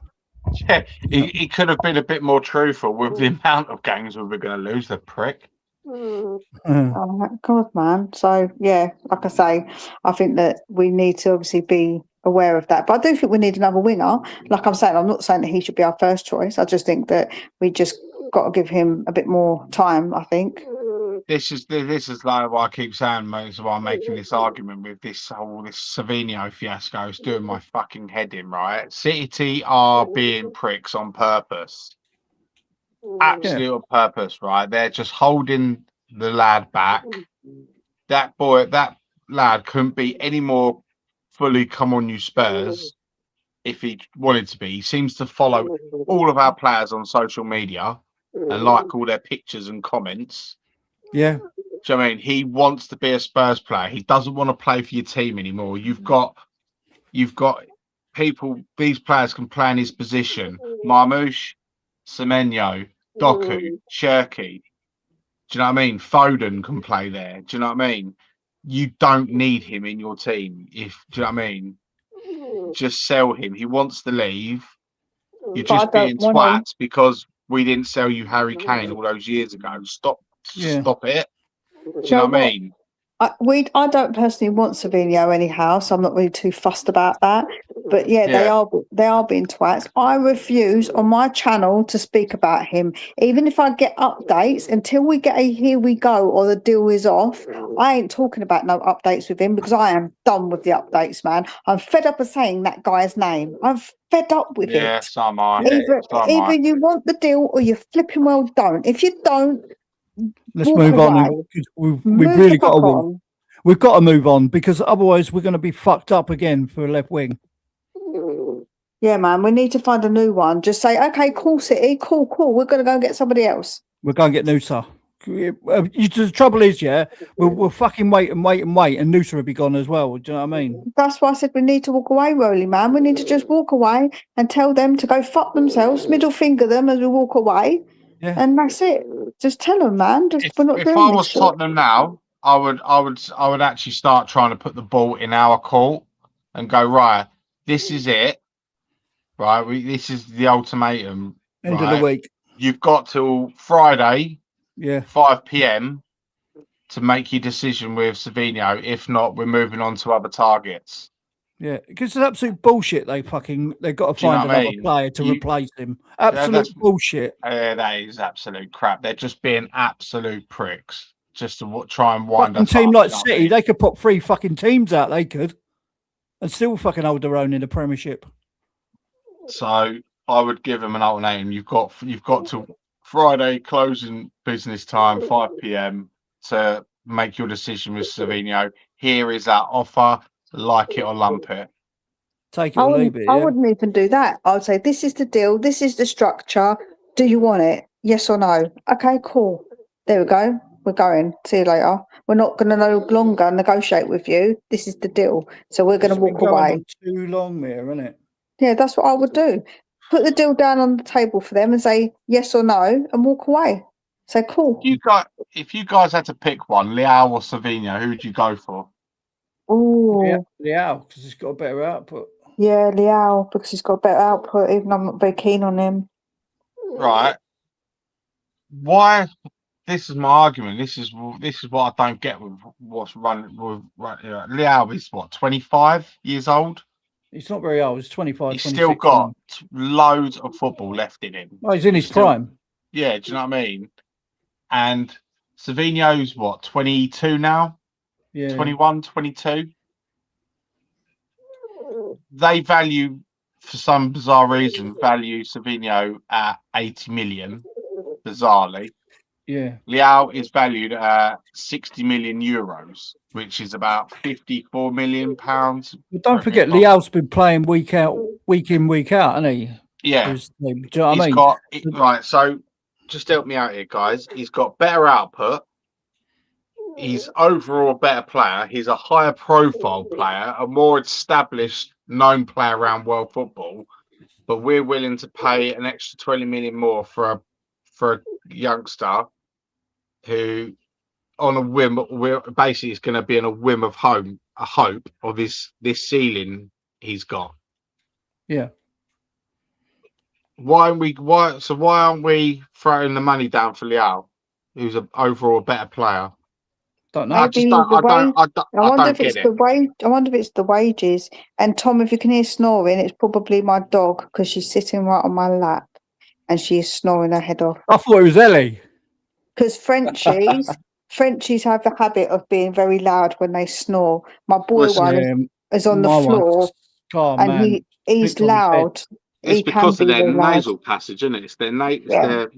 Yeah, he could have been a bit more truthful with the amount of games we were going to lose, the prick. Oh my God, man. So yeah, like I say, I think that we need to obviously be aware of that. But I do think we need another winger. Like I'm saying, I'm not saying that he should be our first choice. I just think that we just got to give him a bit more time, I think. This is like what I keep saying, mate. Is why I'm making this argument with this Savinho fiasco. It's doing my fucking head in, right? City are being pricks on purpose. Absolutely on purpose, right? They're just holding the lad back. That lad couldn't be any more fully come on you Spurs if he wanted to be. He seems to follow all of our players on social media and like all their pictures and comments. Yeah. Do you know what I mean? He wants to be a Spurs player. He doesn't want to play for your team anymore. You've got people, these players can play in his position. Marmoush, Semenyo, Doku, Cherky. Do you know what I mean? Foden can play there. Do you know what I mean? You don't need him in your team. Do you know what I mean? Just sell him. He wants to leave. You're just being twats because we didn't sell you Harry Kane all those years ago. Stop it. Do you know what I mean? I don't personally want Savinho anyhow, so I'm not really too fussed about that. But yeah, they are being twats. I refuse on my channel to speak about him, even if I get updates. Until we get a here we go or the deal is off, I ain't talking about no updates with him because I am done with the updates, man. I'm fed up of saying that guy's name. I'm fed up with it. Yeah, so am I. Either you want the deal or you flipping well don't. If you don't, let's move on. We've got to move on because otherwise we're going to be fucked up again for a left wing. Yeah, man, we need to find a new one. Just say, okay, cool, City, cool. We're going to go and get somebody else. We're going to get Noosa. The trouble is, we'll fucking wait, and Noosa will be gone as well. Do you know what I mean? That's why I said we need to walk away, Rolly, man. We need to just walk away and tell them to go fuck themselves, middle finger them as we walk away. Yeah. And that's it. Just tell them, man. If I was Tottenham now, I would actually start trying to put the ball in our court and go, right, this is it. Right, this is the ultimatum. End of the week. You've got till Friday, 5 p.m. to make your decision with Savinho. If not, we're moving on to other targets. Yeah, because it's absolute bullshit. They've got to find another player to replace him. Absolute bullshit. That is absolute crap. They're just being absolute pricks. Just to try and wind up. A team like City, they could put 3 fucking teams out. They could, and still fucking hold their own in the Premiership. So I would give them an ultimatum. You've got till Friday closing business time, 5 p.m. to make your decision with Savinho. Here is our offer. Like it or lump it. Take it or leave it. I wouldn't even do that. I would say, this is the deal. This is the structure. Do you want it? Yes or no? Okay, cool. There we go. We're going. See you later. We're not going to no longer negotiate with you. This is the deal. So we're going to walk away. Too long there, isn't it? Yeah, that's what I would do. Put the deal down on the table for them and say yes or no and walk away. Say, cool. If you guys had to pick one, Leao or Savinho, who would you go for? Oh, Leao, because he's got a better output. Yeah, Leao, because he's got a better output, even though I'm not very keen on him. Right. Why? This is my argument. This is what I don't get with what's running with Leao is what, 25 years old? He's not very old. He's 25. He's still got loads of football left in him. Oh, he's in his prime. Yeah, do you know what I mean? And Savinho's what, 22 now? Yeah. 21, 22. They value, for some bizarre reason, Savinho at 80 million, bizarrely. Yeah. Leao is valued at 60 million euros, which is about 54 million pounds. But don't forget, Leao's been playing week in, week out, hasn't he? Yeah. Do you know what I mean? Right, so just help me out here, guys. He's got better output. He's overall a better player. He's a higher profile player, a more established, known player around world football. But we're willing to pay an extra 20 million more for a youngster who, on a whim, basically is going to be in a whim of a hope of this ceiling he's got. Yeah. Why aren't we throwing the money down for Leao? who's overall a better player. Don't know. I just don't. I don't get it. I wonder if it's the wages. And Tom, if you can hear snoring, it's probably my dog because she's sitting right on my lap and she is snoring her head off. I thought it was Ellie. Because Frenchies have the habit of being very loud when they snore. My boy is on the floor and he's loud. It's because of their nasal passage, isn't it? It's their nasal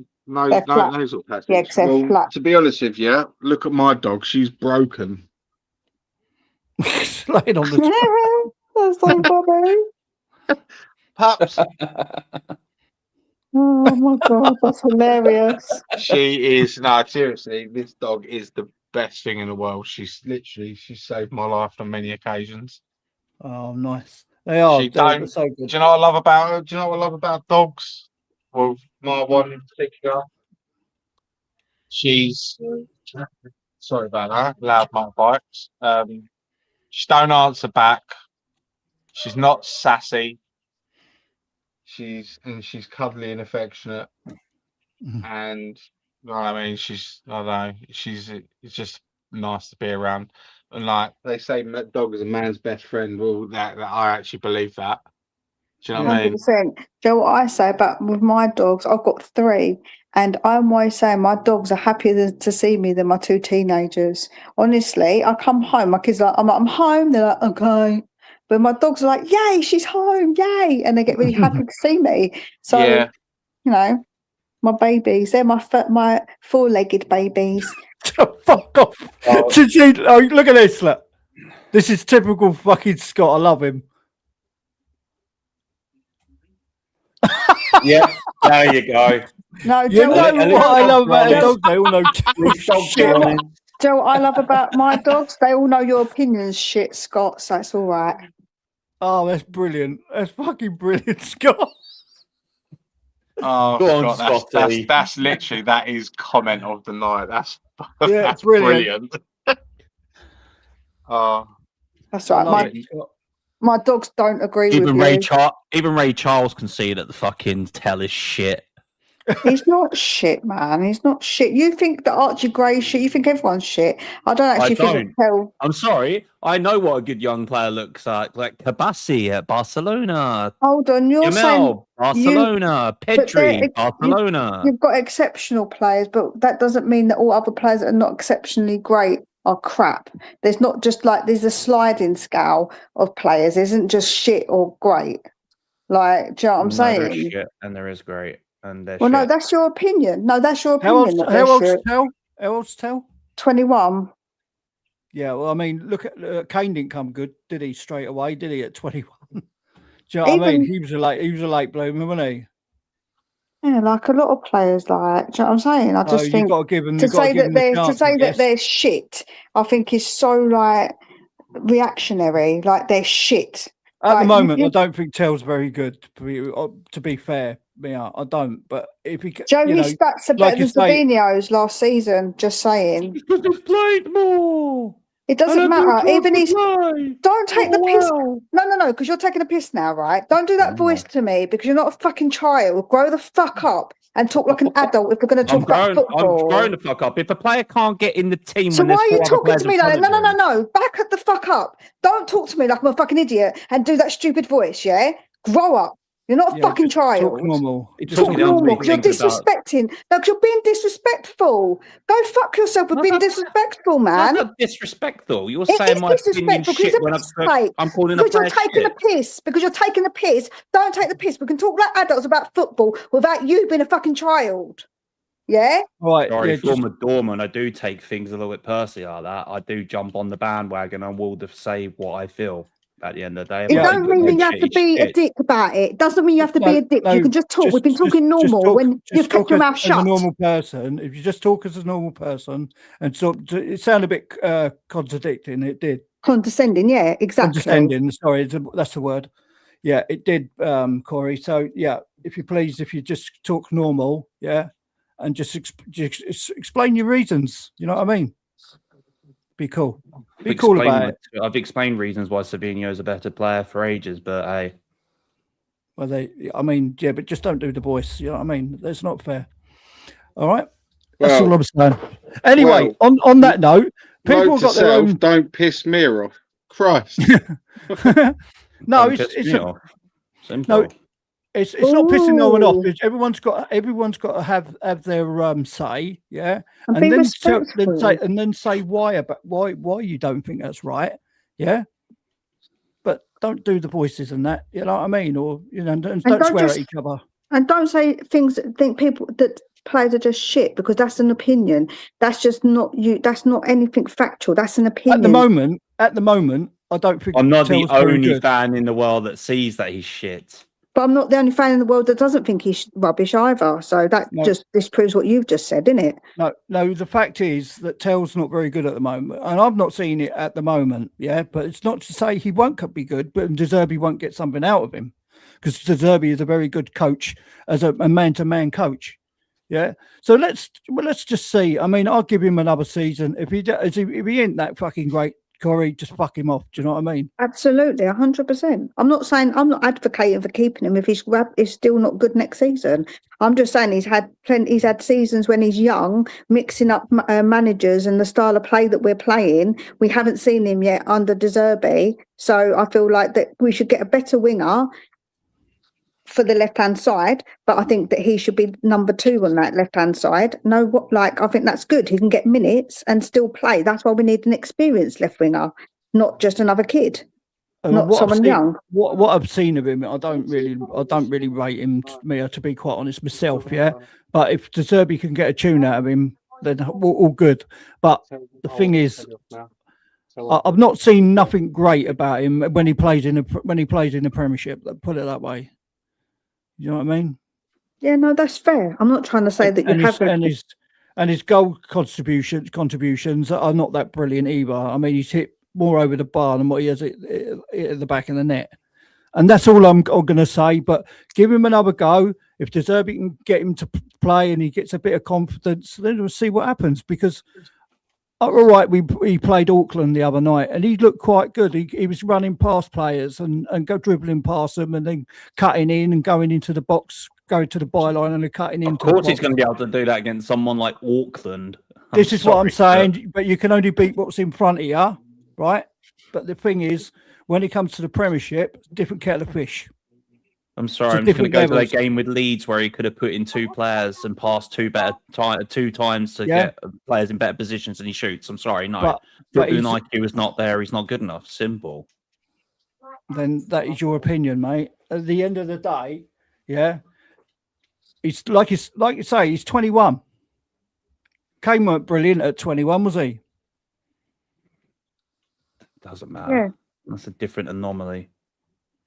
passage. Yeah, well, flat. To be honest with you, look at my dog. She's broken. Laying on the That's so funny. Pups. Oh my god, that's hilarious. She is seriously, this dog is the best thing in the world. She saved my life on many occasions. Oh, nice. They are. They're so good. Do you know what I love about her? Do you know what I love about dogs? Well, my one in particular. She's sorry about that, loud motorbikes. She don't answer back. She's not sassy. She's cuddly and affectionate, and you know what I mean. It's just nice to be around. And like they say, dog is a man's best friend. Well, that I actually believe that. Do you know what I mean? 100%. Do you know what I say about with my dogs? I've got 3, and I'm always saying my dogs are happier to see me than my 2 teenagers. Honestly, I come home, my kids are like, I'm home. They're like, okay. But my dogs are like, yay, she's home, yay. And they get really happy to see me. So, you know, my babies, they're my 4-legged babies. Fuck off. Look at this. Look. This is typical fucking Scott. I love him. Yeah, there you go. No, you know what I love about the dogs? They all know shit. Joe, what I love about my dogs, they all know your opinions, shit, Scott, so it's all right. Oh, that's brilliant. That's fucking brilliant, Scott. Oh, go on, Scott, that's literally, that is comment of the night. That's brilliant. Oh, that's right. My dogs don't agree with you. Even Ray Charles can see that the fucking tell is shit. He's not shit, man. He's not shit. You think that Archie Gray shit? You think everyone's shit? I don't actually think. I'm sorry. I know what a good young player looks like Kabassi at Barcelona. Hold on, you're saying Barcelona, Pedri, Barcelona. You've got exceptional players, but that doesn't mean that all other players that are not exceptionally great are crap. There's not just like there's a sliding scale of players. There isn't just shit or great. Like, do you know what I'm saying? There is shit and there is great. No, that's your opinion. No, that's your opinion. How old's Tell? 21. Yeah, well, I mean, look at Kane didn't come good, did he? Straight away, did he? At 21. Do you know what I mean? He was a late bloomer, wasn't he? Yeah, like a lot of players, like, do you know what I'm saying? I just think got to give them, to say that they're shit, I think is so like reactionary. Like they're shit. At the moment, I don't think Tell's very good. To be fair, yeah, I don't. But if he, his stats are better than Fabinho's last season. Just saying. Because they've played more. It doesn't matter. Even don't take the piss. No, because you're taking a piss now, right? Don't do that voice to me because you're not a fucking child. Grow the fuck up and talk like an adult if we're going to talk about football. I'm growing the fuck up. If a player can't get in the team, so why are you talking to me like that? No. Back the fuck up. Don't talk to me like I'm a fucking idiot and do that stupid voice, yeah? Grow up. You're not a fucking child. Talk normal. Talk normal because you're disrespecting. No, because you're being disrespectful. Go fuck yourself for being disrespectful, man. That's not disrespectful. You're saying my opinion shit when I'm calling because you're taking a piss. Because you're taking a piss. Don't take the piss. We can talk like adults about football without you being a fucking child. Yeah? Right. Sorry, former doorman, I do take things a little bit personally like that. I do jump on the bandwagon and will say what I feel. At the end of the day, it doesn't mean you have to be a dick about it. It doesn't mean you have to be a dick. You can just talk. We've been talking normal when you've kept your mouth shut. As a normal person, if you just talk as a normal person, and so it sounded a bit contradicting. It did. Condescending, yeah, exactly. Condescending. Sorry, that's the word. Yeah, it did, Corey. So yeah, if you please, if you just talk normal, yeah, and just explain your reasons. You know what I mean? Be cool. Be cool about it. I've explained reasons why Savinho is a better player for ages, but hey. Well, but just don't do the voice. You know what I mean? That's not fair. All right. That's all I'm saying. Anyway, on that note, people have got their own. Don't piss me off, Christ. No, it's not pissing no one off. Everyone's got to have their say, yeah, and then say why you don't think that's right, yeah. But don't do the voices and that, you know what I mean, or don't swear at each other. And don't say things that think that players are just shit, because that's an opinion. That's just not you. That's not anything factual. That's an opinion. At the moment, I don't think I'm not the only fan in the world that sees that he's shit. But I'm not the only fan in the world that doesn't think he's rubbish either. So that just disproves what you've just said, isn't it? No. The fact is that Tell's not very good at the moment, and I've not seen it at the moment. Yeah, but it's not to say he won't be good, but De Zerbi won't get something out of him, because De Zerbi is a very good coach as a man-to-man coach. Yeah. So let's just see. I mean, I'll give him another season. If he ain't that fucking great, Corey, just fuck him off. Do you know what I mean? Absolutely, 100%. I'm not advocating for keeping him if he's still not good next season. I'm just saying he's had seasons when he's young, mixing up managers and the style of play that we're playing. We haven't seen him yet under De Zerbi, so I feel like that we should get a better winger for the left-hand side, but I think that he should be number 2 on that left-hand side. I think that's good. He can get minutes and still play. That's why we need an experienced left winger, not just another kid, not someone young. What I've seen of him, I don't really rate him, to be quite honest myself. Yeah, but if De Zerbi can get a tune out of him, then all good. But the thing is, I've not seen nothing great about him when he plays in the Premiership. Put it that way. You know what I mean? Yeah, no, that's fair. I'm not trying to say that you have. And his goal contributions are not that brilliant either. I mean, he's hit more over the bar than what he has at the back of the net, and that's all I'm going to say. But give him another go. If De Zerbi can get him to play and he gets a bit of confidence, then we'll see what happens. Because all right, we played Auckland the other night, and he looked quite good. He was running past players and go dribbling past them, and then cutting in and going into the box, going to the byline and then cutting in. Of course, he's going to be able to do that against someone like Auckland. This is what I'm saying, but you can only beat what's in front of you, right? But the thing is, when it comes to the Premiership, different kettle of fish. I'm sorry, I'm just going to go to that game with Leeds where he could have put in 2 players and passed 2 times to get players in better positions, and he shoots. I'm sorry, no. Dribbling IQ is not there. He's not good enough. Simple. Then that is your opinion, mate. At the end of the day, yeah, it's like you say, he's 21. Kane weren't brilliant at 21, was he? Doesn't matter. Yeah. That's a different anomaly.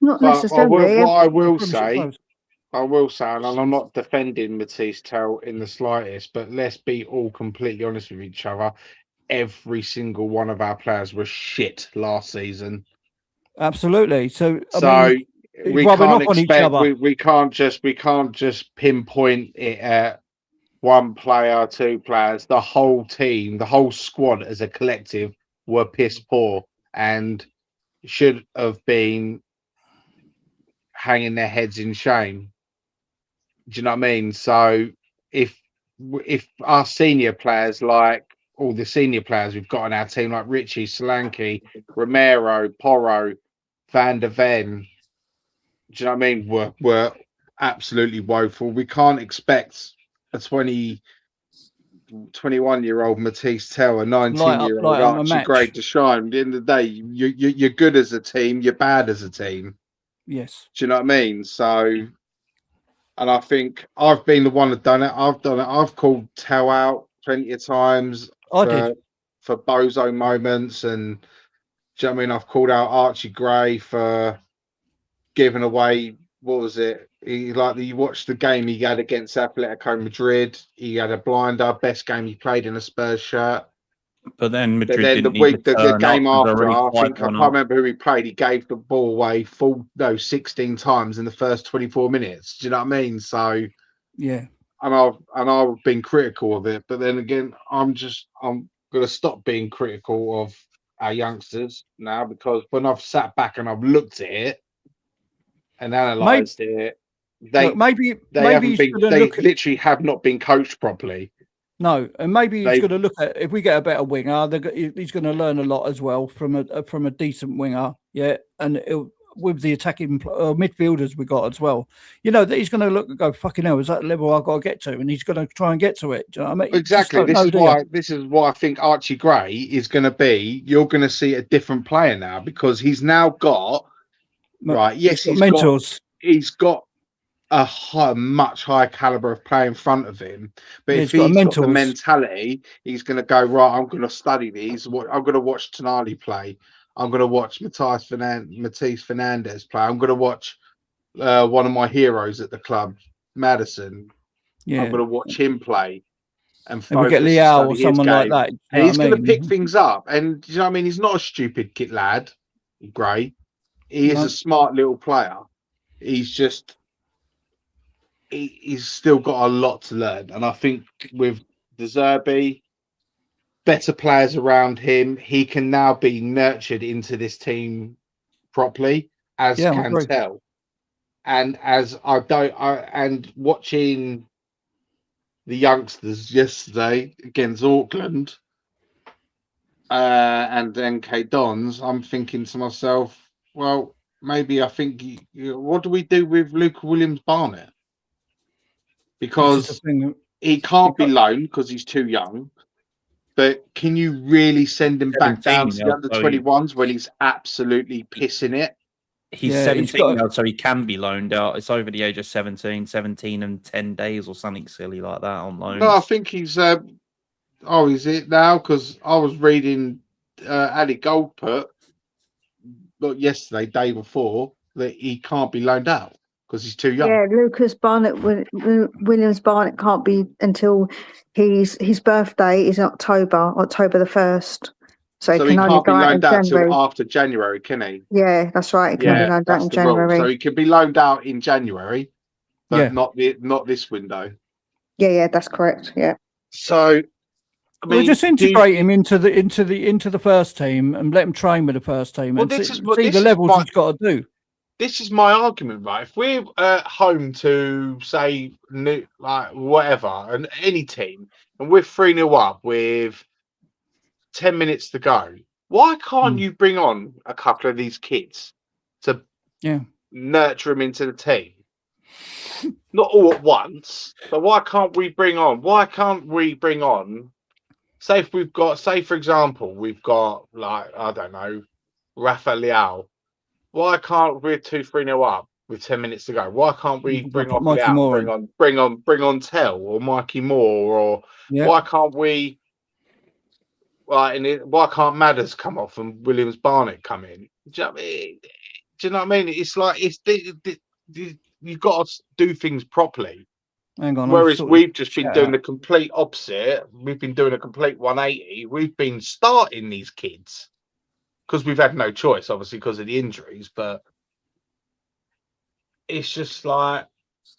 Not necessarily. What I will say, and I'm not defending Matisse Tell in the slightest, but let's be all completely honest with each other. Every single one of our players was shit last season. Absolutely. So we can't expect we can't just pinpoint it at one player, 2 players. The whole team, the whole squad as a collective were piss poor and should have been hanging their heads in shame. Do you know what I mean? So if our senior players, like all the senior players we've got on our team, like Ritchie, Solanke, Romero, Porro, Van der Ven, do you know what I mean, were absolutely woeful. We can't expect a 21-year-old Matisse Tell, a 19-year-old Archie Gray to shine. At the end of the day, you're good as a team, you're bad as a team. Yes. Do you know what I mean? So, and I think I've been the one that done it. I've called Tell out plenty of times for bozo moments, and do you know what I mean? I've called out Archie Gray for giving away, what was it? You watched the game he had against Atletico Madrid. He had a blinder, best game he played in a Spurs shirt. But then Madrid the game after, I can't remember who he played. He gave the ball away 16 times in the first 24 minutes. Do you know what I mean? So yeah, and I've been critical of it, but then again, I'm going to stop being critical of our youngsters now, because when I've sat back and I've looked at it and analysed it, they literally have not been coached properly. No, and maybe he's going to look at, if we get a better winger, he's going to learn a lot as well from a decent winger. Yeah, and with the attacking midfielders we got as well, that he's going to look and go, fucking hell, is that the level I've got to get to? And he's going to try and get to it. Do you know what I mean? Exactly. This is why I think Archie Gray is going to be. You're going to see a different player now because he's now got right. Yes, he's got mentors. He's got a much higher caliber of player in front of him. But if he's got the mentality, he's going to go, right, I'm going to study these. I'm going to watch Tonali play. I'm going to watch Matisse Fernandez play. I'm going to watch one of my heroes at the club, Madison. Yeah. I'm going to watch him play. And we get Leao or someone like that. And he's going to pick things up. And you know what I mean? He's not a stupid kid lad, Gray. He is a smart little player. He's just... He's still got a lot to learn, and I think with De Zerbi, better players around him, he can now be nurtured into this team properly, as Cantel. And and watching the youngsters yesterday against Auckland and NK Dons, I'm thinking to myself, well, maybe I think what do we do with Luke Williams-Barnett? Because he can't be loaned because he's too young. But can you really send him back down to the under-21s when he's absolutely pissing it? He's 17 now, so he can be loaned out. It's over the age of 17 and 10 days or something silly like that on loan. No, I think he's... is it now? Because I was reading Ali Gold put, not yesterday, day before, that he can't be loaned out. Because he's too young. Yeah, Williams Barnett can't be until his birthday is in October the 1st. So he can only be loaned out until after January, can he? Yeah, that's right. He can only loaned out in January. So he can be loaned out in January, but not this window. Yeah, that's correct. Yeah. So we'll just integrate him into the first team and let him train with the first team. Well, and see the levels he's got to do. This is my argument, right? If we're home to, say, whatever, and any team, and we're 3-0 up with 10 minutes to go, why can't you bring on a couple of these kids to nurture them into the team? Not all at once, but why can't we bring on, say, for example, we've got, I don't know, Rafa Leao. Why can't we 2-3-0 up with 10 minutes to go? Why can't we bring on Leao, bring on Tell or Mikey Moore, or why can't we? Why can't Madders come off and Williams Barnett come in? Do you know what I mean? It's like you've got to do things properly. Hang on, whereas we've just been doing the complete opposite. We've been doing a complete 180. We've been starting these kids. Because we've had no choice, obviously, because of the injuries. But it's just like,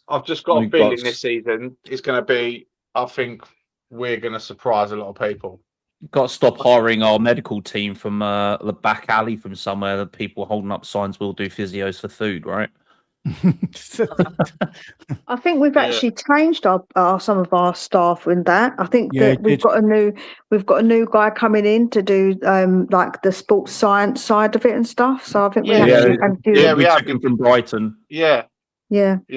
I've just got a feeling this season is going to be, I think we're going to surprise a lot of people. You've got to stop hiring our medical team from the back alley from somewhere that people holding up signs will do physios for food, right? I think we've actually changed some of our staff in that. I think that we've got a new guy coming in to do like the sports science side of it and stuff. So I think we took him from Brighton. Yeah. Oh,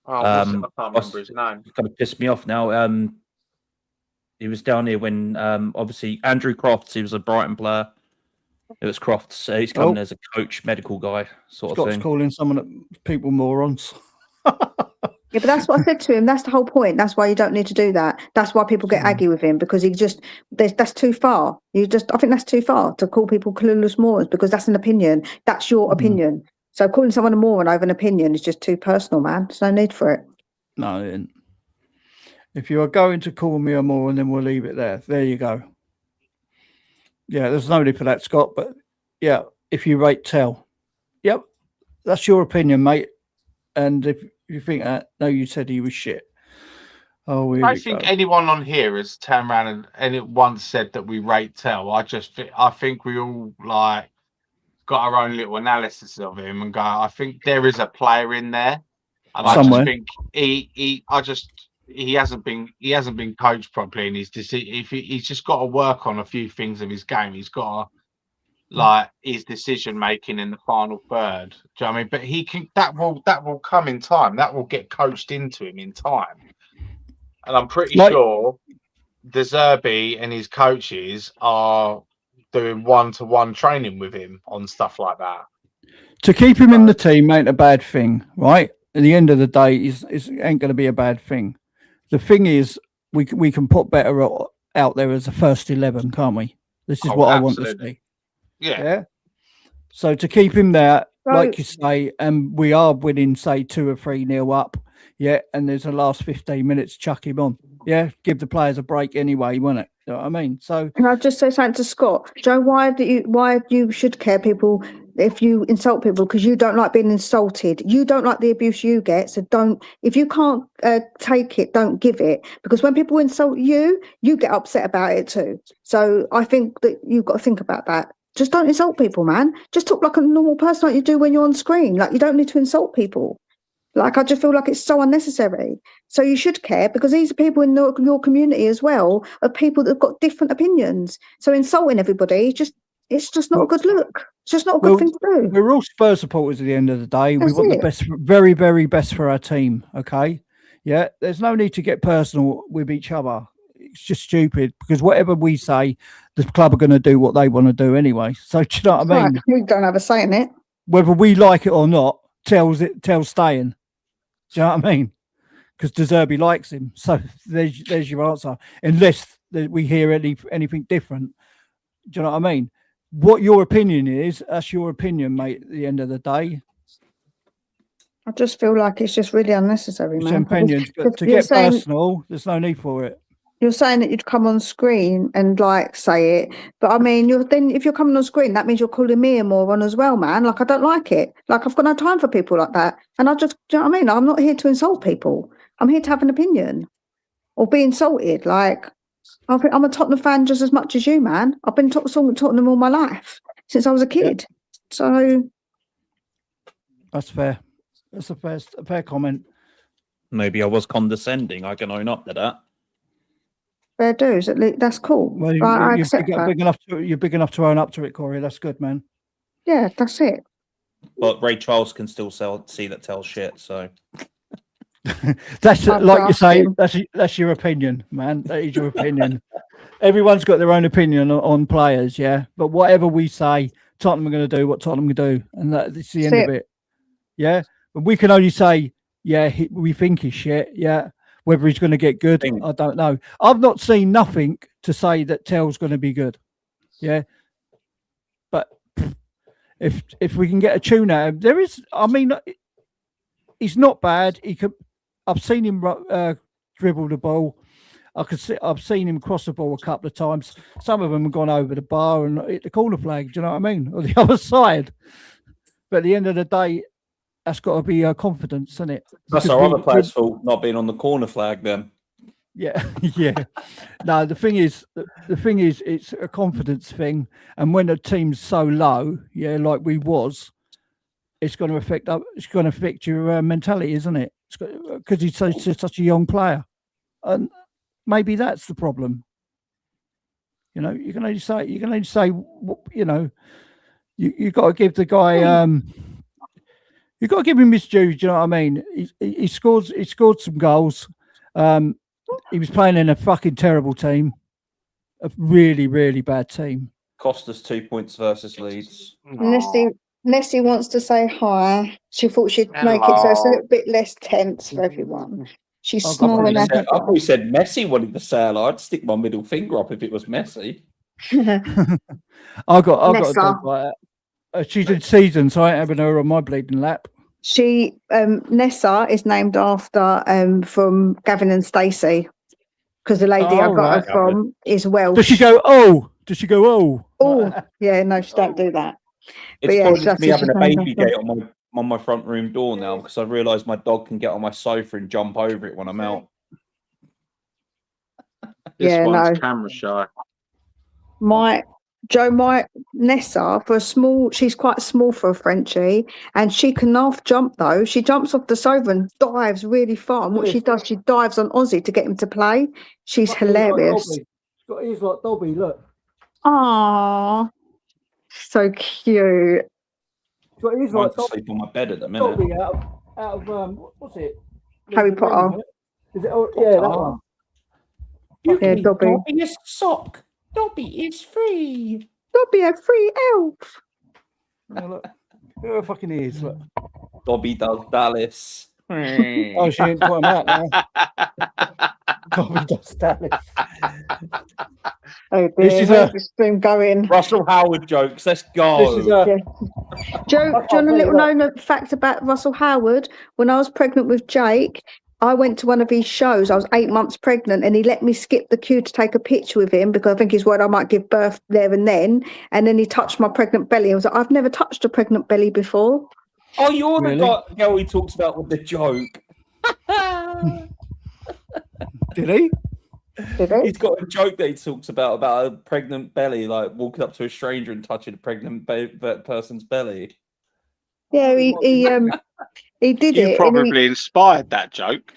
I can't remember his name. It's kind of pissed me off now. He was down here when obviously Andrew Crofts, he was a Brighton player. It was Crofts. So he's coming as a coach, medical guy sort of thing. Scott's calling people morons. Yeah, but that's what I said to him. That's the whole point. That's why you don't need to do that. That's why people get aggy with him, because that's too far. I think that's too far to call people clueless morons, because that's an opinion. That's your opinion. So calling someone a moron over an opinion is just too personal, man. There's no need for it. No, if you are going to call me a moron, then we'll leave it there. There you go. Yeah, there's no need for that, Scott. But yeah, if you rate Tell, that's your opinion, mate. And if you think that, no, you said he was shit. I think anyone on here has turned around and once said that we rate Tell. I think we all got our own little analysis of him and go, I think there is a player in there, and somewhere. I just think he hasn't been coached properly, and he's just got to work on a few things of his game. He's got to, like, his decision making in the final third. Do you know what I mean? But he can that will come in time. That will get coached into him in time. And I'm pretty sure De Zerbi and his coaches are doing one-to-one training with him on stuff like that. To keep him in the team ain't a bad thing, right? At the end of the day, it ain't going to be a bad thing. The thing is, we can put better out there as a first 11, can't we? This is what absolutely. I want to see. Yeah. So to keep him there, like you say, and we are winning, say 2 or 3-0 up. Yeah, and there's the last 15 minutes, chuck him on. Yeah, give the players a break anyway, won't it? You know what I mean? So can I just say something to Scott? Joe, why you should care people if you insult people, because you don't like being insulted. You don't like the abuse you get, so don't. If you can't take it, don't give it. Because when people insult you, you get upset about it too. So I think that you've got to think about that. Just don't insult people, man. Just talk like a normal person, like you do when you're on screen. Like, you don't need to insult people. Like, I just feel like it's so unnecessary. So you should care, because these are people in your community as well, of people that have got different opinions. So insulting everybody, it's just not a good look. It's just not a good thing to do. We're all Spurs supporters at the end of the day. We want the best, very, very best for our team. Okay, yeah. There's no need to get personal with each other. It's just stupid, because whatever we say, the club are going to do what they want to do anyway. So do you know what I mean? Right. We don't have a say in it. Whether we like it or not, tells staying. Do you know what I mean? Because De Zerbi likes him. So there's your answer. Unless we hear anything different. Do you know what I mean? What your opinion is, that's your opinion, mate, at the end of the day. I just feel like it's just really unnecessary, man. Opinions, but to get personal, there's no need for it. You're saying that you'd come on screen and like say it, but I mean, if you're coming on screen, that means you're calling me a moron as well, man. Like, I don't like it. Like, I've got no time for people like that. And do you know what I mean? I'm not here to insult people. I'm here to have an opinion or be insulted. Like, I'm a Tottenham fan just as much as you, man. I've been Tottenham all my life since I was a kid. Yeah. So that's fair. That's a fair comment. Maybe I was condescending. I can own up to that. Fair dues, at least. That's cool. Well, I accept that. You're big enough to own up to it, Corey. That's good, man. Yeah, that's it. But Ray Charles can still see that tells shit. So that's like you say. That's your opinion, man. That is your opinion. Everyone's got their own opinion on players, yeah. But whatever we say, Tottenham are going to do what Tottenham can do, and that's the end of it. Yeah, but we can only say, yeah, we think he's shit. Yeah. Whether he's going to get good, I don't know. I've not seen nothing to say that Tell's going to be good. Yeah. But if we can get a tune out of him, there is, I mean, he's not bad. I've seen him dribble the ball. I've seen him cross the ball a couple of times. Some of them have gone over the bar and hit the corner flag. Do you know what I mean? Or the other side. But at the end of the day, that's got to be confidence, isn't it? That's our other players' fault, not being on the corner flag then. Yeah, yeah. No, the thing is, it's a confidence thing. And when a team's so low, yeah, like we was, it's going to affect your mentality, isn't it? Because he's such a young player, and maybe that's the problem. You know, you can only say, you know, you got to give the guy. You've got to give him his due. Do you know what I mean? He scored some goals. He was playing in a fucking terrible team, a really, really bad team. Cost us 2 points versus Leeds. Nessie wants to say hi. She thought she'd make it so it's a little bit less tense for everyone. She's snoring. I thought you said Messi wanted to say hello. I'd stick my middle finger up if it was Messi. I got a dog like that. She's in season, so I ain't having her on my bleeding lap. She Nessa is named after from Gavin and Stacey, because the lady I got her from is Welsh. Does she go, oh? Does she go, oh? Oh, yeah, no, she don't do that. It's probably me having a baby gate on my front room door now, because I realised my dog can get on my sofa and jump over it when I'm out. This one's camera shy. Joe, my Nessa, she's quite small for a Frenchie, and she can half jump though. She jumps off the sofa and dives really far. And what she does, she dives on Ozzy to get him to play. She's hilarious. She's got ears like Dobby, look. Aww, so cute. She's got ears I'm like to sleep on my bed at the minute. Dobby out of what's it? Harry Potter. Is it? Oh, yeah, that one. You Yeah, can Dobby. Dobby a sock. Dobby is free. Dobby, a free elf. Yeah, look. Look at her fucking ears, look. Dobby does Dallas. Oh, she ain't put him out now. Dobby does Dallas. Oh dear, This is where's the stream going? Russell Howard jokes. Let's go. This is a... Joe, do you want a little known fact about Russell Howard? When I was pregnant with Jake, I went to one of his shows. I was 8 months pregnant, and he let me skip the queue to take a picture with him because I think he's worried I might give birth there and then. And then he touched my pregnant belly. I was like, I've never touched a pregnant belly before. Oh, you're Really? the girl he talks about with the joke. Did he? Did he? He's got a joke that he talks about a pregnant belly, like walking up to a stranger and touching a pregnant person's belly. Yeah, he did You it. probably inspired that joke.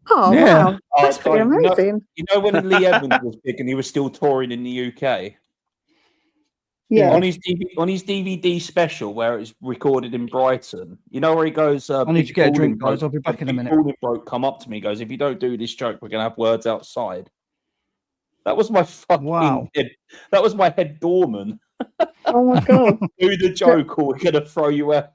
Oh, Yeah. wow. That's pretty amazing. You know when Lee Evans was big and he was still touring in the UK? Yeah. On his DVD special where it's recorded in Brighton, you know where he goes, I need to get a drink, guys. I'll be back in a minute. Big bloke come up to me, goes, if you don't do this joke, we're going to have words outside. That was my fucking head. That was my head doorman. Oh, my God. Do the joke or we're going to throw you out.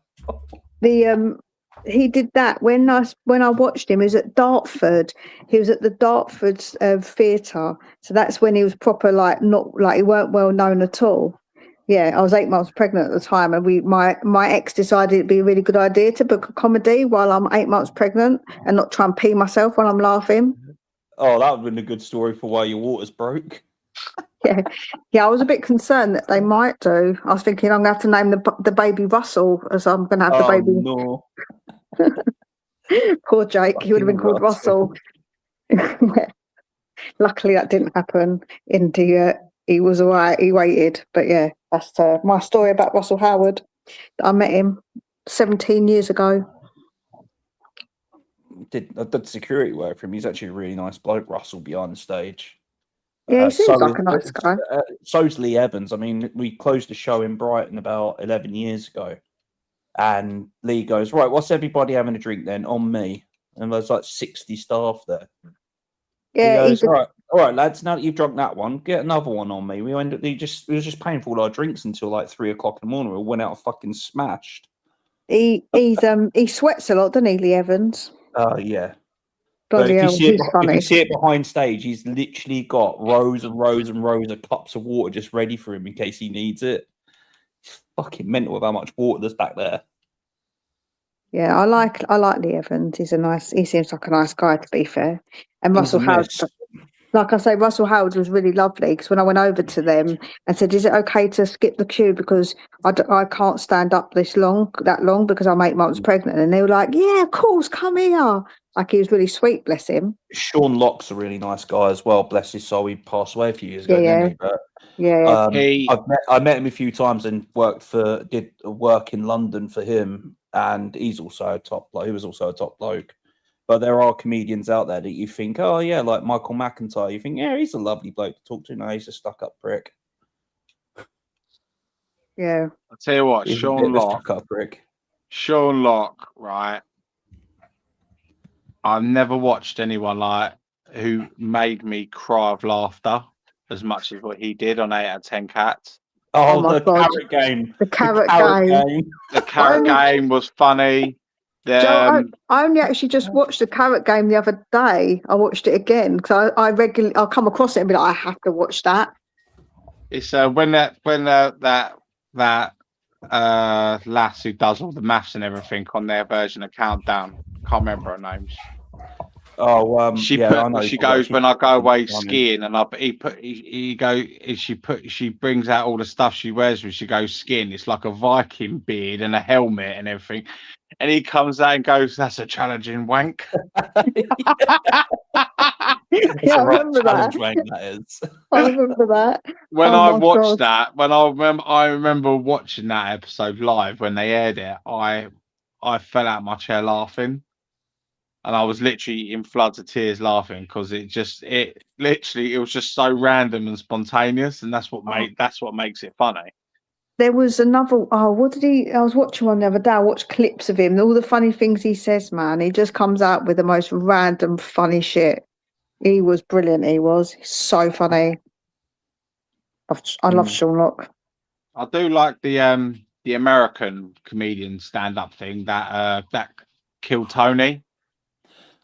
He did that when I watched him. He was at Dartford. He was at the Dartford Theatre. So that's when he was proper, like, not like he weren't well known at all. Yeah, I was 8 months pregnant at the time, and my ex decided it'd be a really good idea to book a comedy while I'm 8 months pregnant and not try and pee myself while I'm laughing. Oh, that would have been a good story for why your water's broke. Yeah, I was a bit concerned that they might do. I was thinking I'm going to have to name the baby Russell, as I'm going to have the baby. No. Poor Jake, he would have been called Russell. Luckily, that didn't happen. He was all right. He waited, but yeah, that's my story about Russell Howard. I met him 17 years ago. I did security work for him. He's actually a really nice bloke, Russell, behind the stage. Yeah, he seems like a nice guy. So's Lee Evans. I mean, we closed a show in Brighton about 11 years ago. And Lee goes, right, what's everybody having a drink then? On me. And there's like 60 staff there. Yeah, he goes, all right, lads, now that you've drunk that one, get another one on me. We was just paying for all our drinks until like 3 o'clock in the morning. We all went out fucking smashed. He sweats a lot, doesn't he, Lee Evans? Oh, yeah. Bloody hell, he's funny. If you see it behind stage, he's literally got rows and rows and rows of cups of water just ready for him in case he needs it. It's fucking mental with how much water there's back there. Yeah, I like Lee Evans. He seems like a nice guy, to be fair. And Russell Howard, like I say, Russell Howard was really lovely because when I went over to them and said, "Is it okay to skip the queue because I can't stand up that long because I'm 8 months pregnant?" And they were like, "Yeah, of course, come here." Like, he was really sweet, bless him. Sean Locke's a really nice guy as well. Bless his soul. He passed away a few years ago, didn't he? But, I met him a few times and did work in London for him. And he's also a top bloke. He was also a top bloke. But there are comedians out there that you think, oh yeah, like Michael McIntyre. You think, yeah, he's a lovely bloke to talk to. No, he's a stuck-up prick. Yeah. I'll tell you what, Sean Locke, right? I've never watched anyone like who made me cry of laughter as much as what he did on 8 out of 10 Cats. Oh, the carrot game. The carrot game. The carrot game was funny. I only actually just watched the carrot game the other day. I watched it again because I'll come across it and be like, I have to watch that. It's when that lass who does all the maths and everything on their version of Countdown. Can't remember her name. Oh, she goes when I go away skiing, and she brings out all the stuff she wears when she goes skiing. It's like a Viking beard and a helmet and everything. And he comes out and goes, "That's a challenging wank." Yeah, I remember that. That is. I remember that. When Oh I my watched God. that, I remember watching that episode live when they aired it. I fell out of my chair laughing, and I was literally in floods of tears laughing because it was just so random and spontaneous, and that's what makes it funny. There was another. Oh, what did he? I was watching one the other day. I watched clips of him. All the funny things he says, man. He just comes out with the most random funny shit. He was brilliant. He was so funny. I love Sean Locke. I do like the American comedian stand-up thing that Kill Tony.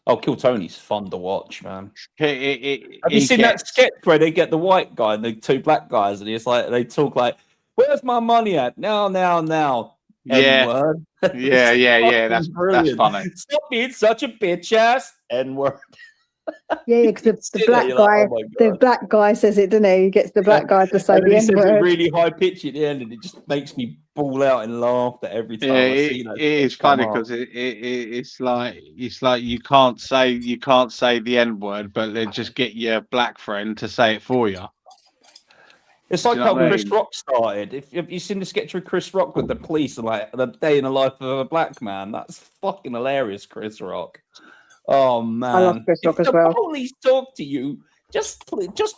Oh, Kill Tony's fun to watch, man. Have you He seen that sketch where they get the white guy and the two black guys, and it's like they talk like, "Where's my money at? Now." Yeah. N-word. Yeah. That's funny. Stop being such a bitch ass. N-word. Yeah, because the black guy says it, doesn't he? He gets the black guy to say the N-word. Says it really high pitch at the end, and it just makes me bawl out in laughter every time I see that. It is funny because it's like you can't say the N-word, but then just get your black friend to say it for you. It's like how Chris Rock started. Have you seen the sketch with Chris Rock with the police and like the day in the life of a black man? That's fucking hilarious, Chris Rock. Oh man, I love Chris Rock as well. If the police talk to you, just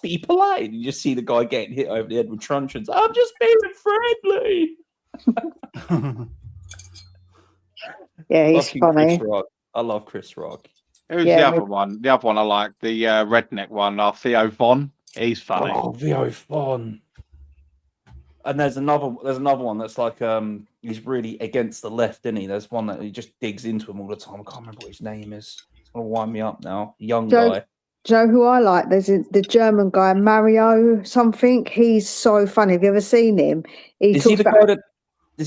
be polite. You just see the guy getting hit over the head with truncheons. I'm just being friendly. Yeah, he's funny. Chris Rock. I love Chris Rock. Who's the other one? The other one I like, the redneck one, Theo Von. He's funny. Oh, Theo Von. And there's another one that's like he's really against the left, isn't he? There's one that he just digs into him all the time. I can't remember what his name is. It's gonna wind me up now. Young guy. Do you know who I like? There's the German guy, Mario something. He's so funny. Have you ever seen him? Is he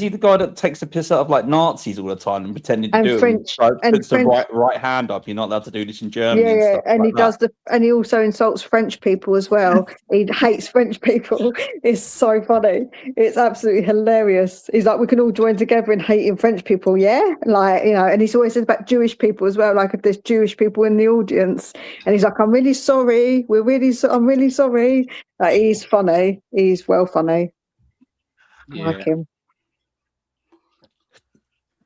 the guy that takes the piss out of like Nazis all the time and pretending to do French, it? Puts the right hand up. You're not allowed to do this in Germany. Yeah, and like he does and he also insults French people as well. He hates French people. It's so funny. It's absolutely hilarious. He's like, we can all join together in hating French people, yeah? Like, you know, and he's always says about Jewish people as well. Like if there's Jewish people in the audience, and he's like, I'm really sorry. I'm really sorry. Like he's funny. He's well funny. I like him.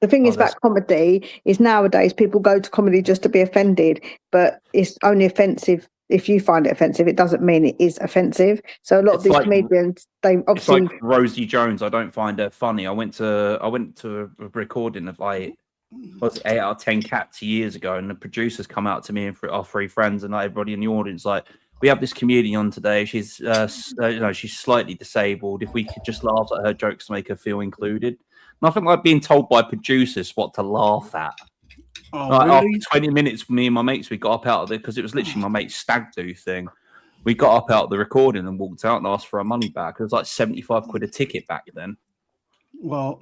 The thing is about comedy is nowadays people go to comedy just to be offended, but it's only offensive if you find it offensive. It doesn't mean it is offensive. So a lot of these comedians, they obviously it's like Rosie Jones. I don't find her funny. I went to a recording of like 8 out of 10 Cats years ago, and the producers come out to me and our three friends and everybody in the audience like, we have this comedian on today. She's she's slightly disabled. If we could just laugh at her jokes to make her feel included. Nothing like being told by producers what to laugh at. Oh, like, really? After 20 minutes, me and my mates, we got up out of it because it was literally my mate's stag do thing. We got up out of the recording and walked out and asked for our money back. It was like 75 quid a ticket back then. Well,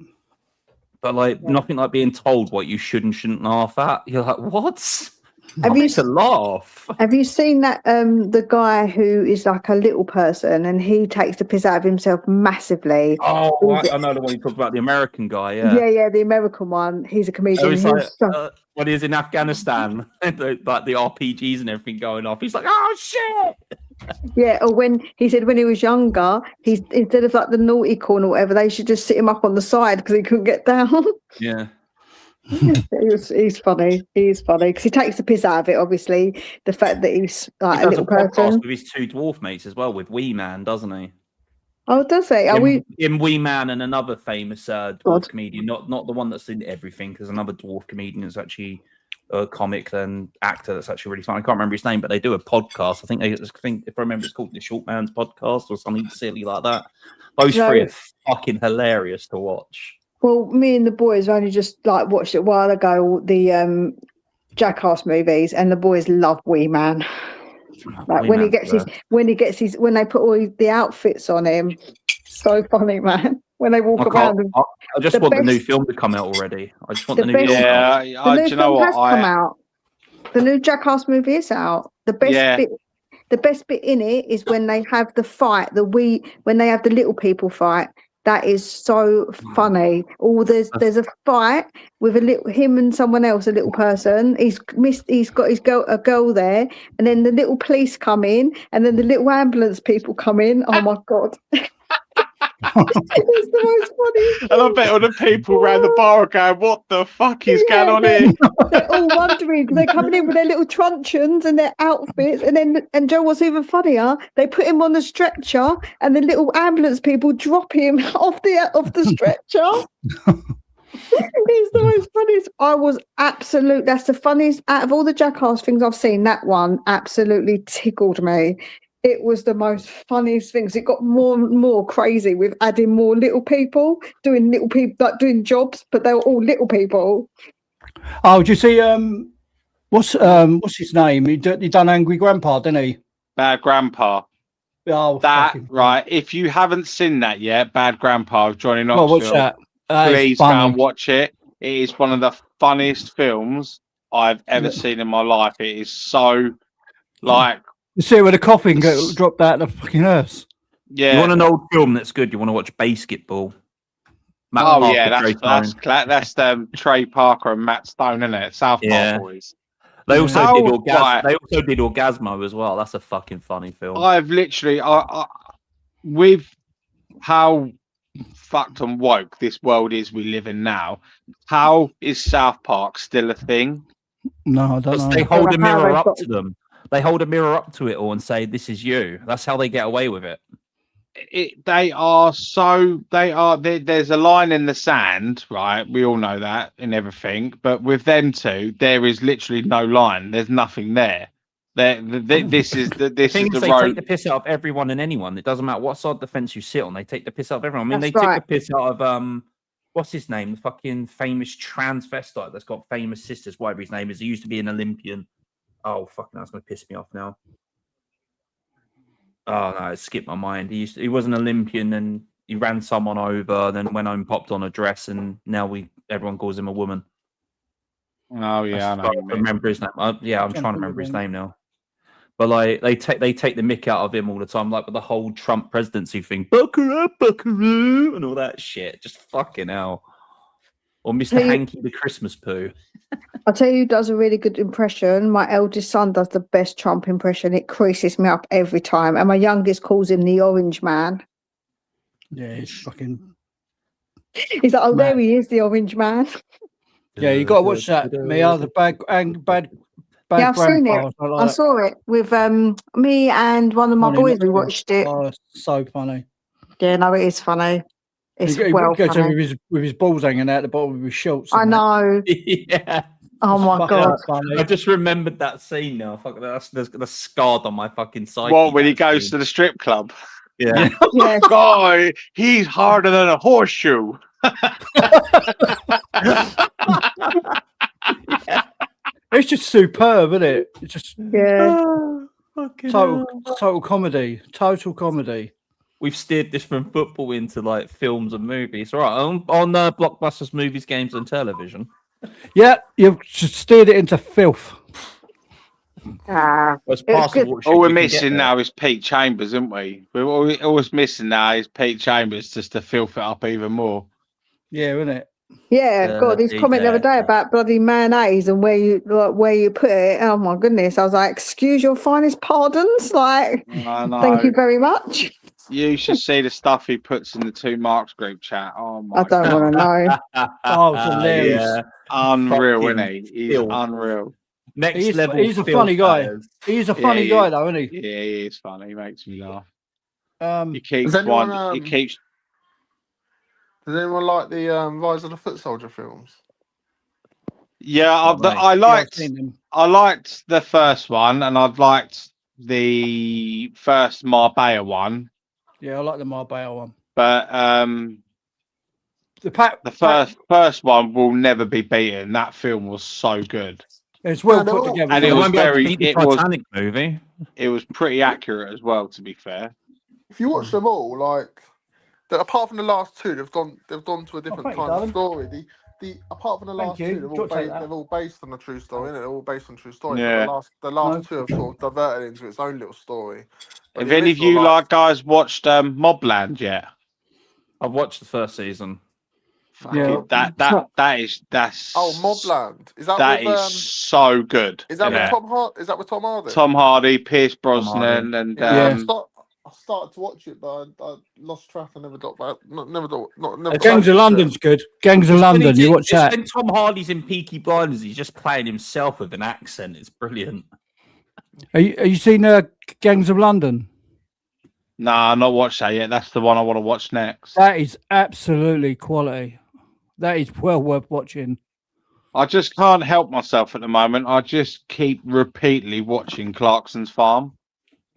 but like nothing like being told what you should and shouldn't laugh at. You're like, what? Have you to laugh? Have you seen that the guy who is like a little person and he takes the piss out of himself massively? Oh, I know the one you talk about, the American guy. Yeah, the American one. He's a comedian. When he was in Afghanistan, like the RPGs and everything going off, he's like, "Oh shit!" Yeah, or when he said when he was younger, he's instead of like the naughty corner or whatever, they should just sit him up on the side because he couldn't get down. Yeah. He's funny. He's funny because he takes the piss out of it. Obviously, the fact that he's like a little person with his two dwarf mates as well, with Wee Man, doesn't he? Oh, does he? In Wee Man and another famous dwarf comedian, not the one that's in everything, because another dwarf comedian is actually a comic and actor that's actually really fun. I can't remember his name, but they do a podcast. I think if I remember, it's called the Short Man's Podcast or something silly like that. Those three are fucking hilarious to watch. Well, me and the boys only just like watched it a while ago, the Jackass movies, and the boys love Wee Man. Like when they put all the outfits on him, so funny, man. When they walk around. I just want the new film to come out already. I just want the new film. Yeah, the new film has come out. The new Jackass movie is out. The best bit in it is when they have the fight, when they have the little people fight. That is so funny. There's a fight with him and someone else, a little person. He's got a girl there, and then the little police come in, and then the little ambulance people come in. Oh my god. It's the most funny. And I bet all the people around the bar are going, "What the fuck is going on here?" They're all wondering. They're coming in with their little truncheons and their outfits, and Joe, what's even funnier? They put him on the stretcher, and the little ambulance people drop him off the stretcher. It's the most funniest. That's the funniest out of all the Jackass things I've seen. That one absolutely tickled me. It was the most funniest things. It got more and more crazy with adding more little people doing jobs, but they were all little people. Oh, do you see? What's his name? He done Angry Grandpa, didn't he? Bad Grandpa. Oh, that right. If you haven't seen that yet, Bad Grandpa of Johnny Knoxville. Well, what's that? Please go and watch it. It is one of the funniest films I've ever seen in my life. It is so like. You see where the coffin dropped out of the fucking earth. Yeah. You want an old film that's good? You want to watch Basketball? That's Trey Parker and Matt Stone, isn't it? South Park boys. They also did Orgasmo as well. That's a fucking funny film. I've literally, with how fucked and woke this world is we live in now, how is South Park still a thing? No, I don't know. They hold a mirror up to them. They hold a mirror up to it all and say, "This is you." That's how they get away with it. There's a line in the sand, right? We all know that in everything, but with them two, there is literally no line. There's nothing there. This is the They road. take the piss out of everyone and anyone. It doesn't matter what side of the fence you sit on. They take the piss out of everyone. I mean, they took the piss out of what's his name? The fucking famous transvestite that's got famous sisters. Whatever his name is. He used to be an Olympian. Oh fucking, that's gonna piss me off now. Oh no, it skipped my mind. He was an Olympian and he ran someone over, then went home, popped on a dress, and now everyone calls him a woman. Oh yeah, I know. Remember his name. I'm trying to remember his name now. But like they take the mick out of him all the time, like with the whole Trump presidency thing, buckaroo, and all that shit. Just fucking hell. Or Mr. Hanky the Christmas poo. I'll tell you who does a really good impression. My eldest son does the best Trump impression. It creases me up every time. And my youngest calls him the Orange Man. Yeah, he's fucking... He's like, oh, there he is, the Orange Man. Yeah, you got to watch that. The bad yeah, I've seen it. I saw it with me and one of my boys. We watched it. Oh, it's so funny. Yeah, no, it is funny. It's he well goes funny. with his balls hanging out the bottom of his shorts. I know. Yeah. Oh my god! I just remembered that scene now. Fuck, that's scarred on my fucking psyche. What, when he goes to the strip club? Yeah. Yes. God, he's harder than a horseshoe. It's just superb, isn't it? It's just total comedy. Total comedy. We've steered this from football into like films and movies. All right, on blockbusters, movies, games, and television. Yeah, you've steered it into filth. All we're missing now is Pete Chambers, isn't we? We're always missing now is Pete Chambers just to filth it up even more. Yeah, isn't it? Yeah, God, his comment the other day about bloody mayonnaise and where you put it. Oh my goodness! I was like, "Excuse your finest pardons." Like, thank you very much. You should see the stuff he puts in the Two Marks group chat. Oh my! I don't want to know. Oh, it's hilarious! Yeah. Unreal, isn't he? He's unreal. Next level. He's a funny guy. He's a funny guy, though, isn't he? Yeah, he is funny. He makes me laugh. Does anyone like the Rise of the Foot Soldier films? Yeah, I liked the first one, and I've liked the first Marbella one. Yeah, I like the Marbella one. But the first one will never be beaten. That film was so good. It's well put together. And it was Titanic movie. It was pretty accurate as well, to be fair. If you watch them all, like apart from the last two, they've gone to a different kind of story. Apart from the last two, they're all based on a true story, innit? They're all based on true story. Yeah. The last two have sort of diverted into its own little story. Have any of you guys watched Mobland yet? I've watched the first season. Fucking, that's Mobland. Is that that with is so good. Is that Yeah. with Tom Hardy? Is that with Tom Hardy? Tom Hardy, Pierce Tom Hardy. Brosnan, and Yeah, I started to watch it, but I lost track. I never got back. Never. Gangs of London's good. Gangs of London. You watch that? When Tom Hardy's in Peaky Blinders, he's just playing himself with an accent. It's brilliant. Are you seen Gangs of London? Nah, not watched that yet. That's the one I want to watch next. That is absolutely quality. That is well worth watching. I just can't help myself at the moment. I just keep repeatedly watching Clarkson's Farm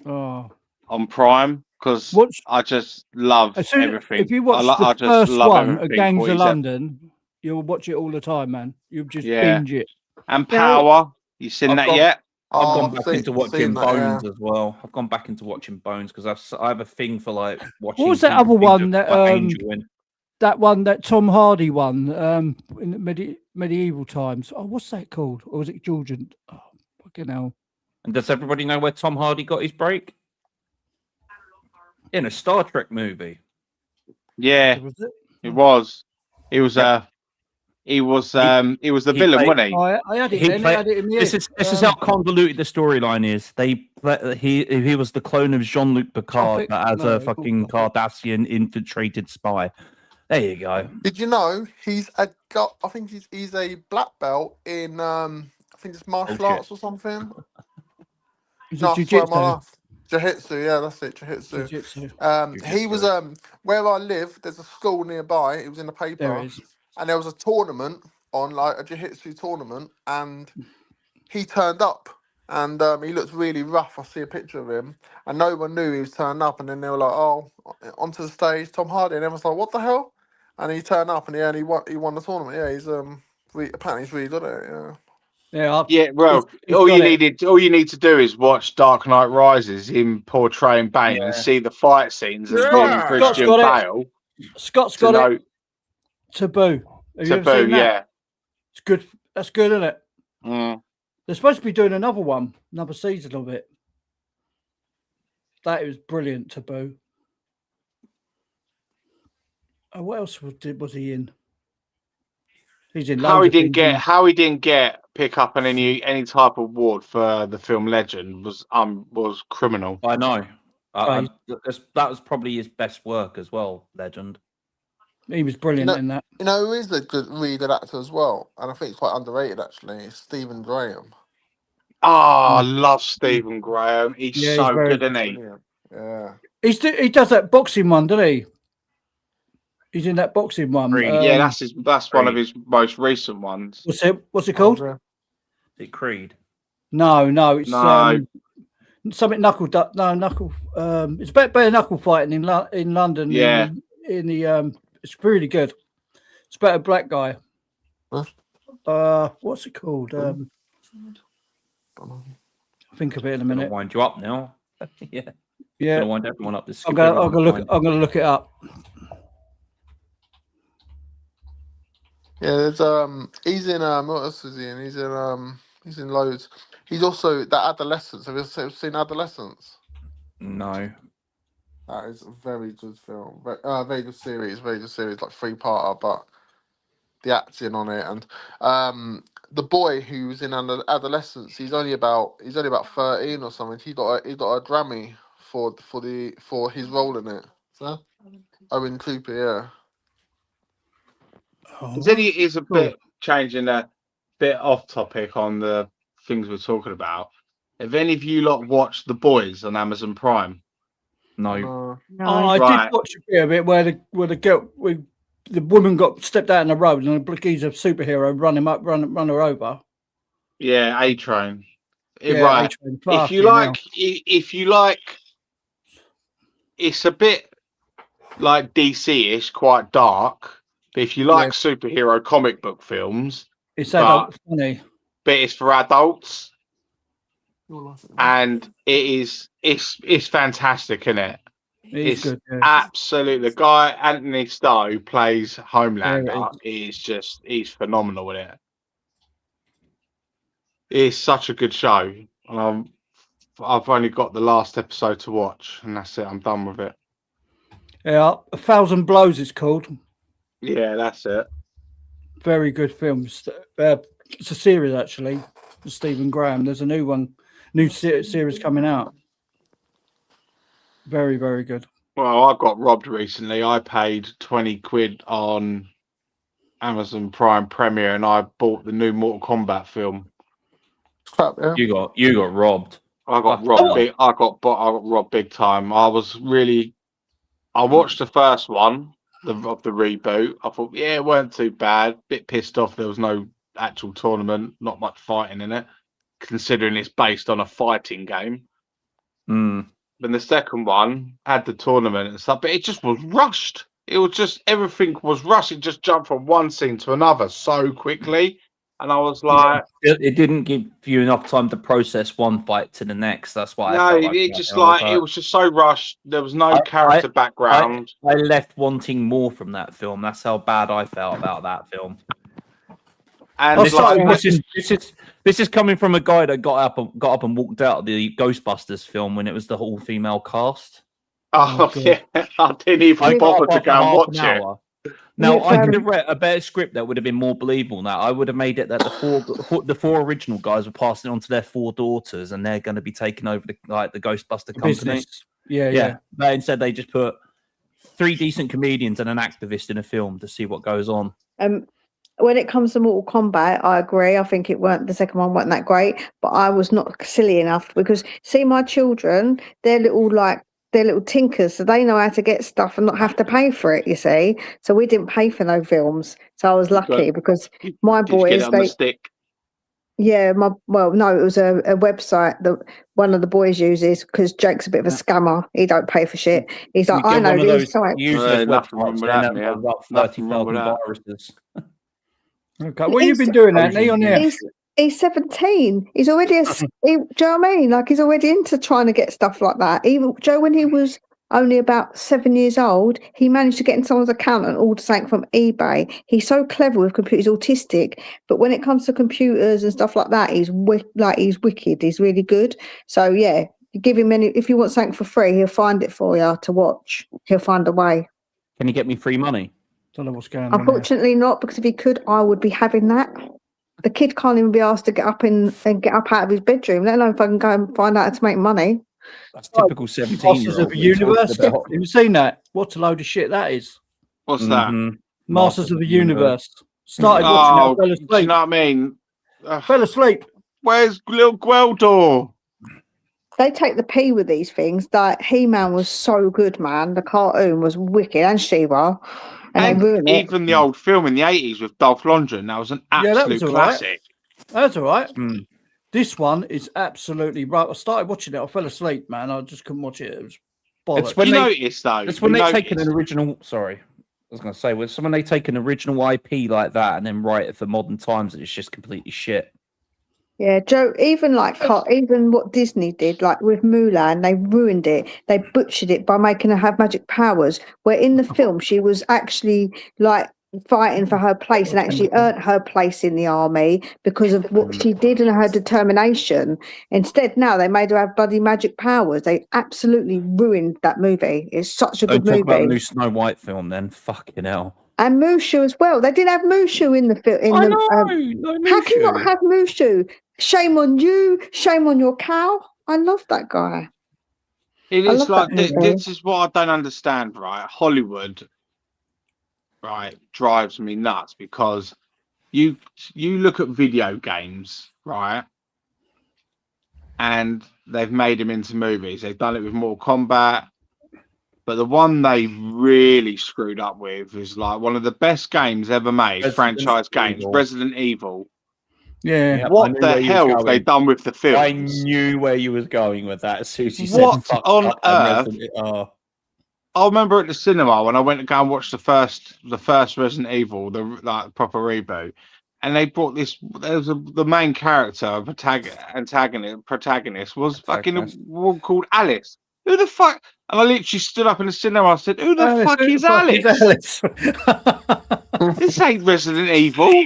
on Prime because I just love everything. If you watch the first one of Gangs of London, you'll watch it all the time, man. You'll just binge it. And Power, you seen that yet? I've gone back into watching Bones as well. I've gone back into watching Bones because I have a thing for like watching. What was that other one that that Tom Hardy one in the medieval times? Oh, what's that called? Or was it Georgian? Oh, fucking hell! And does everybody know where Tom Hardy got his break? In a Star Trek movie. Yeah, it was. He was He was the villain, wasn't he? I had it in the This is how convoluted the storyline is. He was the clone of Jean-Luc Picard as a fucking Cardassian infiltrated spy. There you go. Did you know he's I think he's a black belt in I think it's martial arts or something. Jiu-jitsu, yeah, that's it, jiu-jitsu. He was where I live. There's a school nearby. It was in the paper. And there was a tournament on, like a jiu-jitsu tournament, and he turned up, and he looked really rough. I see a picture of him, and no one knew he was turned up. And then they were like, "Oh, onto the stage, Tom Hardy," and everyone's like, "What the hell?" And he turned up, and he won the tournament. Yeah, he's apparently he's really good at it. Yeah. Well, all you need to do is watch Dark Knight Rises, him portraying Bane, and see the fight scenes and Christian Bale. Scott's got it. Taboo. Have you ever seen that? Yeah. It's good. That's good, isn't it? Mm. They're supposed to be doing another season of it. That was brilliant, Taboo. What else was he in? He's in. How he didn't get pick up on any type of award for the film Legend was criminal. I know. That was probably his best work as well. Legend. He was brilliant in that. You know who is a really good actor as well, and I think he's quite underrated actually. It's Stephen Graham. I love Stephen Graham. He's so good, isn't he? Yeah. He does that boxing one, doesn't he? He's in that boxing one. Yeah, that's one of his most recent ones. What's it called? Is it Creed? No, it's something knuckle. No, knuckle. It's better knuckle fighting in London. Yeah. In the it's really good. It's about a black guy. What's it called? Think of it in a minute. I'll wind you up now. Yeah. Yeah. Wind everyone up. I'm gonna look it up. Yeah, there's he's in what else is he in? He's in loads. He's also that Adolescence. Have you seen Adolescence? No. That is a very good film. Very good series, like 3-parter, but the acting on it and the boy who's in Adolescence, he's only about 13 or something. He got a Grammy for his role in it. So? Owen Cooper, yeah. Is a bit changing a bit off topic on the things we're talking about. Have any of you lot watched The Boys on Amazon Prime? No. I did watch a bit of it where the woman got stepped out in the road and he's a superhero run her over. Yeah, A-Train. Yeah, right. A-Train. If you like, it's a bit like DC-ish, quite dark. But if you like superhero comic book films, it's adult funny. But it's for adults. And it's fantastic, isn't it? It's good, yeah. Absolutely. The guy Anthony Starr who plays Homelander he's phenomenal with it. It's such a good show. I've only got the last episode to watch, and that's it. I'm done with it. Yeah, 1,000 Blows it's called. Yeah, that's it. Very good film. It's a series actually. Stephen Graham. There's a new series coming out. Very, very good. Well, I got robbed recently. I paid 20 quid on Amazon Prime Premiere, and I bought the new Mortal Kombat film. Crap, yeah. You got robbed. I got robbed big. I got robbed big time. I watched the first one of the reboot. I thought, yeah, it weren't too bad. Bit pissed off there was no actual tournament, not much fighting in it, considering it's based on a fighting game. Then the second one had the tournament and stuff, but it just was rushed. It was just, everything was rushed. It just jumped from one scene to another so quickly. And I was like... It didn't give you enough time to process one fight to the next. That's why it was just so rushed. There was no character background. I left wanting more from that film. That's how bad I felt about that film. And this is coming from a guy that got up and walked out of the Ghostbusters film when it was the whole female cast. Oh yeah, I didn't even bother to go and watch it. Now I could have read a better script that would have been more believable. Now I would have made it that the four original guys were passing on to their 4 daughters, and they're going to be taking over the Ghostbuster company. Business. Yeah. But instead, they just put 3 decent comedians and an activist in a film to see what goes on. When it comes to Mortal Kombat, I agree. I think the second one wasn't that great, but I was not silly enough because see my children, they're little tinkers, so they know how to get stuff and not have to pay for it, you see. So we didn't pay for no films. So I was lucky because my boys, yeah, it was a website that one of the boys uses because Jake's a bit of a scammer. He don't pay for shit. He's like, I know these sites. Nothing wrong with that, man. About 30,000 viruses. Okay, what have you been doing, Anthony, on here? He's 17. He's already do you know what I mean? Like he's already into trying to get stuff like that. Even Joe, when he was only about 7 years old, he managed to get in someone's account and order something from eBay. He's so clever with computers, he's autistic, but when it comes to computers and stuff like that, he's wicked. He's really good. So yeah, you give him if you want something for free, he'll find it for you to watch. He'll find a way. Can you get me free money? Don't know what's going on. Unfortunately not, because if he could, I would be having that. The kid can't even be asked to get up out of his bedroom, let alone if I can go and find out how to make money. That's typical 17-year-old. Masters of the Universe. Have you seen that? What a load of shit that is. What's that? Masters of the Universe. Started watching it, fell asleep. Do you know what I mean? Fell asleep. Where's little Gweldor? They take the pee with these things. Like He-Man was so good, man. The cartoon was wicked, and She-Ra. And even the old film in the 80s with Dolph Lundgren, that was an absolute classic. That's all right. This one is absolutely right. I started watching it. I fell asleep, man. I just couldn't watch it. It was bollocks. It's when notice, though. It's when they take an original... Sorry. I was going to say, when they take an original IP like that and then write it for modern times, it's just completely shit. Yeah, Joe, even what Disney did, like with Mulan, they ruined it. They butchered it by making her have magic powers, where in the film she was actually like fighting for her place and actually earned her place in the army because of what she did and her determination. Instead, now they made her have bloody magic powers. They absolutely ruined that movie. It's such a good movie. Talk about the new Snow White film then. Fucking hell. And Mushu as well. They didn't have Mushu in the film. How can you not have Mushu? Shame on you. Shame on your cow. I love that guy. It is like this is what I don't understand, right? Hollywood, right, drives me nuts because you look at video games, right, and they've made them into movies. They've done it with Mortal Kombat. But the one they really screwed up with is like one of the best games ever made, franchise games, Resident Evil. Yeah. What the hell have they done with the film? I knew where you was going with that as soon as you said what on earth? I remember at the cinema when I went to go and watch the first Resident Evil, the proper reboot, and they brought this. The main character, protagonist was fucking a woman called Alice. Who the fuck? And I literally stood up in the cinema. I said, "Who the fuck is Alice? This ain't Resident Evil."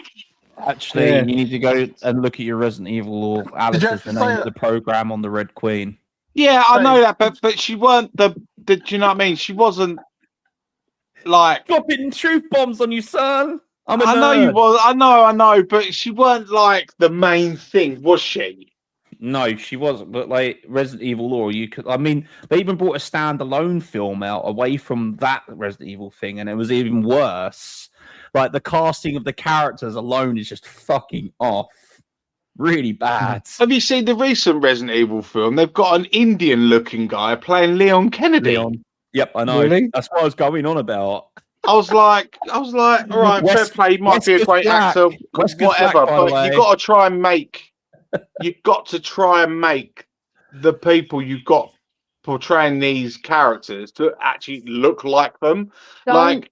Actually, you need to go and look at your Resident Evil or Alice is the name of the program on the Red Queen. Yeah, I know that, but she weren't the. Do you know what I mean? She wasn't like dropping truth bombs on you, son. I know you was. I know, but she weren't like the main thing, was she? No, she wasn't. But like Resident Evil lore, you could. I mean, they even brought a standalone film out away from that Resident Evil thing, and it was even worse. Like the casting of the characters alone is just fucking off. Really bad. Have you seen the recent Resident Evil film? They've got an Indian-looking guy playing Leon Kennedy. Leon. Yep, I know. Really? That's what I was going on about. I was like, all right, fair play. He might be a great actor, whatever. But you've got to try and make the people you've got portraying these characters to actually look like them. Don't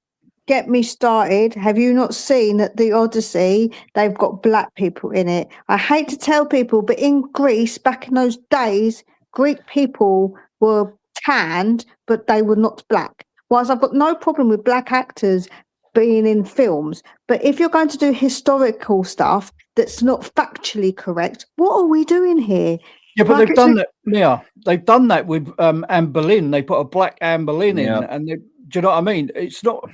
get me started. Have you not seen that the Odyssey, they've got black people in it? I hate to tell people, but in Greece, back in those days, Greek people were tanned, but they were not black. Whilst I've got no problem with black actors being in films, but if you're going to do historical stuff that's not factually correct, what are we doing here? Yeah, but they've done that, Mia. They've done that with Anne Boleyn. They put a black Anne Boleyn in, and do you know what I mean? It's not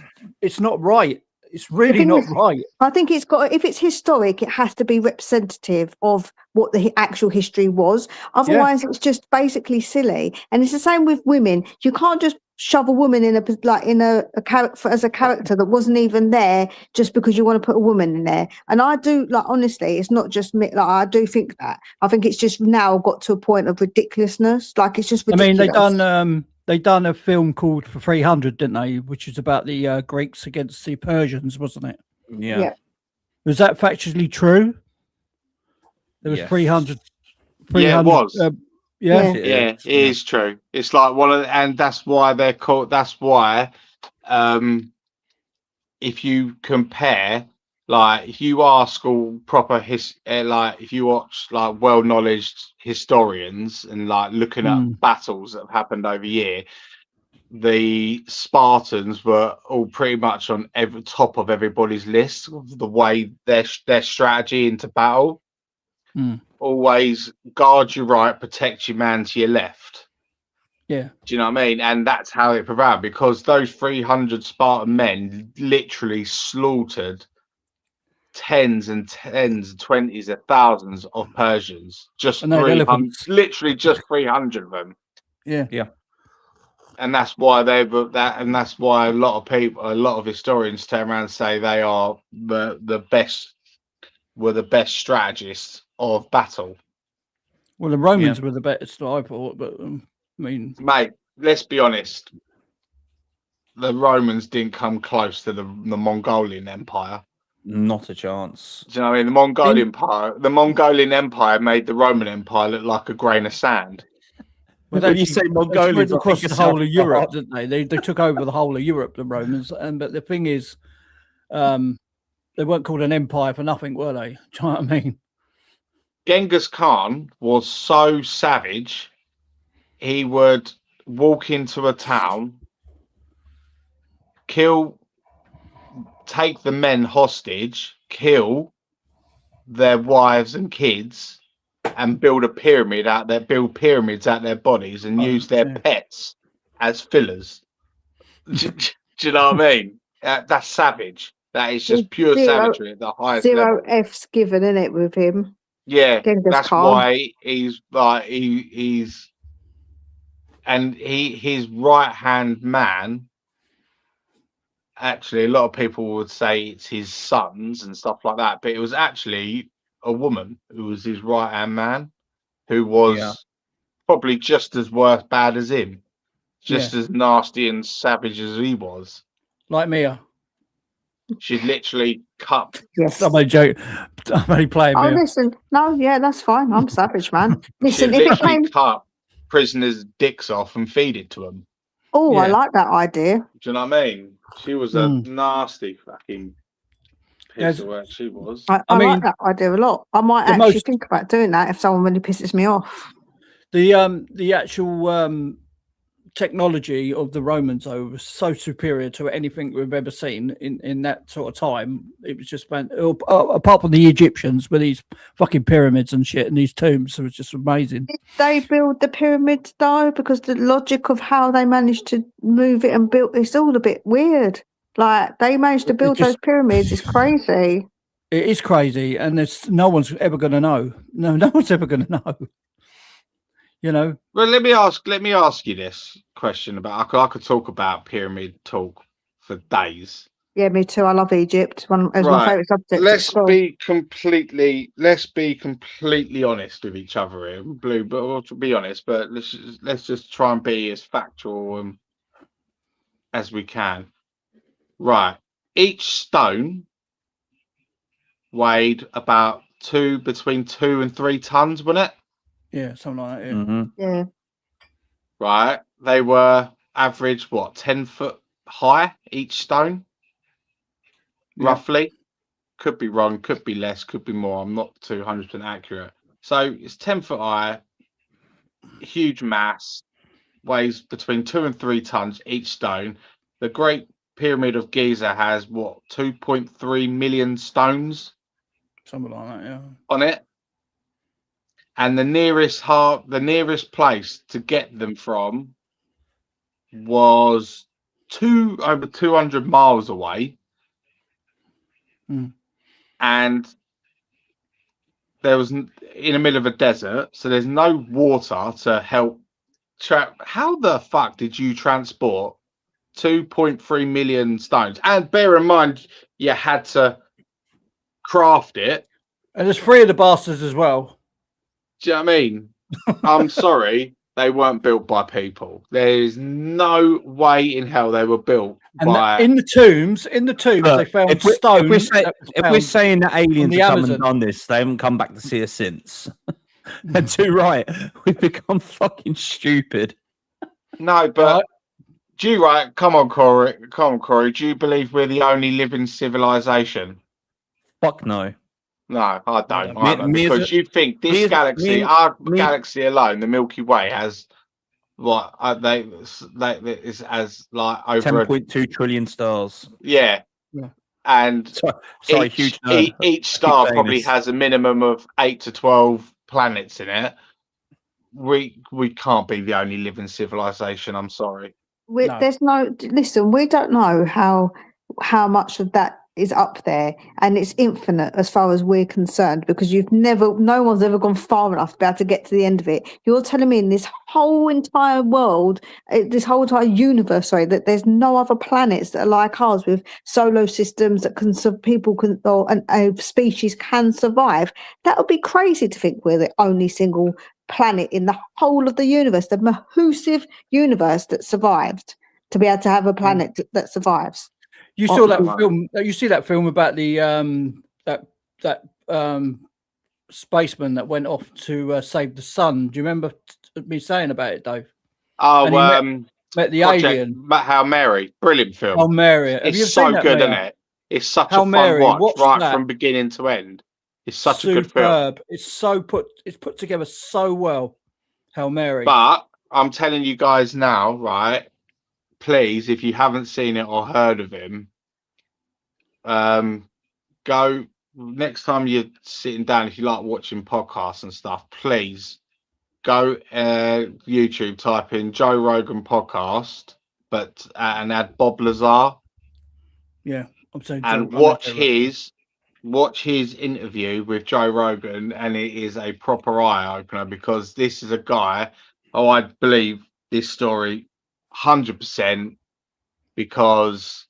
right. It's really not right. I think it's got. If it's historic, it has to be representative of what the actual history was. Otherwise, it's just basically silly. And it's the same with women. You can't just shove a woman in a character as a character that wasn't even there just because you want to put a woman in there. And I do, like, honestly, it's not just me. Like, I do think that. I think it's just now got to a point of ridiculousness. Like, it's just ridiculous. I mean, they done a film called For 300, didn't they? Which is about the Greeks against the Persians, wasn't it? Yeah. Was that factually true? There was 300. Yeah, it was. Yeah, it is true. It's like and that's why they're called. That's why, if you compare, like, if you ask all proper like if you watch like well-knowledged historians and like looking at battles that have happened over year, the Spartans were all pretty much on every top of everybody's list of the way their strategy into battle. Always guard your right, protect your man to your left. Yeah. Do you know what I mean? And that's how it prevailed, because those 300 Spartan men literally slaughtered tens and 20s of thousands of Persians. Just 300, literally just 300 of them. Yeah. Yeah. And that's why that's why a lot of historians turn around and say they are the best strategists of battle. Well, the Romans were the best, I thought, but I mean, mate, let's be honest. The Romans didn't come close to the Mongolian Empire. Not a chance. Do you know what I mean? The Mongolian Empire made the Roman Empire look like a grain of sand. Well, when you say Mongolia, across the whole of Europe, didn't they? They took over the whole of Europe, the Romans. But the thing is, they weren't called an empire for nothing, were they? Do you know what I mean? Genghis Khan was so savage, he would walk into a town, take the men hostage, kill their wives and kids, and build pyramids out their bodies and use their pets as fillers. Do you know what I mean? That's savage. That is just pure savagery at the highest level. 0 F's given, in it, with him. Yeah, Genghis that's Khan. why he's like his right hand man. Actually, a lot of people would say it's his sons and stuff like that, but it was actually a woman who was his right hand man, who was probably just as bad as him, just as nasty and savage as he was. Like Mia. She'd literally cut. Yes. I'm only joking. I'm only playing. Oh, listen. No, yeah, that's fine. I'm savage, man. Listen, she'd literally cut prisoners' dicks off and feed it to them. Oh, I like that idea. Do you know what I mean? She was a nasty fucking piece of work. She was. I mean, like that idea a lot. I might actually think about doing that if someone really pisses me off. The actual technology of the Romans, though, was so superior to anything we've ever seen in that sort of time. It was just, apart from the Egyptians with these fucking pyramids and shit and these tombs, it was just amazing. Did they build the pyramids though? Because the logic of how they managed to move it and build it's all a bit weird. Like they managed to build those pyramids. It's crazy. It is crazy, and there's no one's ever going to know. No one's ever going to know. You know. Well, let me ask you this question about. I could talk about pyramid talk for days. Yeah, me too. I love Egypt. It's my favourite subject. Let's be completely honest with each other here, Blue. But we'll be honest. But let's just try and be as factual as we can. Right, each stone weighed about between 2 and 3 tons, wasn't it? Yeah, something like that. Yeah. Mm-hmm. Yeah. Right, they were average 10 foot high each stone. Roughly, could be wrong, could be less, could be more. I'm not 200% accurate. So it's 10 foot high, huge mass, weighs between 2 and 3 tons each stone. The Great Pyramid of Giza has 2.3 million stones, something like that, yeah, on it. And the nearest place to get them from was over 200 miles away. And there was in the middle of a desert, so there's no water to help. How the fuck did you transport 2.3 million stones? And bear in mind, you had to craft it. And there's 3 of the bastards as well. Do you know what I mean? I'm sorry, they weren't built by people. There's no way in hell they were built by. In the tombs, they found stones. If we're saying that aliens have come and done this, they haven't come back to see us since. They're too right. We've become fucking stupid. No, but do you Come on, Corey. Do you believe we're the only living civilization? Fuck no. No, I don't. Because you think this galaxy, our galaxy alone, the Milky Way, has what is as like over 10.2 trillion stars. Yeah. And each star probably has a minimum of 8 to 12 planets in it. We can't be the only living civilization. I'm sorry. There's no listen. We don't know how much of that is up there, and it's infinite as far as we're concerned, because no one's ever gone far enough to be able to get to the end of it. You're telling me in this whole entire world, this whole entire universe, that there's no other planets that are like ours with solar systems that people can, or a species can survive? That would be crazy to think we're the only single planet in the whole of the universe, the massive universe that survived, to be able to have a planet that survives. You saw that film. You see that film about the that spaceman that went off to save the sun. Do you remember me saying about it, Dave? Oh, met the alien. Hail Mary, brilliant film. Hail Mary, it's so good, isn't it? It's such a fun watch, right from beginning to end. It's such a good film. It's put together so well. Hail Mary. But I'm telling you guys now, right? Please, if you haven't seen it or heard of him, go next time you're sitting down. If you like watching podcasts and stuff, please go YouTube, type in Joe Rogan podcast, and add Bob Lazar. Yeah, I'm saying. And watch his interview with Joe Rogan, and it is a proper eye opener, because this is a guy. Oh, I believe this story 100%, because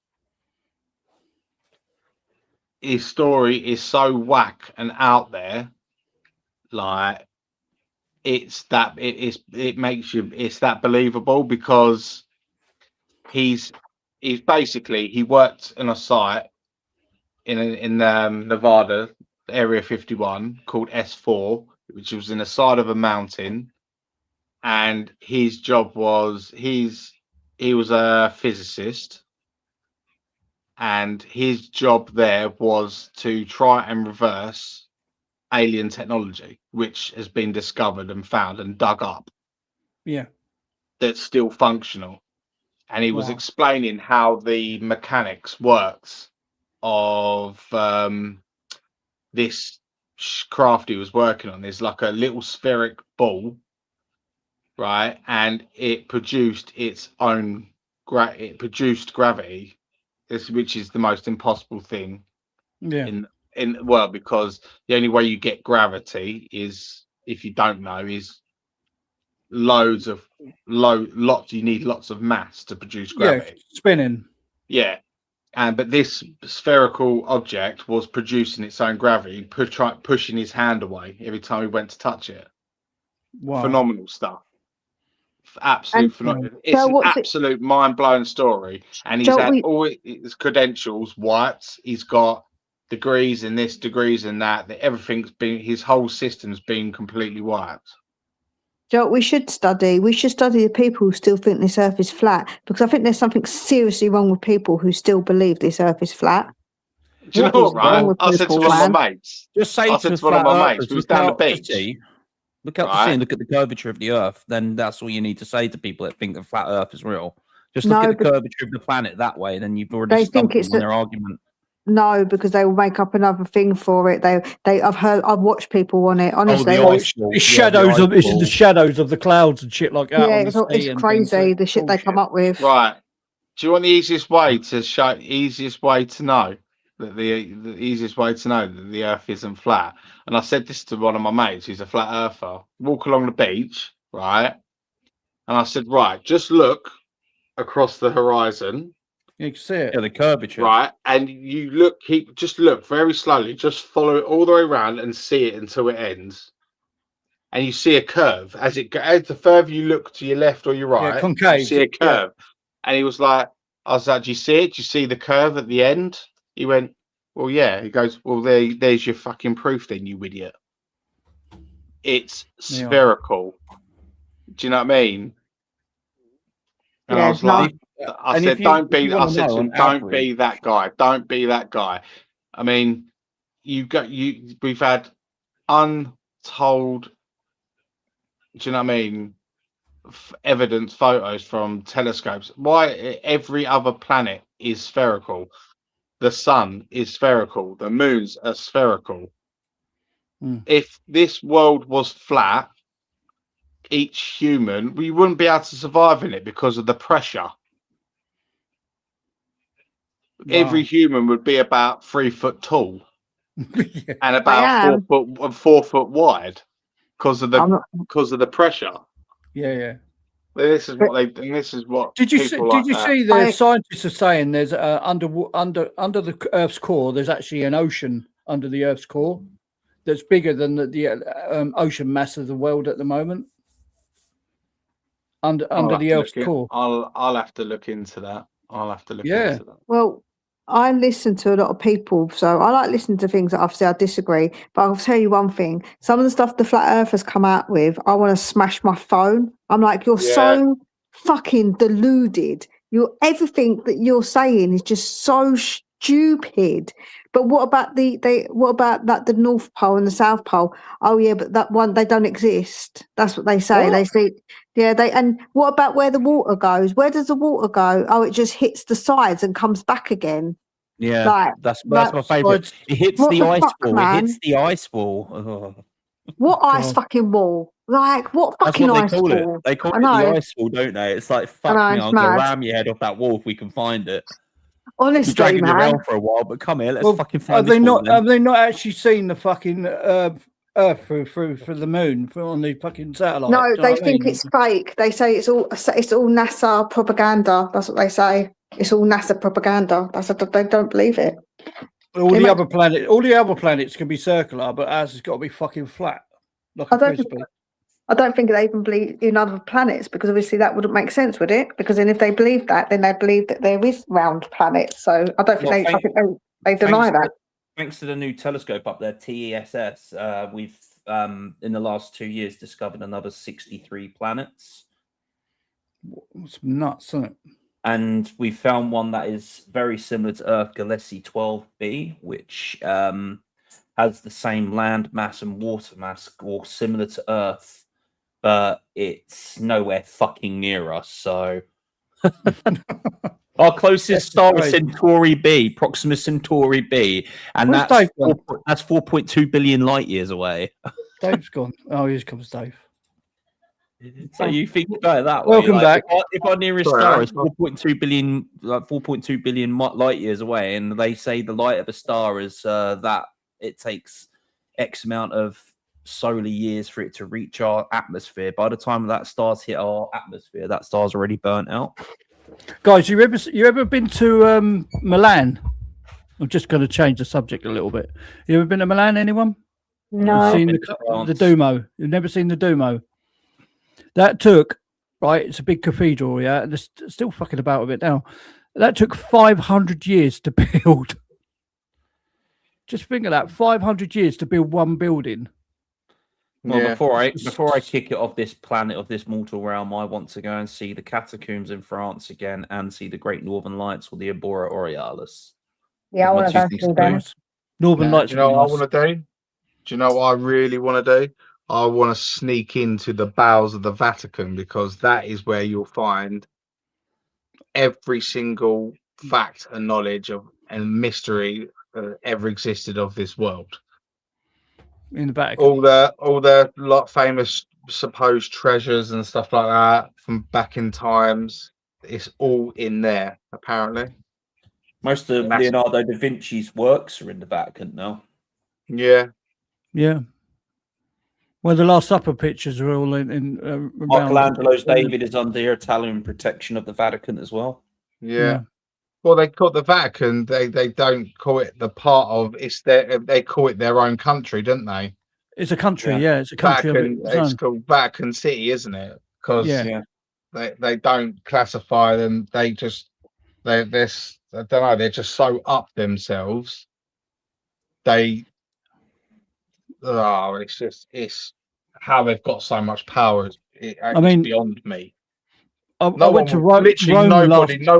his story is so whack and out there. Like it's that believable, because he's basically, he worked in a site in Nevada, Area 51, called S4, which was in the side of a mountain, and his job was he was a physicist, and his job there was to try and reverse alien technology, which has been discovered and found and dug up. Yeah. that's still functional. And he was Wow. explaining how the mechanics works of this craft he was working on. There's like a little spheric ball, right? And it produced its own it produced gravity, which is the most impossible thing in the world, because the only way you get gravity is, if you don't know, is lots you need lots of mass to produce gravity. Spinning. Yeah. But this spherical object was producing its own gravity, pushing his hand away every time he went to touch it. Wow. Phenomenal stuff. Absolute phenomenal. It's an absolute mind-blowing story. And he's had all his credentials wiped. He's got degrees in this, degrees in that. Everything's been, his whole system's been completely wiped. Joe, we should study the people who still think this earth is flat, because I think there's something seriously wrong with people who still believe this earth is flat. Do you know what, right? I said to one of my mates. Just say I said to one of my mates, we was down the beach. Look out the sea and look at the curvature of the earth. Then that's all you need to say to people that think the flat earth is real. Just look at the curvature of the planet that way, then you've already stumped them in their argument. No, because they will make up another thing for it. I've watched people on it. Honestly, it's the shadows of the clouds and shit like that. Yeah, it's crazy the shit they come up with. Right. Do you want the easiest way to know that the easiest way to know that the earth isn't flat? And I said this to one of my mates who's a flat earther. Walk along the beach, right? And I said, right, just look across the horizon. You can see it. Yeah, the curvature. Right. And you look, just look very slowly, just follow it all the way around and see it until it ends. And you see a curve as the further you look to your left or your right, concave, you see a curve. And he was like, I was like, do you see it? Do you see the curve at the end? He went, well, yeah. He goes, well, there's your fucking proof then, you idiot. It's spherical. Do you know what I mean? And I was like, I said, don't be that guy. Don't be that guy. I mean, we've had untold, do you know what I mean, evidence photos from telescopes. Why every other planet is spherical. The sun is spherical. The moons are spherical. If this world was flat, each human, we wouldn't be able to survive in it because of the pressure. Wow. Every human would be about 3 foot tall and about 4 foot wide because of the pressure. Yeah. This is what this is what. Did you see the scientists are saying there's under the Earth's core, there's actually an ocean under the Earth's core that's bigger than the ocean mass of the world at the moment. Under the Earth's core. I'll have to look into that. Into that. Well, I listen to a lot of people, so I like listening to things that obviously I disagree. But I'll tell you one thing: some of the stuff the flat earthers come out with, I want to smash my phone. I'm like, you're so fucking deluded. Everything that you're saying is just so stupid. But what about the North Pole and the South Pole? Oh yeah, but that one, they don't exist. That's what they say. What? They say, and what about where the water goes? Where does the water go? Oh, it just hits the sides and comes back again. Yeah, that's my favourite. It hits the ice wall. Man? It hits the ice wall. Oh. What ice fucking wall? Like, what fucking ice wall? It. They call it the ice wall, don't they? It's like, fuck me, I'm going to ram your head off that wall if we can find it. Honestly, dragging man. You around for a while, but come here, let's fucking find have they not actually seen the fucking Earth through the moon on the fucking satellite? No, they think it's fake. They say it's all NASA propaganda. That's what they say. It's all NASA propaganda. They don't believe it. All the other planets can be circular, but ours has got to be fucking flat, like a frisbee. I don't think they even believe in other planets, because obviously that wouldn't make sense, would it? Because then if they believe that, then they believe that there is round planets. So I don't think they deny that. Thanks to the new telescope up there, TESS, we've in the last 2 years discovered another 63 planets. It's nuts, isn't it? And we found one that is very similar to Earth, Galaxy 12b, which has the same land mass and water mass, or similar to Earth. but it's nowhere fucking near us. So our closest star is Centauri B, Proxima Centauri B, and that's 4.2 billion light years away. Dave's gone. Oh, here comes Dave. So you think about it that way. Welcome back. If our nearest star is 4.2 billion, like 4.2 billion light years away, and they say the light of a star is that it takes X amount of solar years for it to reach our atmosphere. By the time that star's hit our atmosphere, that star's already burnt out. Guys, you ever been to Milan? I'm just going to change the subject a little bit. You ever been to Milan? Anyone? No. Seen the Duomo? You've never seen the Duomo? That took, right, it's a big cathedral, yeah, and they're still fucking about with it now. That took 500 years to build. Just think of that, 500 years to build one building. Well, before I kick it off this planet, of this mortal realm, I want to go and see the catacombs in France again and see the Great Northern Lights or the Aurora Borealis. Yeah, I want to go through them. Northern Lights. Do you know what I want to do? Do you know what I really want to do? I want to sneak into the bowels of the Vatican, because that is where you'll find every single fact and knowledge of and mystery ever existed of this world. In the Vatican, all the lot famous supposed treasures and stuff like that from back in times. It's all in there, apparently. Most of Leonardo da Vinci's works are in the Vatican now. Yeah. Well, the Last Supper pictures are all in Michelangelo's David is under Italian protection of the Vatican as well. Yeah. Well, they call it the Vatican. They don't call it the part of it's their. They call it their own country, don't they? It's a country. Yeah, it's a country. Vatican, it's called Vatican City, isn't it? Because they don't classify them. They just I don't know. They're just so up themselves. It's how they've got so much power. It's beyond me. I went to Rome. Literally, no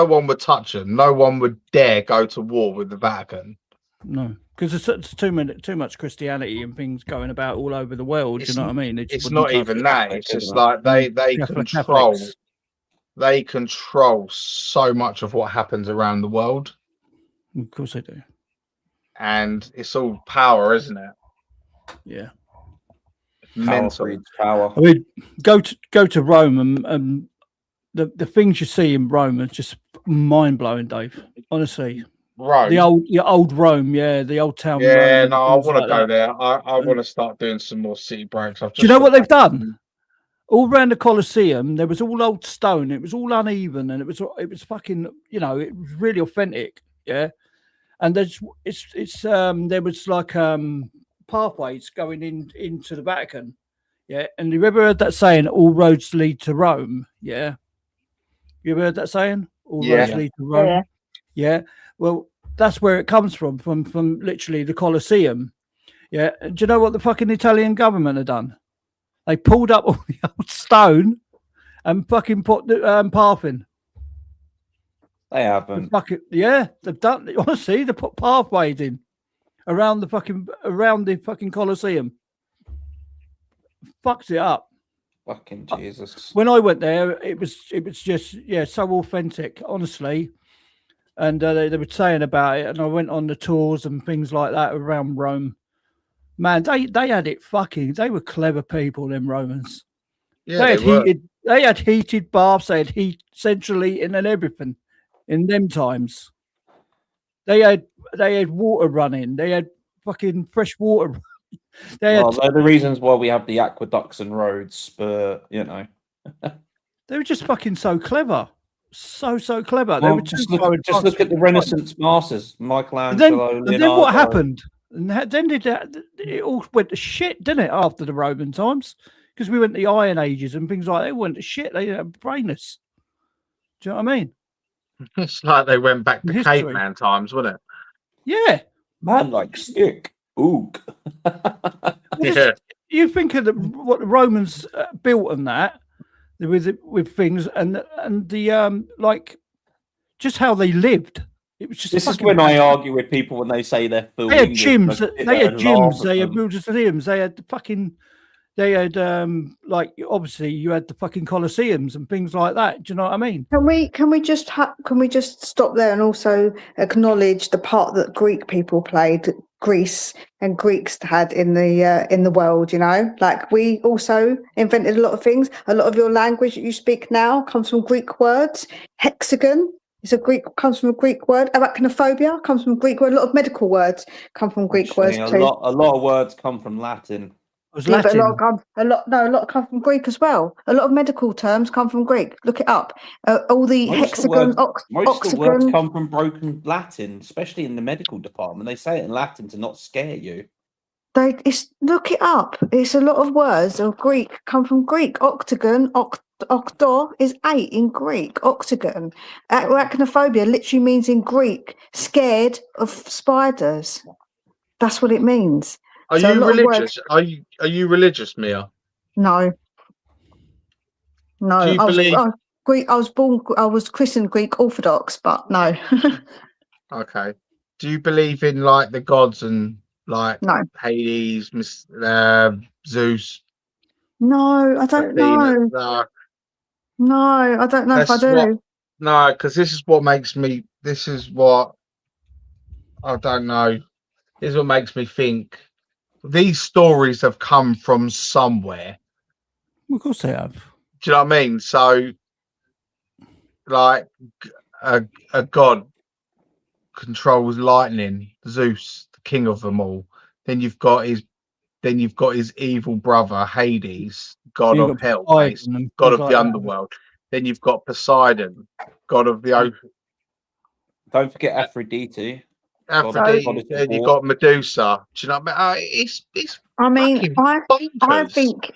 one would touch them. No one would dare go to war with the Vatican. No, because there's too much Christianity and things going about all over the world. Do you know what I mean? It's not even that. It's just like they control so much of what happens around the world. Of course they do. And it's all power, isn't it? Yeah. Mental power. I mean, go to Rome and the things you see in Rome are just mind blowing, Dave. Honestly, Rome, the old Rome, the old town. Yeah, Rome, no, I want to go there. I want to start doing some more city breaks. Do you know what they've done? All around the Colosseum, there was all old stone. It was all uneven, and it was fucking, it was really authentic. Yeah, and there was like pathways going into the Vatican. Yeah, and you ever heard that saying, all roads lead to Rome? Yeah. You ever heard that saying? All roads lead to Rome? Yeah. Well, that's where it comes from literally the Colosseum. Yeah. And do you know what the fucking Italian government have done? They pulled up all the old stone and fucking put the path in. They haven't. They've done, honestly, they put pathways in around the fucking Colosseum. Fucks it up. Fucking Jesus. When I went there, it was just so authentic, honestly. And they were saying about it, and I went on the tours and things like that around Rome. Man, they had it fucking. They were clever people, them Romans. Yeah, they had heated baths. They had heat, central heating, and everything. In them times, they had water running. They had fucking fresh water. They're the reasons why we have the aqueducts and roads, but they were just fucking so clever, so clever. Well, they were just look at the Renaissance masters, Michelangelo. And then what happened? And then it all went to shit, didn't it? After the Roman times, because we went to the Iron Ages and things like that. They went to shit. They were brainless. Do you know what I mean? It's like they went back to caveman times, wasn't it? Yeah, man, like stick. Ooh. You think of what the Romans built on that with things and the like, just how they lived. It was just. This is when I argue with people when they say they're full. They had gyms. They had gyms. They had museums. They had fucking. they had like obviously you had the fucking Colosseums and things like that. Do you know what I mean? Can we just stop there and also acknowledge the part that Greek people played, Greece and Greeks had in the world? You know, like we also invented a lot of things. A lot of your language that you speak now comes from Greek words. Hexagon comes from a Greek word. Arachnophobia comes from a Greek word. A lot of medical words come from Greek words a too. lot of words come from Latin. Yeah, but a lot come from Greek as well. A lot of medical terms come from Greek. Look it up. All the hexagon, most of the words oxygen. come from broken Latin, especially in the medical department. They say it in Latin to not scare you. Look it up. It's a lot of words of Greek come from Greek. Octagon, octo is 8 in Greek. Octagon. Arachnophobia literally means in Greek scared of spiders. That's what it means. Are So a you lot of words- religious? Are you religious, Mia? No. Do you believe? Greek. I was christened Greek Orthodox, but no. Okay. Do you believe in like the gods and like No. Hades, Zeus? No, I don't Athena? know. No, I don't know if I do. No, because this is what makes me. This is what I don't know. This is what makes me think. These stories have come from somewhere. Of course they have. Do you know what I mean? So, like, a god controls lightning, Zeus, the king of them all. Then you've got his evil brother Hades, god of hell, god of the underworld. Then you've got Poseidon, god of the ocean. Don't forget Aphrodite. Aphrodite. Then you've got Medusa. Do you know what I mean?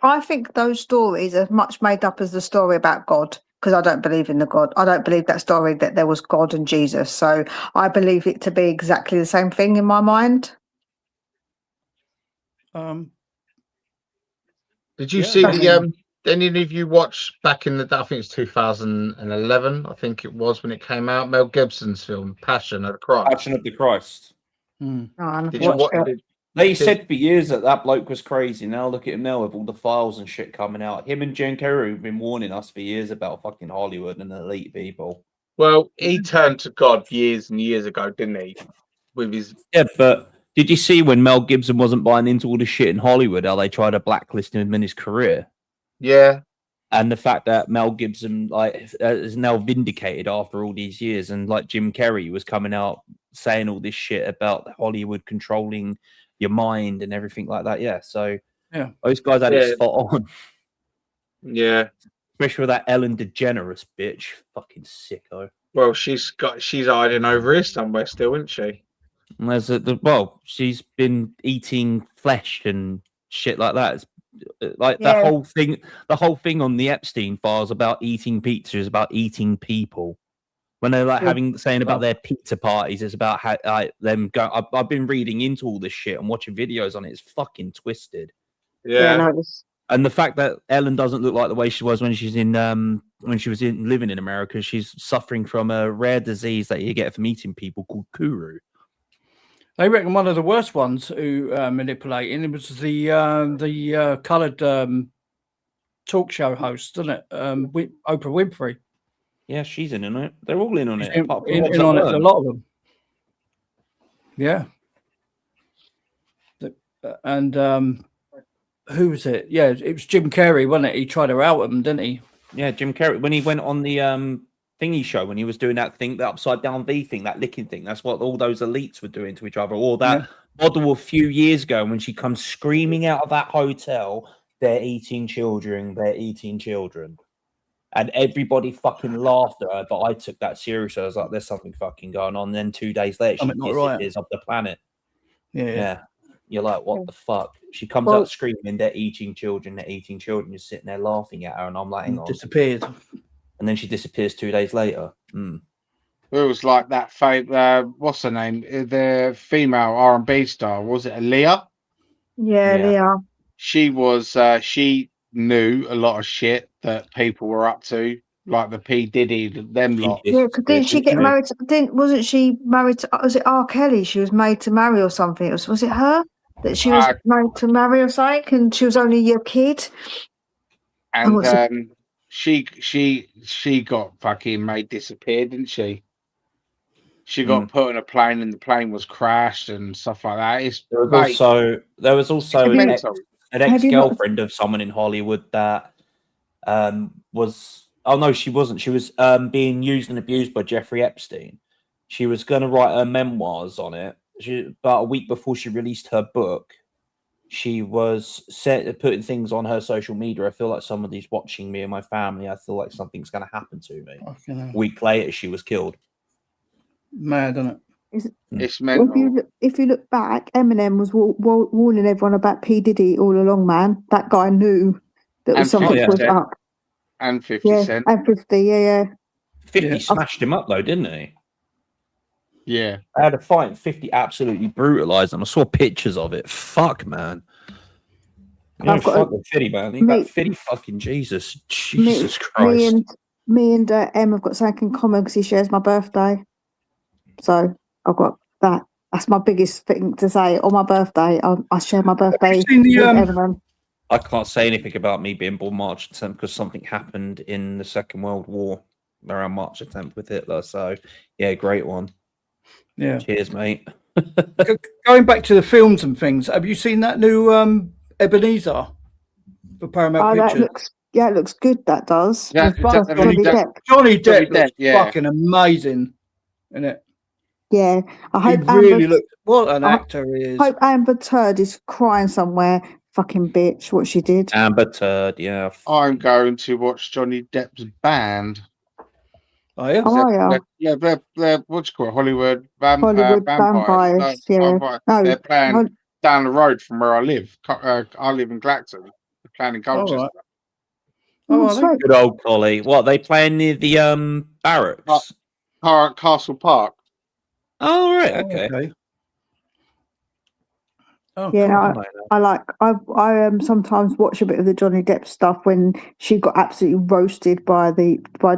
I think those stories are much made up as the story about God. Because I don't believe in the God. I don't believe that story that there was God and Jesus. So I believe it to be exactly the same thing in my mind. Did you see any of you watch back in the I think it's 2011, I think it was when it came out, Mel Gibson's film Passion of the Christ. Passion of the Christ. Did you watch it? They said for years that bloke was crazy. Now look at him now with all the files and shit coming out. Him and Jim Carrey have been warning us for years about fucking Hollywood and elite people. Well, he turned to God years and years ago, didn't he? With his but did you see when Mel Gibson wasn't buying into all the shit in Hollywood, how they tried to blacklist him in his career? Yeah. And the fact that Mel Gibson is now vindicated after all these years, and like Jim Carrey was coming out saying all this shit about Hollywood controlling your mind and everything like that. Yeah, so those guys had it spot on. Yeah, especially with that Ellen DeGeneres bitch, fucking sicko. Well, she's hiding over here somewhere still, isn't she? And there's she's been eating flesh and shit like that. It's like the whole thing on the Epstein files about eating pizza is about eating people. When they're like saying about their pizza parties, it's about how them go. I've been reading into all this shit and watching videos on it. It's fucking twisted. Yeah. And the fact that Ellen doesn't look like the way she was when she's in living in America, she's suffering from a rare disease that you get from eating people called Kuru. They reckon one of the worst ones who manipulating it was the coloured talk show host, isn't it? Oprah Winfrey. Yeah, she's in it. They're all in on it. In on it, a lot of them. Yeah. And who was it? Yeah, it was Jim Carrey, wasn't it? He tried to out him, didn't he? Yeah, Jim Carrey. When he went on the thingy show, when he was doing that thing, the upside down V thing, that licking thing, that's what all those elites were doing to each other. Or that model a few years ago when she comes screaming out of that hotel, they're eating children. And everybody fucking laughed at her, but I took that seriously. I was like, there's something fucking going on. And then 2 days later, she disappears off the planet. Yeah. You're like, what the fuck? She comes out screaming, they're eating children. You're sitting there laughing at her. And I'm like, hang on. Disappeared. And then she disappears 2 days later. It was like that what's her name? The female R&B star. Was it Aaliyah? Yeah, Leah. She was, she knew a lot of shit that people were up to, like the P. Diddy, them lot. Yeah, because didn't she get married? Wasn't she married to? Was it R. Kelly? She was made to marry or something. Was it her? that she was married to marry or something, and she was only a kid. And she got fucking made disappear, didn't she? She got put on a plane, and the plane was crashed and stuff like that. There was also an ex-girlfriend of someone in Hollywood that was. Oh no, she wasn't. She was being used and abused by Jeffrey Epstein. She was going to write her memoirs on it. About a week before she released her book, she was putting things on her social media. I feel like somebody's watching me and my family. I feel like something's going to happen to me. A week later, she was killed. Mad, isn't it? It's mental. If you look back, Eminem was warning everyone about P. Diddy all along, man. That guy knew that was something was up. And 50 Cent. And 50, yeah. 50 smashed him up, though, didn't he? Yeah. I had a fight and 50 absolutely brutalized him. I saw pictures of it. Fuck, man. Fuck with 50, man. He got 50 fucking Jesus. Jesus Christ. Me and Em have got something in common because he shares my birthday. So I've got that. That's my biggest thing to say. On my birthday, I share my birthday with everyone. I can't say anything about me being born March 10th because something happened in the Second World War around March 10th with Hitler. So, yeah, great one. Yeah. Cheers, mate. Going back to the films and things, have you seen that new Ebenezer for Paramount Pictures? It looks good. That does. Johnny Depp looks fucking amazing, isn't it? Yeah, I hope he really looks. What an actor he is. I hope Amber Turd is crying somewhere. Fucking bitch, what she did. Amber Turd, yeah. I'm going to watch Johnny Depp's band. Oh, yeah? Yeah, they're what you call it? Hollywood Vampires. They're playing down the road from where I live. I live in Clacton. They're playing in Colchester. Good old Collie. What, they playing near the barracks? Castle Park. Oh, right, okay. Oh, yeah, I sometimes watch a bit of the Johnny Depp stuff when she got absolutely roasted by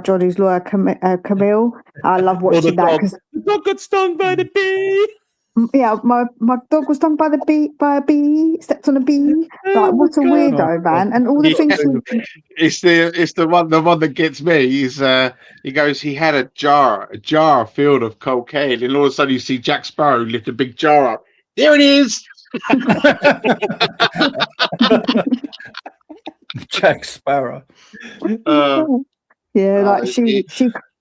Johnny's lawyer Camille. I love watching that because the dog got stung by the bee. Yeah, my dog was stung by a bee, stepped on a bee. Like, what a weirdo, man! And all the things. It's the one that gets me. Is he goes? He had a jar filled of cocaine, and all of a sudden you see Jack Sparrow lift a big jar up. There it is. Jack Sparrow.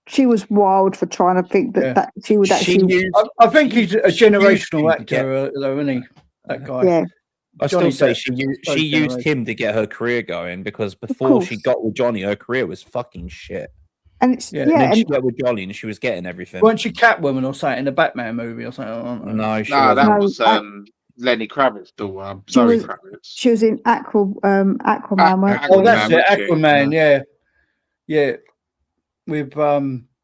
She was wild for trying to think that she would actually. I think he's a generational actor, though, isn't he? That guy. Yeah. I still say she used him to get her career going because before she got with Johnny, her career was fucking shit. And it's and then she got with Johnny and she was getting everything. Weren't she Catwoman or something in the Batman movie or something? No, that was Lenny Kravitz's daughter. Zoe Kravitz. She was in Aquaman. That's it, Aquaman. Yeah. With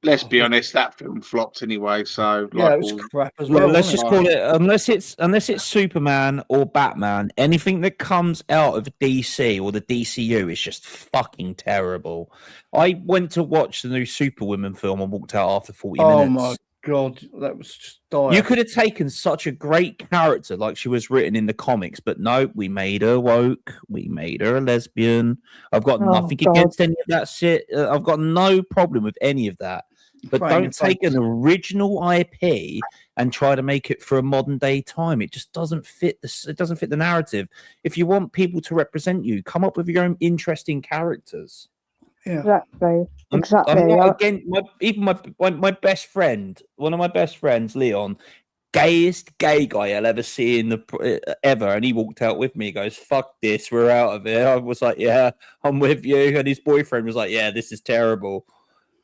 let's be honest, that film flopped anyway. So yeah, it was crap as well. Let's just call it unless it's Superman or Batman. Anything that comes out of DC or the DCU is just fucking terrible. I went to watch the new Superwoman film and walked out after 40 minutes. Oh my god, that was just dire. You could have taken such a great character like she was written in the comics, but no, we made her woke. We made her a lesbian. I've got nothing against any of that shit. I've got no problem with any of that. But don't take an original IP and try to make it for a modern day time. It just doesn't fit. It doesn't fit the narrative. If you want people to represent you, come up with your own interesting characters. Yeah, exactly. My best friend, one of my best friends, Leon, gayest gay guy I'll ever see ever, and he walked out with me. He goes, "Fuck this, we're out of here." I was like, "Yeah, I'm with you," and his boyfriend was like, "Yeah, this is terrible."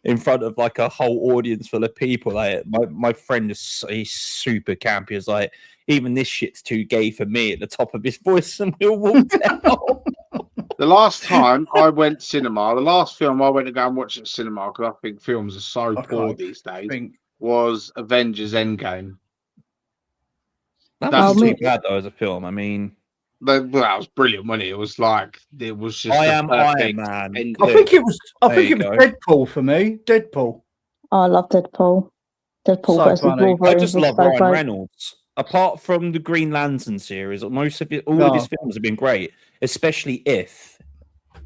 In front of like a whole audience full of people, like my friend he's super campy. He's like, "Even this shit's too gay for me." At the top of his voice, and we all walked out. The last time I went cinema, the last film I went to go and watch at cinema, because I think films are so poor these days, was Avengers Endgame. That wasn't too bad though as a film. I mean, that was brilliant, wasn't it? It was just Iron Man. I think it was Deadpool for me. Deadpool. Oh, I love Deadpool. Deadpool versus Wolverine. I just love Ryan Reynolds. apart from the Green Lantern series, most of it, all of his films have been great. Especially If.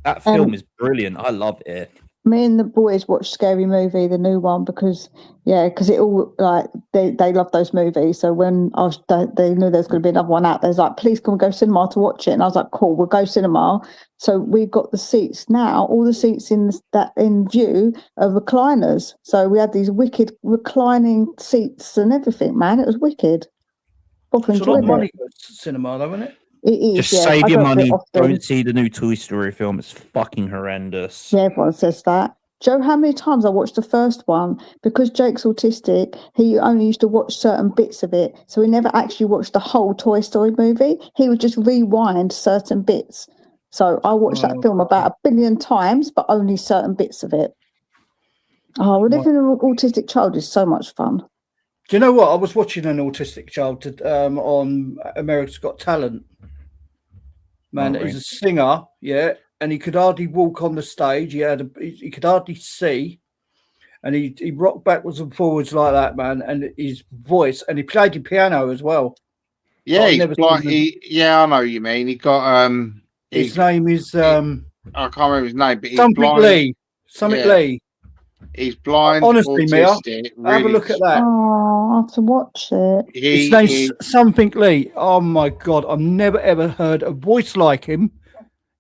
That film is brilliant. I love If. Me and the boys watched Scary Movie, the new one, because it all like they love those movies. So when they knew there was going to be another one out, they was like, "Please can we go cinema to watch it?" And I was like, "Cool, we'll go cinema." So we've got the seats now. All the seats in view are recliners. So we had these wicked reclining seats and everything. Man, it was wicked. It's a lot of money for cinema, though, isn't it? It is. Just save your money. Don't see the new Toy Story film. It's fucking horrendous. Yeah, everyone says that. Joe, how many times I watched the first one? Because Jake's autistic, he only used to watch certain bits of it. So he never actually watched the whole Toy Story movie. He would just rewind certain bits. So I watched that film about 1 billion times, but only certain bits of it. Oh, living with an autistic child is so much fun. Do you know what? I was watching an autistic child on America's Got Talent. Man, he's a singer, yeah, and he could hardly walk on the stage. He could hardly see, and he rocked backwards and forwards like that, man. And his voice, and he played the piano as well. Yeah, I know what you mean. He got his name is I can't remember his name, but he's something blind. Lee. Something Lee. He's blind. Honestly, Mia, have a look at that. Oh, I have to watch it. His name's something Lee. Oh my God, I've never ever heard a voice like him.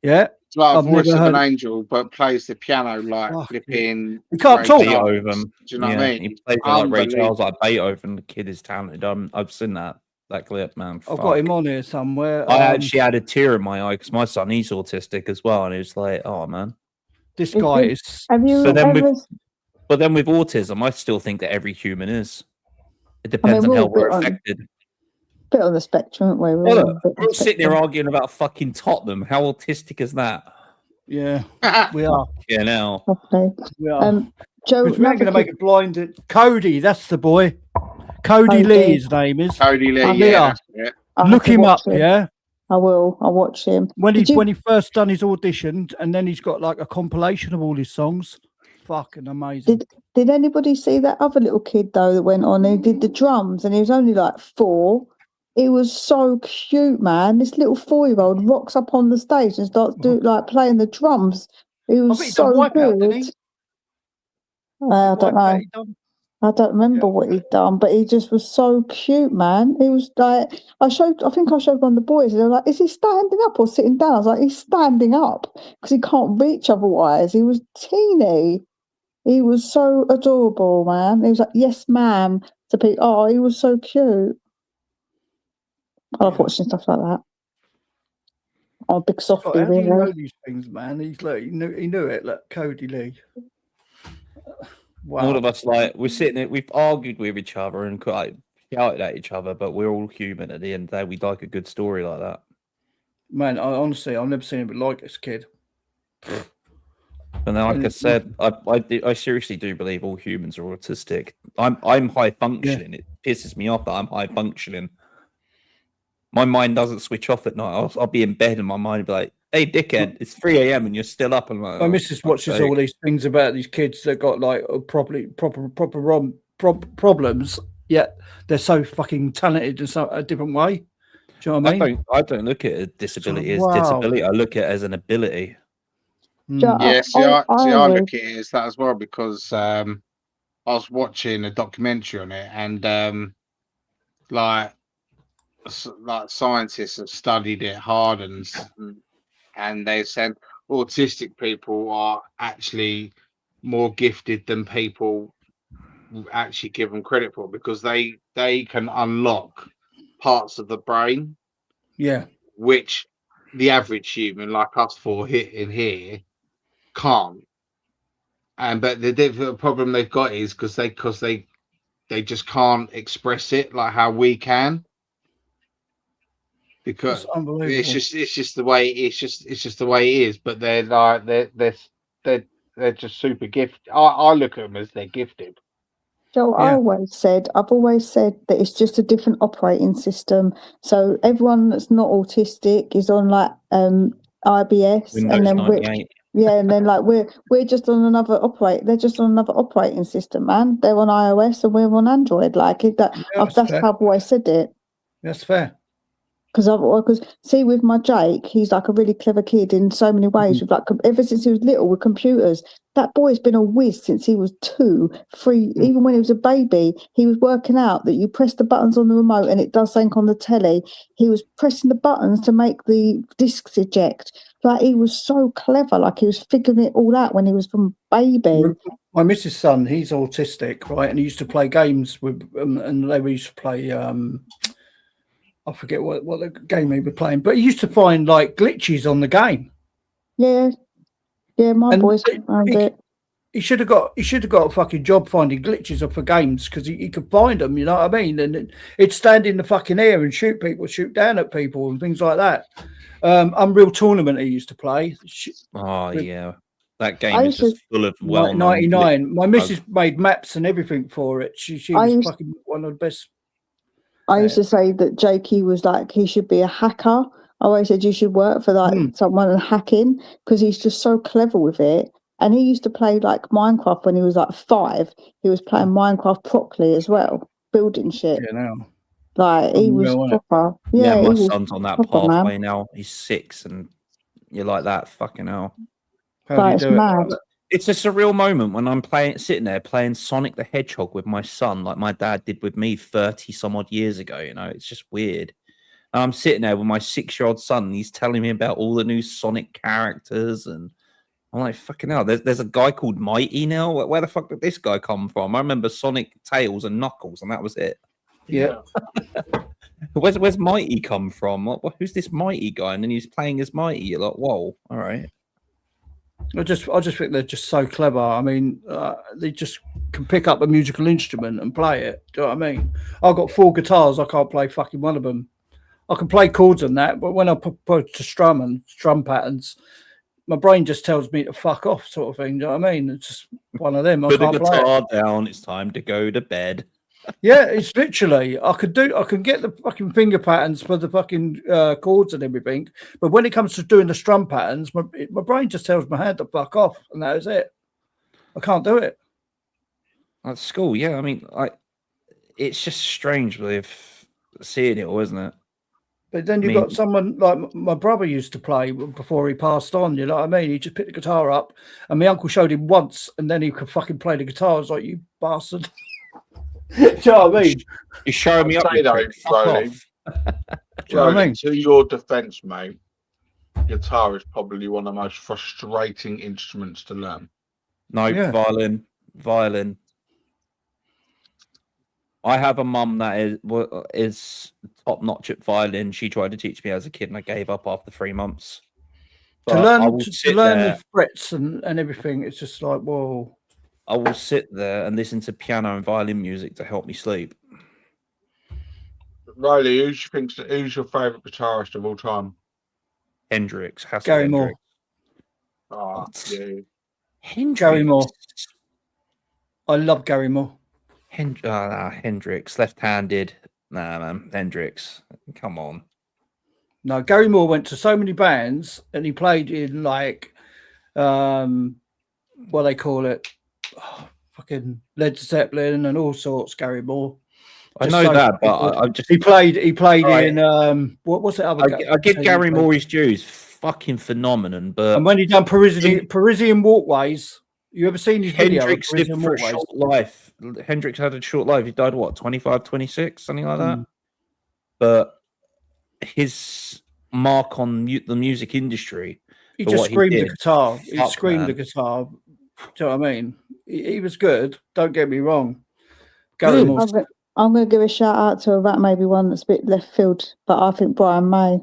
Yeah, it's like a voice of an angel, but plays the piano like flipping. He can't talk. Beethoven. Do you know what I mean? He plays like Ray Charles, like Beethoven. The kid is talented. I've seen that clip, man. I've got him on here somewhere. I actually had a tear in my eye because my son, he's autistic as well, and he was like, "Oh man, this guy is." But then with autism, I still think that every human is. It depends on how we're affected. Bit on the spectrum, aren't we? We're sitting here arguing about fucking Tottenham. How autistic is that? Yeah, we are. Yeah, now. We are. Joe, we're going to make it blinded. Cody, that's the boy. Cody Lee, his name is. Cody Lee, yeah. Look him up, yeah. I will. I'll watch him. When he first done his audition, and then he's got like a compilation of all his songs. Fucking amazing. Did anybody see that other little kid though that went on? He did the drums, and he was only like 4. He was so cute, man. This little 4-year-old rocks up on the stage and starts playing the drums. He was so good. I don't know. I don't remember what he'd done, but he just was so cute, man. He was like, I think I showed one of the boys, and they were like, is he standing up or sitting down? I was like, he's standing up because he can't reach otherwise. He was teeny. He was so adorable, man. He was like, yes, ma'am, to people. Oh, he was so cute. I love watching stuff like that. Oh, big softie, How do really. you know these things, man? He's like, he knew it. Look, Cody Lee. Wow. All of us, we're sitting there, we've argued with each other and shouted at each other, but we're all human at the end of the day. We like a good story like that. Man, honestly, I've never seen anything like this kid. And then, like I said, I seriously do believe all humans are autistic. I'm high functioning. Yeah. It pisses me off that I'm high functioning. My mind doesn't switch off at night. I'll be in bed and my mind will be like, hey, dickhead, it's 3 a.m. and you're still up. And like, my missus watches all these things about these kids that got like proper problems, yet they're so fucking talented in a different way. Do you know what I mean? I don't look at a disability as disability. I look at it as an ability. Yeah, I look at it as that as well, because I was watching a documentary on it, and like scientists have studied it hard, and they said autistic people are actually more gifted than people actually give them credit for, because they can unlock parts of the brain, which the average human like us 4 in here can't. But the problem they've got is because they just can't express it like how we can, because it's just the way it is. But they're like they're just super gifted. I look at them as they're gifted. So I've always said that it's just a different operating system. So everyone that's not autistic is on like IBS, Windows and then 98. and then like we're just on another they're just on another operating system, man. They're on iOS and we're on Android. Like that's how I've always said it. That's fair. Because see, with my Jake, he's like a really clever kid in so many ways. With like ever since he was little with computers, that boy's been a whiz since he was 2, 3. Even when he was a baby, he was working out that you press the buttons on the remote and it does something on the telly. He was pressing the buttons to make the discs eject. Like he was so clever. Like he was figuring it all out when he was from baby. My missus' son, he's autistic, right? And he used to play games with, and they used to play. I forget what the game he was playing, but he used to find like glitches on the game. Yeah, my boys found it. He should have got a fucking job finding glitches up for games because he could find them. You know what I mean? And it'd stand in the fucking air and shoot down at people and things like that. Unreal Tournament he used to play. Oh yeah, that game is just full of 99. My missus made maps and everything for it. She was fucking one of the best. I used to say that Jakey was like, he should be a hacker. I always said you should work for like someone and hacking because he's just so clever with it. And he used to play like Minecraft when he was like 5. He was playing Minecraft properly as well, building shit. Yeah, now. Like he was proper. Yeah, my son's on that pathway now. He's 6, and you're like that. Fucking hell. It's mad. It's a surreal moment when I'm sitting there playing Sonic the Hedgehog with my son, like my dad did with me 30 some odd years ago. You know, it's just weird. And I'm sitting there with my 6-year-old son. And he's telling me about all the new Sonic characters, and I'm like, fucking hell. There's a guy called Mighty now. Where the fuck did this guy come from? I remember Sonic, Tails, and Knuckles, and that was it. Yeah. Where's Mighty come from? Who's this Mighty guy? And then he's playing as Mighty. You're like, whoa, all right. I just think they're just so clever. I mean, they just can pick up a musical instrument and play it. Do you know what I mean? I've got 4 guitars. I can't play fucking one of them. I can play chords on that, but when I put to strum patterns, my brain just tells me to fuck off, sort of thing. Do you know what I mean? It's just one of them. Put the guitar down. It's time to go to bed. Yeah, it's literally. I can get the fucking finger patterns for the fucking chords and everything, but when it comes to doing the strum patterns, my brain just tells my hand to fuck off, and that is it. I can't do it. At school, yeah. I mean, it's just strange with seeing it all, isn't it? But then you've got someone like my brother used to play before he passed on. You know what I mean? He just picked the guitar up, and my uncle showed him once, and then he could fucking play the guitar. I was like, you bastard. Do you know what I mean? You're showing me up. Slowly. To your defence, mate, guitar is probably one of the most frustrating instruments to learn. No, yeah. Violin. I have a mum that is top notch at violin. She tried to teach me as a kid, and I gave up after 3 months. But to learn the frets and everything, it's just like, whoa. I will sit there and listen to piano and violin music to help me sleep. Riley, who's your favourite guitarist of all time? Hendrix. Gary Moore. Oh, yeah. Hendrix. Gary Moore. I love Gary Moore. Hendrix, left-handed. Nah, man, Hendrix. Come on. No, Gary Moore went to so many bands, and he played in like, what they call it, fucking Led Zeppelin and all sorts. Gary Moore. I know that, but he played in what's the other? I give Gary Moore his dues. Fucking phenomenon, but and when he done Parisian Walkways. You ever seen his video? Hendrix lived for a short life. Hendrix had a short life. He died, 25, 26, something like that? But his mark on the music industry... He just screamed the guitar. He screamed the guitar. Do you know what I mean? He was good. Don't get me wrong. Gary Moore. I'm going to give a shout out to that maybe one that's a bit left field, but I think Brian May.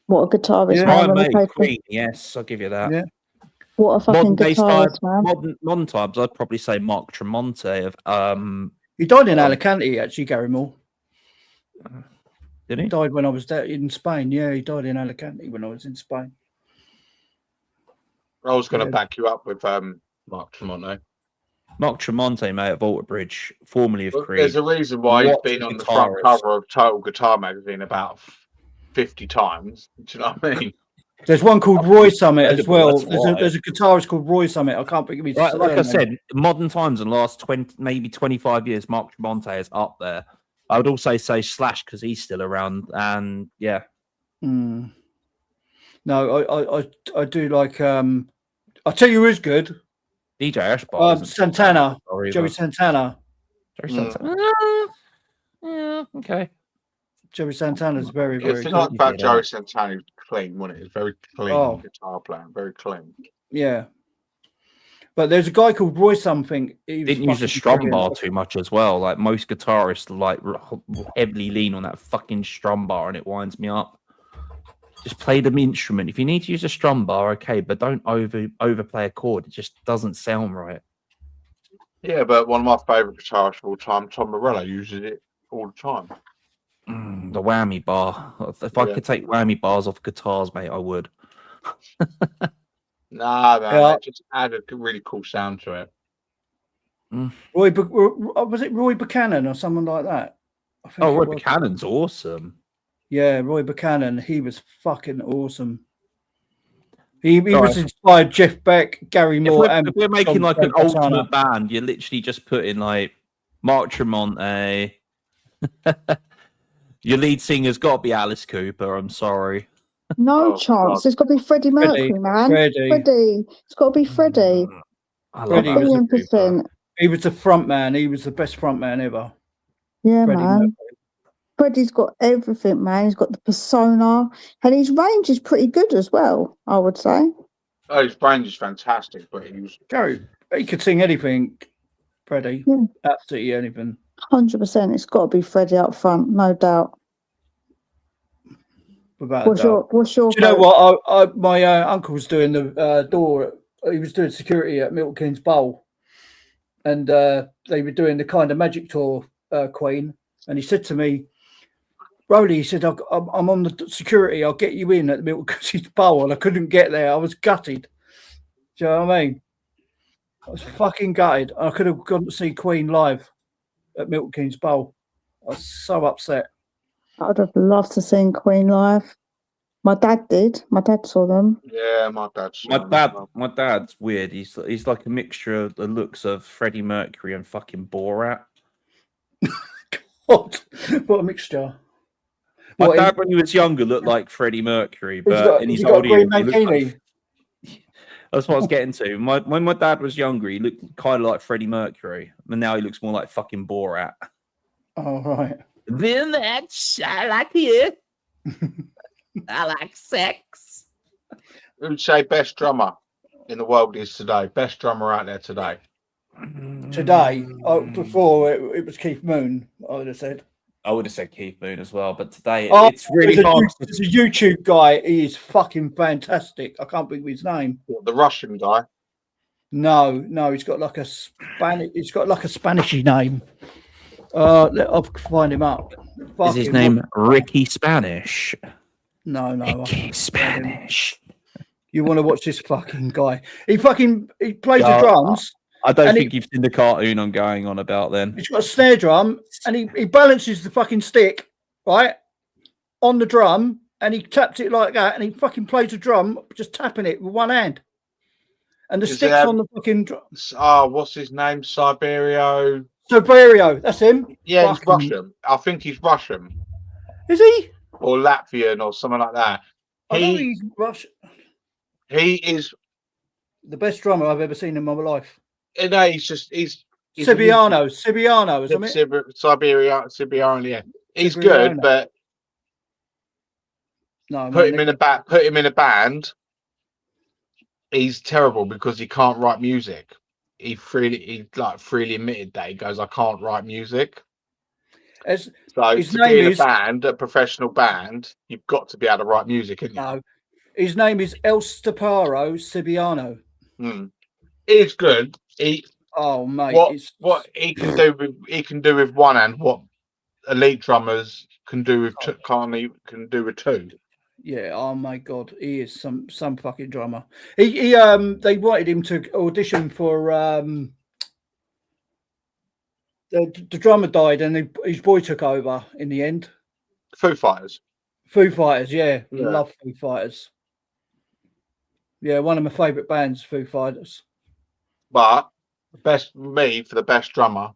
What a guitarist. Brian May, Queen. Yes, I'll give you that. Yeah. What a fucking guitarist, man. Modern times, I'd probably say Mark Tremonti of He died in Alicante, actually, Gary Moore. Did he? He died when I was there in Spain. Yeah, he died in Alicante when I was in Spain. I was going to back you up with Mark Tremonti. Mark Tremonti, mate, of Alter Bridge, formerly of Creed. There's a reason why he's been on the front cover of Total Guitar magazine about 50 times. Do you know what I mean? There's one called Roy Summit as well. There's a guitarist called Roy Summit. I can't think of his name. Like I said, modern times in the last 20, maybe 25 years, Mark Tremonti is up there. I would also say Slash because he's still around, and yeah. No, I do like. I'll tell you who's good. DJ Ashbar. Santana. Joey Santana. Joey Santana. Yeah, okay. Joey Santana's very, very It's good. not about Joey Santana. He's clean, wasn't it? He's very clean guitar player, very clean. Yeah. But there's a guy called Roy something. Didn't use the strum bar too much as well. Like most guitarists, like heavily lean on that fucking strum bar, and it winds me up. Just play the instrument. If you need to use a strum bar, okay, but don't overplay a chord. It just doesn't sound right. Yeah, but one of my favourite guitarists of all time, Tom Morello, uses it all the time. The whammy bar. If I could take whammy bars off guitars, mate, I would. Nah, man, it just added a really cool sound to it. Was it Roy Buchanan or someone like that? Roy Buchanan's awesome. Yeah, Roy Buchanan. He was fucking awesome. He was inspired Jeff Beck, Gary Moore. If we're making like an ultimate band, you're literally just putting like Mark Tremonti. Your lead singer's got to be Alice Cooper. I'm sorry. No chance. It's got to be Freddie Mercury, man. Freddie. It's got to be Freddie. Freddie. He was the front man. He was the best front man ever. Yeah, man. Freddie's got everything, man. He's got the persona, and his range is pretty good as well, I would say. Oh, his range is fantastic, but he could sing anything, Freddie. Yeah. Absolutely anything. 100%. It's got to be Freddie up front, no doubt. What's your Do you know what? My uncle was doing the door. He was doing security at Milton Keynes Bowl, and they were doing the kind of magic tour, Queen. And he said to me, Rolly, he said, I'm on the security. I'll get you in at the Milton Keynes Bowl. And I couldn't get there. I was gutted. Do you know what I mean? I was fucking gutted. I could have gone to see Queen live at Milton Keynes Bowl. I was so upset. I'd have loved to see Queen live. My dad did. My dad saw them. Yeah, my dad saw them. My dad's weird. He's like a mixture of the looks of Freddie Mercury and fucking Borat. What a mixture. My dad, when he was younger, looked like Freddie Mercury, but in his older years, that's what I was getting to. When my dad was younger, he looked kind of like Freddie Mercury, and now he looks more like fucking Borat. Oh, right. Then that's I like it. I like sex. Who'd say best drummer in the world is today? Best drummer out there today? Today, before it was Keith Moon, I would have said. I would have said Keith Moon as well, but today it's really hard. There's a YouTube guy. He is fucking fantastic. I can't think of his name. What, the Russian guy? No, he's got like a Spanish. He's got like a Spanishy name. I'll find him up. Is his name Ricky Spanish? No. Ricky Spanish. You want to watch this fucking guy? He plays the drums. I don't think you've seen the cartoon I'm going on about then. He's got a snare drum and he balances the fucking stick, right, on the drum, and he taps it like that, and he fucking plays the drum, just tapping it with one hand. And the stick's on the fucking drum. What's his name? Siberio, that's him. Yeah, he's Russian. I think he's Russian. Is he? Or Latvian or something like that. I know he's Russian. He is the best drummer I've ever seen in my life. No, he's Siberiano, isn't it? Siberiano, yeah. He's good, but put him in a band. He's terrible because he can't write music. He freely admitted that. He goes, I can't write music. So to be in a professional band, you've got to be able to write music, haven't you? No. His name is El Staparo Siberiano. He's good. What he can do with one hand what elite drummers can do with can do with two. Yeah, oh my god, he is some fucking drummer. They wanted him to audition for the drummer died and his boy took over in the end. Foo Fighters, yeah. Love Foo Fighters. Yeah, one of my favourite bands, Foo Fighters. But for the best drummer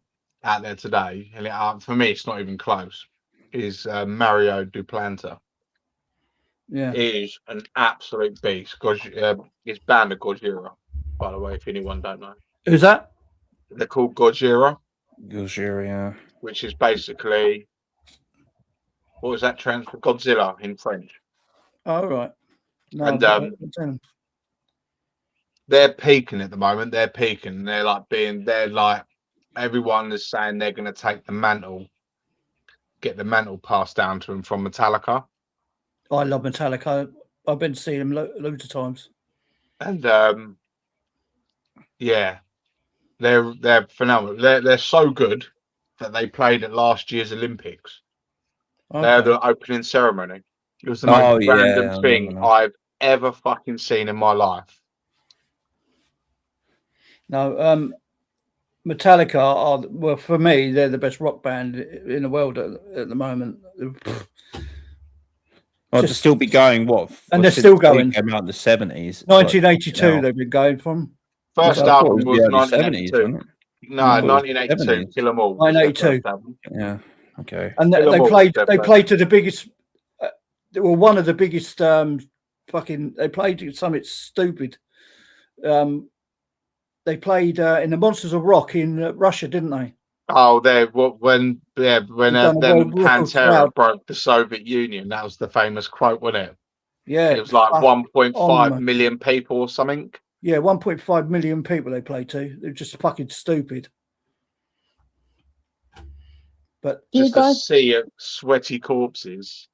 out there today, and for me, it's not even close, is Mario Duplanta. Yeah. He is an absolute beast. It's band of Gojira, by the way, if anyone don't know. Who's that? They're called Gojira. Gojira, which is basically, what was that transfer? Godzilla in French. Oh, right. No, And they're peaking at the moment. They're peaking. They're like everyone is saying they're going to take the mantle, get the mantle passed down to them from Metallica. I love Metallica. I've been to see them loads of times. And yeah, they're phenomenal. They're so good that they played at last year's Olympics. Okay. They're the opening ceremony. It was the most random thing I've ever fucking seen in my life. No, Metallica are, well, for me, they're the best rock band in the world at the moment. Well, to still be going, what? And they're still going. Came out in the 70s. 1982, they've been going from. First album was 1982. 70s, wasn't it? No, 1982. Kill 'Em All. 1982. Yeah. Okay. And they played to the biggest. Well, one of the biggest. They played something stupid. They played in the Monsters of Rock in Russia, didn't they? Oh, when Pantera broke the Soviet Union, that was the famous quote, wasn't it? Yeah, it was like 1.5 million people or something. Yeah, 1.5 million people they played to. They're just fucking stupid. But just a sea of sweaty corpses.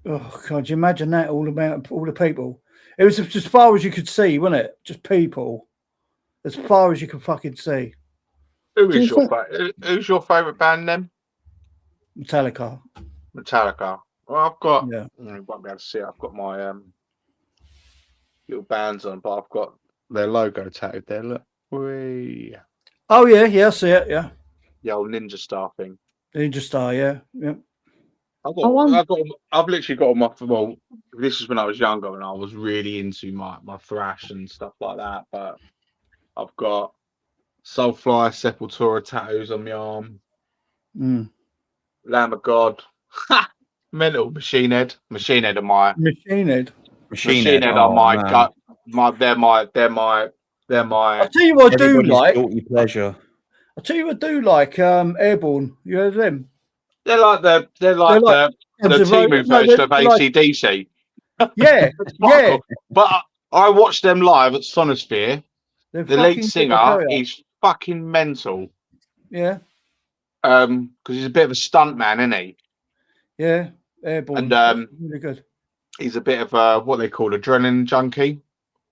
Oh, God, you imagine that? All the people. It was just as far as you could see, wasn't it? Just people, as far as you could fucking see. Who's your favourite band then? Metallica. Well, I've got. Yeah. You won't be able to see it. I've got my little bands on, but I've got their logo tattooed there. Look. Whee. Oh yeah, I see it. Yeah. The old Ninja Star thing. Ninja Star, yeah. I've literally got all my. Well, this is when I was younger and I was really into my thrash and stuff like that. But I've got Soulfly, Sepultura tattoos on my arm. Lamb of God. Mental. Machine Head are my. Machine Head are my gut. They're my. I'll tell you what I do like. Guilty pleasure. I'll tell you what I do like. Airborne. You heard of them? They're like the Timu version of AC/DC. Yeah, yeah. But I watched them live at Sonosphere. The lead singer is fucking mental. Yeah. Because he's a bit of a stunt man, isn't he? Yeah, Airborne. And really good. He's a bit of what they call adrenaline junkie.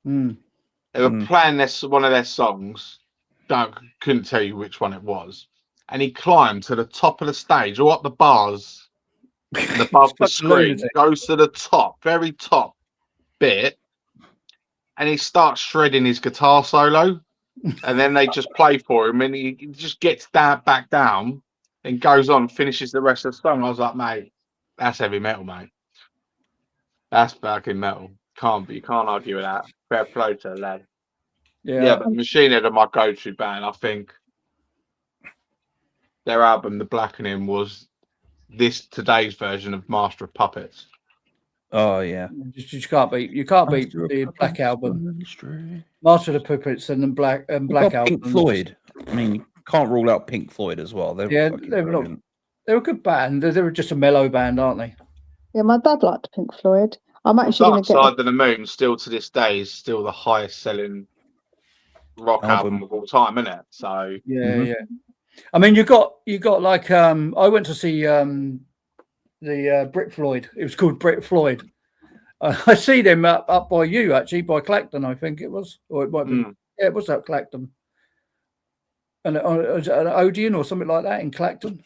They were playing one of their songs. Couldn't tell you which one it was. And he climbed to the top of the stage, or up the bars, and above the screen. Goes to the top, very top bit, and he starts shredding his guitar solo. And then they just play for him, and he just gets back down, and goes on, finishes the rest of the song. I was like, mate, that's heavy metal, mate. That's fucking metal. You can't argue with that. Fair play to the lad. Yeah, but Machine Head are my go-to band. I think their album, The Blackening, was today's version of Master of Puppets. Oh yeah, you can't beat the Black Album, Master of the Puppets, and then Black Album. Pink Floyd. I mean, you can't rule out Pink Floyd as well. They were a good band. They were just a mellow band, aren't they? Yeah, my dad liked Pink Floyd. I'm actually going to get. Dark Side of the Moon, still to this day, is still the highest selling rock album of all time, isn't it? So yeah. I mean, you got like I went to see the Brit Floyd. It was called Brit Floyd. I see them up by you, actually, by Clacton, I think it was, or it might be. Yeah, it was at Clacton. And an Odeon or something like that in Clacton.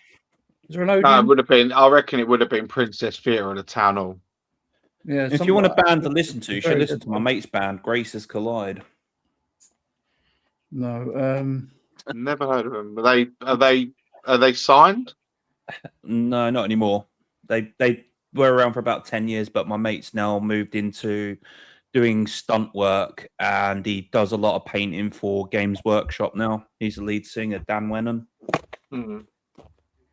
Is there an Odeon? No, it would have been. I reckon it would have been Princess Theatre at the Town Hall. Yeah. If you want a band to listen to, you should listen to my mate's band, Graces Collide. No, never heard of them. Are they signed? No, not anymore. They were around for about 10 years, but my mate's now moved into doing stunt work, and he does a lot of painting for Games Workshop now. He's the lead singer, Dan Wenham. Mm.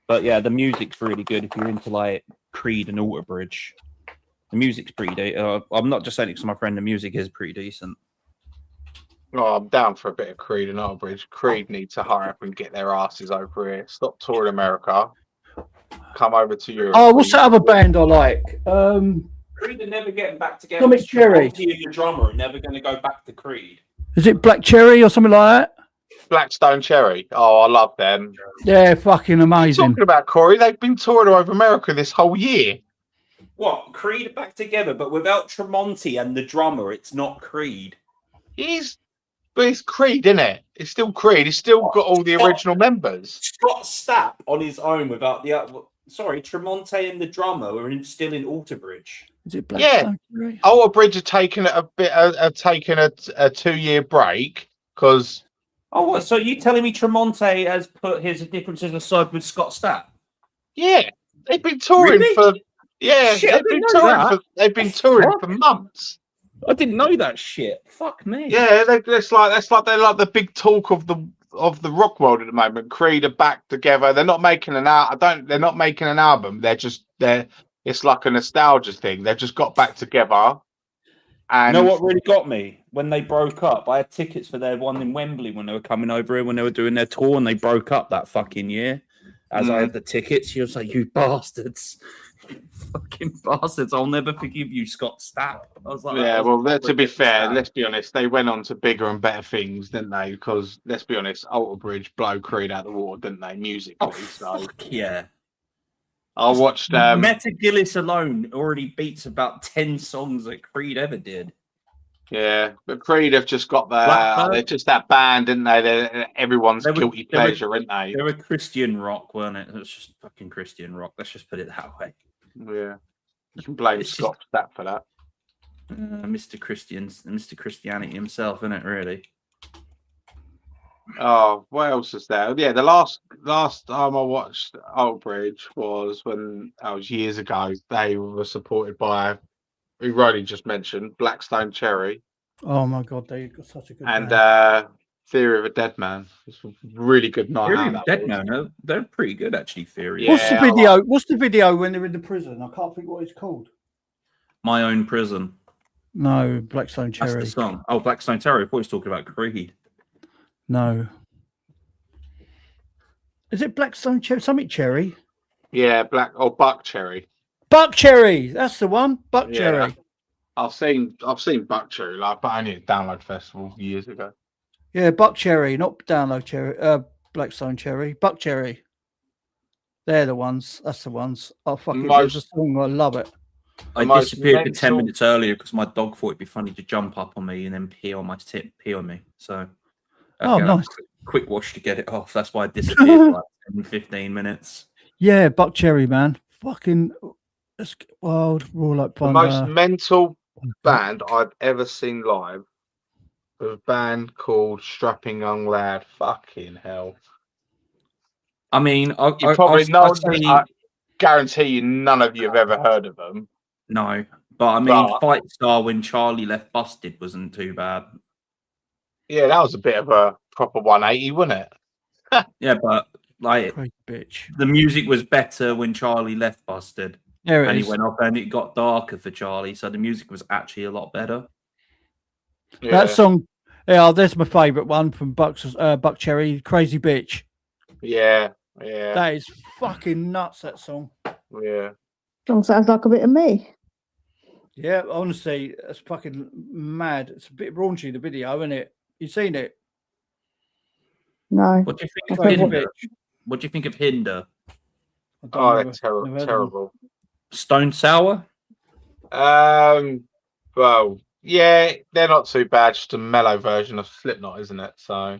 But yeah, the music's really good if you're into like Creed and Alter Bridge. The music's pretty. I'm not just saying it because my friend. The music is pretty decent. Oh, I'm down for a bit of Creed and Alter Bridge. Creed need to hurry up and get their asses over here. Stop touring America. Come over to Europe. Oh, what's that other band I like? Creed are never getting back together. Sonic Cherry. The drummer are never going to go back to Creed. Is it Black Cherry or something like that? Blackstone Cherry. Oh, I love them. Yeah, fucking amazing. Talking about Corey, they've been touring over America this whole year. What? Creed are back together, but without Tremonti and the drummer, it's not Creed. But it's Creed, isn't it? It's still Creed. It's still got all the original members. Scott Stapp on his own without the other. Sorry, Tremonti and the drummer are still in Alter Bridge. Is it Black Yeah. Alter Bridge have taken a 2-year break because. Oh, what? So you telling me Tremonti has put his differences aside with Scott Stapp? Yeah, they've been touring for. Yeah, Shit, they've been touring for months. I didn't know that shit. Fuck me. Yeah, that's like they're like the big talk of the rock world at the moment. Creed are back together. They're not making an They're not making an album. It's like a nostalgia thing. They've just got back together. And you know what really got me? When they broke up, I had tickets for their one in Wembley when they were coming over here when they were doing their tour, and they broke up that fucking year. As I had the tickets, she was like, "You bastards." Fucking bastards! I'll never forgive you, Scott Stapp. I was like, yeah. Well, to be fair, let's be honest. They went on to bigger and better things, didn't they? Because let's be honest, Alter Bridge blow Creed out the water, didn't they? Musically, fuck yeah. I watched. Meta Gillis alone already beats about 10 songs that Creed ever did. Yeah, but Creed have just got they're just that band, didn't they? They're everyone's guilty pleasure, aren't they? They were Christian rock, weren't it? It was just fucking Christian rock. Let's just put it that way. Yeah, you can blame Scott Stapp for that. Mr. Christianity himself, isn't it? Really. Oh, what else is there? Yeah, the last time I watched Alter Bridge was when I was years ago. They were supported by, we already just mentioned, Blackstone Cherry. Oh my god, they got such a good and Theory of a Dead Man. It's a really good night. Theory of a Dead Man, they're pretty good actually. Theory. What's the video? What's the video when they're in the prison? I can't think what it's called. My Own Prison. No, Blackstone Cherry. That's the song. Oh, Blackstone Cherry. I thought he was talking about Creed. No. Is it Blackstone Cherry? Something Cherry? Yeah, Buck Cherry. Buck Cherry. That's the one. Buck Cherry. I've seen Buck Cherry, but only at Download Festival years ago. Yeah, Buck Cherry, not Download Cherry. Blackstone Cherry. Buck Cherry. They're the ones. That's the ones. Oh, fucking there's a song. I love it. I disappeared for 10 minutes earlier because my dog thought it'd be funny to jump up on me and then pee on me. So, nice. Quick wash to get it off. That's why I disappeared for like 10, 15 minutes. Yeah, Buck Cherry, man. Fucking wild, raw like fun. The most mental band I've ever seen live was a band called Strapping Young Lad. Fucking hell. I mean, I guarantee you none of you have ever heard of them. No, but I mean, Fight Star when Charlie left Busted wasn't too bad. Yeah, that was a bit of a proper 180, wasn't it? Yeah, but like, the music was better when Charlie left Busted. And he went off, and it got darker for Charlie, so the music was actually a lot better. Yeah. That song, there's my favourite one from Buck Cherry, Crazy Bitch. Yeah. That is fucking nuts, that song. Yeah. Song sounds like a bit of me. Yeah, honestly, it's fucking mad. It's a bit raunchy, the video, isn't it? You seen it? No. What do you think of Hinder? What do you think of Hinder? Oh, they're terrible. Stone Sour? Well, yeah, they're not too bad. Just a mellow version of Slipknot, isn't it? So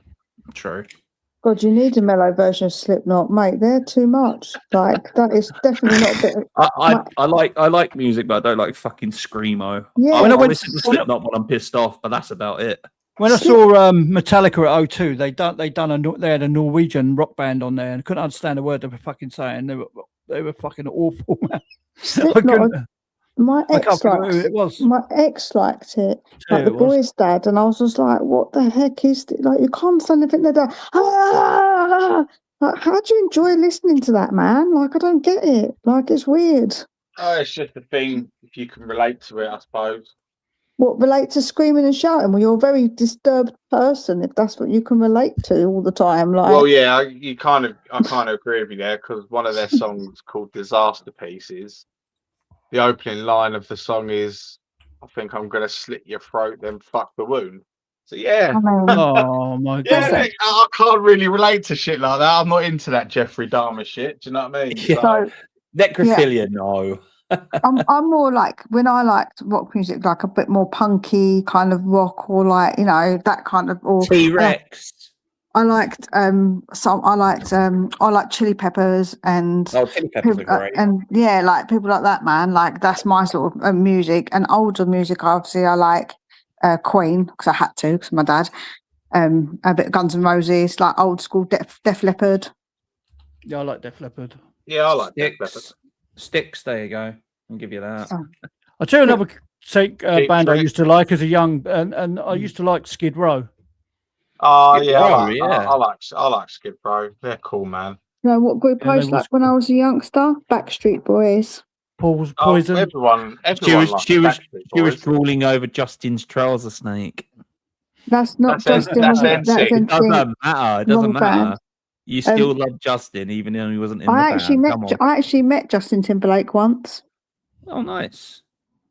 true. God, you need a mellow version of Slipknot, mate. They're too much. Like that is definitely not a bit. I like music, but I don't like fucking screamo. Yeah. I listen to Slipknot when I'm pissed off, but that's about it. When I saw Metallica at O2, they had a Norwegian rock band on there, and I couldn't understand a word they were fucking saying. They were fucking awful, man. My ex liked it, like the boys' dad, and I was just like, "What the heck is it?" Like, you can't say anything. They're like, Like, how do you enjoy listening to that, man? Like, I don't get it. Like, it's weird. Oh, it's just a thing if you can relate to it, I suppose. What, relate to screaming and shouting? Well, you're a very disturbed person if that's what you can relate to all the time. Like, well, yeah, I kind of agree with you there, because one of their songs called "Disaster Pieces," the opening line of the song is, "I think I'm gonna slit your throat, then fuck the wound." So yeah, Oh my yeah, god! I can't really relate to shit like that. I'm not into that Jeffrey Dahmer shit. Do you know what I mean? Yeah. so Necrophilia, no. I'm more like, when I liked rock music, like a bit more punky kind of rock, or like, you know, that kind of, or T-Rex. I liked I like Chili Peppers and Chili Peppers are great. and yeah, like people like that, man. Like, that's my sort of music. And older music, obviously, I like Queen, because I had to, because my dad. A bit of Guns N' Roses, like old school Def Leppard. Yeah, I like Def Leppard. Yeah, I like Def Leppard. Sticks, there you go. I'll give you that. I'll tell you another band I used to like as a young, and I used to like Skid Row. Oh Skid yeah, Row, I like Skid Row. They're cool, man. You know what group I was like when I was a youngster? Backstreet Boys. Poison. Everyone She was drooling over Justin's trouser snake. That's not Justin. That's That's NSYNC. It doesn't matter. It doesn't Wrong matter. band. You still love Justin, even though he wasn't in the I actually band. met Justin Timberlake once. Oh, nice.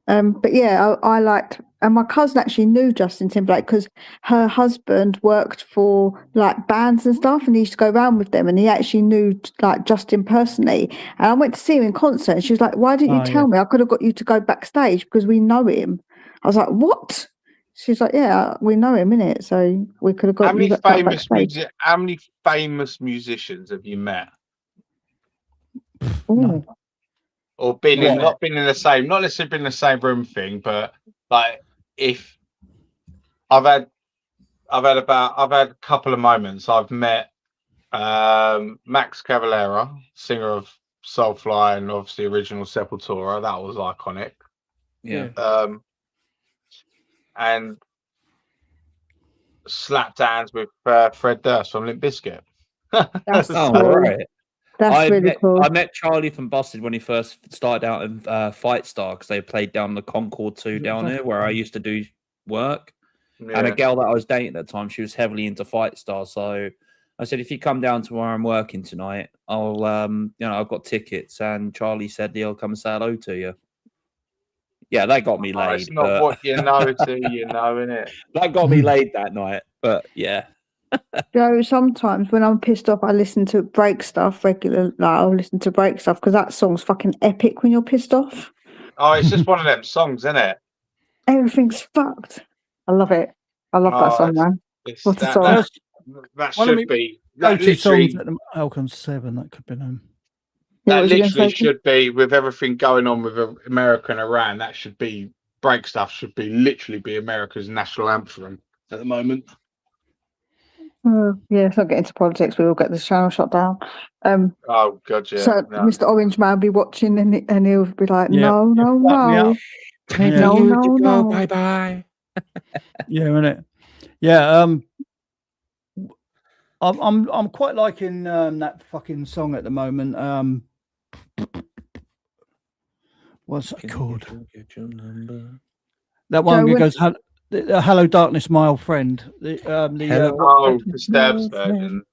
But yeah, I liked, and my cousin actually knew Justin Timberlake because her husband worked for like bands and stuff, and he used to go around with them, and he actually knew like Justin personally. And I went to see him in concert, and she was like, "Why didn't you tell me? I could have got you to go backstage because we know him." I was like, "What?" She's like, "Yeah, we know him, innit? So we could have got you backstage." How many famous musicians have you met? Ooh. Or not necessarily been in the same room thing, but like, if I've had a couple of moments. I've met Max Cavalera, singer of Soulfly and obviously original Sepultura. That was iconic. Yeah. And slapped hands with Fred Durst from Limp Bizkit. That's right. That's really cool. I met Charlie from Busted when he first started out in Fight Star, because they played down the Concord 2 down there where I used to do work. Yeah. And a girl that I was dating at the time, she was heavily into Fight Star. So I said, if you come down to where I'm working tonight, I'll I've got tickets. And Charlie said, he'll come and say hello to you. Yeah, that got me laid. It's not what you know till you know, innit? That got me laid that night. But yeah. Joe, sometimes when I'm pissed off, I listen to break stuff regularly. Like, I'll listen to break stuff because that song's fucking epic when you're pissed off. Oh, it's just one of them songs, isn't it? Everything's fucked. I love it. I love that song, man. What's the song? That should be. That songs literally, at the Alcon 7, that could be them. That literally should be, with everything going on with America and Iran, that should be, break stuff should be literally be America's national anthem at the moment. Yeah, if I get into politics, we will get the channel shut down. Oh god, yeah. So no. Mr. Orange Man will be watching, and he'll be like, "No, bye bye." Yeah, innit? Yeah. I'm quite liking that fucking song at the moment. What's it called? That one goes, "Hello, darkness, my old friend." Disturbed's version.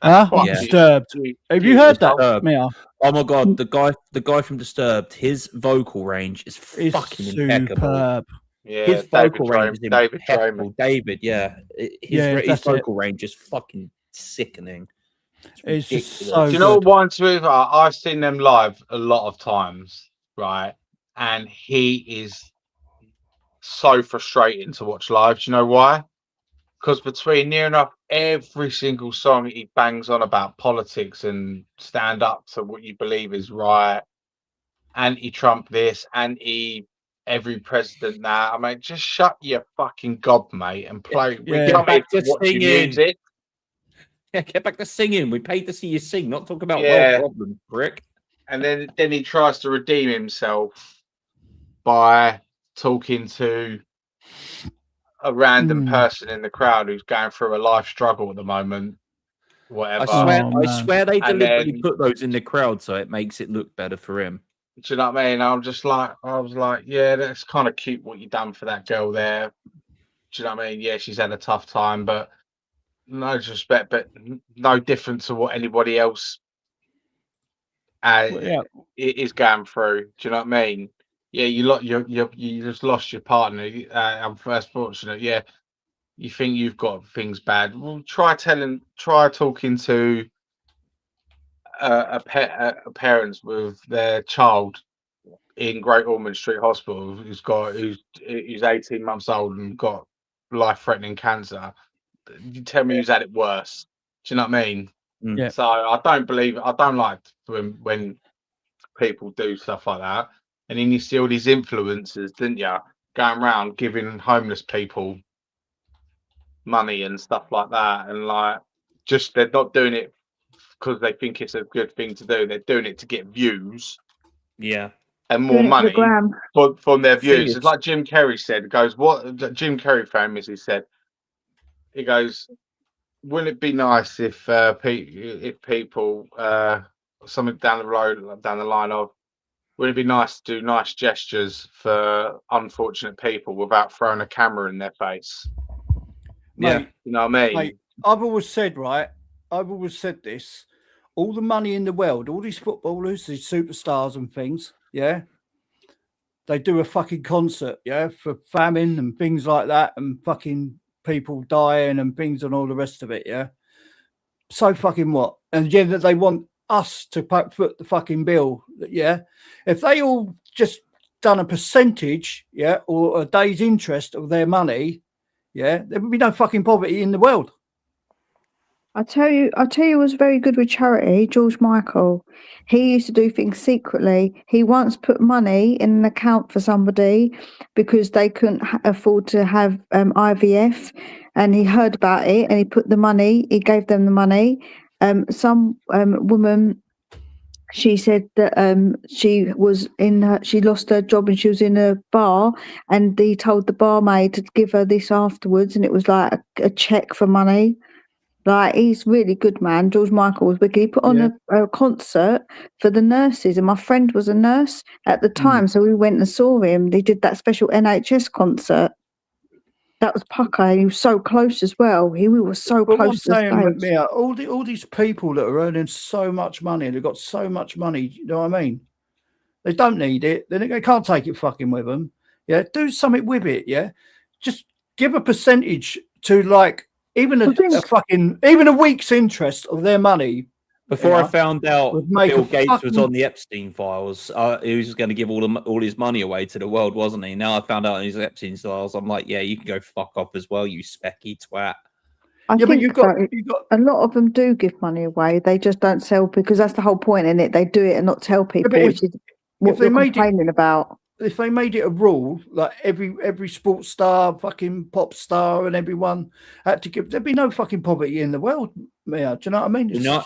Disturbed. Have you heard that? Mia? Oh my god, the guy from Disturbed, his vocal range is fucking impeccable. Yeah, his vocal range is impeccable. David, yeah, his vocal range is fucking sickening. It's just so. Do you know what? I've seen them live a lot of times, right? And he is so frustrating to watch live. Do you know why? Because between near enough every single song, he bangs on about politics and stand up to what you believe is right, anti-Trump this, every president that. I mean, just shut your fucking gob, mate, and play. Yeah. We come here to watch your music. Yeah, get back to singing. We paid to see you sing, not talk about world problems, prick. And then he tries to redeem himself by talking to a random person in the crowd who's going through a life struggle at the moment. whatever. I swear they And deliberately then, put those in the crowd so it makes it look better for him. do you know what I mean? I was like, yeah, that's kind of cute what you done for that girl there. Do you know what I mean? Yeah, she's had a tough time, but no disrespect, but no different to what anybody else is going through. Do you know what I mean? Yeah, you just lost your partner. I'm first fortunate. Yeah, you think you've got things bad. Well, try talking to parents with their child in Great Ormond Street Hospital who's 18 months old and got life-threatening cancer. You tell me who's had it worse. Do you know what I mean? Yeah. So I don't like when people do stuff like that. And then you see all these influencers, didn't you, going around giving homeless people money and stuff like that, and like just they're not doing it because they think it's a good thing to do. They're doing it to get views. Yeah. And more money from their views. Is, it's like Jim Carrey said. It goes, what Jim Carrey famously said. He goes, wouldn't it be nice if people something down the line of, wouldn't it be nice to do nice gestures for unfortunate people without throwing a camera in their face? Mate, yeah, you know what I mean. Mate, I've always said this. All the money in the world, all these footballers, these superstars and things, yeah, they do a fucking concert, yeah, for famine and things like that, and fucking people dying and things and all the rest of it, yeah. So fucking what? And yeah, that they want us to foot the fucking bill, yeah. If they all just done a percentage, yeah, or a day's interest of their money, yeah, there would be no fucking poverty in the world. I tell you, it was very good with charity. George Michael, he used to do things secretly. He once put money in an account for somebody because they couldn't afford to have IVF, and he heard about it and he put the money. He gave them the money. Some woman, she said that she lost her job and she was in a bar, and he told the barmaid to give her this afterwards, and it was like a check for money. Like, he's really good, man. George Michael was wicked. He put on a concert for the nurses, and my friend was a nurse at the time, so we went and saw him. They did that special NHS concert. That was pucker. He was so close as well. We were so close to the stage. Mia, all these people that are earning so much money, they've got so much money, you know what I mean? They don't need it. They can't take it fucking with them. Yeah, do something with it, yeah? Just give a percentage to, like, even a week's interest of their money. Before I found out Bill Gates was on the Epstein files, he was going to give all his money away to the world, wasn't he? Now I found out he's Epstein files. I'm like, yeah, you can go fuck off as well, you specky twat. I think you've got a lot of them do give money away. They just don't sell, because that's the whole point in it. They do it and not tell people, which is what they're complaining about. If they made it a rule, like every sports star, fucking pop star, and everyone had to give, there'd be no fucking poverty in the world. Mia, do you know what I mean? You're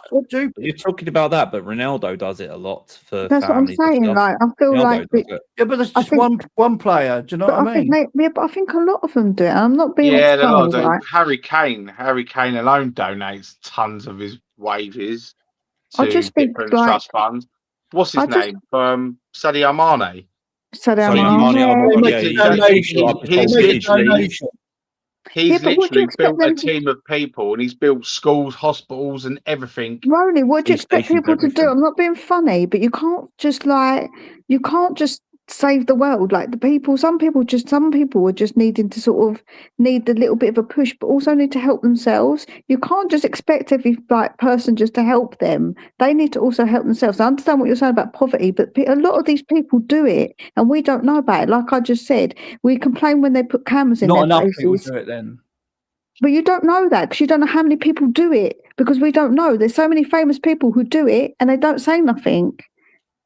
talking about that, but Ronaldo does it a lot for. That's what I'm saying. Like, I feel like yeah, but there's just one player. Do you know what I mean? But I think a lot of them do it. I'm not being right? Harry Kane alone donates tons of his wages to different trust funds. What's his name? Sadio Mane. He's literally built a team of people, and he's built schools, hospitals, and everything. Ronnie, what do you expect people to do? I'm not being funny, but you can't just save the world. Like, some people are just needing to sort of need a little bit of a push, but also need to help themselves. You can't just expect every person just to help them. They need to also help themselves. I understand what you're saying about poverty, but a lot of these people do it and we don't know about it. Like I just said, we complain when they put cameras in their faces. Not enough people do it then. But you don't know that, because you don't know how many people do it, because we don't know. There's so many famous people who do it and they don't say nothing.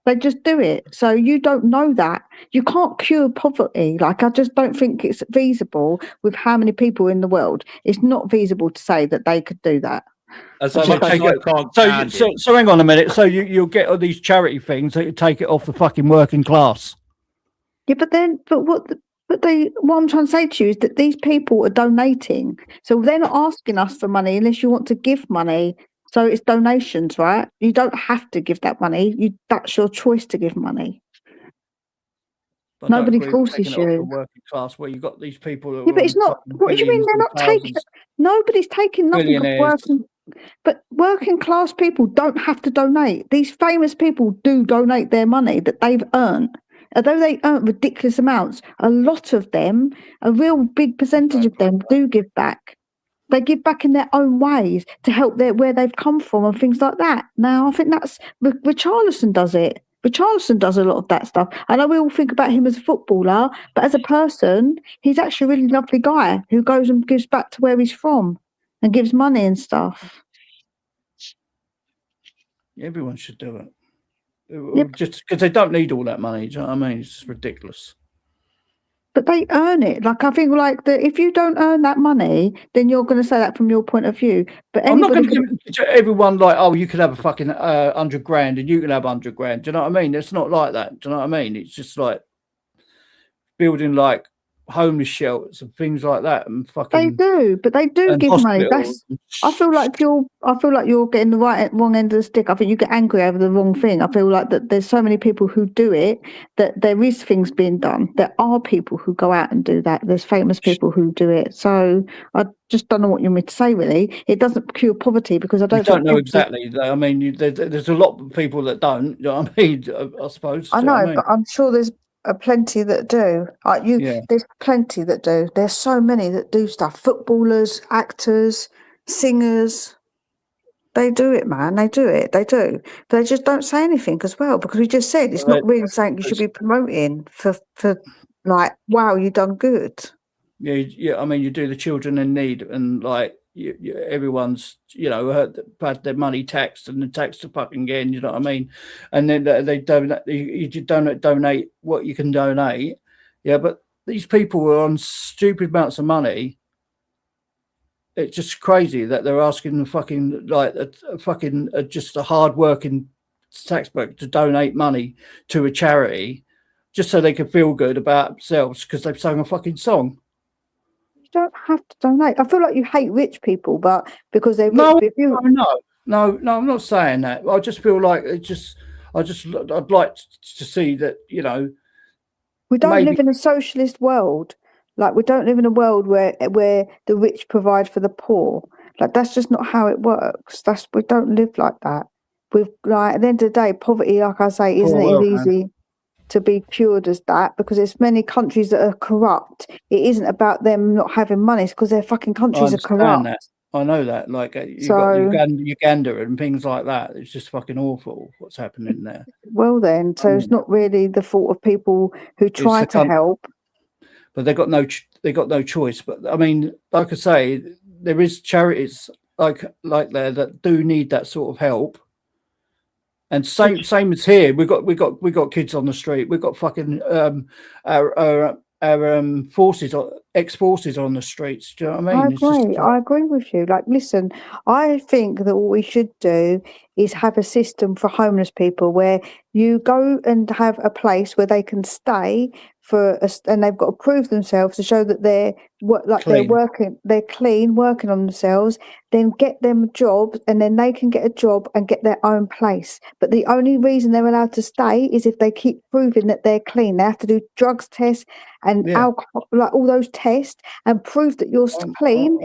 They just do it. So you don't know that. You can't cure poverty. Like, I just don't think it's feasible with how many people in the world. It's not feasible to say that they could do that. So hang on a minute. So you'll get all these charity things that you take it off the fucking working class. Yeah, what I'm trying to say to you is that these people are donating. So they're not asking us for money unless you want to give money So it's donations, right? You don't have to give that money. That's your choice to give money. I Nobody don't agree with forces taking it off the you. working class where you've got these people that Yeah, are but it's on not. fucking What do you mean billions they're and not taking? thousands, Nobody's taking nothing off billionaires. But working class people don't have to donate. These famous people do donate their money that they've earned. Although they earn ridiculous amounts, a lot of them, a real big percentage of them, do give back. They give back in their own ways to help where they've come from and things like that. Now, I think that's Richarlison does it. Richarlison does a lot of that stuff. I know we all think about him as a footballer, but as a person, he's actually a really lovely guy who goes and gives back to where he's from and gives money and stuff. Everyone should do it. Yep. Just because they don't need all that money. Do you know what I mean? It's just ridiculous. But they earn it. Like I think, if you don't earn that money, then you're going to say that from your point of view. But I'm not going to give it to everyone like, oh, you could have a fucking 100 grand and you can have 100 grand. Do you know what I mean? It's not like that. Do you know what I mean? It's just like building like homeless shelters and things like that, and fucking. They do, but they do give money. I feel like you're getting the wrong end of the stick. I think you get angry over the wrong thing. I feel like that there's so many people who do it, that there is things being done. There are people who go out and do that. There's famous people who do it. So I just don't know what you mean to say. Really, it doesn't cure poverty because I don't know exactly. I mean, there's a lot of people that don't. You know what I mean? I suppose. I know, but I'm sure there's plenty that do. There's plenty that do. There's so many that do stuff. Footballers, actors, singers. They do it, man. They do it. They do. But they just don't say anything as well, because we just said it's not really something you should be promoting for like, wow, you done good. Yeah. I mean, you do the children in need, and like everyone's, had their money taxed and then taxed fucking again. You know what I mean? And then they donate. You donate what you can donate. Yeah, but these people are on stupid amounts of money. It's just crazy that they're asking the fucking just a hard-working taxpayer to donate money to a charity just so they can feel good about themselves because they've sung a fucking song. You don't have to donate. I feel like you hate rich people, but because they're no, rich. No, I'm not saying that. I just feel like I'd like to see that, we don't live in a socialist world. Like, we don't live in a world where the rich provide for the poor. Like, that's just not how it works. We don't live like that. We've at the end of the day, poverty, like I say, isn't as easy to be cured as that, because there's many countries that are corrupt. It isn't about them not having money; it's because their fucking countries are corrupt. That. I know that. Like, you've got Uganda and things like that. It's just fucking awful what's happening there. Well, then, so it's not really the fault of people who try to help. But they got no choice. But I mean, like I say, there is charities like there that do need that sort of help. And same as here, we got kids on the street. We've got fucking our ex-forces on the streets. Do you know what I mean? I agree with you. Like, listen, I think that what we should do is have a system for homeless people where you go and have a place where they can stay and they've got to prove themselves to show that they're clean, working on themselves. Then get them a job, and then they can get a job and get their own place. But the only reason they're allowed to stay is if they keep proving that they're clean. They have to do drugs tests and alcohol, like all those tests, and prove that you're clean,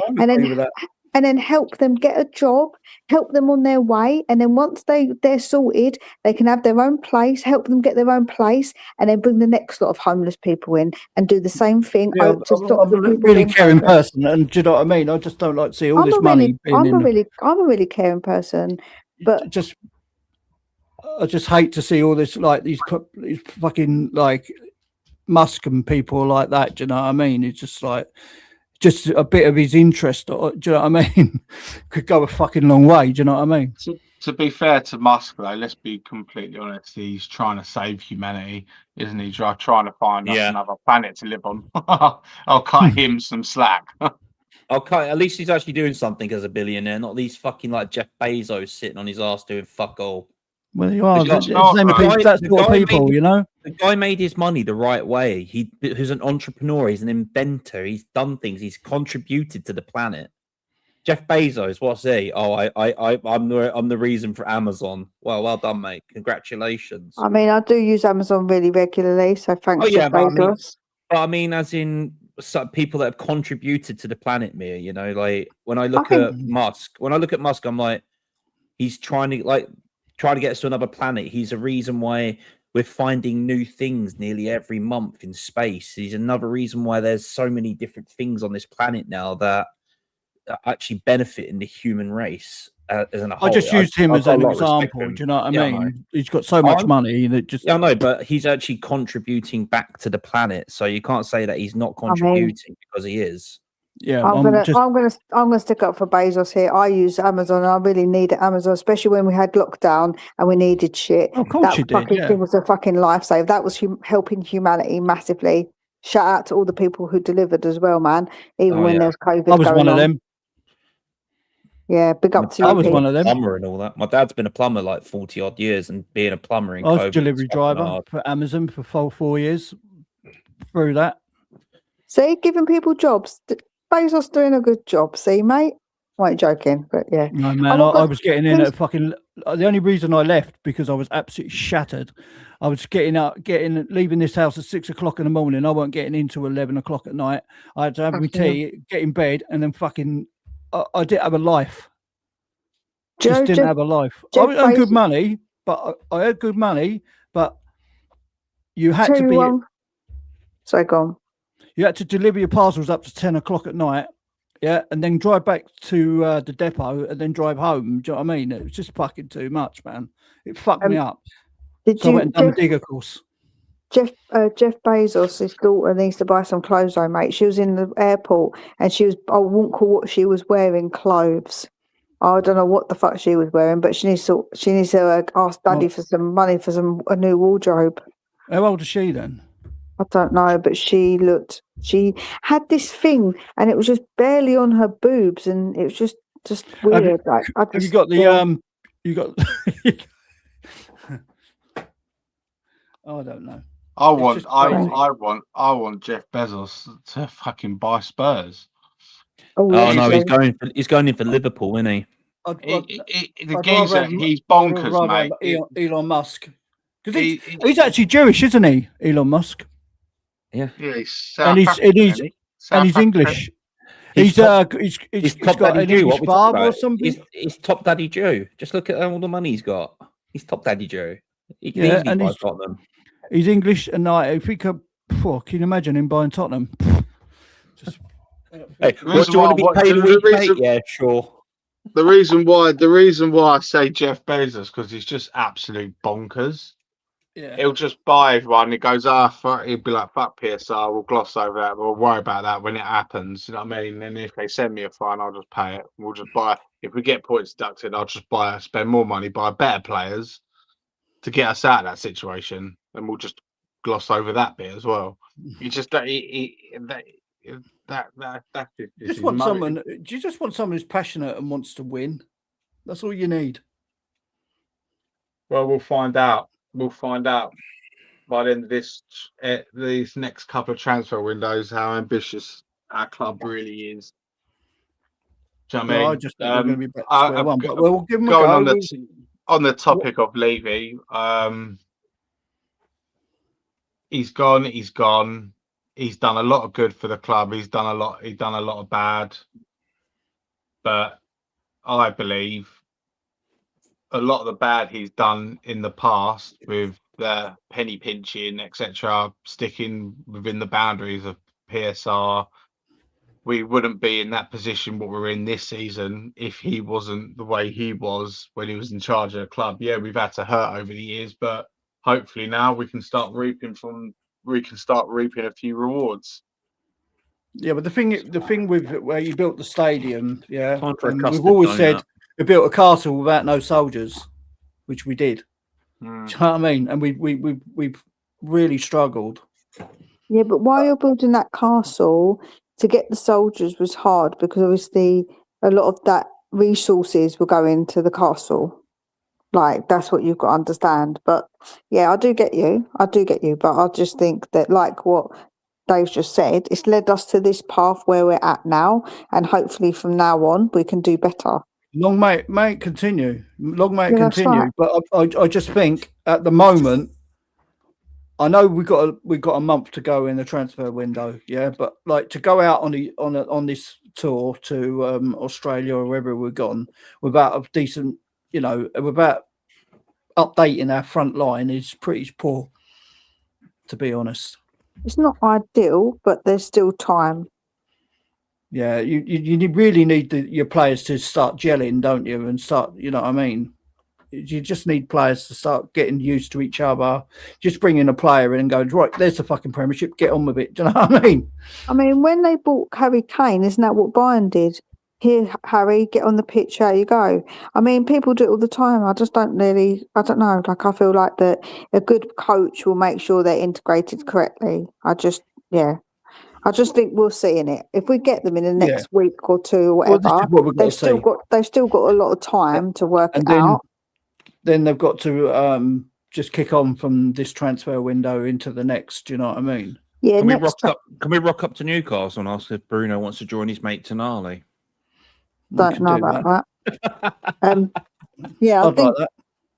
and then help them get a job, help them on their way, and then once they're sorted, they can have their own place, help them get their own place, and then bring the next lot of homeless people in and do the same thing. I'm a really caring person, and do you know what I mean? I just don't like to see all this money. I'm a really caring person, but I just hate to see all this, like these fucking like Musk and people like that. Do you know what I mean? It's just like. Just a bit of his interest, do you know what I mean? Could go a fucking long way, do you know what I mean? To be fair to Musk, though, let's be completely honest. He's trying to save humanity, isn't he? Trying to find us another planet to live on. I'll cut him some slack. Okay, at least he's actually doing something as a billionaire, not these fucking like Jeff Bezos sitting on his ass doing fuck all. Well, you are. That's what people, you know. The guy made his money the right way. He's an entrepreneur. He's an inventor. He's done things. He's contributed to the planet. Jeff Bezos, what's he? Oh, I'm the reason for Amazon. Well done, mate. Congratulations. I mean, I do use Amazon really regularly, so thanks, Jeff Bezos. I mean, as in some people that have contributed to the planet, Mia. You know, like when I look at Musk, I'm like, he's trying to get us to another planet. He's a reason why we're finding new things nearly every month in space. He's another reason why there's so many different things on this planet now that are actually benefiting the human race as a whole. I just used him as an example. Do you know what I mean? He's got so much money that just. Yeah, I know, but he's actually contributing back to the planet. So you can't say that he's not contributing because he is. Yeah, I'm gonna stick up for Bezos here. I use Amazon. I really needed Amazon, especially when we had lockdown and we needed shit. Of course you did. That thing was a fucking lifesaver. That was helping humanity massively. Shout out to all the people who delivered as well, man. Even when there's COVID. I was one of them. Yeah, big up to you. I was one of them. Plumber and all that. My dad's been a plumber like 40 odd years, and being a plumber in I was COVID, a delivery driver for Amazon for 4 years. Through that. See, giving people jobs. Bezos doing a good job. See, mate. I ain't joking, but yeah. No, man, I was getting in at fucking. The only reason I left because I was absolutely shattered. I was leaving this house at 6 o'clock in the morning. I weren't getting into 11 o'clock at night. I had to have my tea, get in bed, and then fucking. I didn't have a life. Just didn't have a life. I earned good money, but I had good money, but you had to be. Sorry, go on. You had to deliver your parcels up to 10 o'clock at night, yeah, and then drive back to the depot and then drive home. Do you know what I mean? It was just fucking too much, man. It fucked me up. I went and done the digger course. Jeff Bezos, his daughter needs to buy some clothes, though, mate. She was in the airport and I won't call what she was wearing clothes. I don't know what the fuck she was wearing, but she needs to ask Daddy for some money for a new wardrobe. How old is she then? I don't know, but she had this thing and it was just barely on her boobs and it was just weird. Have you got the you got I don't know. I want Jeff Bezos to fucking buy Spurs. Oh no, he's going in for Liverpool, isn't he? The geezer, he's bonkers, mate. Elon Musk, because he's actually Jewish, isn't he? Elon Musk. Yeah, he's English. He's top daddy Jew. What or something. He's top daddy Jew. Just look at all the money he's got. He's top daddy Jew. He can easily buy Tottenham. He's English, and if he could, can you imagine him buying Tottenham? Hey, what do you want to be paid a week, mate? Yeah, sure. The reason why I say Jeff Bezos because he's just absolute bonkers. Yeah. He'll just buy everyone. He goes, fuck. He'll be like, fuck PSR. We'll gloss over that. We'll worry about that when it happens. You know what I mean? And if they send me a fine, I'll just pay it. We'll just buy. If we get points deducted, I'll just spend more money, buy better players to get us out of that situation, and we'll just gloss over that bit as well. You just do you just want someone who's passionate and wants to win? That's all you need. Well, we'll find out. We'll find out by the end of these next couple of transfer windows how ambitious our club really is. Do you know what I mean? I just think we're going to be back to square one, but we'll give them a go. On the topic of Levy, he's gone. He's done a lot of good for the club. He's done a lot of bad. But I believe a lot of the bad he's done in the past with the penny pinching, etc., sticking within the boundaries of PSR, we wouldn't be in that position what we're in this season if he wasn't the way he was when he was in charge of the club. Yeah, we've had to hurt over the years, but hopefully now we can start reaping a few rewards. Yeah, but the thing with where you built the stadium, we've always said we built a castle without no soldiers, which we did. Do you know what I mean? And we've really struggled. Yeah, but while you're building that castle, to get the soldiers was hard because obviously a lot of that resources were going to the castle. Like, that's what you've got to understand. But yeah, I do get you. But I just think that, like what Dave's just said, it's led us to this path where we're at now, and hopefully from now on we can do better. Long may it continue. Long may it Yeah, that's continue. right. But I just think at the moment, I know we got a month to go in the transfer window, yeah. But like to go out on this tour to Australia or wherever we've gone without a decent, without updating our front line is pretty poor, to be honest. It's not ideal, but there's still time. Yeah, you really need your players to start gelling, don't you? And start, you know what I mean? You just need players to start getting used to each other. Just bring in a player in and go, right, there's the fucking Premiership, get on with it. Do you know what I mean? I mean, when they bought Harry Kane, isn't that what Bayern did? Here, Harry, get on the pitch, how you go. I mean, people do it all the time. I just don't really, I don't know. Like, I feel like that a good coach will make sure they're integrated correctly. I just think we'll see in it. If we get them in the next week or two or whatever, they've still got a lot of time to work it out. Then they've got to just kick on from this transfer window into the next. Do you know what I mean? Yeah. Can we rock up to Newcastle and ask if Bruno wants to join his mate Tonali? Don't know about that. Yeah,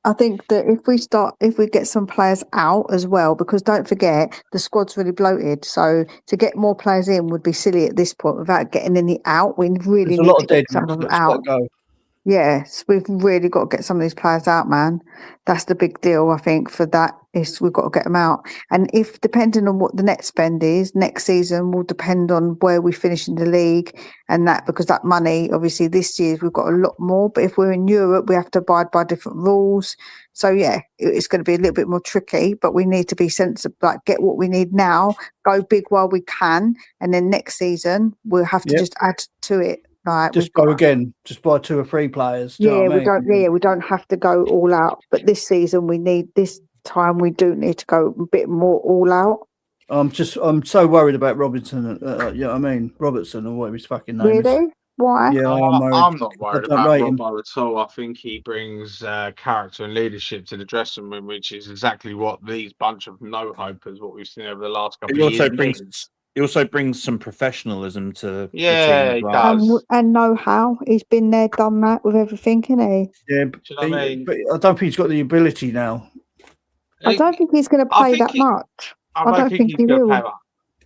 I think that if we get some players out as well, because don't forget the squad's really bloated. So to get more players in would be silly at this point without getting any out. We really need to get some of them out. Yes, we've really got to get some of these players out, man. That's the big deal, I think, for that is we've got to get them out. And if depending on what the net spend is, next season will depend on where we finish in the league and that, because that money, obviously this year we've got a lot more, but if we're in Europe, we have to abide by different rules. So yeah, it's going to be a little bit more tricky, but we need to be sensible, like get what we need now, go big while we can, and then next season we'll have to just add to it. Like just go again, just buy 2 or 3 players. We don't have to go all out. But this season we do need to go a bit more all out. I'm so worried about Robinson. You know what I mean? Robertson or whatever his fucking name is. Really? Why? Yeah, I'm not worried about Robbo at all. I think he brings character and leadership to the dressing room, which is exactly what these bunch of no-hopers, what we've seen over the last couple of years. He also brings some professionalism to the team. He does. And know-how. He's been there, done that with everything, hasn't he? Yeah, but I don't think he's got the ability now. I don't think he's going to play that much. I don't think he will.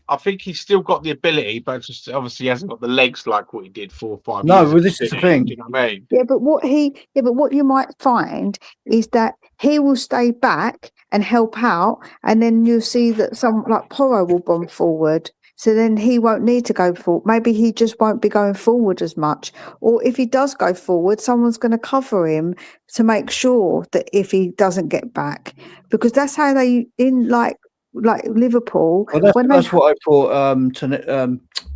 I think he's still got the ability, but just obviously he hasn't got the legs like what he did 4 or 5 years ago. No, well, this is the thing. You know what I mean? Yeah, but what you might find is that he will stay back and help out, and then you'll see that someone like Porro will bomb forward. So then he won't need to go forward. Maybe he just won't be going forward as much. Or if he does go forward, someone's going to cover him to make sure that if he doesn't get back, because that's how they like Liverpool. Well, that's what I thought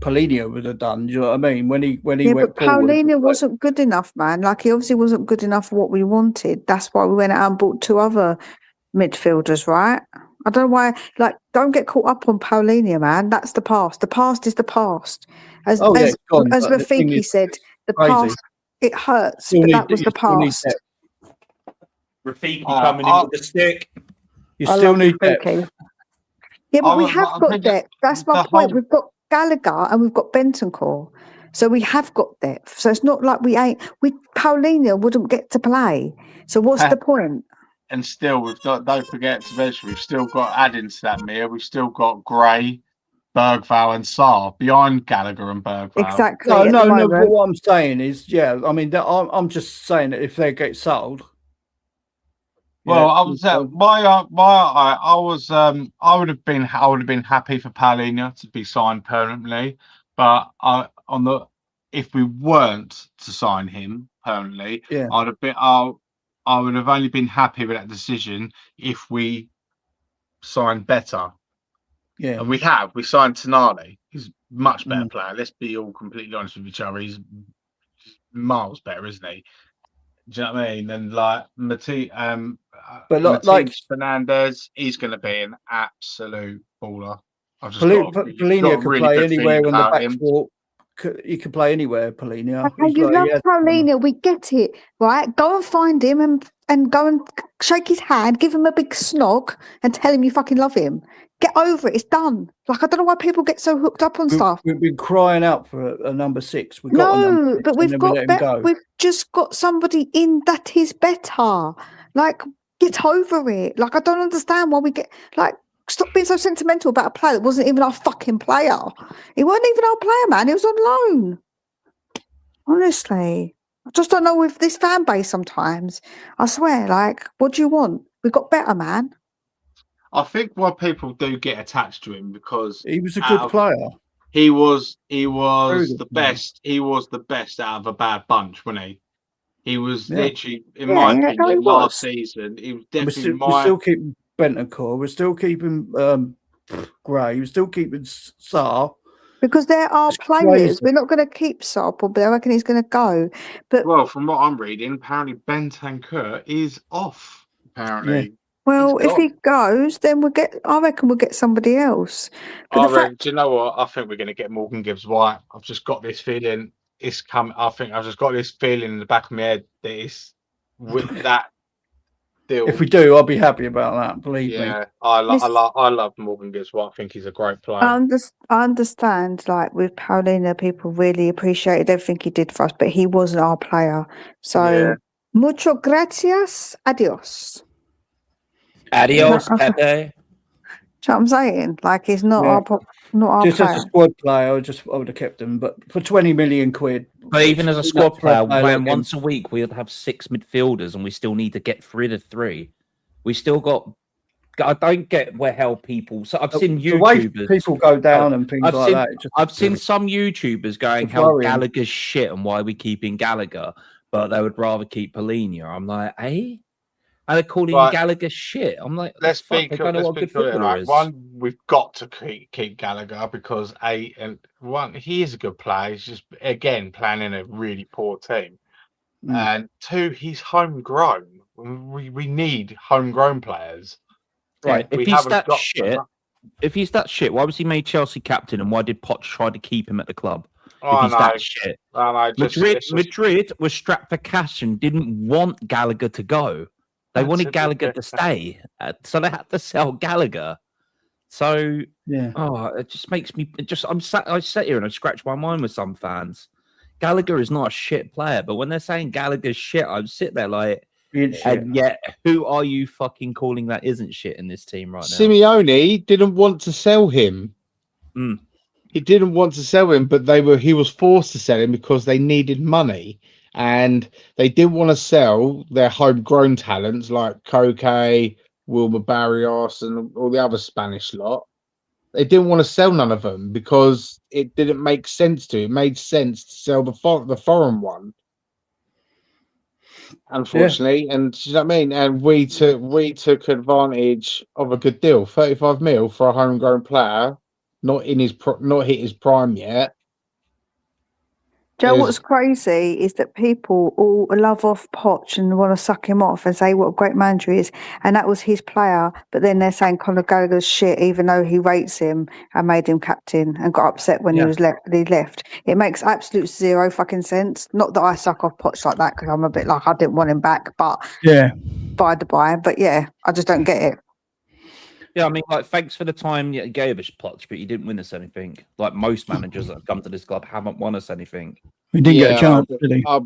Paulinho would have done. Do you know what I mean? When he went but Paulinho wasn't good enough, man. Like he obviously wasn't good enough for what we wanted. That's why we went out and bought 2 other midfielders, right? I don't know why. Like, don't get caught up on Paulinho, man. That's the past. The past is the past. As Rafiki said, the past it hurts, but that was the past. Rafiki coming in with the stick. You still need depth. Yeah, but we have got depth. That's my point. We've got Gallagher and we've got Bentancur. So we have got depth. So it's not like Paulinho wouldn't get to play. So what's the point? And still, don't forget to mention, we've still got adding to that, Mia. We've still got Gray, Bergvall, and Sarr behind Gallagher and Bergvall. Exactly. No. But what I'm saying is, I mean, I'm just saying that if they get sold. Well, I was I would have been happy for Paulinho to be signed permanently, but if we weren't to sign him permanently, I would have only been happy with that decision if we signed better. Yeah, and we signed Tonali. He's a much better player. Let's be all completely honest with each other. He's miles better, isn't he? Do you know what I mean? And like Matisse Fernandez, he's going to be an absolute baller. Paulinho can play anywhere in the back four. He can play anywhere, Paulinho. Okay, you love Paulinho. We get it, right? Go and find him and and go and shake his hand, give him a big snog, and tell him you fucking love him. Get over it. It's done. Like, I don't know why people get so hooked up on stuff. We've been crying out for a number 6. We got a number 6, but we've got we've just got somebody in that is better. Like, get over it. Like, I don't understand why we get like. Stop being so sentimental about a player that wasn't even our fucking player. He wasn't even our player, man. He was on loan. Honestly, I just don't know with this fan base sometimes. I swear, like, what do you want? We got better, man. I think why people do get attached to him because he was a good player. He was the best. He was the best out of a bad bunch, wasn't he? He was literally, in my opinion, last season. He was definitely we're still keeping Bentancur. We're still keeping Gray. We're still keeping Sarr. Because there are players. Crazy. We're not going to keep Sarr, but I reckon he's going to go. But well, from what I'm reading, apparently Bentancur is off. Apparently. Yeah. Well, if he goes, then I reckon we'll get somebody else. But do you know what? I think we're going to get Morgan Gibbs-White. I've just got this feeling it's coming. I think I've just got this feeling in the back of my head that it's with that deal. If we do, I'll be happy about that. Believe me. Yeah, I love Morgan Gibbs-White. I think he's a great player. I understand. Like with Paulina, people really appreciated everything he did for us, but he wasn't our player. So, mucho gracias. Adios. Adios, Pepe. Do you know what I'm saying? Like, he's not our just player. As a squad player, I would have kept him. But for 20 million quid. But even as a squad player, when once a week we would have 6 midfielders and we still need to get rid of 3. We still got. I don't get where hell people. So I've seen YouTubers. People go down and things like that. I've seen some YouTubers going how Gallagher's shit and why we keeping Gallagher, but they would rather keep Polina. I'm like, eh? And they're calling Gallagher shit. I'm like, let's speak. One, we've got to keep Gallagher because he is a good player. He's just again playing in a really poor team, and 2, he's homegrown. We need homegrown players. Right. If he's that shit, why was he made Chelsea captain, and why did Poch try to keep him at the club? If he's that shit, Madrid was strapped for cash and didn't want Gallagher to go. They wanted Gallagher to stay, so they had to sell Gallagher. So it just makes me I sat here and I scratch my mind with some fans. Gallagher is not a shit player, but when they're saying Gallagher's shit, I sit there like, and yet who are you fucking calling that isn't shit in this team right now? Simeone didn't want to sell him. He didn't want to sell him, but he was forced to sell him because they needed money. And they didn't want to sell their homegrown talents like Koke, Wilmer Barrios, and all the other Spanish lot. They didn't want to sell none of them because it didn't make sense to. It made sense to sell the foreign one. Unfortunately, and you know what I mean. And we took advantage of a good deal, 35 mil for a homegrown player, not hit his prime yet. Joe, what's crazy is that people all love off Poch and want to suck him off and say what a great manager he is, and that was his player. But then they're saying Conor Gallagher's shit, even though he rates him and made him captain and got upset when he left. It makes absolute zero fucking sense. Not that I suck off Poch like that because I'm a bit like I didn't want him back, but by the by. But I just don't get it. Yeah, I mean, like, thanks for the time you gave us, Poch, but you didn't win us anything. Like most managers that have come to this club haven't won us anything. We didn't get a chance, did he? He had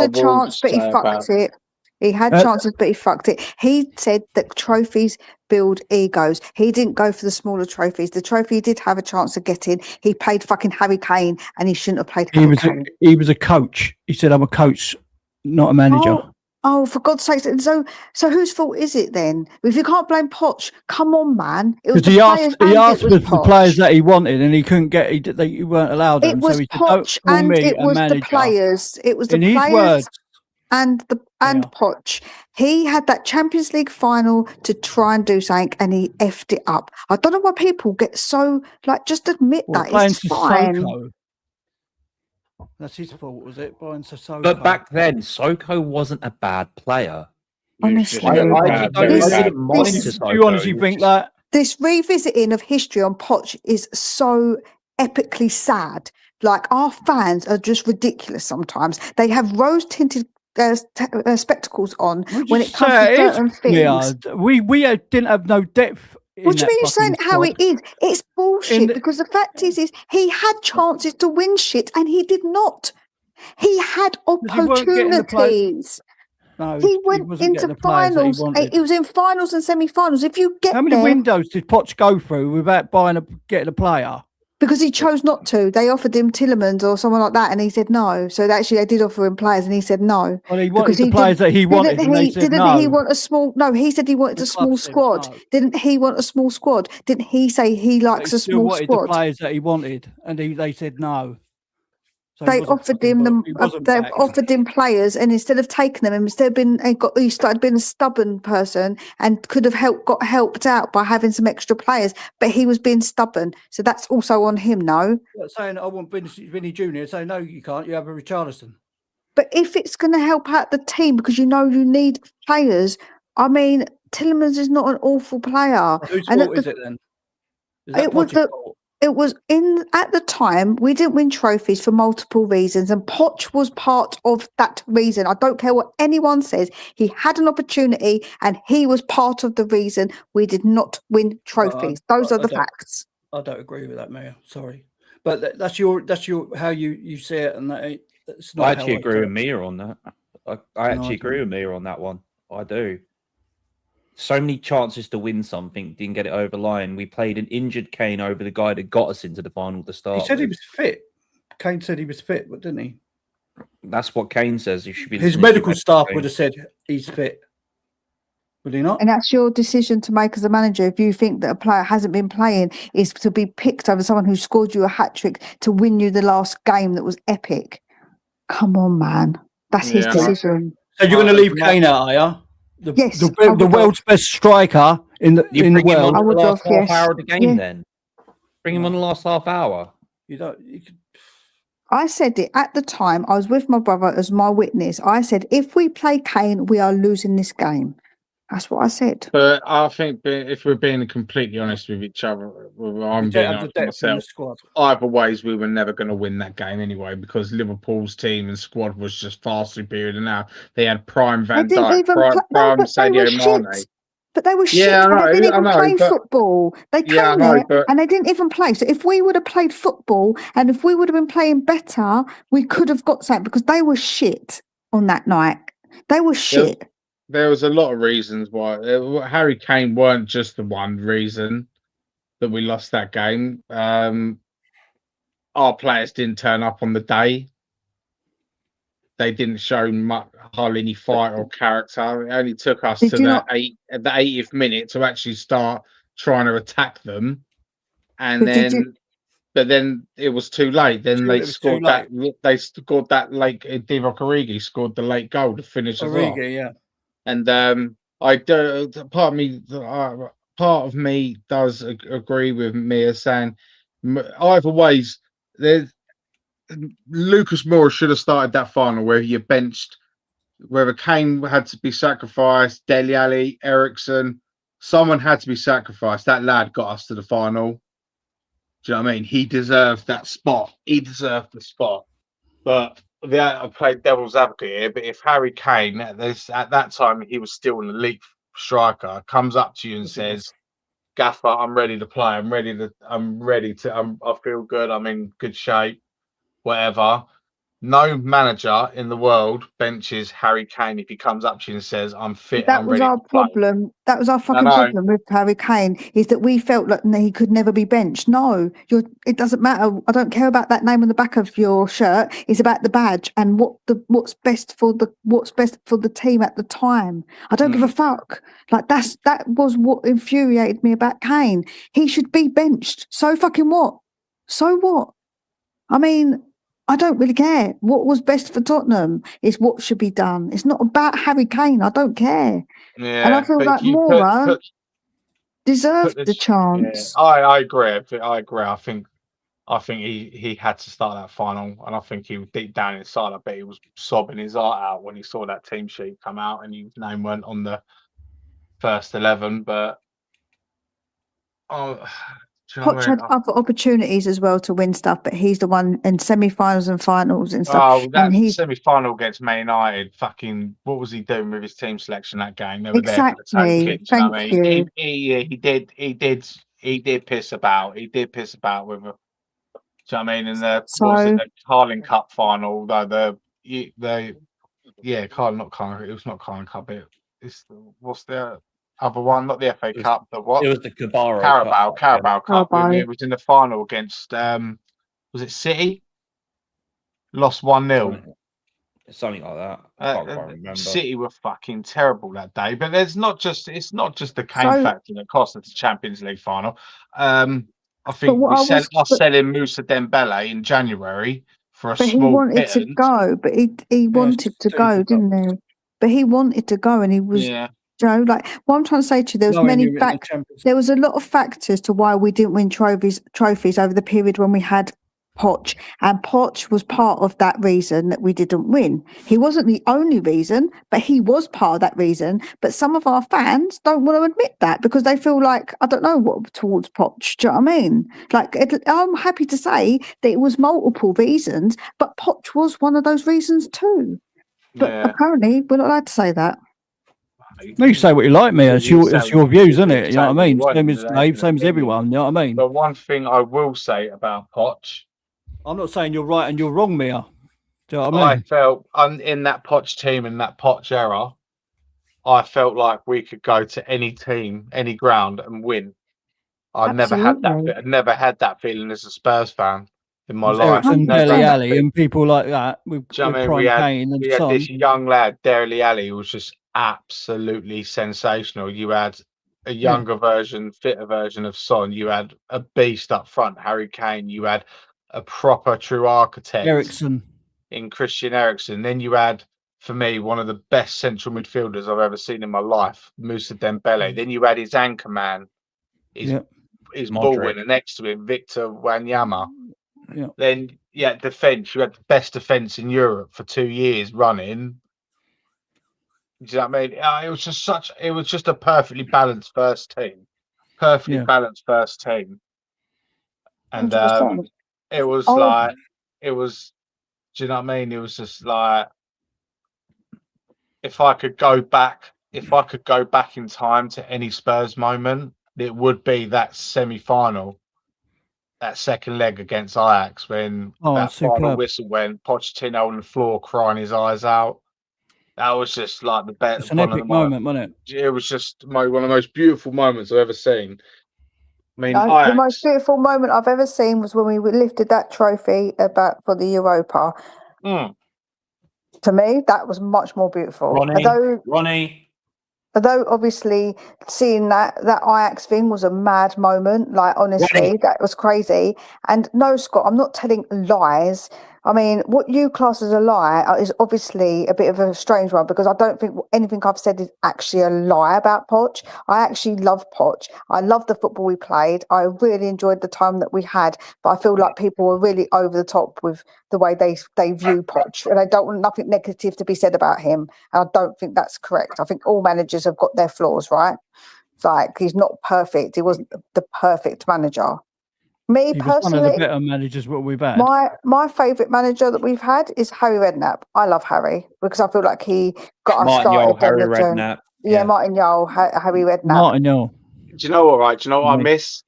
a chance, but he fucked it. He had chances, but he fucked it. He said that trophies build egos. He didn't go for the smaller trophies. The trophy he did have a chance of getting. He played fucking Harry Kane, and he shouldn't have played Harry Kane. He was a coach. He said, "I'm a coach, not a manager." Oh, for God's sake! So whose fault is it then? If you can't blame Poch, come on, man. It was he asked for the players that he wanted, and he couldn't get. He weren't allowed them. It was Poch, and it was the players. It was the players and Poch. He had that Champions League final to try and do something, and he effed it up. I don't know why people get so like. Just admit that it's fine. That's his fault, was it? Buying Sissoko. But back then, Sissoko wasn't a bad player. Honestly, do you honestly think that? This revisiting of history on Poch is so epically sad. Like, our fans are just ridiculous sometimes. They have rose-tinted spectacles on Well, when it just comes say to it is, certain Mia. things. We didn't have no depth in What do you that mean you're saying fucking it how squad. it is? It's bullshit In because the fact is he had chances to win shit and he did not. He had because he weren't getting the play. opportunities. No, He he went wasn't getting into the players that he finals. wanted. He was in finals and semi-finals. If you get How many there, windows did Poch go through without getting a player? because he chose not to. They offered him Tillemans or someone like that, and he said no. So actually, they did offer him players, and he said no. Well, he wanted the players that he wanted, and they said didn't no. he want a small? No, he said he wanted The a small club said squad. no. Didn't he want a small squad? Didn't he say he But likes he a still small wanted the squad? players that he wanted, and they said no. So They offered him them. He wasn't They back. offered him players, and instead of taking them, he started being a stubborn person, and could have got helped out by having some extra players. But he was being stubborn, so that's also on him. No, Saying I want Vinny Junior, saying no, you can't. You have a Richarlison. but if it's going to help out the team, because you need players. I mean, Tillemans is not an awful player. Whose And fault is it then? Is that it was Poch's fault? It was at the time we didn't win trophies for multiple reasons, and Poch was part of that reason. I don't care what anyone says. He had an opportunity, and he was part of the reason we did not win trophies. Those are the facts. I don't agree with that, Mayor. Sorry, but that's your how you see it, and it's not. I actually agree with Mia on that. I actually agree with Mia on that one. I do. So many chances to win something, didn't get it over the line. We played an injured Kane over the guy that got us into the final to start. He said he was fit. Kane said he was fit, but didn't he? That's what Kane says. He should be. His medical staff would have said he's fit. Would he not? And that's your decision to make as a manager. If you think that a player hasn't been playing, is to be picked over someone who scored you a hat-trick to win you the last game that was epic. Come on, man. That's his decision. So you're going to leave Kane out, are you? Yes, the world's best striker in the world. I would the last half hour of the game. Then bring him on the last half hour. You don't. I said it at the time. I was with my brother as my witness. I said, if we play Kane, we are losing this game. That's what I said. But I think if we're being completely honest with each other, I'm being honest with myself. Either ways, we were never going to win that game anyway, because Liverpool's team and squad was just far superior than now. They had prime Van Dijk, prime Sadio Mane. But they were shit. And they didn't even play football. They came there and they didn't even play. So if we would have played football and if we would have been playing better, we could have got something, because they were shit on that night. They were shit. There was a lot of reasons why. Harry Kane weren't just the one reason that we lost that game. Our players didn't turn up on the day. They didn't show hardly any fight or character. It only took us to the 80th minute to actually start trying to attack them, and but then it was too late. Then they scored that. They scored that late. Divock Origi scored the late goal to finish us off. Yeah. And I do. Part of me does agree with Mia saying either ways. Lucas Moura should have started that final where you benched, whether Kane had to be sacrificed, Dele Alli, Ericsson, someone had to be sacrificed. That lad got us to the final. Do you know what I mean? He deserved that spot. He deserved the spot. But I played devil's advocate here. But if Harry Kane at that time he was still an elite striker, comes up to you and says, "Gaffer, I'm ready to play. I feel good. I'm in good shape. Whatever." No manager in the world benches Harry Kane if he comes up to you and says, "I'm fit." That was our problem. That was our fucking problem with Harry Kane, is that we felt like he could never be benched. No, it doesn't matter. I don't care about that name on the back of your shirt. It's about the badge and what's best for the team at the time. I don't give a fuck. Like that was what infuriated me about Kane. He should be benched. So fucking what? So what? I mean, I don't really care. What was best for Tottenham is what should be done. It's not about Harry Kane. I don't care. Yeah, and I feel like Moura deserved the chance. Yeah, I agree. I think he had to start that final, and I think he was deep down inside. I bet he was sobbing his heart out when he saw that team sheet come out and his name went on the first 11. But Poch had other opportunities as well to win stuff, but he's the one in semi-finals and finals and stuff. Oh, that and he's semi-final against Man United. Fucking, what was he doing with his team selection that game? They were exactly. there for the take. Thank you. He did piss about. He did piss about with. Do you know what I mean? In the So, what was it, the Carling Cup final? Carling, not Carling. It was not Carling Cup. What's the other one? Not the FA Cup. The what? It was the Carabao Cup. It was in the final against was it City? Lost 1-0. Something like that. I can't quite remember. City were fucking terrible that day. But it's not just the Kane factor that cost us the Champions League final. I think us selling Moussa Dembele in January for a small. But he wanted to go. But he wanted to go, didn't he? But he wanted to go, and he was. Yeah. Joe, like what I'm trying to say to you, there was a lot of factors to why we didn't win trophies over the period when we had Poch, and Poch was part of that reason that we didn't win. He wasn't the only reason, but he was part of that reason. But some of our fans don't want to admit that because they feel like, I don't know what towards Poch. Do you know what I mean? Like, I'm happy to say that it was multiple reasons, but Poch was one of those reasons too. But apparently, we're not allowed to say that. No, you say what you like, Mia. It's your views, isn't it? You know what I mean? Same as Dave, same as everyone. You know what I mean? But one thing I will say about Poch, I'm not saying you're right and you're wrong, Mia. Do you know what I mean? I felt in that Poch team, in that Poch era, I felt like we could go to any team, any ground, and win. I never had that feeling as a Spurs fan in my life. And Dele Alli and people like that. With we had this young lad, Dele Alli, who was just absolutely sensational. You had a younger version, fitter version of Son. You had a beast up front, Harry Kane. You had a proper true architect in Christian Eriksen. Then you had, for me, one of the best central midfielders I've ever seen in my life, Moussa Dembele. Then you had his anchor man, his ball winner next to him, Victor Wanyama. Yeah. Then defence. You had the best defence in Europe for 2 years running. Do you know what I mean? It was just a perfectly balanced first team. Balanced first team. And it was do you know what I mean? It was just like, if I could go back in time to any Spurs moment, it would be that semi-final, that second leg against Ajax when that final whistle went, Pochettino on the floor crying his eyes out. That was just like the best. It's an epic moment, wasn't it? It was just one of the most beautiful moments I've ever seen. I mean, the most beautiful moment I've ever seen was when we lifted that trophy for the Europa. To me, that was much more beautiful. Ronnie. Although obviously seeing that Ajax thing was a mad moment, like honestly, that was crazy. And no, Scott, I'm not telling lies. I mean, what you class as a lie is obviously a bit of a strange one because I don't think anything I've said is actually a lie about Poch. I actually love Poch. I love the football we played. I really enjoyed the time that we had, but I feel like people were really over the top with the way they view Poch, and I don't want nothing negative to be said about him. And I don't think that's correct. I think all managers have got their flaws, right? It's like he's not perfect. He wasn't the perfect manager. Me personally, one of the better managers what we've had. My favourite manager that we've had is Harry Redknapp. I love Harry because I feel like he got us started. Harry Redknapp. Yeah, Martin Yole, Harry Redknapp. Martin Yole. Do you know what? Right? Do you know what I miss?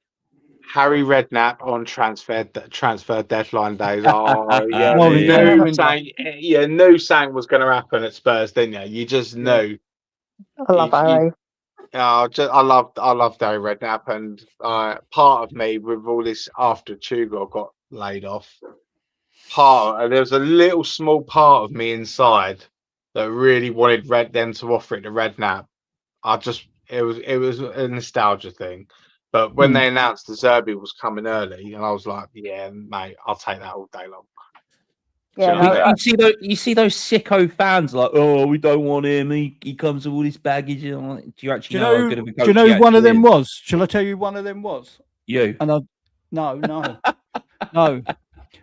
Harry Redknapp on transfer deadline days. Oh yeah, knew something was going to happen at Spurs, didn't you? You just knew. I love Harry. I loved Harry Redknapp, and part of me with all this after Tuchel got laid off. There was a little small part of me inside that really wanted them to offer it to Redknapp. It was a nostalgia thing, but when they announced the Zerbi was coming early, and I was like, yeah, mate, I'll take that all day long. Yeah, you see those sicko fans like, oh, we don't want him. He comes with all this baggage. And like, do you actually know? How good of a coach do you know who one of them was? Shall I tell you who one of them was? You. And no.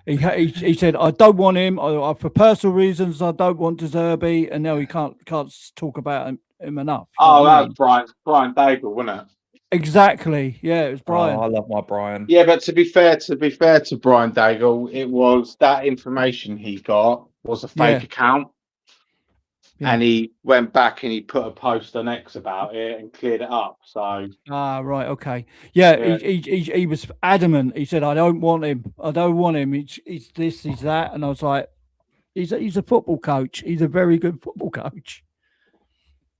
He said, I don't want him. For personal reasons, I don't want De Zerbi, and now he can't talk about him enough. Oh, that was Brian Daigle, wasn't it? Exactly. Yeah, it was Brian. Oh, I love my Brian. Yeah, but to be fair to Brian Daigle, it was that information he got was a fake account. Yeah. And he went back and he put a post on X about it and cleared it up. So right, okay, yeah. He was adamant. He said, "I don't want him. I don't want him. He's this, he's that." And I was like, "He's a football coach. He's a very good football coach."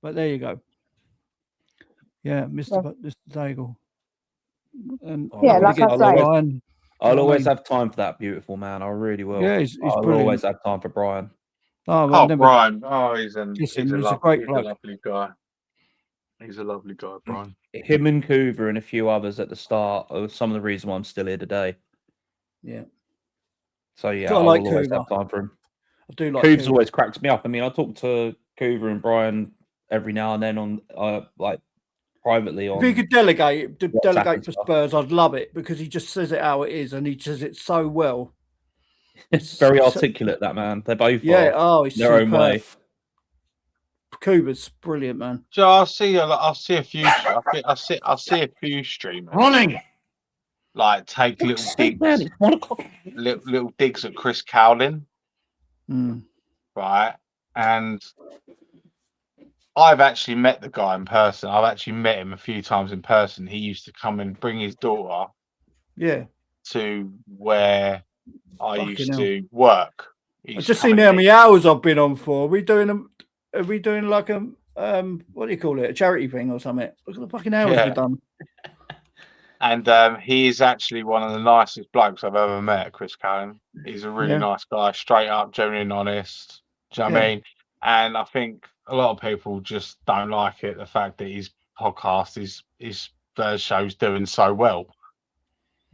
But there you go. Yeah, Mr. Daigle. And like I say, I'll always have time for that beautiful man. I really will. Yeah, he's I'll brilliant. always have time for Brian. Brian. Oh, he's a great lovely guy. He's a lovely guy, Brian. Him and Coover and a few others at the start are some of the reason why I'm still here today. Yeah. So yeah, I'll always have time for him. I do like Coover's always cracks me up. I mean, I talk to Coover and Brian every now and then on like privately on. If he could delegate for Spurs, I'd love it because he just says it how it is and he says it so well. It's very articulate, that man. They're both he's their own way. Kuba's brilliant, man. So I'll see a few. I see a few streamers running, like take little digs, little digs at Chris Cowlin, right? And I've actually met the guy in person. I've actually met him a few times in person. He used to come and bring his daughter, to where I used to work. I've just seen how many hours I've been on for. Are we doing like a what do you call it? A charity thing or something? Look at the fucking hours we've done. And he is actually one of the nicest blokes I've ever met, Chris Callan. He's a really nice guy, straight up, genuine and honest. Do you know what I mean? And I think a lot of people just don't like it, the fact that his podcast, his first show's doing so well.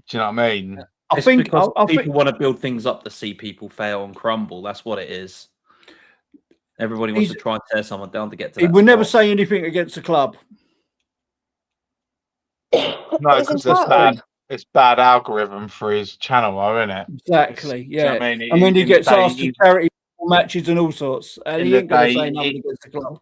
Do you know what I mean? I think people want to build things up to see people fail and crumble. That's what it is. Everybody wants to try and tear someone down to get to that. He would never say anything against the club. No, because it's bad algorithm for his channel, isn't it? Exactly. Yeah. I mean? And then he gets asked to charity matches and all sorts, and he ain't going to say nothing against the club.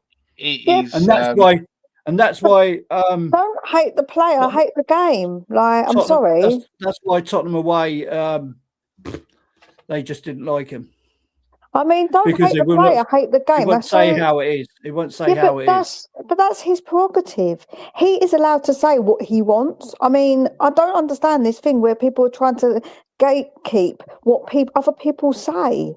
And that's why. Don't hate the player, hate the game. Like, I'm sorry. That's why Tottenham away. They just didn't like him. I mean, don't hate the player, hate the game. He won't say how it is. He won't say how it is. But that's his prerogative. He is allowed to say what he wants. I mean, I don't understand this thing where people are trying to gatekeep what other people say.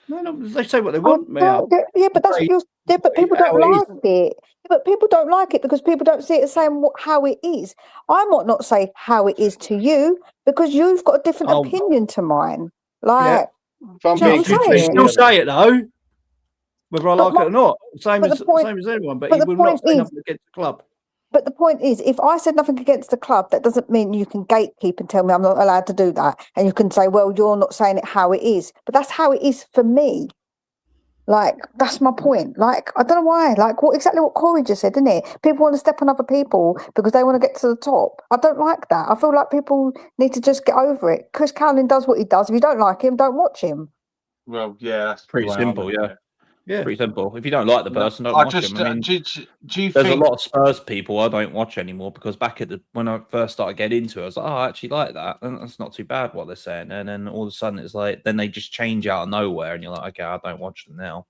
No, they say what they want, but that's what but people don't like it. But people don't like it because people don't see it saying how it is. I might not say how it is to you because you've got a different opinion to mine. Like, you still say it though, whether I like it or not. Same as anyone, but he will not say nothing against the club. But the point is, if I said nothing against the club, that doesn't mean you can gatekeep and tell me I'm not allowed to do that. And you can say, well, you're not saying it how it is. But that's how it is for me. Like, that's my point. Like, I don't know why. Like, exactly what Corey just said, didn't it? People want to step on other people because they want to get to the top. I don't like that. I feel like people need to just get over it. Chris Cowlin does what he does. If you don't like him, don't watch him. Well, yeah, that's pretty simple, Yeah, pretty simple. If you don't like the person, don't watch him. I mean, do you there's think... a lot of Spurs people I don't watch anymore because back at when I first started getting into it, I was like, oh, I actually like that. And that's not too bad what they're saying. And then all of a sudden it's like, then they just change out of nowhere and you're like, okay, I don't watch them now.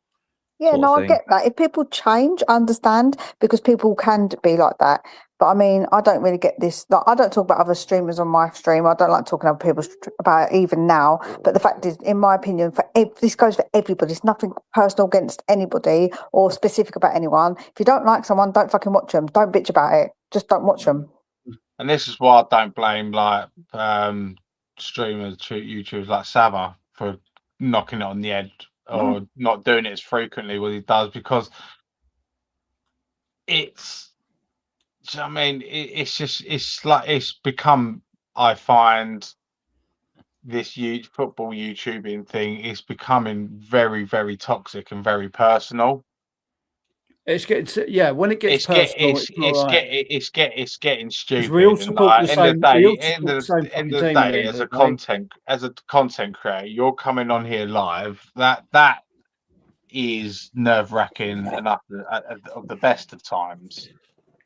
Yeah, no, I get that. If people change, I understand because people can be like that. But I mean, I don't really get this. Like, I don't talk about other streamers on my stream. I don't like talking about people about it even now. But the fact is, in my opinion, this goes for everybody. It's nothing personal against anybody or specific about anyone. If you don't like someone, don't fucking watch them. Don't bitch about it. Just don't watch them. And this is why I don't blame like streamers, YouTubers like Sava for knocking it on the head. Or not doing it as frequently what he does because it's, I mean, it's become, I find this football YouTubing thing is becoming very, very toxic and very personal. It's getting, when it gets personal, it's getting stupid. We all support the same. End of the day, as a content creator, you're coming on here live. That is nerve-wracking enough of the best of times.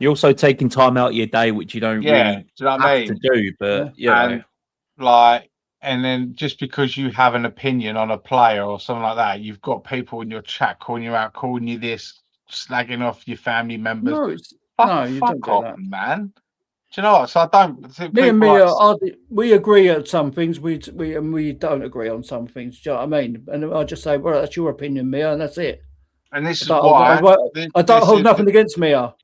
You're also taking time out of your day, which you don't really do you know what I have to mean? do. But you know, like, and then just because you have an opinion on a player or something like that, you've got people in your chat calling you out, calling you this, slagging off your family members. No, you don't do off, that, man. Do you know what? So I don't think me and people Mia, like, we agree at some things. We don't agree on some things. Do you know what I mean? And I just say, well, that's your opinion, Mia, and that's it. and this is why I don't hold nothing against Mia.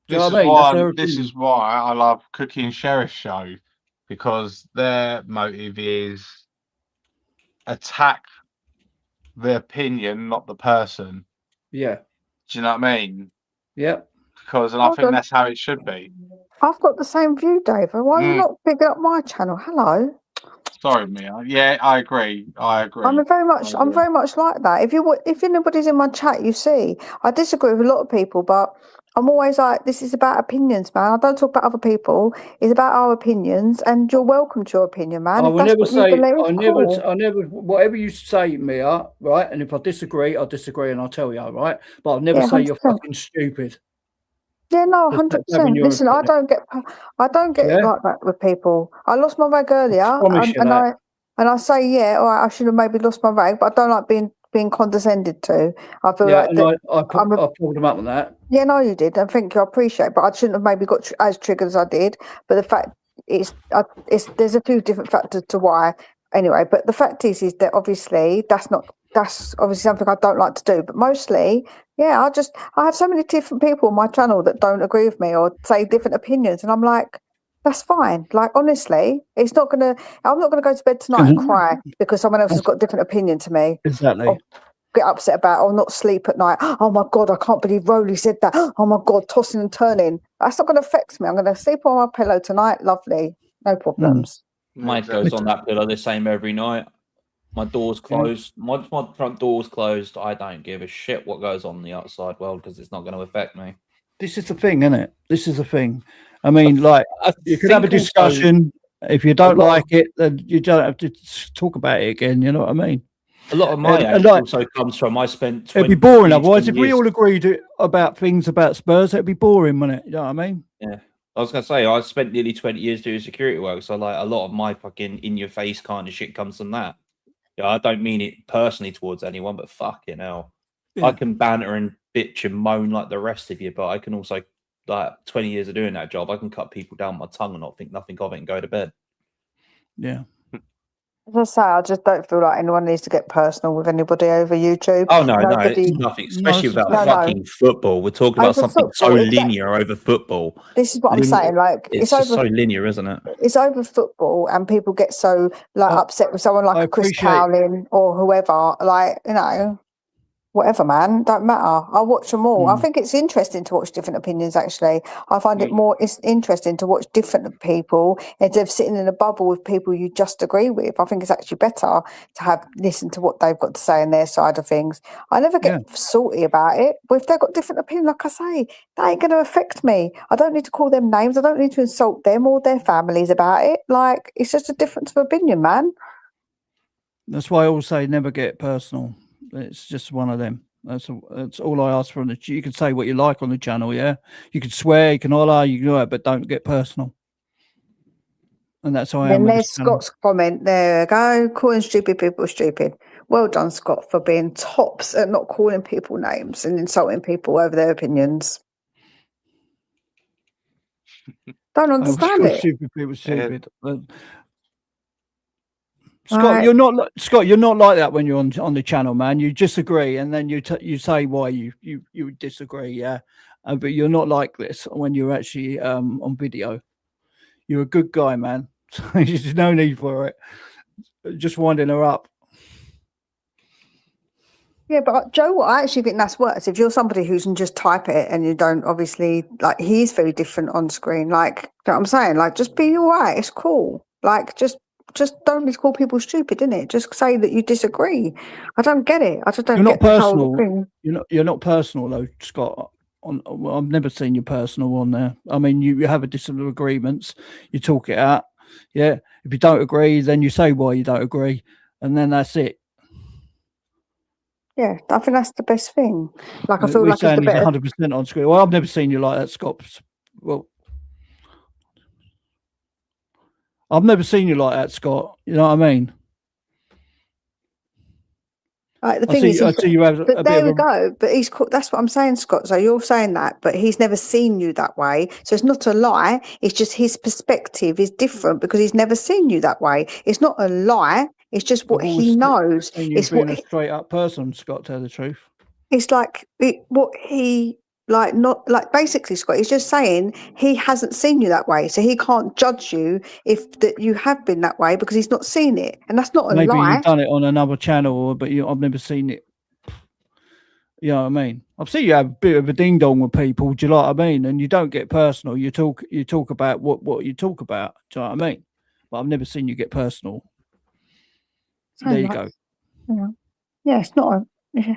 Do you know what I mean? That's her this opinion. is why I love Cookie and Sheriff show, because their motive is attack the opinion, not the person. Yeah. Do you know what I mean? Yeah. Because I think that's how it should be. I've got the same view, David. Why are you not picking up my channel? Hello. Sorry, Mia. Yeah, I agree. I'm very much like that. If anybody's in my chat, you see, I disagree with a lot of people, but I'm always like, this is about opinions, man. I don't talk about other people. It's about our opinions, and you're welcome to your opinion, man. I will never say. Cool. I never. Whatever you say, Mia, right? And if I disagree, I'll disagree, and I'll tell you, right? But I'll never say 100%. you're fucking stupid. Yeah, no, 100%. Listen, I don't get like that with people. I lost my rag earlier, and I say, yeah, all right, I should have maybe lost my rag, but I don't like being condescended to. I feel like I pulled them up on that. Yeah, no, you did, and thank you, I appreciate it, but I shouldn't have maybe got as triggered as I did. But the fact there's a few different factors to why. Anyway, but the fact is that obviously that's obviously something I don't like to do. But mostly, yeah, I have so many different people on my channel that don't agree with me or say different opinions, and I'm like, that's fine. Like, honestly, I'm not gonna go to bed tonight and cry because someone else has got a different opinion to me. Exactly. Or get upset about or not sleep at night. Oh my God, I can't believe Rowley said that. Oh my God, tossing and turning. That's not going to affect me. I'm going to sleep on my pillow tonight. Lovely. No problems. Mine goes on that pillow the same every night. My door's closed. Once my front door's closed, I don't give a shit what goes on in the outside world because it's not going to affect me. This is the thing, isn't it? This is the thing. I mean, like, you could have a discussion. If you don't like it, then you don't have to talk about it again. You know what I mean? A lot of my age also comes from I spent 20 it'd be boring otherwise. If years. we all agreed about things about Spurs, it'd be boring, wouldn't it? You know what I mean? Yeah. I was going to say, I spent nearly 20 years doing security work. So, like, a lot of my fucking in-your-face kind of shit comes from that. Yeah, I don't mean it personally towards anyone, but fucking hell. Yeah. I can banter and bitch and moan like the rest of you, but I can also, like, 20 years of doing that job, I can cut people down with my tongue and not think nothing of it and go to bed. Yeah. As I say, I just don't feel like anyone needs to get personal with anybody over YouTube. Oh, no, it's nothing, especially about fucking football. We're talking about something so linear over football. This is what I'm saying. Like, it's just so linear, isn't it? It's over football, and people get so upset with someone like Chris Cowling or whoever. Like, you know, whatever, man, don't matter. I watch them all. I think it's interesting to watch different opinions, actually. I find it's interesting to watch different people instead of sitting in a bubble with people you just agree with. I think it's actually better to listen to what they've got to say on their side of things. I never get salty about it, but if they've got different opinion, like I say, that ain't going to affect me. I don't need to call them names. I don't need to insult them or their families about it. Like, it's just a difference of opinion, man. That's why I always say never get personal. It's just one of them. That's all I ask for. You can say what you like on the channel, yeah. You can swear, you can holler, you can do it, but don't get personal. And that's how I am. And there's Scott's comment. There we go. Calling stupid people stupid. Well done, Scott, for being tops at not calling people names and insulting people over their opinions. Don't understand it. Stupid people stupid. Scott, you're not like that when you're on the channel, man. You disagree, and then you say why you disagree, yeah. But you're not like this when you're actually on video. You're a good guy, man. There's no need for it. Just winding her up. Yeah, but Joe, I actually think that's worse. If you're somebody who can just type it and you don't obviously like, he's very different on screen. Like, you know what I'm saying? Like, just be all right. It's cool. Like, just don't need to call people stupid, innit? Just say that you disagree. I don't get it. I just don't get the whole thing. You're not personal though, Scott. I've never seen you personal on there. I mean, you have a disagreements, you talk it out. Yeah. If you don't agree, then you say why you don't agree, and then that's it. Yeah, I think that's the best thing. Like, I feel like it's the better. 100% on screen. Well, I've never seen you like that, Scott. well, I've never seen you like that, Scott. You know what I mean? Right, the thing is, I see you have a but bit there of we a. go. But that's what I'm saying, Scott. So you're saying that, but he's never seen you that way. So it's not a lie. It's just his perspective is different because he's never seen you that way. It's not a lie. It's just what I've he always knows. seen you It's being what a straight up person, Scott. To tell the truth. it's like what he like. Not like basically, Scott. He's just saying he hasn't seen you that way, so he can't judge you if that you have been that way because he's not seen it, and that's not a Maybe lie. you've done it on another channel, but I've never seen it. You know what I mean? I've seen you have a bit of a ding dong with people. Do you know what I mean? And you don't get personal. You talk about what you talk about. Do you know what I mean? But I've never seen you get personal. So there you go. Yeah, it's not a. Yeah.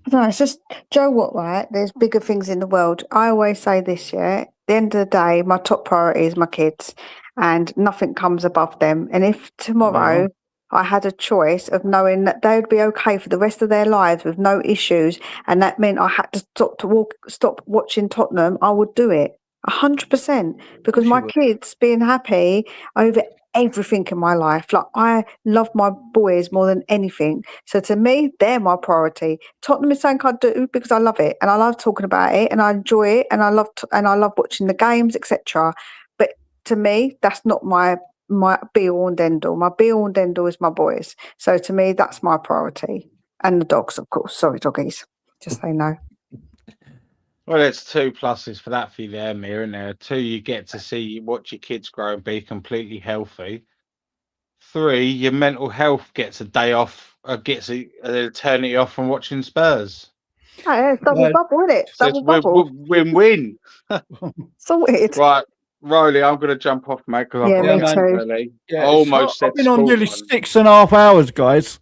I don't know. It's just Joe. What right? There's bigger things in the world. I always say this. Yeah. At the end of the day, my top priority is my kids, and nothing comes above them. And if tomorrow I had a choice of knowing that they would be okay for the rest of their lives with no issues, and that meant I had to stop watching Tottenham, I would do it 100% because my kids being happy over everything in my life. Like I love my boys more than anything. So to me, they're my priority. Tottenham is something I do because I love it and I love talking about it and I enjoy it and I love watching the games, etc. But to me, that's not my be all and end all. My be all and end all is my boys. So to me, that's my priority. And the dogs, of course. Sorry, doggies. Just say no. Well, it's 2 pluses for that for you there, Mia, isn't there? 2, you get to watch your kids grow and be completely healthy. 3, your mental health gets a day off, gets an eternity off from watching Spurs. Oh, yeah, it's double bubble, isn't it? So Double bubble. Win-win. Sorted. Right, Rowley, I'm going to jump off, mate, because I've got me too. early. Yeah, Almost I've said been on nearly Sportsman. 6.5 hours, guys.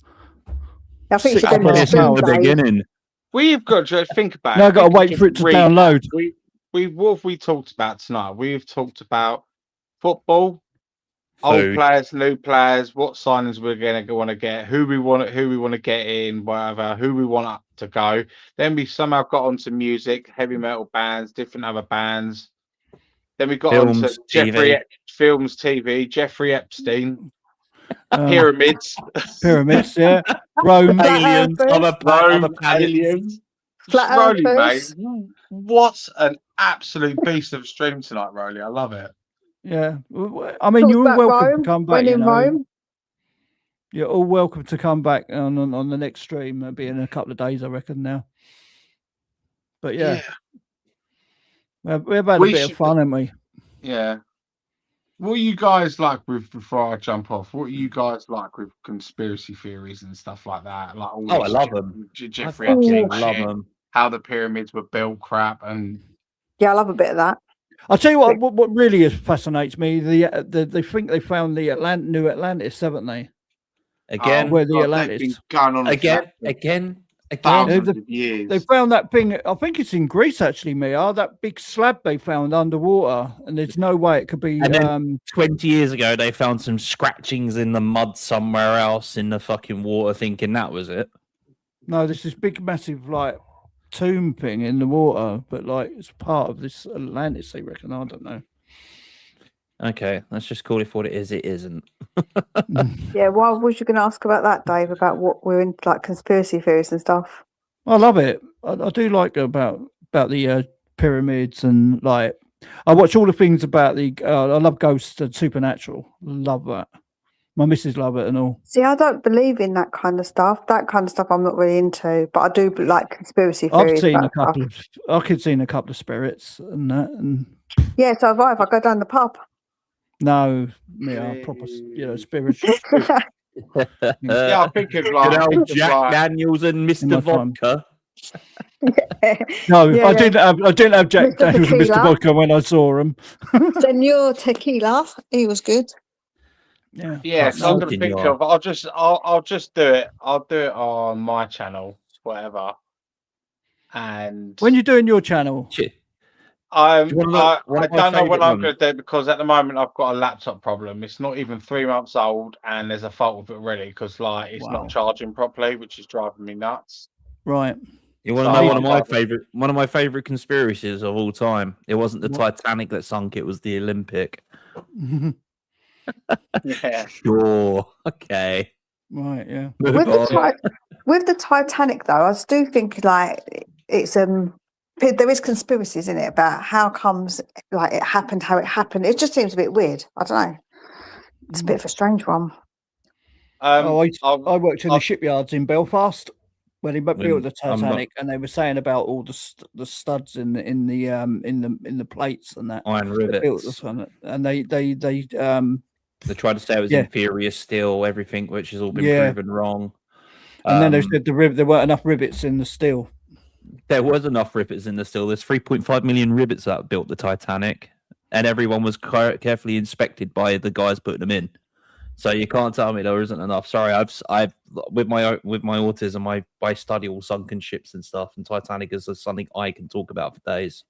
I think Six it's and a half hours. the beginning. We've got to think about it. Now I've got to wait for it to download. What have we talked about tonight? We've talked about football, Food. old players, new players, what signings we're going to want to get, who we want to get in, whatever, who we want to go. Then we somehow got onto music, heavy metal bands, different other bands. Then we got onto films, TV, Jeffrey Epstein, pyramids, yeah, Rome, aliens, other planets. aliens. Flat Rowley, earthers. mate, what an absolute beast of a stream tonight, Rowley. I love it. Yeah, I mean, you're all welcome to come back. When in Rome. You're all welcome to come back on the next stream. It'll be in a couple of days, I reckon. Now, but yeah. We've had a bit of fun, haven't we? Yeah. What are you guys like with, before I jump off, what are you guys like with conspiracy theories and stuff like that? Like all I love them. Jeffrey Epstein, love them. How the pyramids were built, crap, and yeah, I love a bit of that. I'll tell you what really fascinates me. They think they found the new Atlantis, haven't they? Again, where the Atlantis been going on again. Thousands of years. They found that thing. I think it's in Greece, actually, Mia. That big slab they found underwater, and there's no way it could be. And then 20 years ago, they found some scratchings in the mud somewhere else in the fucking water, thinking that was it. No, there's this big, massive like tomb thing in the water, but like it's part of this Atlantis. They reckon. I don't know. Okay, let's just call it for what it is. It isn't. Yeah, why was you going to ask about that, Dave? About what we're in, like conspiracy theories and stuff. I love it. I do like about the pyramids and like I watch all the things about the. I love ghosts and supernatural. Love that. My missus love it and all. See, I don't believe in that kind of stuff. That kind of stuff I'm not really into, but I do like conspiracy theories. I could seen a couple of spirits and that. And yeah, so if I go down the pub. No, proper, spiritual. Yeah, I think of like Jack Daniels and Mr. Vodka. No, I didn't have Jack Daniels and Mr. Vodka when I saw him. Senor Tequila, he was good. Yeah. Yeah, so I'm gonna think of. I'll just do it. I'll do it on my channel, whatever. And when you're doing your channel. I don't know when I'm going to do it because at the moment I've got a laptop problem. It's not even 3 months old and there's a fault with it already because like it's not charging properly, which is driving me nuts. Right. You want to know one of my favorite conspiracies of all time? It wasn't the Titanic that sunk; it was the Olympic. Yeah. Sure. Okay. Right. Yeah. With the Titanic, though, I do think like it's there is conspiracies in it about how comes like it happened, how it happened. It just seems a bit weird. I don't know. It's a bit of a strange one. I worked in the shipyards in Belfast when he built the Titanic, and they were saying about all the studs in the plates and that iron rivets, and they tried to say it was inferior steel, everything, which has all been proven wrong. And then they said there weren't enough rivets in the steel. There was enough rivets in the steel. There's 3.5 million rivets that built the Titanic, and everyone was carefully inspected by the guys putting them in. So you can't tell me there isn't enough. Sorry, I've with my autism, I study all sunken ships and stuff, and Titanic is something I can talk about for days.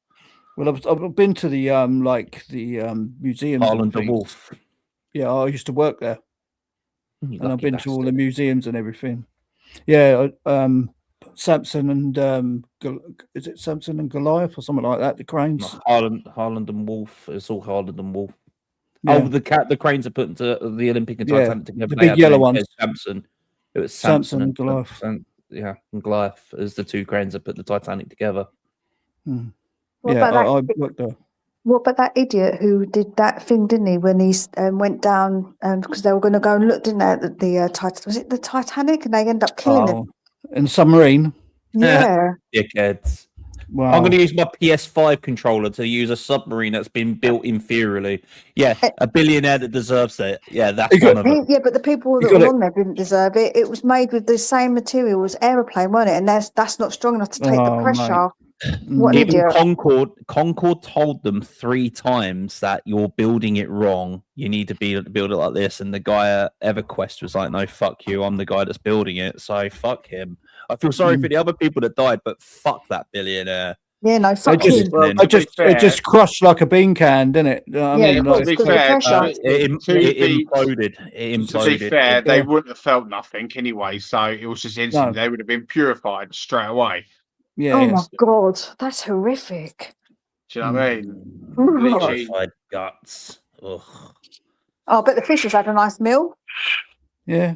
Well, I've been to the museums. Harland the Wolf. Yeah, I used to work there, and I've been to all the museums and everything. Yeah, Samson and is it Samson and Goliath or something like that? The cranes. Harland and Wolf. It's all Harland and Wolf. Yeah. Oh, the cranes are put into the Olympic and Titanic together. The big yellow ones. Samson. It was Samson and Goliath. And Goliath is the two cranes that put the Titanic together. Hmm. I worked there. What about that idiot who did that thing, didn't he, when he went down because they were going to go and look, didn't they, at the was it the Titanic, and they ended up killing him? In the submarine. Yeah. Dickheads. Wow. I'm going to use my PS5 controller to use a submarine that's been built inferiorly. Yeah, a billionaire that deserves it. Yeah, that's one of them. Yeah, but the people that were on there didn't deserve it. It was made with the same material as aeroplane, wasn't it? And that's not strong enough to take the pressure. What an idiot. Concord told them 3 times that you're building it wrong. You need to build it like this. And the guy at EverQuest was like, no, fuck you. I'm the guy that's building it. So fuck him. I feel sorry for the other people that died, but fuck that billionaire. Yeah, no, fuck him. It just crushed like a bean can, didn't it? I mean, to be fair, it imploded. To be fair, they wouldn't have felt nothing anyway, so it was just instant. They would have been purified straight away. Yeah. Oh my god, that's horrific. Do you know what I mean? Purified guts. Ugh. Oh, but the fishes had a nice meal. Yeah.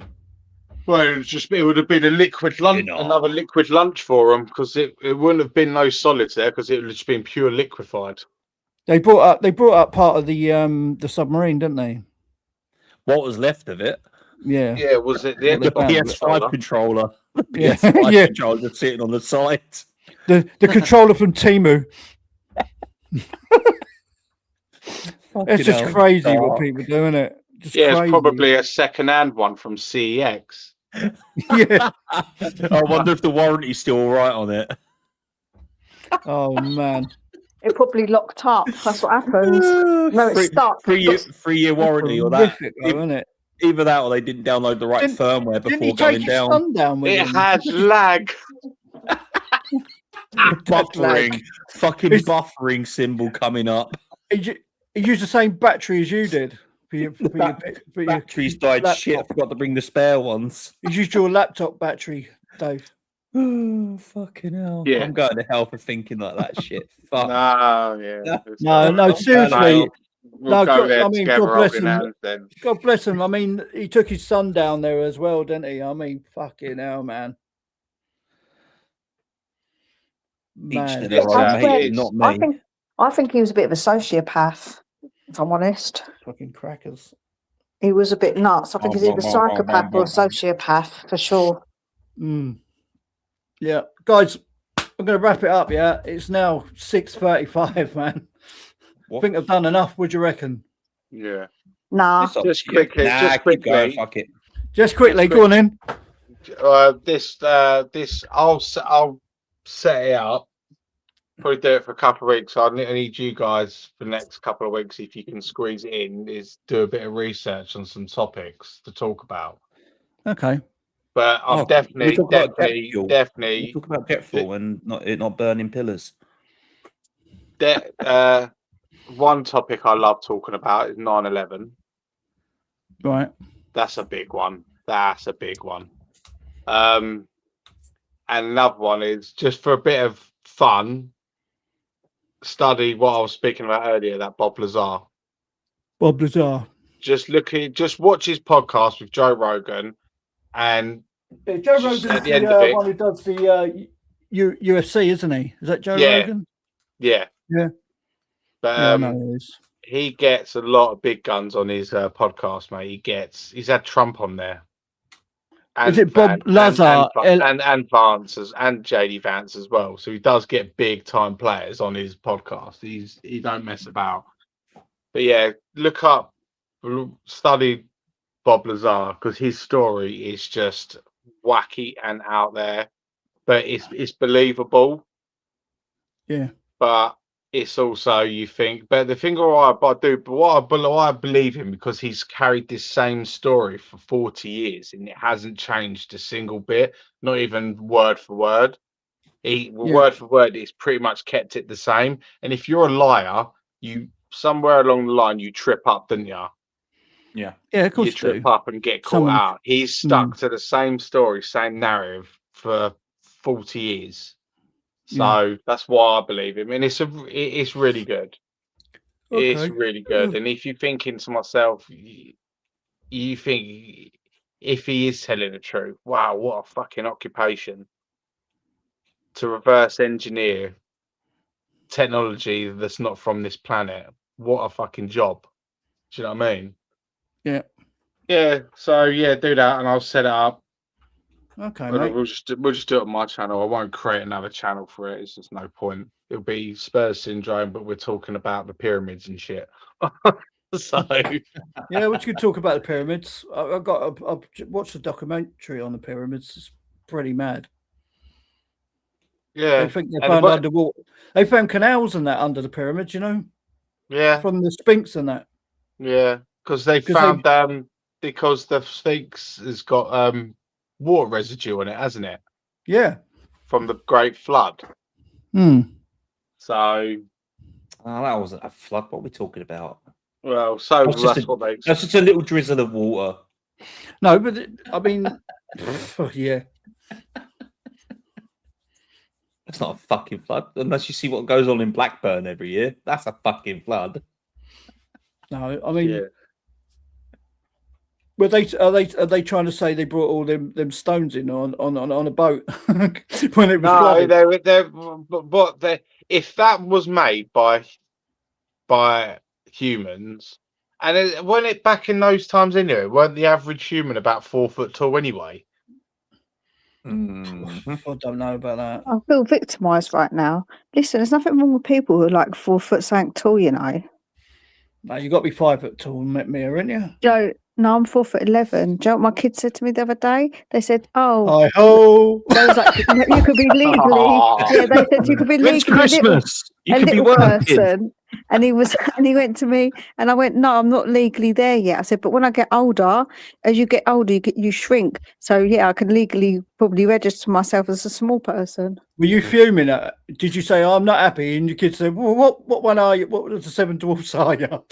Well, it would have been a liquid lunch, another liquid lunch for them, because it wouldn't have been no solids there, because it would have just been pure liquefied. They brought up part of the submarine, didn't they? What was left of it? Yeah. Yeah, was it the PS5 controller? The Yeah. PS5 controller just sitting on the side. The controller from Temu. It's just crazy what people do, isn't it? Just it's probably a second-hand one from CEX. Yeah. I wonder if the warranty's still all right on it. Oh man. It probably locked up. That's what happens. No, it's stuck. 3-year warranty or that. Isn't it? Either that or they didn't download the right firmware before going down. It had lag. Buffering. Fucking buffering symbol coming up. He used the same battery as you did. For your batteries died laptop. Shit, I forgot to bring the spare ones. You used your laptop battery, Dave. Oh, fucking hell. Yeah. I'm going to hell for thinking like that shit. Fuck. No, seriously. We'll go there God bless him. God bless him. I mean, he took his son down there as well, didn't he? I mean, fucking hell, man. Each to their own, mate, not me. I think he was a bit of a sociopath, if I'm honest. Fucking crackers. He was a bit nuts. I think he's either a psychopath or a sociopath, for sure. Yeah. Guys, I'm going to wrap it up, yeah? It's now 6:35, man. I think I've done enough. What do you reckon? Yeah. Nah. Just quickly. Fuck it. Just quickly, go on in. I'll set it up. Probably do it for a couple of weeks. I need you guys for the next couple of weeks, if you can squeeze it in, is do a bit of research on some topics to talk about. Okay. But I'm definitely talk about jet fuel and not burning pillars. One topic I love talking about is 9/11. Right. That's a big one. And another one is just for a bit of fun. Study what I was speaking about earlier. That Bob Lazar. Bob Lazar. Just watch his podcast with Joe Rogan, and Joe Rogan's at the end of it, one who does the UFC, isn't he? Is that Joe Rogan? Yeah. But I know he is. he gets a lot of big guns on his podcast, mate. He's had Trump on there. And is it Bob Lazar and Vance and JD Vance as well? So he does get big time players on his podcast. He don't mess about. But yeah, look up, study Bob Lazar, because his story is just wacky and out there, but it's believable. Yeah. But it's also, you think, but the thing what I believe him, because he's carried this same story for 40 years and it hasn't changed a single bit, not even word for word. Word for word, he's pretty much kept it the same. And if you're a liar, you somewhere along the line you trip up, don't you? Yeah, of course you trip up and get caught out. He's stuck to the same story, same narrative for 40 years. So that's why I believe him, and it's really good. Okay. It's really good. And if you're thinking to myself, you think if he is telling the truth, wow, what a fucking occupation to reverse engineer technology that's not from this planet. What a fucking job. Do you know what I mean? Yeah. Yeah. So yeah, do that, and I'll set it up. Okay, mate. We'll just do it on my channel. I won't create another channel for it. It's just no point. It'll be Spurs syndrome, but we're talking about the pyramids and shit. So yeah, we could talk about the pyramids. I've watched a documentary on the pyramids. It's pretty mad. Yeah, they think they found underwater. They found canals and that under the pyramids. You know. Yeah. From the Sphinx and that. Yeah, because they found because the Sphinx has got water residue on it, hasn't it? Yeah. From the Great Flood. So that wasn't a flood. What are we talking about? Well, so that's what they. That's just a little drizzle of water. No, but I mean, yeah. That's not a fucking flood, unless you see what goes on in Blackburn every year. That's a fucking flood. No, I mean, but are they trying to say they brought all them stones in on a boat when it was flooded? If that was made by humans, and when it back in those times anyway, weren't the average human about 4 foot tall anyway? I don't know about that. I feel victimised right now. Listen, there's nothing wrong with people who are like 4 foot something tall, you know. No, you got to be 5 foot tall, Mia, ain't you? Joe, no, I'm 4'11". Do you know what my kids said to me the other day? They said, "Oh, hi-ho." They was like, you could be legally." Yeah, they said you could be legally. It's Christmas. You could be working. Person. And he went to me, and I went, "No, I'm not legally there yet." I said, "But when I get older, as you get older, you shrink. So yeah, I can legally probably register myself as a small person." Were you fuming? Did you say, "I'm not happy"? And your kids said, "Well, what one are you? What was the 7 dwarfs are you?"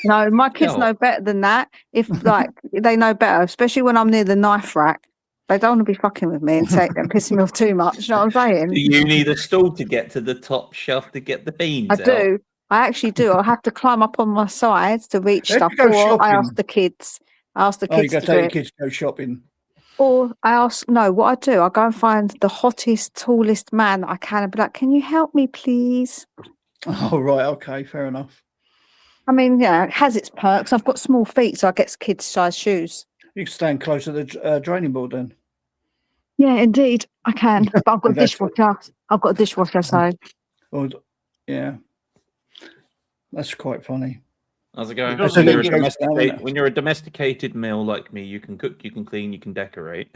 No, my kids know better than that. If like they know better, especially when I'm near the knife rack. They don't want to be fucking with me and pissing me off too much. You know what I'm saying? Do you need a stool to get to the top shelf to get the beans I do. I actually do. I have to climb up on my sides to reach stuff. Or I ask the kids. You got to take your kids to go shopping. Or I ask, no, what I do, I go and find the hottest, tallest man that I can and be like, "Can you help me, please?" Oh, right. Okay. Fair enough. I mean, yeah, it has its perks. I've got small feet, so I get kids' size shoes. You can stand close to the draining board then. Yeah, indeed, I can. But I've got a dishwasher. I've got a dishwasher, so. Yeah. That's quite funny. How's it going? When you're a domesticated male like me, you can cook, you can clean, you can decorate.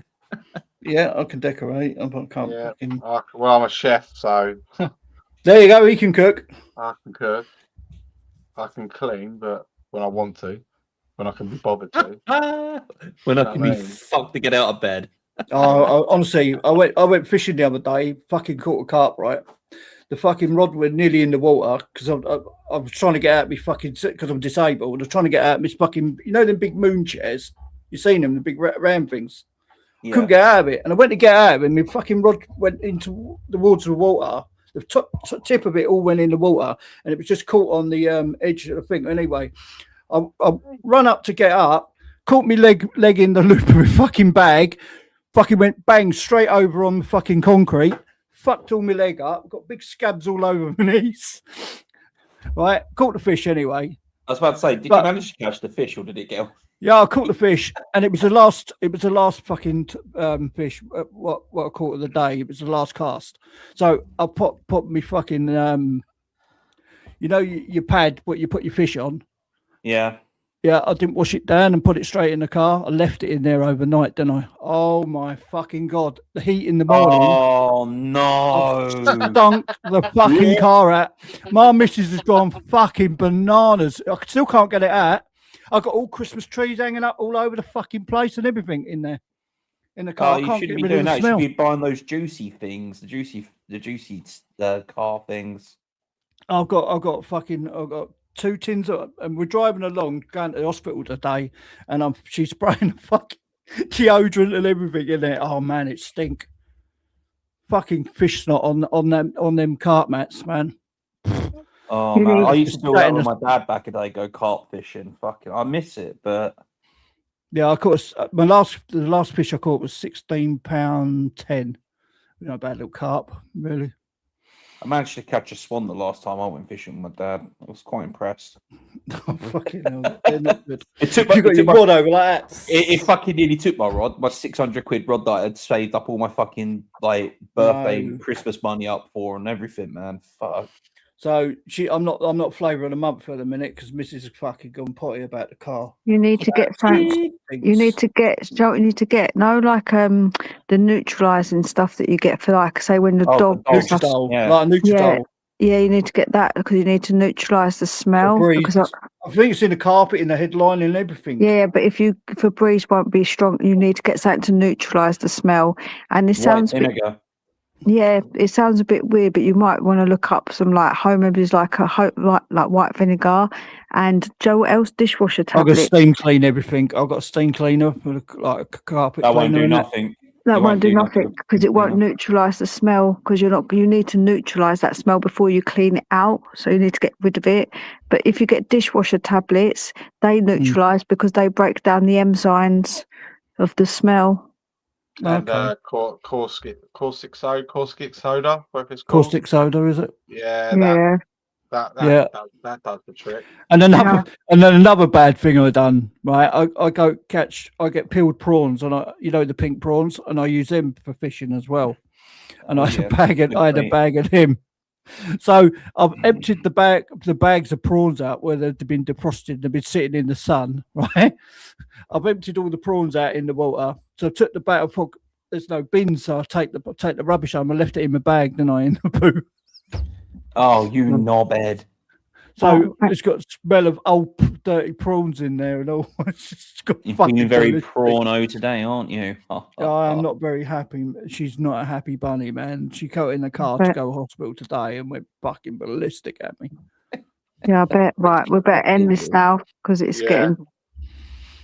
Yeah, I can decorate. Well, I'm a chef, so. There you go. He can cook. I can cook. I can clean, but when I want to, when I can be bothered to. When I can be fucked to get out of bed. Honestly, I went fishing the other day. Fucking caught a carp. Right, the fucking rod were nearly in the water because I was trying to get out my fucking because I'm disabled. I was trying to get out my fucking them big moon chairs. You seen them, the big round things. Couldn't get out of it. And I went to get out of it, and my fucking rod went into the water. The top tip of it all went in the water, and it was just caught on the edge of the thing. Anyway, I run up to get up, caught me leg in the loop of my fucking bag, fucking went bang straight over on the fucking concrete, fucked all my leg up, got big scabs all over my knees. Right, caught the fish anyway. I was about to say, did you manage to catch the fish, or did it get? Yeah, I caught the fish, and it was the last. It was the last fucking fish. What I caught of the day. It was the last cast. So I put me fucking you know, your pad, what you put your fish on. Yeah. Yeah, I didn't wash it down and put it straight in the car. I left it in there overnight, didn't I? Oh my fucking God. The heat in the morning. Oh no. Stunk the fucking car out. My missus has gone fucking bananas. I still can't get it out. I've got all Christmas trees hanging up all over the fucking place and everything in there. In the car. You shouldn't be doing that. You should be buying those juicy things, the juicy car things. I've got 2 tins of, and we're driving along going to the hospital today, and she's spraying the fucking deodorant and everything in there. Oh man, it stink. Fucking fish snot on them cart mats, man. Oh man, I used to do that with my dad back in the day, go carp fishing. Fucking, I miss it, but yeah, I caught the last fish I caught was £16.10. You know, a bad little carp, really. I managed to catch a swan the last time I went fishing with my dad. I was quite impressed. Oh, fucking hell. They're not good. You got your rod over like that. It fucking nearly took my rod, my 600 quid rod that I had saved up all my fucking like birthday, Christmas money up for and everything, man. Fuck. So I'm not flavour of the month for the minute because Mrs. has fucking gone potty about the car. You need to get something. You need to get. You need to get like the neutralising stuff that you get for like say when the dog. Nutridol, yeah. Like Nutridol. Yeah, you need to get that because you need to neutralise the smell. Because I think it's in the carpet, in the headline, and everything. Yeah, but if a breeze won't be strong, you need to get something to neutralise the smell. And it sounds. Yeah, it sounds a bit weird, but you might want to look up some like home remedies like white vinegar and Joe what else dishwasher tablets. I've got steam clean everything. I've got a steam cleaner with like a carpet that cleaner. Won't do nothing. That won't do nothing because it won't neutralise the smell because you need to neutralise that smell before you clean it out. So you need to get rid of it. But if you get dishwasher tablets, they neutralise because they break down the enzymes of the smell. And caustic soda, whatever it's called. Caustic soda, is it? Yeah. That does the trick. And then another bad thing I've done, right? I get peeled prawns, and the pink prawns, and I use them for fishing as well. And I had a bag of them. So I've emptied the bags of prawns out where they've been defrosted. They've been sitting in the sun, right? I've emptied all the prawns out in the water. So I took the bag. There's no bin, so I take the rubbish home. I left it in my bag, then in the poo. Oh, you knobhead! So it's got smell of old dirty prawns in there and all. You've been very prawno today, aren't you? I'm not very happy. She's not a happy bunny, man. She got in the car to go to hospital today and went fucking ballistic at me. Yeah, I bet. Right, we better end this now because it's getting.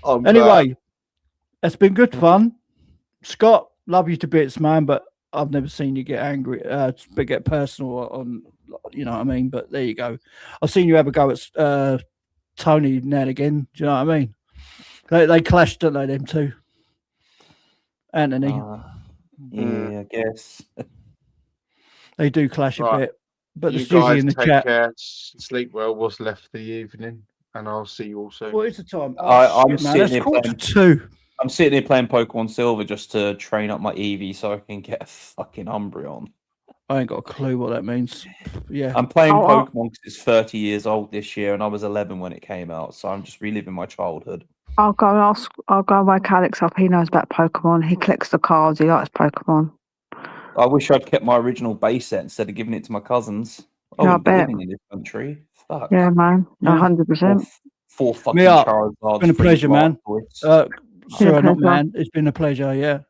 Anyway, it's been good fun. Scott, love you to bits, man, but I've never seen you get angry, but get personal on, you know what I mean? But there you go. I've seen you have a go at Tony now and again. Do you know what I mean? They clashed, don't they, them two? Anthony. Yeah, I guess. They do clash a bit. But you there's usually guys in the take chat. Care, sleep well. What's left for the evening? And I'll see you all soon. What is the time? I'm sitting here playing 2. I'm sitting here playing Pokemon Silver just to train up my Eevee so I can get a fucking Umbreon. I ain't got a clue what that means. Yeah, I'm playing Pokemon because it's 30 years old this year, and I was 11 when it came out, so I'm just reliving my childhood. I'll go wake Alex up. He knows about Pokemon. He collects the cards. He likes Pokemon. I wish I'd kept my original base set instead of giving it to my cousins. I bet. Living in this country. Fuck. Yeah, man. 100%. Four fucking Charizards. It's been a pleasure, man. Sorry, not man. It's been a pleasure, yeah.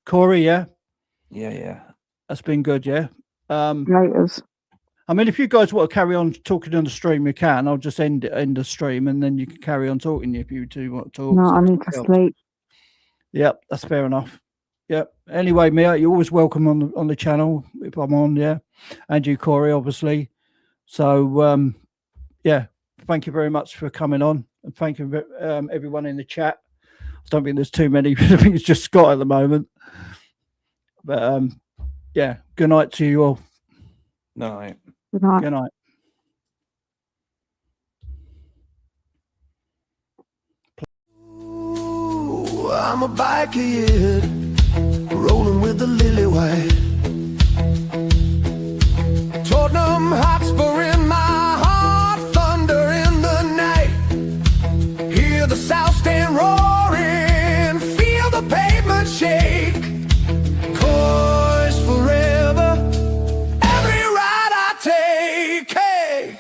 Corey, yeah? Yeah. That's been good, yeah. Laters. I mean, if you guys want to carry on talking on the stream, you can. I'll just end the stream, and then you can carry on talking if you two want to talk. No, I need to sleep. Yep, that's fair enough. Yeah. Anyway, Mia, you're always welcome on the channel if I'm on. Yeah, and you, Corey, obviously. So yeah, thank you very much for coming on, and thank you everyone in the chat. I don't think there's too many. I think it's just Scott at the moment. But yeah, good night to you all. Night. Good night. Good night. Ooh, I'm a biker, yeah, rolling with the lily white. Tottenham Hotspur in my heart, thunder in the night. Hear the South Stand roaring, feel the pavement shake. Course forever, every ride I take. Hey.